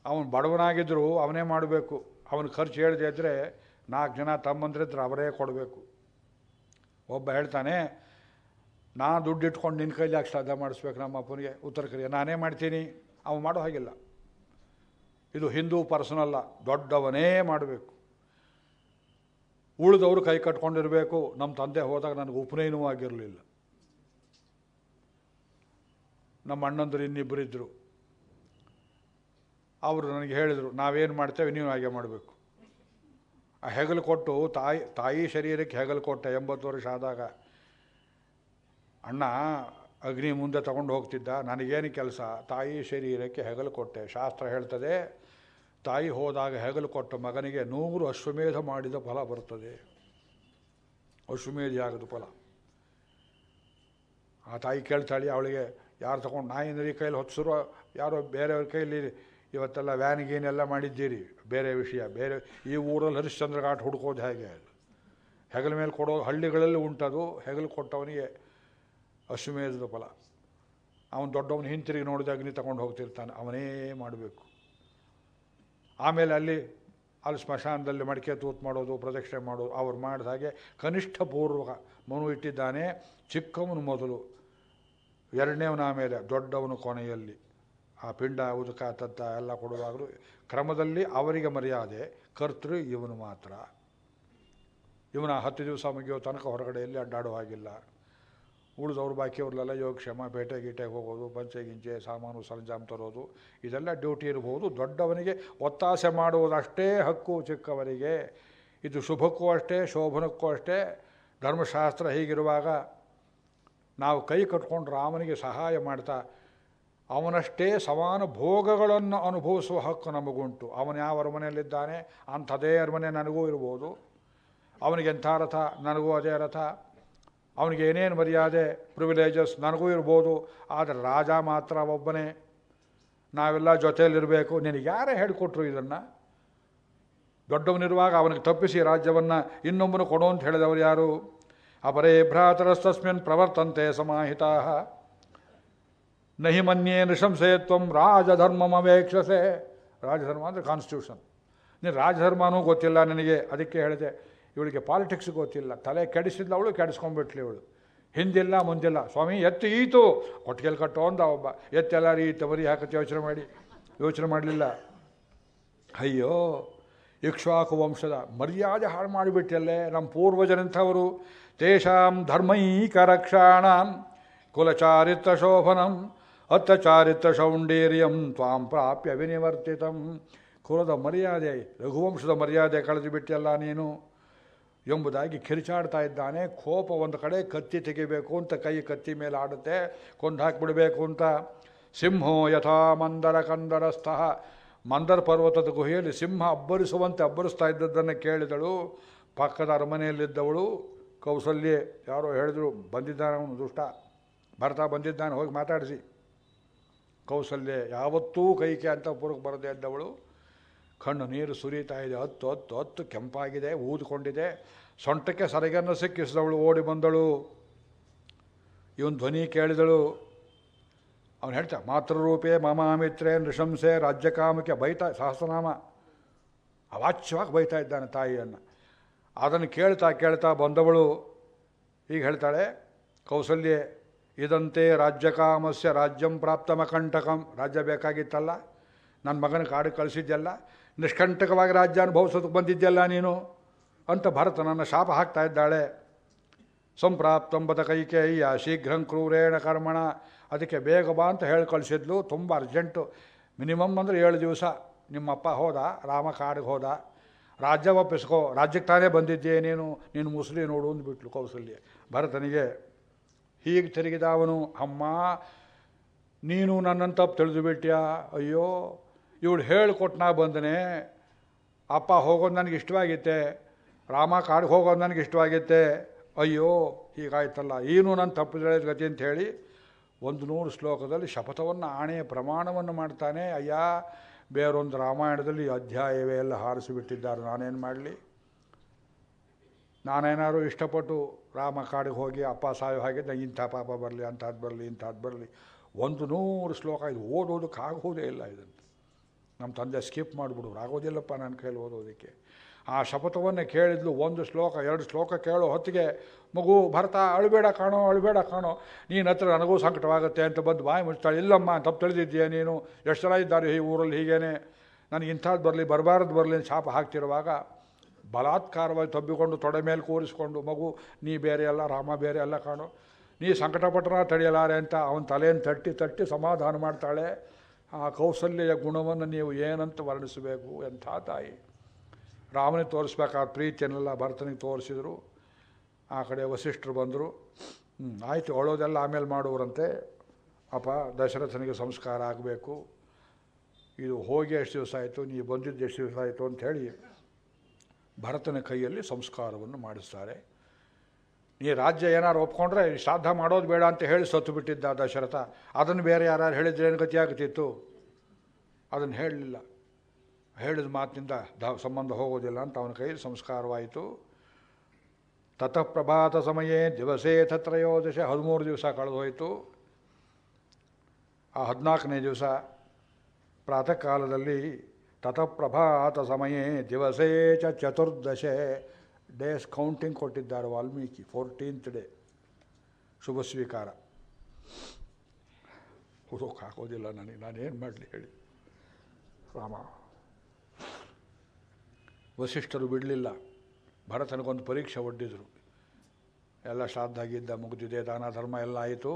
ಅವನು ಬಡವನಾಗಿದ್ದರೂ ಅವನೇ ಮಾಡಬೇಕು. ಅವನು ಖರ್ಚು ಹೇಳದೆ ಇದ್ದರೆ 4 ಜನ ತಮ್ಮಂದ್ರಿದ್ರೆ ಅವರೇ ಕೊಡಬೇಕು. ಒಬ್ಬ ಹೇಳ್ತಾನೆ, ನಾನು ದುಡ್ಡು ಇಟ್ಕೊಂಡು ನಿನ್ನ ಕೈಲಿ ಯಾಕೆ ಶ್ರಾದ್ದ ಮಾಡಿಸ್ಬೇಕು ನಮ್ಮ ಅಪ್ಪನಿಗೆ ಉತ್ತರ ಕ್ರಿಯೆ? ನಾನೇ ಮಾಡ್ತೀನಿ. ಅವನು ಮಾಡೋ ಹಾಗಿಲ್ಲ. ಇದು ಹಿಂದೂ ಪರ್ಸನಲ್ಲ, ದೊಡ್ಡವನೇ ಮಾಡಬೇಕು. ಉಳಿದವರು ಕೈ ಕಟ್ಕೊಂಡಿರಬೇಕು. ನಮ್ಮ ತಂದೆ ಹೋದಾಗ ನನಗೆ ಉಪನಯನವೂ ಆಗಿರಲಿಲ್ಲ. ನಮ್ಮ ಅಣ್ಣಂದರು ಇನ್ನಿಬ್ಬರಿದ್ದರು. ಅವರು ನನಗೆ ಹೇಳಿದರು, ನಾವೇನು ಮಾಡ್ತೇವೆ ನೀವು ಹಾಗೆ ಮಾಡಬೇಕು. ಆ ಹೆಗಲು ಕೊಟ್ಟು ತಾಯಿ ಶರೀರಕ್ಕೆ ಹೆಗಲು ಕೊಟ್ಟ 80 ವರ್ಷ ಆದಾಗ. ಅಣ್ಣ ಅಗ್ನಿ ಮುಂದೆ ತಗೊಂಡು ಹೋಗ್ತಿದ್ದ. ನನಗೇನು ಕೆಲಸ? ತಾಯಿ ಶರೀರಕ್ಕೆ ಹೆಗಲು ಕೊಟ್ಟೆ. ಶಾಸ್ತ್ರ ಹೇಳ್ತದೆ, ತಾಯಿ ಹೋದಾಗ ಹೆಗಲು ಕೊಟ್ಟ ಮಗನಿಗೆ 100 ಅಶ್ವಮೇಧ ಮಾಡಿದ ಫಲ ಬರ್ತದೆ. ಅಶ್ವಮೇಧಿಯಾಗದ ಫಲ. ಆ ತಾಯಿ ಕೇಳ್ತಾಳೆ ಅವಳಿಗೆ, ಯಾರು ತಗೊಂಡು ನಾಯಿನರಿ ಕೈಲಿ ಹೊತ್ಸರು, ಯಾರೋ ಬೇರೆಯವ್ರ ಕೈಲಿ ಇವತ್ತೆಲ್ಲ ವ್ಯಾನ್ ಗೀನೆಲ್ಲ ಮಾಡಿದ್ದೀರಿ, ಬೇರೆ ವಿಷಯ. ಬೇರೆ ಈ ಊರಲ್ಲಿ ಹರಿಶ್ಚಂದ್ರ ಘಾಟ್ ಹುಡ್ಕೋದು ಹೇಗೆ? ಹೆಗಲ ಮೇಲೆ ಕೊಡೋ ಹಳ್ಳಿಗಳಲ್ಲಿ ಉಂಟದು. ಹೆಗಲು ಕೊಟ್ಟವನಿಗೆ ಅಶ್ವಮೇಧದ ಫಲ. ಅವನು ದೊಡ್ಡವನು ಹಿಂತಿರುಗಿ ನೋಡಿದ ಅಗ್ನಿ ತಗೊಂಡು ಹೋಗ್ತಿರ್ತಾನೆ. ಅವನೇ ಮಾಡಬೇಕು. ಆಮೇಲೆ ಅಲ್ಲಿ ಸ್ಮಶಾನದಲ್ಲಿ ಮಡಿಕೆ ತೂತು ಮಾಡೋದು, ಪ್ರದಕ್ಷಿಣೆ ಮಾಡೋದು ಅವ್ರು ಮಾಡಿದ ಹಾಗೆ ಕನಿಷ್ಠ ಪೂರ್ವಕ ಮನು ಇಟ್ಟಿದ್ದಾನೆ. ಚಿಕ್ಕವನು ಮೊದಲು, ಎರಡನೇವನ ಆಮೇಲೆ, ದೊಡ್ಡವನು ಕೊನೆಯಲ್ಲಿ. ಆ ಪಿಂಡ ಉದಕ ತತ್ತ ಎಲ್ಲ ಕೊಡುವಾಗಲೂ ಕ್ರಮದಲ್ಲಿ ಅವರಿಗೆ ಮರ್ಯಾದೆ. ಕರ್ತೃ ಇವನು ಮಾತ್ರ. ಇವನ 10 ದಿವಸ ಮುಗಿಯೋ ತನಕ ಹೊರಗಡೆಯಲ್ಲಿ ಅಡ್ಡಾಡೋ ಹಾಗಿಲ್ಲ. ಉಳಿದವ್ರು ಬಾಕಿಯವ್ರಲ್ಲೆಲ್ಲ ಯೋಗಕ್ಷೇಮ, ಬೇಟೆ ಗೀಟೆಗೆ ಹೋಗೋದು, ಪಂಚೆ ಗಿಂಚೆ ಸಾಮಾನು ಸರಂಜಾಮ್ ತರೋದು, ಇದೆಲ್ಲ ಡ್ಯೂಟಿ ಇರ್ಬೋದು. ದೊಡ್ಡವನಿಗೆ ಒತ್ತಾಸೆ ಮಾಡುವುದಷ್ಟೇ ಹಕ್ಕು ಚಿಕ್ಕವರಿಗೆ. ಇದು ಶುಭಕ್ಕೂ ಅಷ್ಟೇ, ಶೋಭನಕ್ಕೂ ಅಷ್ಟೇ. ಧರ್ಮಶಾಸ್ತ್ರ ಹೀಗಿರುವಾಗ ನಾವು ಕೈ ಕಟ್ಕೊಂಡು ರಾಮನಿಗೆ ಸಹಾಯ ಮಾಡ್ತಾ ಅವನಷ್ಟೇ ಸಮಾನ ಭೋಗಗಳನ್ನು ಅನುಭವಿಸುವ ಹಕ್ಕು ನಮಗುಂಟು. ಅವನು ಯಾವ ಅರಮನೆಯಲ್ಲಿದ್ದಾನೆ ಅಂಥದೇ ಅರಮನೆ ನನಗೂ ಇರ್ಬೋದು. ಅವನಿಗೆಂಥ ರಥ, ನನಗೂ ಅದೇ ರಥ. ಅವನಿಗೆ ಏನೇನು ಮರ್ಯಾದೆ, ಪ್ರಿವಿಲೇಜಸ್ ನನಗೂ ಇರ್ಬೋದು. ಆದರೆ ರಾಜ ಮಾತ್ರ ಒಬ್ಬನೇ. ನಾವೆಲ್ಲ ಜೊತೆಯಲ್ಲಿರಬೇಕು. ನಿನಗೆ ಯಾರೇ ಹೇಳಿಕೊಟ್ರು ಇದನ್ನು? ದೊಡ್ಡವನಿರುವಾಗ ಅವನಿಗೆ ತಪ್ಪಿಸಿ ರಾಜ್ಯವನ್ನು ಇನ್ನೊಬ್ಬನು ಕೊಡು ಅಂತ ಹೇಳಿದವರು ಯಾರು? ಅಪರೇ ಭ್ರಾತರಸ್ತಸ್ಮಿನ್ ಪ್ರವರ್ತಂತೆ ಸಮಾಹಿತಾ ನಹಿ ಮನ್ಯೇ ನೃಶಂಸೇತ್ವಂ ರಾಜಧರ್ಮಮವೇಕ್ಷಸೆ. ರಾಜಧರ್ಮ ಅಂದರೆ ಕಾನ್ಸ್ಟಿಟ್ಯೂಷನ್. ನೀನು ರಾಜಧರ್ಮನೂ ಗೊತ್ತಿಲ್ಲ ನಿನಗೆ. ಅದಕ್ಕೆ ಹೇಳಿದೆ, ಇವಳಿಗೆ ಪಾಲಿಟಿಕ್ಸ್ ಗೊತ್ತಿಲ್ಲ. ತಲೆ ಕೆಡಿಸಿದ್ಲು ಅವಳು, ಕೆಡಿಸ್ಕೊಂಡ್ಬಿಟ್ಲಿ ಇವಳು. ಹಿಂದಿಲ್ಲ ಮುಂದಿಲ್ಲ. ಸ್ವಾಮಿ ಎತ್ತು ಈತು ಕೊಟ್ಟಿಗೆಲ್ ಕಟ್ಟೋ ಅಂದ ಒಬ್ಬ. ಎತ್ತೆಲ್ಲ ಈತ ಬರೀ ಹಾಕತ್ತೆ ಯೋಚನೆ ಮಾಡಲಿಲ್ಲ. ಅಯ್ಯೋ, ಇಕ್ಷ್ವಾಕು ವಂಶದ ಮರ್ಯಾದೆ ಹಾಳು ಮಾಡಿಬಿಟ್ಟಲ್ಲೇ. ನಮ್ಮ ಪೂರ್ವಜರಂಥವರು ತೇಷಾಂ ಧರ್ಮೈಕ ರಕ್ಷಾಣಂ ಕುಲಚಾರಿತ್ರ ಶೋಭನಂ ಅತ್ತಚಾರಿತ್ರ ಶೌಂಡೀರ್ಯಂ ತ್ವಾಂ ಪ್ರಾಪ್ಯ ವಿನಿವರ್ತಿತಂ. ಕುಲದ ಮರ್ಯಾದೆ, ರಘುವಂಶದ ಮರ್ಯಾದೆ ಕಳೆದು ಬಿಟ್ಟಲ್ಲ ನೀನು ಎಂಬುದಾಗಿ ಕಿರಿಚಾಡ್ತಾ ಇದ್ದಾನೆ. ಕೋಪ ಒಂದು ಕಡೆ, ಕತ್ತಿ ತೆಗಿಬೇಕು ಅಂತ ಕೈ ಕತ್ತಿ ಮೇಲೆ ಆಡುತ್ತೆ, ಕೊಂದು ಹಾಕಿಬಿಡಬೇಕು ಅಂತ. ಸಿಂಹೋ ಯಥಾ ಮಂದರ ಕಂದರಸ್ಥಃ. ಮಂದರ ಪರ್ವತದ ಗುಹೆಯಲ್ಲಿ ಸಿಂಹ ಅಬ್ಬರಿಸುವಂತೆ ಅಬ್ಬರಿಸ್ತಾ ಇದ್ದದ್ದನ್ನು ಕೇಳಿದಳು. ಪಕ್ಕದ ಅರಮನೆಯಲ್ಲಿದ್ದವಳು ಕೌಸಲ್ಯೆ. ಯಾರೋ ಹೇಳಿದ್ರು, ಬಂದಿದ್ದಾನೆ ಅವನು ದುಷ್ಟ, ಭರ್ತ ಬಂದಿದ್ದಾನೆ, ಹೋಗಿ ಮಾತಾಡಿಸಿ. ಕೌಸಲ್ಯೆ ಯಾವತ್ತೂ ಕೈಕೆ ಅಂತ ಪುರಕ್ಕೆ ಬರದೇ ಇದ್ದವಳು. ಕಣ್ಣು ನೀರು ಸುರಿತಾ ಇದೆ. ಹತ್ತು ಕೆಂಪಾಗಿದೆ, ಊದಿಕೊಂಡಿದೆ. ಸೊಂಟಕ್ಕೆ ಸರಿಗನ್ನು ಸಿಕ್ಕಿಸಿದವಳು ಓಡಿ ಬಂದಳು. ಇವನು ಧ್ವನಿ ಕೇಳಿದಳು. ಅವನು ಹೇಳ್ತಾ, ಮಾತೃರೂಪೇ ಮಮಾಮಿತ್ರೇ ನೃಶಂಸೆ ರಾಜ್ಯಕಾಮಕ್ಕೆ ಬೈತಾ, ಸಹಸ್ರನಾಮ ಅವಾಚ್ಯವಾಗಿ ಬೈತಾ ಇದ್ದಾನೆ ತಾಯಿಯನ್ನು. ಅದನ್ನು ಕೇಳ್ತಾ ಬಂದವಳು ಈಗ ಹೇಳ್ತಾಳೆ, ಕೌಸಲ್ಯೆ ಇದಂತೆ ರಾಜ್ಯಕಾಮಸ್ಯ ರಾಜ್ಯಂ ಪ್ರಾಪ್ತಮಕಂಟಕಂ. ರಾಜ್ಯ ಬೇಕಾಗಿತ್ತಲ್ಲ, ನನ್ನ ಮಗನ ಕಾಡು ಕಳಿಸಿದ್ಯಲ್ಲ, ನಿಷ್ಕಂಟಕವಾಗಿ ರಾಜ್ಯ ಅನುಭವಿಸೋದಕ್ಕೆ ಬಂದಿದ್ಯಲ್ಲ ನೀನು ಅಂತ ಭರತ ನನ್ನ ಶಾಪ ಹಾಕ್ತಾ ಇದ್ದಾಳೆ. ಸಂಪ್ರಾಪ್ತಂಬತ ಕೈಕೇಯ್ಯ ಶೀಘ್ರಂ ಕ್ರೂರೇಣ ಕರ್ಮಣ. ಅದಕ್ಕೆ ಬೇಗ ಬಾ ಅಂತ ಹೇಳಿ ಕಳಿಸಿದ್ಲು. ತುಂಬ ಅರ್ಜೆಂಟು, ಮಿನಿಮಮ್ ಅಂದರೆ 7 ದಿವಸ. ನಿಮ್ಮಪ್ಪ ಹೋದ, ರಾಮ ಕಾಡಿಗೆ ಹೋದ, ರಾಜ್ಯ ಒಪ್ಪಿಸ್ಕೋ, ರಾಜ್ಯಕ್ಕೆ ತಾನೇ ಬಂದಿದ್ದೆ ನೀನು ಮುಸ್ಲಿ ನೋಡು ಅಂದ್ಬಿಟ್ಲು ಕೌಸಲ್ಯ ಭರತನಿಗೆ. ಹೀಗೆ ತಿರುಗಿದ ಅವನು, ಅಮ್ಮ ನೀನು ನನ್ನನ್ನು ತಪ್ಪು ತಿಳಿದು ಬಿಟ್ಯಾ, ಅಯ್ಯೋ ಇವಳು ಹೇಳಿಕೊಟ್ಟು ನಾ ಬಂದನೆ, ಅಪ್ಪ ಹೋಗೋದು ನನಗೆ ಇಷ್ಟವಾಗಿತ್ತೆ, ರಾಮ ಕಾಡಿಗೆ ಹೋಗೋದು ನನಗೆ ಇಷ್ಟವಾಗಿತ್ತೆ, ಅಯ್ಯೋ ಹೀಗಾಯ್ತಲ್ಲ, ಏನು ನನ್ನ ತಪ್ಪು ತಿಳಿದ ಗತಿ ಅಂತ ಹೇಳಿ 100 ಶ್ಲೋಕದಲ್ಲಿ ಶಪಥವನ್ನು, ಆಣೆಯ ಪ್ರಮಾಣವನ್ನು ಮಾಡ್ತಾನೆ. ಅಯ್ಯ ಬೇರೊಂದು ರಾಮಾಯಣದಲ್ಲಿ ಅಧ್ಯಾಯವೇ ಎಲ್ಲ ಹಾರಿಸಿಬಿಟ್ಟಿದ್ದಾರೆ, ನಾನೇನು ಮಾಡಲಿ, ನಾನೇನಾದ್ರು ಇಷ್ಟಪಟ್ಟು ರಾಮ ಕಾಡಿಗೆ ಹೋಗಿ ಅಪ್ಪ ಸಾಯೋ ಹಾಗೆ ನಂಗೆ ಇಂಥ ಪಾಪ ಬರಲಿ, ಅಂಥದ್ದು ಬರಲಿ, ಇಂಥದ್ದು ಬರಲಿ. 100 ಶ್ಲೋಕ ಇದು ಓದೋದಕ್ಕೆ ಆಗೋದೇ ಇಲ್ಲ. ಇದನ್ನು ನಮ್ಮ ತಂದೆ ಸ್ಕಿಪ್ ಮಾಡಿಬಿಡೋರು, ಆಗೋದಿಲ್ಲಪ್ಪ ನನ್ನ ಕೈಲಿ ಓದೋದಕ್ಕೆ. ಆ ಶಪಥವನ್ನೇ ಕೇಳಿದ್ಲು. 1 ಶ್ಲೋಕ 2 ಶ್ಲೋಕ ಕೇಳೋ ಹೊತ್ತಿಗೆ ಮಗು ಭರತ ಅಳಬೇಡ ಕಾಣೋ, ಅಳಬೇಡ ಕಾಣೋ, ನೀನು ಹತ್ರ ನನಗೂ ಸಂಕಟವಾಗುತ್ತೆ ಅಂತ ಬಂದು ಬಾಯಿ ಮುಚ್ತಾಳೆ. ಇಲ್ಲಮ್ಮ ತಪ್ಪು ತಿಳಿದಿದ್ದೀಯ ನೀನು, ಎಷ್ಟು ಜನ ಇದ್ದಾರೆ ಈ ಊರಲ್ಲಿ ಹೀಗೇನೆ, ನನಗೆ ಇಂಥದ್ದು ಬರಲಿ ಬರಬಾರ್ದು ಬರಲಿ ಅಂತ ಶಾಪ ಹಾಕ್ತಿರುವಾಗ ಬಲಾತ್ಕಾರವಾಗಿ ತಬ್ಬಿಕೊಂಡು ತೊಡೆ ಮೇಲೆ ಕೂರಿಸ್ಕೊಂಡು, ಮಗು ನೀ ಬೇರೆ ಅಲ್ಲ, ರಾಮ ಬೇರೆ ಅಲ್ಲ ಕಾಣೋ, ನೀ ಸಂಕಟಪಟ್ಟನ ತಡೆಯಲಾರೆ ಅಂತ ಅವನ ತಲೆಯನ್ನು ತಟ್ಟಿ ಸಮಾಧಾನ ಮಾಡ್ತಾಳೆ. ಆ ಕೌಸಲ್ಯ ಗುಣವನ್ನು ನೀವು ಏನಂತ ವರ್ಣಿಸಬೇಕು, ಎಂಥ ತಾಯಿ. ರಾಮನಿಗೆ ತೋರಿಸ್ಬೇಕಾದ ಪ್ರೀತಿಯನ್ನೆಲ್ಲ ಭರತನಿಗೆ ತೋರಿಸಿದರು. ಆ ಕಡೆ ವಸಿಷ್ಠರು ಬಂದರು. ಆಯಿತು ಅಳೋದೆಲ್ಲ ಆಮೇಲೆ ಮಾಡುವರಂತೆ. ಅಪ್ಪ ದಶರಥನಿಗೆ ಸಂಸ್ಕಾರ ಆಗಬೇಕು, ಇದು ಹೋಗಿ ಎಷ್ಟು ದಿವಸ ಆಯಿತು, ನೀವು ಬಂದಿದ್ದು ಎಷ್ಟು ದಿವಸ ಆಯಿತು ಅಂಥೇಳಿ ಭರತನ ಕೈಯಲ್ಲಿ ಸಂಸ್ಕಾರವನ್ನು ಮಾಡಿಸ್ತಾರೆ. ನೀ ರಾಜ್ಯ ಏನಾರು ಒಪ್ಕೊಂಡ್ರೆ ಶ್ರಾದ್ದ ಮಾಡೋದು ಬೇಡ ಅಂತ ಹೇಳಿ ಸತ್ತು ಬಿಟ್ಟಿದ್ದ ದಶರಥ. ಅದನ್ನು ಬೇರೆ ಯಾರು ಹೇಳಿದ್ರೆ ಏನು ಗತಿ ಆಗ್ತಿತ್ತು, ಅದನ್ನು ಹೇಳಲಿಲ್ಲ. ಹೇಳಿದ ಮಾತಿನಿಂದ ಸಂಬಂಧ ಹೋಗೋದಿಲ್ಲ ಅಂತ ಅವನ ಕೈಯಲ್ಲಿ ಸಂಸ್ಕಾರವಾಯಿತು. ತತಃ ಪ್ರಭಾತ ಸಮಯೇ ದಿವಸೇ ತತ್ರಯೋದಶ 13 ದಿವಸ ಕಳೆದೋಯಿತು. ಆ 14ನೇ ದಿವಸ ಪ್ರಾತಃ ಕಾಲದಲ್ಲಿ ತತಃ ಪ್ರಭಾತ ಸಮಯೇ ದಿವಸೇ ಚತುರ್ದಶೆ ಡೇಸ್ ಕೌಂಟಿಂಗ್ ಕೊಟ್ಟಿದ್ದಾರೆ ವಾಲ್ಮೀಕಿ. 14th ಡೇ ಶುಭ ಸ್ವೀಕಾರ. ಹುಡುಕಾಗೋದಿಲ್ಲ ನನಗೆ, ನಾನೇನು ಮಾಡಲಿ ಹೇಳಿ. ರಾಮ ವಸಿಷ್ಠರು ಬಿಡಲಿಲ್ಲ. ಭರತನಿಗೊಂದು ಪರೀಕ್ಷೆ ಒಡ್ಡಿದರು. ಎಲ್ಲ ಶ್ರಾದ್ದಾಗಿದ್ದ ಮುಗಿದಿದೆ, ದಾನ ಧರ್ಮ ಎಲ್ಲ ಆಯಿತು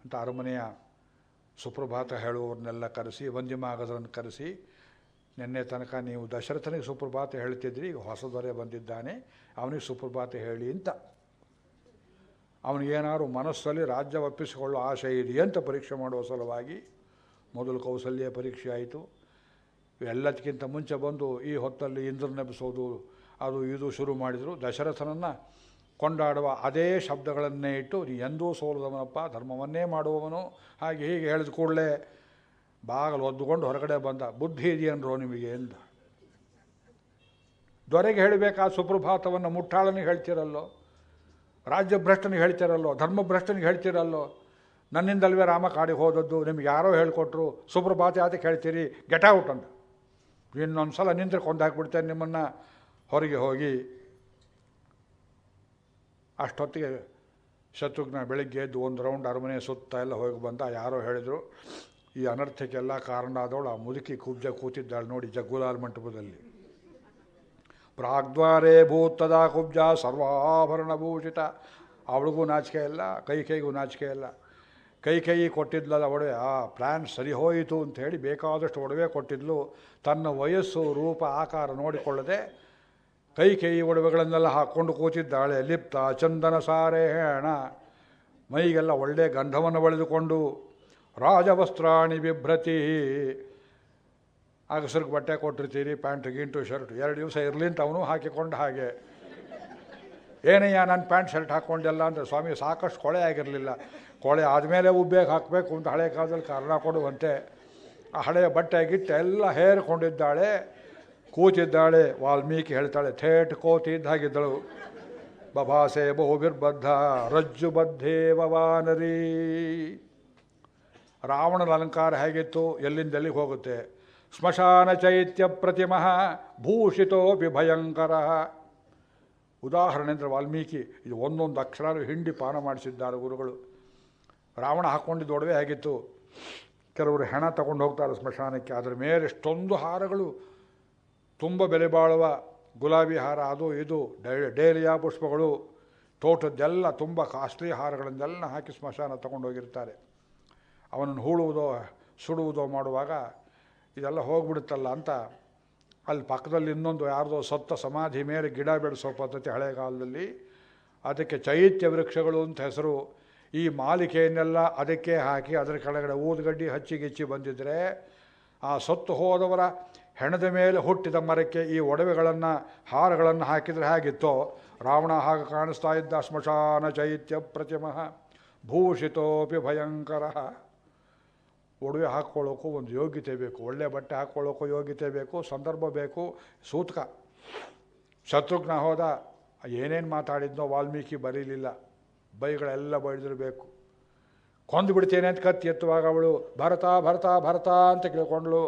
ಅಂತ ಅರಮನೆಯ ಸುಪ್ರಭಾತ ಹೇಳುವವ್ರನ್ನೆಲ್ಲ ಕರೆಸಿ, ವಂದ್ಯಮಾಗದರನ್ನು ಕರೆಸಿ, ನಿನ್ನೆ ತನಕ ನೀವು ದಶರಥನಿಗೆ ಸುಪ್ರಭಾತ ಹೇಳ್ತಿದ್ರಿ, ಈಗ ಹೊಸ ದೊರೆ ಬಂದಿದ್ದಾನೆ, ಅವನಿಗೆ ಸುಪ್ರಭಾತ ಹೇಳಿ ಅಂತ. ಅವನಿಗೇನಾದ್ರು ಮನಸ್ಸಲ್ಲಿ ರಾಜ್ಯ ಒಪ್ಪಿಸಿಕೊಳ್ಳೋ ಆಶೆ ಇದೆಯೇ ಅಂತ ಪರೀಕ್ಷೆ ಮಾಡುವ ಸಲುವಾಗಿ ಮೊದಲು ಕೌಸಲ್ಯ ಪರೀಕ್ಷೆ ಆಯಿತು. ಎಲ್ಲದಕ್ಕಿಂತ ಮುಂಚೆ ಬಂದು ಈ ಹೊತ್ತಲ್ಲಿ ಇಂದ್ರನೆಬ್ಬಿಸೋದು ಅದು ಇದು ಶುರು ಮಾಡಿದರು. ದಶರಥನನ್ನು ಕೊಂಡಾಡುವ ಅದೇ ಶಬ್ದಗಳನ್ನೇ ಇಟ್ಟು, ನೀ ಎಂದೂ ಸೋಲದವನಪ್ಪ, ಧರ್ಮವನ್ನೇ ಮಾಡುವವನು, ಹಾಗೆ ಹೀಗೆ ಹೇಳಿದ ಕೂಡಲೇ ಬಾಗಲು ಒದ್ದುಕೊಂಡು ಹೊರಗಡೆ ಬಂದ. ಬುದ್ಧಿ ಇದೆಯನ್ರೋ ನಿಮಗೆ ಎಂದ. ದೊರೆಗೆ ಹೇಳಬೇಕಾದ ಸುಪ್ರಭಾತವನ್ನು ಮುಟ್ಟಾಳನಿಗೆ ಹೇಳ್ತಿರಲ್ಲೋ, ರಾಜ್ಯಭ್ರಷ್ಟನಿಗೆ ಹೇಳ್ತಿರಲ್ಲೋ, ಧರ್ಮಭ್ರಷ್ಟನಿಗೆ ಹೇಳ್ತಿರಲ್ಲೋ, ನನ್ನಿಂದಲ್ವೇ ರಾಮ ಕಾಡಿಗೆ ಹೋದದ್ದು, ನಿಮ್ಗೆ ಯಾರೋ ಹೇಳಿಕೊಟ್ರು, ಸುಪ್ರಭಾತ ಯಾತಕ್ಕೆ ಹೇಳ್ತೀರಿ, ಗೆಟ್ ಔಟ್ ಅಂತ. ಇನ್ನೊಂದು ಸಲ ನಿಂತರೆ ಕೊಂದಾಕ್ಬಿಡ್ತೇನೆ ನಿಮ್ಮನ್ನು, ಹೊರಗೆ ಹೋಗಿ. ಅಷ್ಟೊತ್ತಿಗೆ ಶತ್ರುಘ್ನ ಬೆಳಗ್ಗೆ ಎದ್ದು 1 ರೌಂಡ್ ಅರಮನೆ ಸುತ್ತ ಎಲ್ಲ ಹೋಗಿ ಬಂದ. ಯಾರೋ ಹೇಳಿದರು, ಈ ಅನರ್ಥಕ್ಕೆಲ್ಲ ಕಾರಣ ಆದವಳು ಆ ಮುದುಕಿ ಕುಬ್ಜ ಕೂತಿದ್ದಾಳೆ ನೋಡಿ ಜಗ್ಗುಲಾಲ್ ಮಂಟಪದಲ್ಲಿ. ಪ್ರಾಗ್ದ್ವಾರೇ ಭೂತದ ಕುಬ್ಜ ಸರ್ವಾಭರಣಭೂಷಿತ. ಅವಳಿಗೂ ನಾಚಿಕೆ ಇಲ್ಲ, ಕೈಗೂ ನಾಚಿಕೆ ಇಲ್ಲ. ಕೈ ಕೊಟ್ಟಿದ್ಲಲ್ಲ ಒಡವೆ, ಆ ಪ್ಲ್ಯಾನ್ ಸರಿ ಹೋಯಿತು ಅಂಥೇಳಿ ಬೇಕಾದಷ್ಟು ಒಡವೆ ಕೊಟ್ಟಿದ್ಲು. ತನ್ನ ವಯಸ್ಸು ರೂಪ ಆಕಾರ ನೋಡಿಕೊಳ್ಳದೆ ಕೈ ಒಡವೆಗಳನ್ನೆಲ್ಲ ಹಾಕ್ಕೊಂಡು ಕೂತಿದ್ದಾಳೆ. ಲಿಪ್ತ ಚಂದನ ಸಾರೆ ಹೇಣ, ಮೈಗೆಲ್ಲ ಒಳ್ಳೆ ಗಂಧವನ್ನು ಬಳಿದುಕೊಂಡು, ರಾಜವಸ್ತ್ರಾಣಿ ಬಿಭ್ರತಿ, ಅಗಸರಿಗೆ ಬಟ್ಟೆ ಕೊಟ್ಟಿರ್ತೀರಿ, ಪ್ಯಾಂಟು ಗಿಂಟು ಶರ್ಟು, 2 ದಿವಸ ಇರಲಿ ಅಂತ ಅವನು ಹಾಕಿಕೊಂಡು ಹಾಗೆ. ಏನಯ್ಯ ನಾನು ಪ್ಯಾಂಟ್ ಶರ್ಟ್ ಹಾಕ್ಕೊಂಡೆಲ್ಲ ಅಂದರೆ, ಸ್ವಾಮಿ ಸಾಕಷ್ಟು ಕೊಳೆ ಆಗಿರಲಿಲ್ಲ, ಕೊಳೆ ಆದಮೇಲೆ ಉಬ್ಬೇಗೆ ಹಾಕಬೇಕು ಅಂತ ಹಳೆ ಕಾಲದಲ್ಲಿ ಕಾರಣ ಕೊಡುವಂತೆ ಆ ಹಳೆಯ ಬಟ್ಟೆ ಗಿಟ್ಟೆ ಎಲ್ಲ ಹೇರ್ಕೊಂಡಿದ್ದಾಳೆ, ಕೂತಿದ್ದಾಳೆ. ವಾಲ್ಮೀಕಿ ಹೇಳ್ತಾಳೆ, ಥೇಟ್ ಕೋತಿದ್ದ ಹಾಗಿದ್ದಳು. ಬಭಾಸೆ ಬಹುಬಿರ್ಬದ್ಧ ರಜ್ಜುಬದ್ಧೇವ ವಾನರಿ. ರಾವಣನ ಅಲಂಕಾರ ಹೇಗಿತ್ತು, ಎಲ್ಲಿಂದೆಲ್ಲಿಗೆ ಹೋಗುತ್ತೆ. ಸ್ಮಶಾನ ಚೈತ್ಯ ಪ್ರತಿಮಃ ಭೂಷಿತೋಪಿ ಭಯಂಕರ. ಉದಾಹರಣೆ ಅಂದರೆ ವಾಲ್ಮೀಕಿ ಇದು ಒಂದೊಂದು ಅಕ್ಷರ ಹಿಂಡಿ ಪಾನ ಮಾಡಿಸಿದ್ದಾರೆ ಗುರುಗಳು. ರಾವಣ ಹಾಕ್ಕೊಂಡಿದ್ದ ಒಡವೆ ಆಗಿತ್ತು. ಕೆಲವರು ಹೆಣ ತಗೊಂಡು ಹೋಗ್ತಾರೆ ಸ್ಮಶಾನಕ್ಕೆ, ಅದರ ಮೇಲೆ ಎಷ್ಟೊಂದು ಹಾರಗಳು, ತುಂಬ ಬೆಲೆ ಬಾಳುವ ಗುಲಾಬಿ ಹಾರ, ಅದು ಇದು ಡೇಲಿಯಾ ಪುಷ್ಪಗಳು, ತೋಟದ್ದೆಲ್ಲ ತುಂಬ ಕಾಸ್ಟ್ಲಿ ಹಾರಗಳನ್ನೆಲ್ಲ ಹಾಕಿ ಸ್ಮಶಾನ ತಗೊಂಡೋಗಿರ್ತಾರೆ. ಅವನನ್ನು ಹೂಳುವುದೋ ಸುಡುವುದೋ ಮಾಡುವಾಗ ಇದೆಲ್ಲ ಹೋಗ್ಬಿಡುತ್ತಲ್ಲ ಅಂತ ಅಲ್ಲಿ ಪಕ್ಕದಲ್ಲಿ ಇನ್ನೊಂದು ಯಾರ್ದೋ ಸತ್ತ ಸಮಾಧಿ ಮೇಲೆ ಗಿಡ ಬೆಳೆಸೋ ಪದ್ಧತಿ ಹಳೆಗಾಲದಲ್ಲಿ. ಅದಕ್ಕೆ ಚೈತ್ಯ ವೃಕ್ಷಗಳು ಅಂತ ಹೆಸರು. ಈ ಮಾಲಿಕೆಯನ್ನೆಲ್ಲ ಅದಕ್ಕೆ ಹಾಕಿ ಅದರ ಕೆಳಗಡೆ ಊದುಗಡ್ಡಿ ಹಚ್ಚಿಗಿಚ್ಚಿ ಬಂದಿದ್ದರೆ ಆ ಸತ್ತು ಹೋದವರ ಹೆಣದ ಮೇಲೆ ಹುಟ್ಟಿದ ಮರಕ್ಕೆ ಈ ಒಡವೆಗಳನ್ನು ಹಾರಗಳನ್ನು ಹಾಕಿದರೆ ಹೇಗಿತ್ತೋ ರಾವಣ ಹಾಗೆ ಕಾಣಿಸ್ತಾ ಇದ್ದ. ಸ್ಮಶಾನ ಚೈತ್ಯ ಪ್ರತಿಮಃ ಭೂಷಿತೋಪಿ ಭಯಂಕರ. ಒಡವೆ ಹಾಕ್ಕೊಳ್ಳೋಕ್ಕೂ ಒಂದು ಯೋಗ್ಯತೆ ಬೇಕು, ಒಳ್ಳೆ ಬಟ್ಟೆ ಹಾಕ್ಕೊಳ್ಳೋಕ್ಕೂ ಯೋಗ್ಯತೆ ಬೇಕು, ಸಂದರ್ಭ ಬೇಕು. ಸೂತಕ ಶತ್ರುಘ್ನ ಹೋದ, ಏನೇನು ಮಾತಾಡಿದ್ನೋ ವಾಲ್ಮೀಕಿ ಬರೀಲಿಲ್ಲ, ಬೈಗಳೆಲ್ಲ ಬೈದಿರಬೇಕು. ಕೊಂದು ಬಿಡ್ತೇನೆ ಅಂತ ಕತ್ತಿ ಎತ್ತುವಾಗ ಅವಳು ಭರತ ಭರತ ಭರತ ಅಂತ ಕೇಳ್ಕೊಂಡ್ಳು.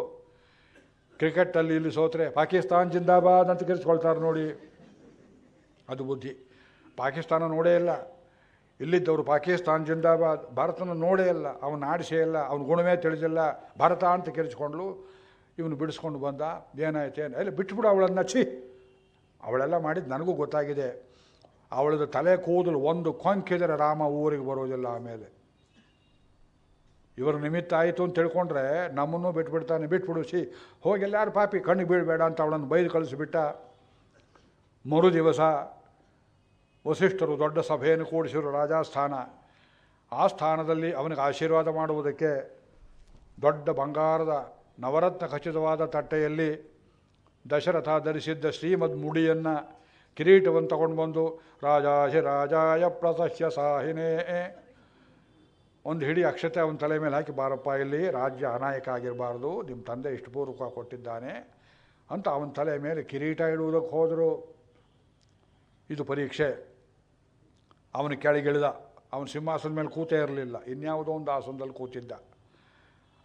ಕ್ರಿಕೆಟಲ್ಲಿ ಇಲ್ಲಿ ಸೋತ್ರೆ ಪಾಕಿಸ್ತಾನ್ ಜಿಂದಾಬಾದ್ ಅಂತ ಕಿರಿಸ್ಕೊಳ್ತಾರೆ ನೋಡಿ, ಅದು ಬುದ್ಧಿ. ಪಾಕಿಸ್ತಾನ ನೋಡೇ ಇಲ್ಲ, ಇಲ್ಲಿದ್ದವರು ಪಾಕಿಸ್ತಾನ್ ಜಿಂದಾಬಾದ್, ಭಾರತನ ನೋಡೇ ಇಲ್ಲ, ಅವನು ಆಡಿಸೇ ಇಲ್ಲ, ಅವನ ಗುಣವೇ ತಿಳಿದಿಲ್ಲ, ಭಾರತ ಅಂತ ಕಿರಿಸ್ಕೊಂಡ್ಲು. ಇವನು ಬಿಡಿಸ್ಕೊಂಡು ಬಂದ. ಏನಾಯ್ತೇನು ಎಲ್ಲ ಬಿಟ್ಬಿಡು ಅವಳನ್ನು, ಛೀ ಅವಳೆಲ್ಲ ಮಾಡಿದ್ದು ನನಗೂ ಗೊತ್ತಾಗಿದೆ. ಅವಳದು ತಲೆ ಕೂದಲು ಒಂದು ಕೊಂಕಿದರೆ ರಾಮ ಊರಿಗೆ ಬರೋದಿಲ್ಲ. ಆಮೇಲೆ ಇವರು ನಿಮಿತ್ತ ಆಯಿತು ಅಂತ ತಿಳ್ಕೊಂಡ್ರೆ ನಮ್ಮನ್ನು ಬಿಟ್ಬಿಡ್ತಾನೆ. ಬಿಟ್ಬಿಡು, ಸಿ ಹೋಗೆಲ್ಲಾರು ಪಾಪಿ ಕಣ್ಣಿಗೆ ಬೀಳಬೇಡ ಅಂತ ಅವಳನ್ನು ಬೈದು ಕಳಿಸಿಬಿಟ್ಟ. ಮರು ದಿವಸ ವಸಿಷ್ಠರು ದೊಡ್ಡ ಸಭೆಯನ್ನು ಕೂಡಿಸಿರು ರಾಜಸ್ಥಾನ. ಆ ಸ್ಥಾನದಲ್ಲಿ ಅವನಿಗೆ ಆಶೀರ್ವಾದ ಮಾಡುವುದಕ್ಕೆ ದೊಡ್ಡ ಬಂಗಾರದ ನವರತ್ನ ಖಚಿತವಾದ ತಟ್ಟೆಯಲ್ಲಿ ದಶರಥ ಧರಿಸಿದ್ದ ಶ್ರೀಮದ್ ಮುಡಿಯನ್ನು ಕಿರೀಟವನ್ನು ತಗೊಂಡು ಬಂದು ರಾಜಾಯ ಪ್ರಸಹ್ಯ ಸಾಹಿನೇ ಒಂದು ಹಿಡಿ ಅಕ್ಷತೆ ಅವನ ತಲೆ ಮೇಲೆ ಹಾಕಿ, ಬಾರಪ್ಪ ಇಲ್ಲಿ ರಾಜ್ಯ ಅನಾಯಕ ಆಗಿರಬಾರ್ದು, ನಿಮ್ಮ ತಂದೆ ಇಷ್ಟು ಪೂರ್ವಕ ಕೊಟ್ಟಿದ್ದಾನೆ ಅಂತ ಅವನ ತಲೆ ಮೇಲೆ ಕಿರೀಟ ಇಡುವುದಕ್ಕೆ ಹೋದರು. ಇದು ಪರೀಕ್ಷೆ. ಅವನು ಕೆಳಗಿಳಿದ. ಅವನು ಸಿಂಹಾಸನದ ಮೇಲೆ ಕೂತೇ ಇರಲಿಲ್ಲ, ಇನ್ಯಾವುದೋ ಒಂದು ಆಸನದಲ್ಲಿ ಕೂತಿದ್ದ.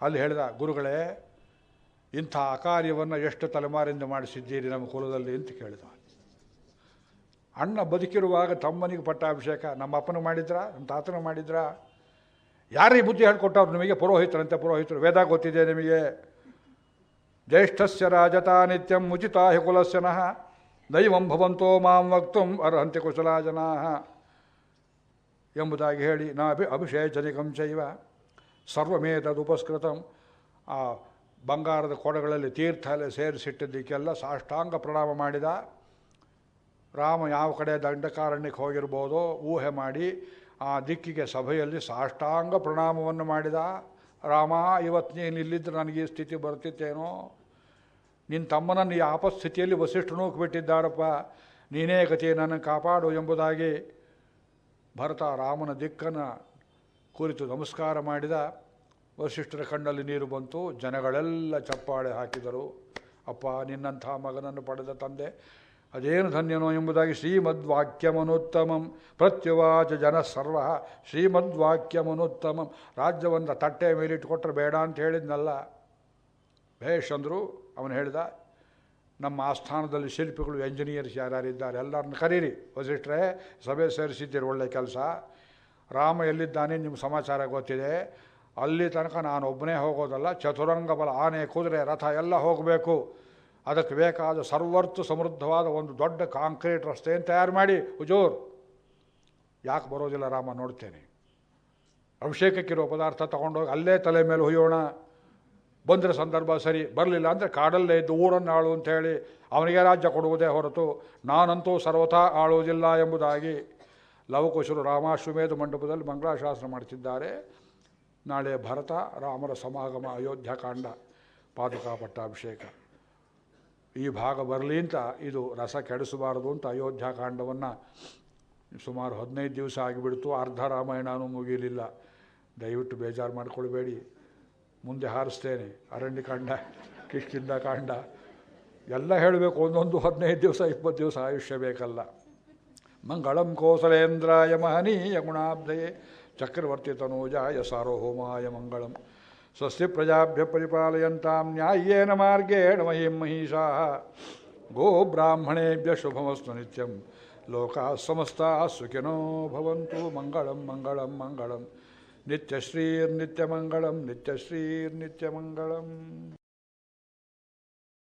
ಅಲ್ಲಿ ಹೇಳಿದ, ಗುರುಗಳೇ ಇಂಥ ಅಕಾರ್ಯವನ್ನು ಎಷ್ಟು ತಲೆಮಾರಿಂದ ಮಾಡಿಸಿದ್ದೀರಿ ನಮ್ಮ ಕುಲದಲ್ಲಿ ಅಂತ ಕೇಳಿದ. ಅಣ್ಣ ಬದುಕಿರುವಾಗ ತಮ್ಮನಿಗೆ ಪಟ್ಟಾಭಿಷೇಕ ನಮ್ಮ ಅಪ್ಪನಿಗೆ ಮಾಡಿದ್ರ, ನಮ್ಮ ತಾತನಿಗೆ ಮಾಡಿದ್ರ? ಯಾರಿಗೆ ಬುದ್ಧಿ ಹೇಳ್ಕೊಟ್ಟವ್ರು ನಿಮಗೆ? ಪುರೋಹಿತರಂತೆ ಪುರೋಹಿತರು. ವೇದ ಗೊತ್ತಿದೆ ನಿಮಗೆ. ಜ್ಯೇಷ್ಠಸ್ಯ ರಾಜತಾ ನಿತ್ಯಂ ಉಚಿತಾ ಹಿ ಕುಲಸ್ಯನಃ ದೈವಂ ಭವಂತೋ ಮಾಂ ವಕ್ತುಂ ಅರ್ಹಂತಿ ಕುಶಲಾ ಜನಾಃ ಎಂಬುದಾಗಿ ಹೇಳಿ, ನಾ ಅಭಿಷೇಚನಿಕಂ ಚೈವ ಸರ್ವಮೇತದುಪಸ್ಕೃತಂ. ಆ ಬಂಗಾರದ ಕೊಡಗಳಲ್ಲಿ ತೀರ್ಥ ಎಲ್ಲ ಸೇರಿಸಿಟ್ಟಿದ್ದಕ್ಕೆಲ್ಲ ಸಾಷ್ಟಾಂಗ ಪ್ರಣಾಮ ಮಾಡಿದ. ರಾಮ ಯಾವ ಕಡೆ ದಂಡಕಾರಣ್ಯಕ್ಕೆ ಹೋಗಿರ್ಬೋದೋ ಊಹೆ ಮಾಡಿ ಆ ದಿಕ್ಕಿಗೆ ಸಭೆಯಲ್ಲಿ ಸಾಷ್ಟಾಂಗ ಪ್ರಣಾಮವನ್ನು ಮಾಡಿದ. ರಾಮ, ಇವತ್ತು ನೀನು ಇಲ್ಲಿದ್ದರೆ ನನಗೆ ಈ ಸ್ಥಿತಿ ಬರ್ತಿತ್ತೇನೋ, ನಿನ್ನ ತಮ್ಮನನ್ನು ಈ ಆಪಸ್ಥಿತಿಯಲ್ಲಿ ವಸಿಷ್ಠನೂ ಬಿಟ್ಟಿದ್ದಾರಪ್ಪ, ನೀನೇ ಗತಿ, ನನ್ನನ್ನು ಕಾಪಾಡು ಎಂಬುದಾಗಿ ಭರತ ರಾಮನ ದಿಕ್ಕನ್ನು ಕುರಿತು ನಮಸ್ಕಾರ ಮಾಡಿದ. ವಸಿಷ್ಠರ ಕಣ್ಣಲ್ಲಿ ನೀರು ಬಂತು. ಜನಗಳೆಲ್ಲ ಚಪ್ಪಾಳೆ ಹಾಕಿದರು. ಅಪ್ಪ, ನಿನ್ನಂಥ ಮಗನನ್ನು ಪಡೆದ ತಂದೆ ಅದೇನು ಧನ್ಯನೋ ಎಂಬುದಾಗಿ ಶ್ರೀಮದ್ವಾಕ್ಯಮನುತ್ತಮಂ ಪ್ರತ್ಯುವಾಚ ಜನ ಸರ್ವ. ಶ್ರೀಮದ್ವಾಕ್ಯಮನುತ್ತಮಂ. ರಾಜ್ಯವನ್ನು ತಟ್ಟೆ ಮೇಲಿಟ್ಟುಕೊಟ್ರೆ ಬೇಡ ಅಂತ ಹೇಳಿದ್ನಲ್ಲ. ಭೇಷ್ ಅಂದರು. ಅವನು ಹೇಳಿದ, ನಮ್ಮ ಆಸ್ಥಾನದಲ್ಲಿ ಶಿಲ್ಪಿಗಳು, ಎಂಜಿನಿಯರ್ಸ್ ಯಾರ್ಯಾರಿದ್ದಾರೆ ಎಲ್ಲರನ್ನ ಕರೀರಿ. ವಸಿಷ್ಠರೇ, ಸಭೆ ಸೇರಿಸಿದ್ದೀರಿ, ಒಳ್ಳೆ ಕೆಲಸ. ರಾಮ ಎಲ್ಲಿದ್ದಾನೆ ನಿಮ್ಮ ಸಮಾಚಾರ ಗೊತ್ತಿದೆ. ಅಲ್ಲಿ ತನಕ ನಾನು ಒಬ್ಬನೇ ಹೋಗೋದಲ್ಲ, ಚತುರಂಗ ಬಲ, ಆನೆ, ಕುದುರೆ, ರಥ ಎಲ್ಲ ಹೋಗಬೇಕು. ಅದಕ್ಕೆ ಬೇಕಾದ ಸರ್ವರ್ತು ಸಮೃದ್ಧವಾದ ಒಂದು ದೊಡ್ಡ ಕಾಂಕ್ರೀಟ್ ರಸ್ತೆಯನ್ನು ತಯಾರು ಮಾಡಿ. ಹುಜೂರ್, ಯಾಕೆ ಬರೋದಿಲ್ಲ ರಾಮ? ನೋಡ್ತೇನೆ. ಅಭಿಷೇಕಕ್ಕಿರೋ ಪದಾರ್ಥ ತಗೊಂಡೋಗಿ ಅಲ್ಲೇ ತಲೆ ಮೇಲೆ ಹುಯ್ಯೋಣ. ಬಂದರೆ ಸಂದರ್ಭ ಸರಿ, ಬರಲಿಲ್ಲ ಅಂದರೆ ಕಾಡಲ್ಲೇ ಇದ್ದು ಊರನ್ನು ಆಳು ಅಂಥೇಳಿ ಅವನಿಗೆ ರಾಜ್ಯ ಕೊಡುವುದೇ ಹೊರತು ನಾನಂತೂ ಸರ್ವಥಾ ಆಳುವುದಿಲ್ಲ ಎಂಬುದಾಗಿ ಲವಕುಶರು ರಾಮಾಶ್ವಮೇಧ ಮಂಟಪದಲ್ಲಿ ಮಂಗಳಾಶಾಸನ ಮಾಡ್ತಿದ್ದಾರೆ. ನಾಳೆ ಭರತ ರಾಮರ ಸಮಾಗಮ, ಅಯೋಧ್ಯಕಾಂಡ, ಪಾದುಕಾ ಪಟ್ಟಾಭಿಷೇಕ. ಈ ಭಾಗ ಬರಲಿ ಅಂತ, ಇದು ರಸ ಕೆಡಿಸಬಾರದು ಅಂತ ಅಯೋಧ್ಯಕಾಂಡವನ್ನು ಸುಮಾರು 15 ದಿವಸ ಆಗಿಬಿಡ್ತು. ಅರ್ಧ ರಾಮಾಯಣನೂ ಮುಗಿಯಲಿಲ್ಲ. ದಯವಿಟ್ಟು ಬೇಜಾರು ಮಾಡಿಕೊಳ್ಬೇಡಿ, ಮುಂದೆ ಹಾರಿಸ್ತೇನೆ. ಅರಣ್ಯಕಾಂಡ, ಕಿಷ್ಕಿಂಧ ಕಾಂಡ ಎಲ್ಲ ಹೇಳಬೇಕು. ಒಂದೊಂದು 15 ದಿವಸ 20 ದಿವಸ ಆಯುಷ್ಯ ಬೇಕಲ್ಲ. ಮಂಗಳಂ ಕೋಸಲೇಂದ್ರಾಯ ಮಹನೀಯ ಗುಣಾಬ್ಧಯೇ ಚಕ್ರವರ್ತಿ ತನೂಜಾಯ ಸಾರ್ವಭೌಮಾಯ ಮಂಗಳಂ. ಸ್ವಸ್ತಿ ಪ್ರಜಾಭ್ಯ ಪರಿಪಾಲಯಂತಾಂ ನ್ಯಾಯೇನ ಮಾರ್ಗೇಣ ಮಹೀಂ ಮಹಿಷಾಃ. ಗೋ ಬ್ರಾಹ್ಮಣೇಭ್ಯ ಶುಭಮಸ್ತು ನಿತ್ಯಂ. ಲೋಕಾಃ ಸಮಸ್ತಾಃ ಸುಖಿನೋ ಭವಂತು. ಮಂಗಳಂ ಮಂಗಳಂ ಮಂಗಳಂ. ನಿತ್ಯಶ್ರೀರ್ನಿತ್ಯಮಂಗಳಂ ನಿತ್ಯಶ್ರೀರ್ನಿತ್ಯಮಂಗಳಂ.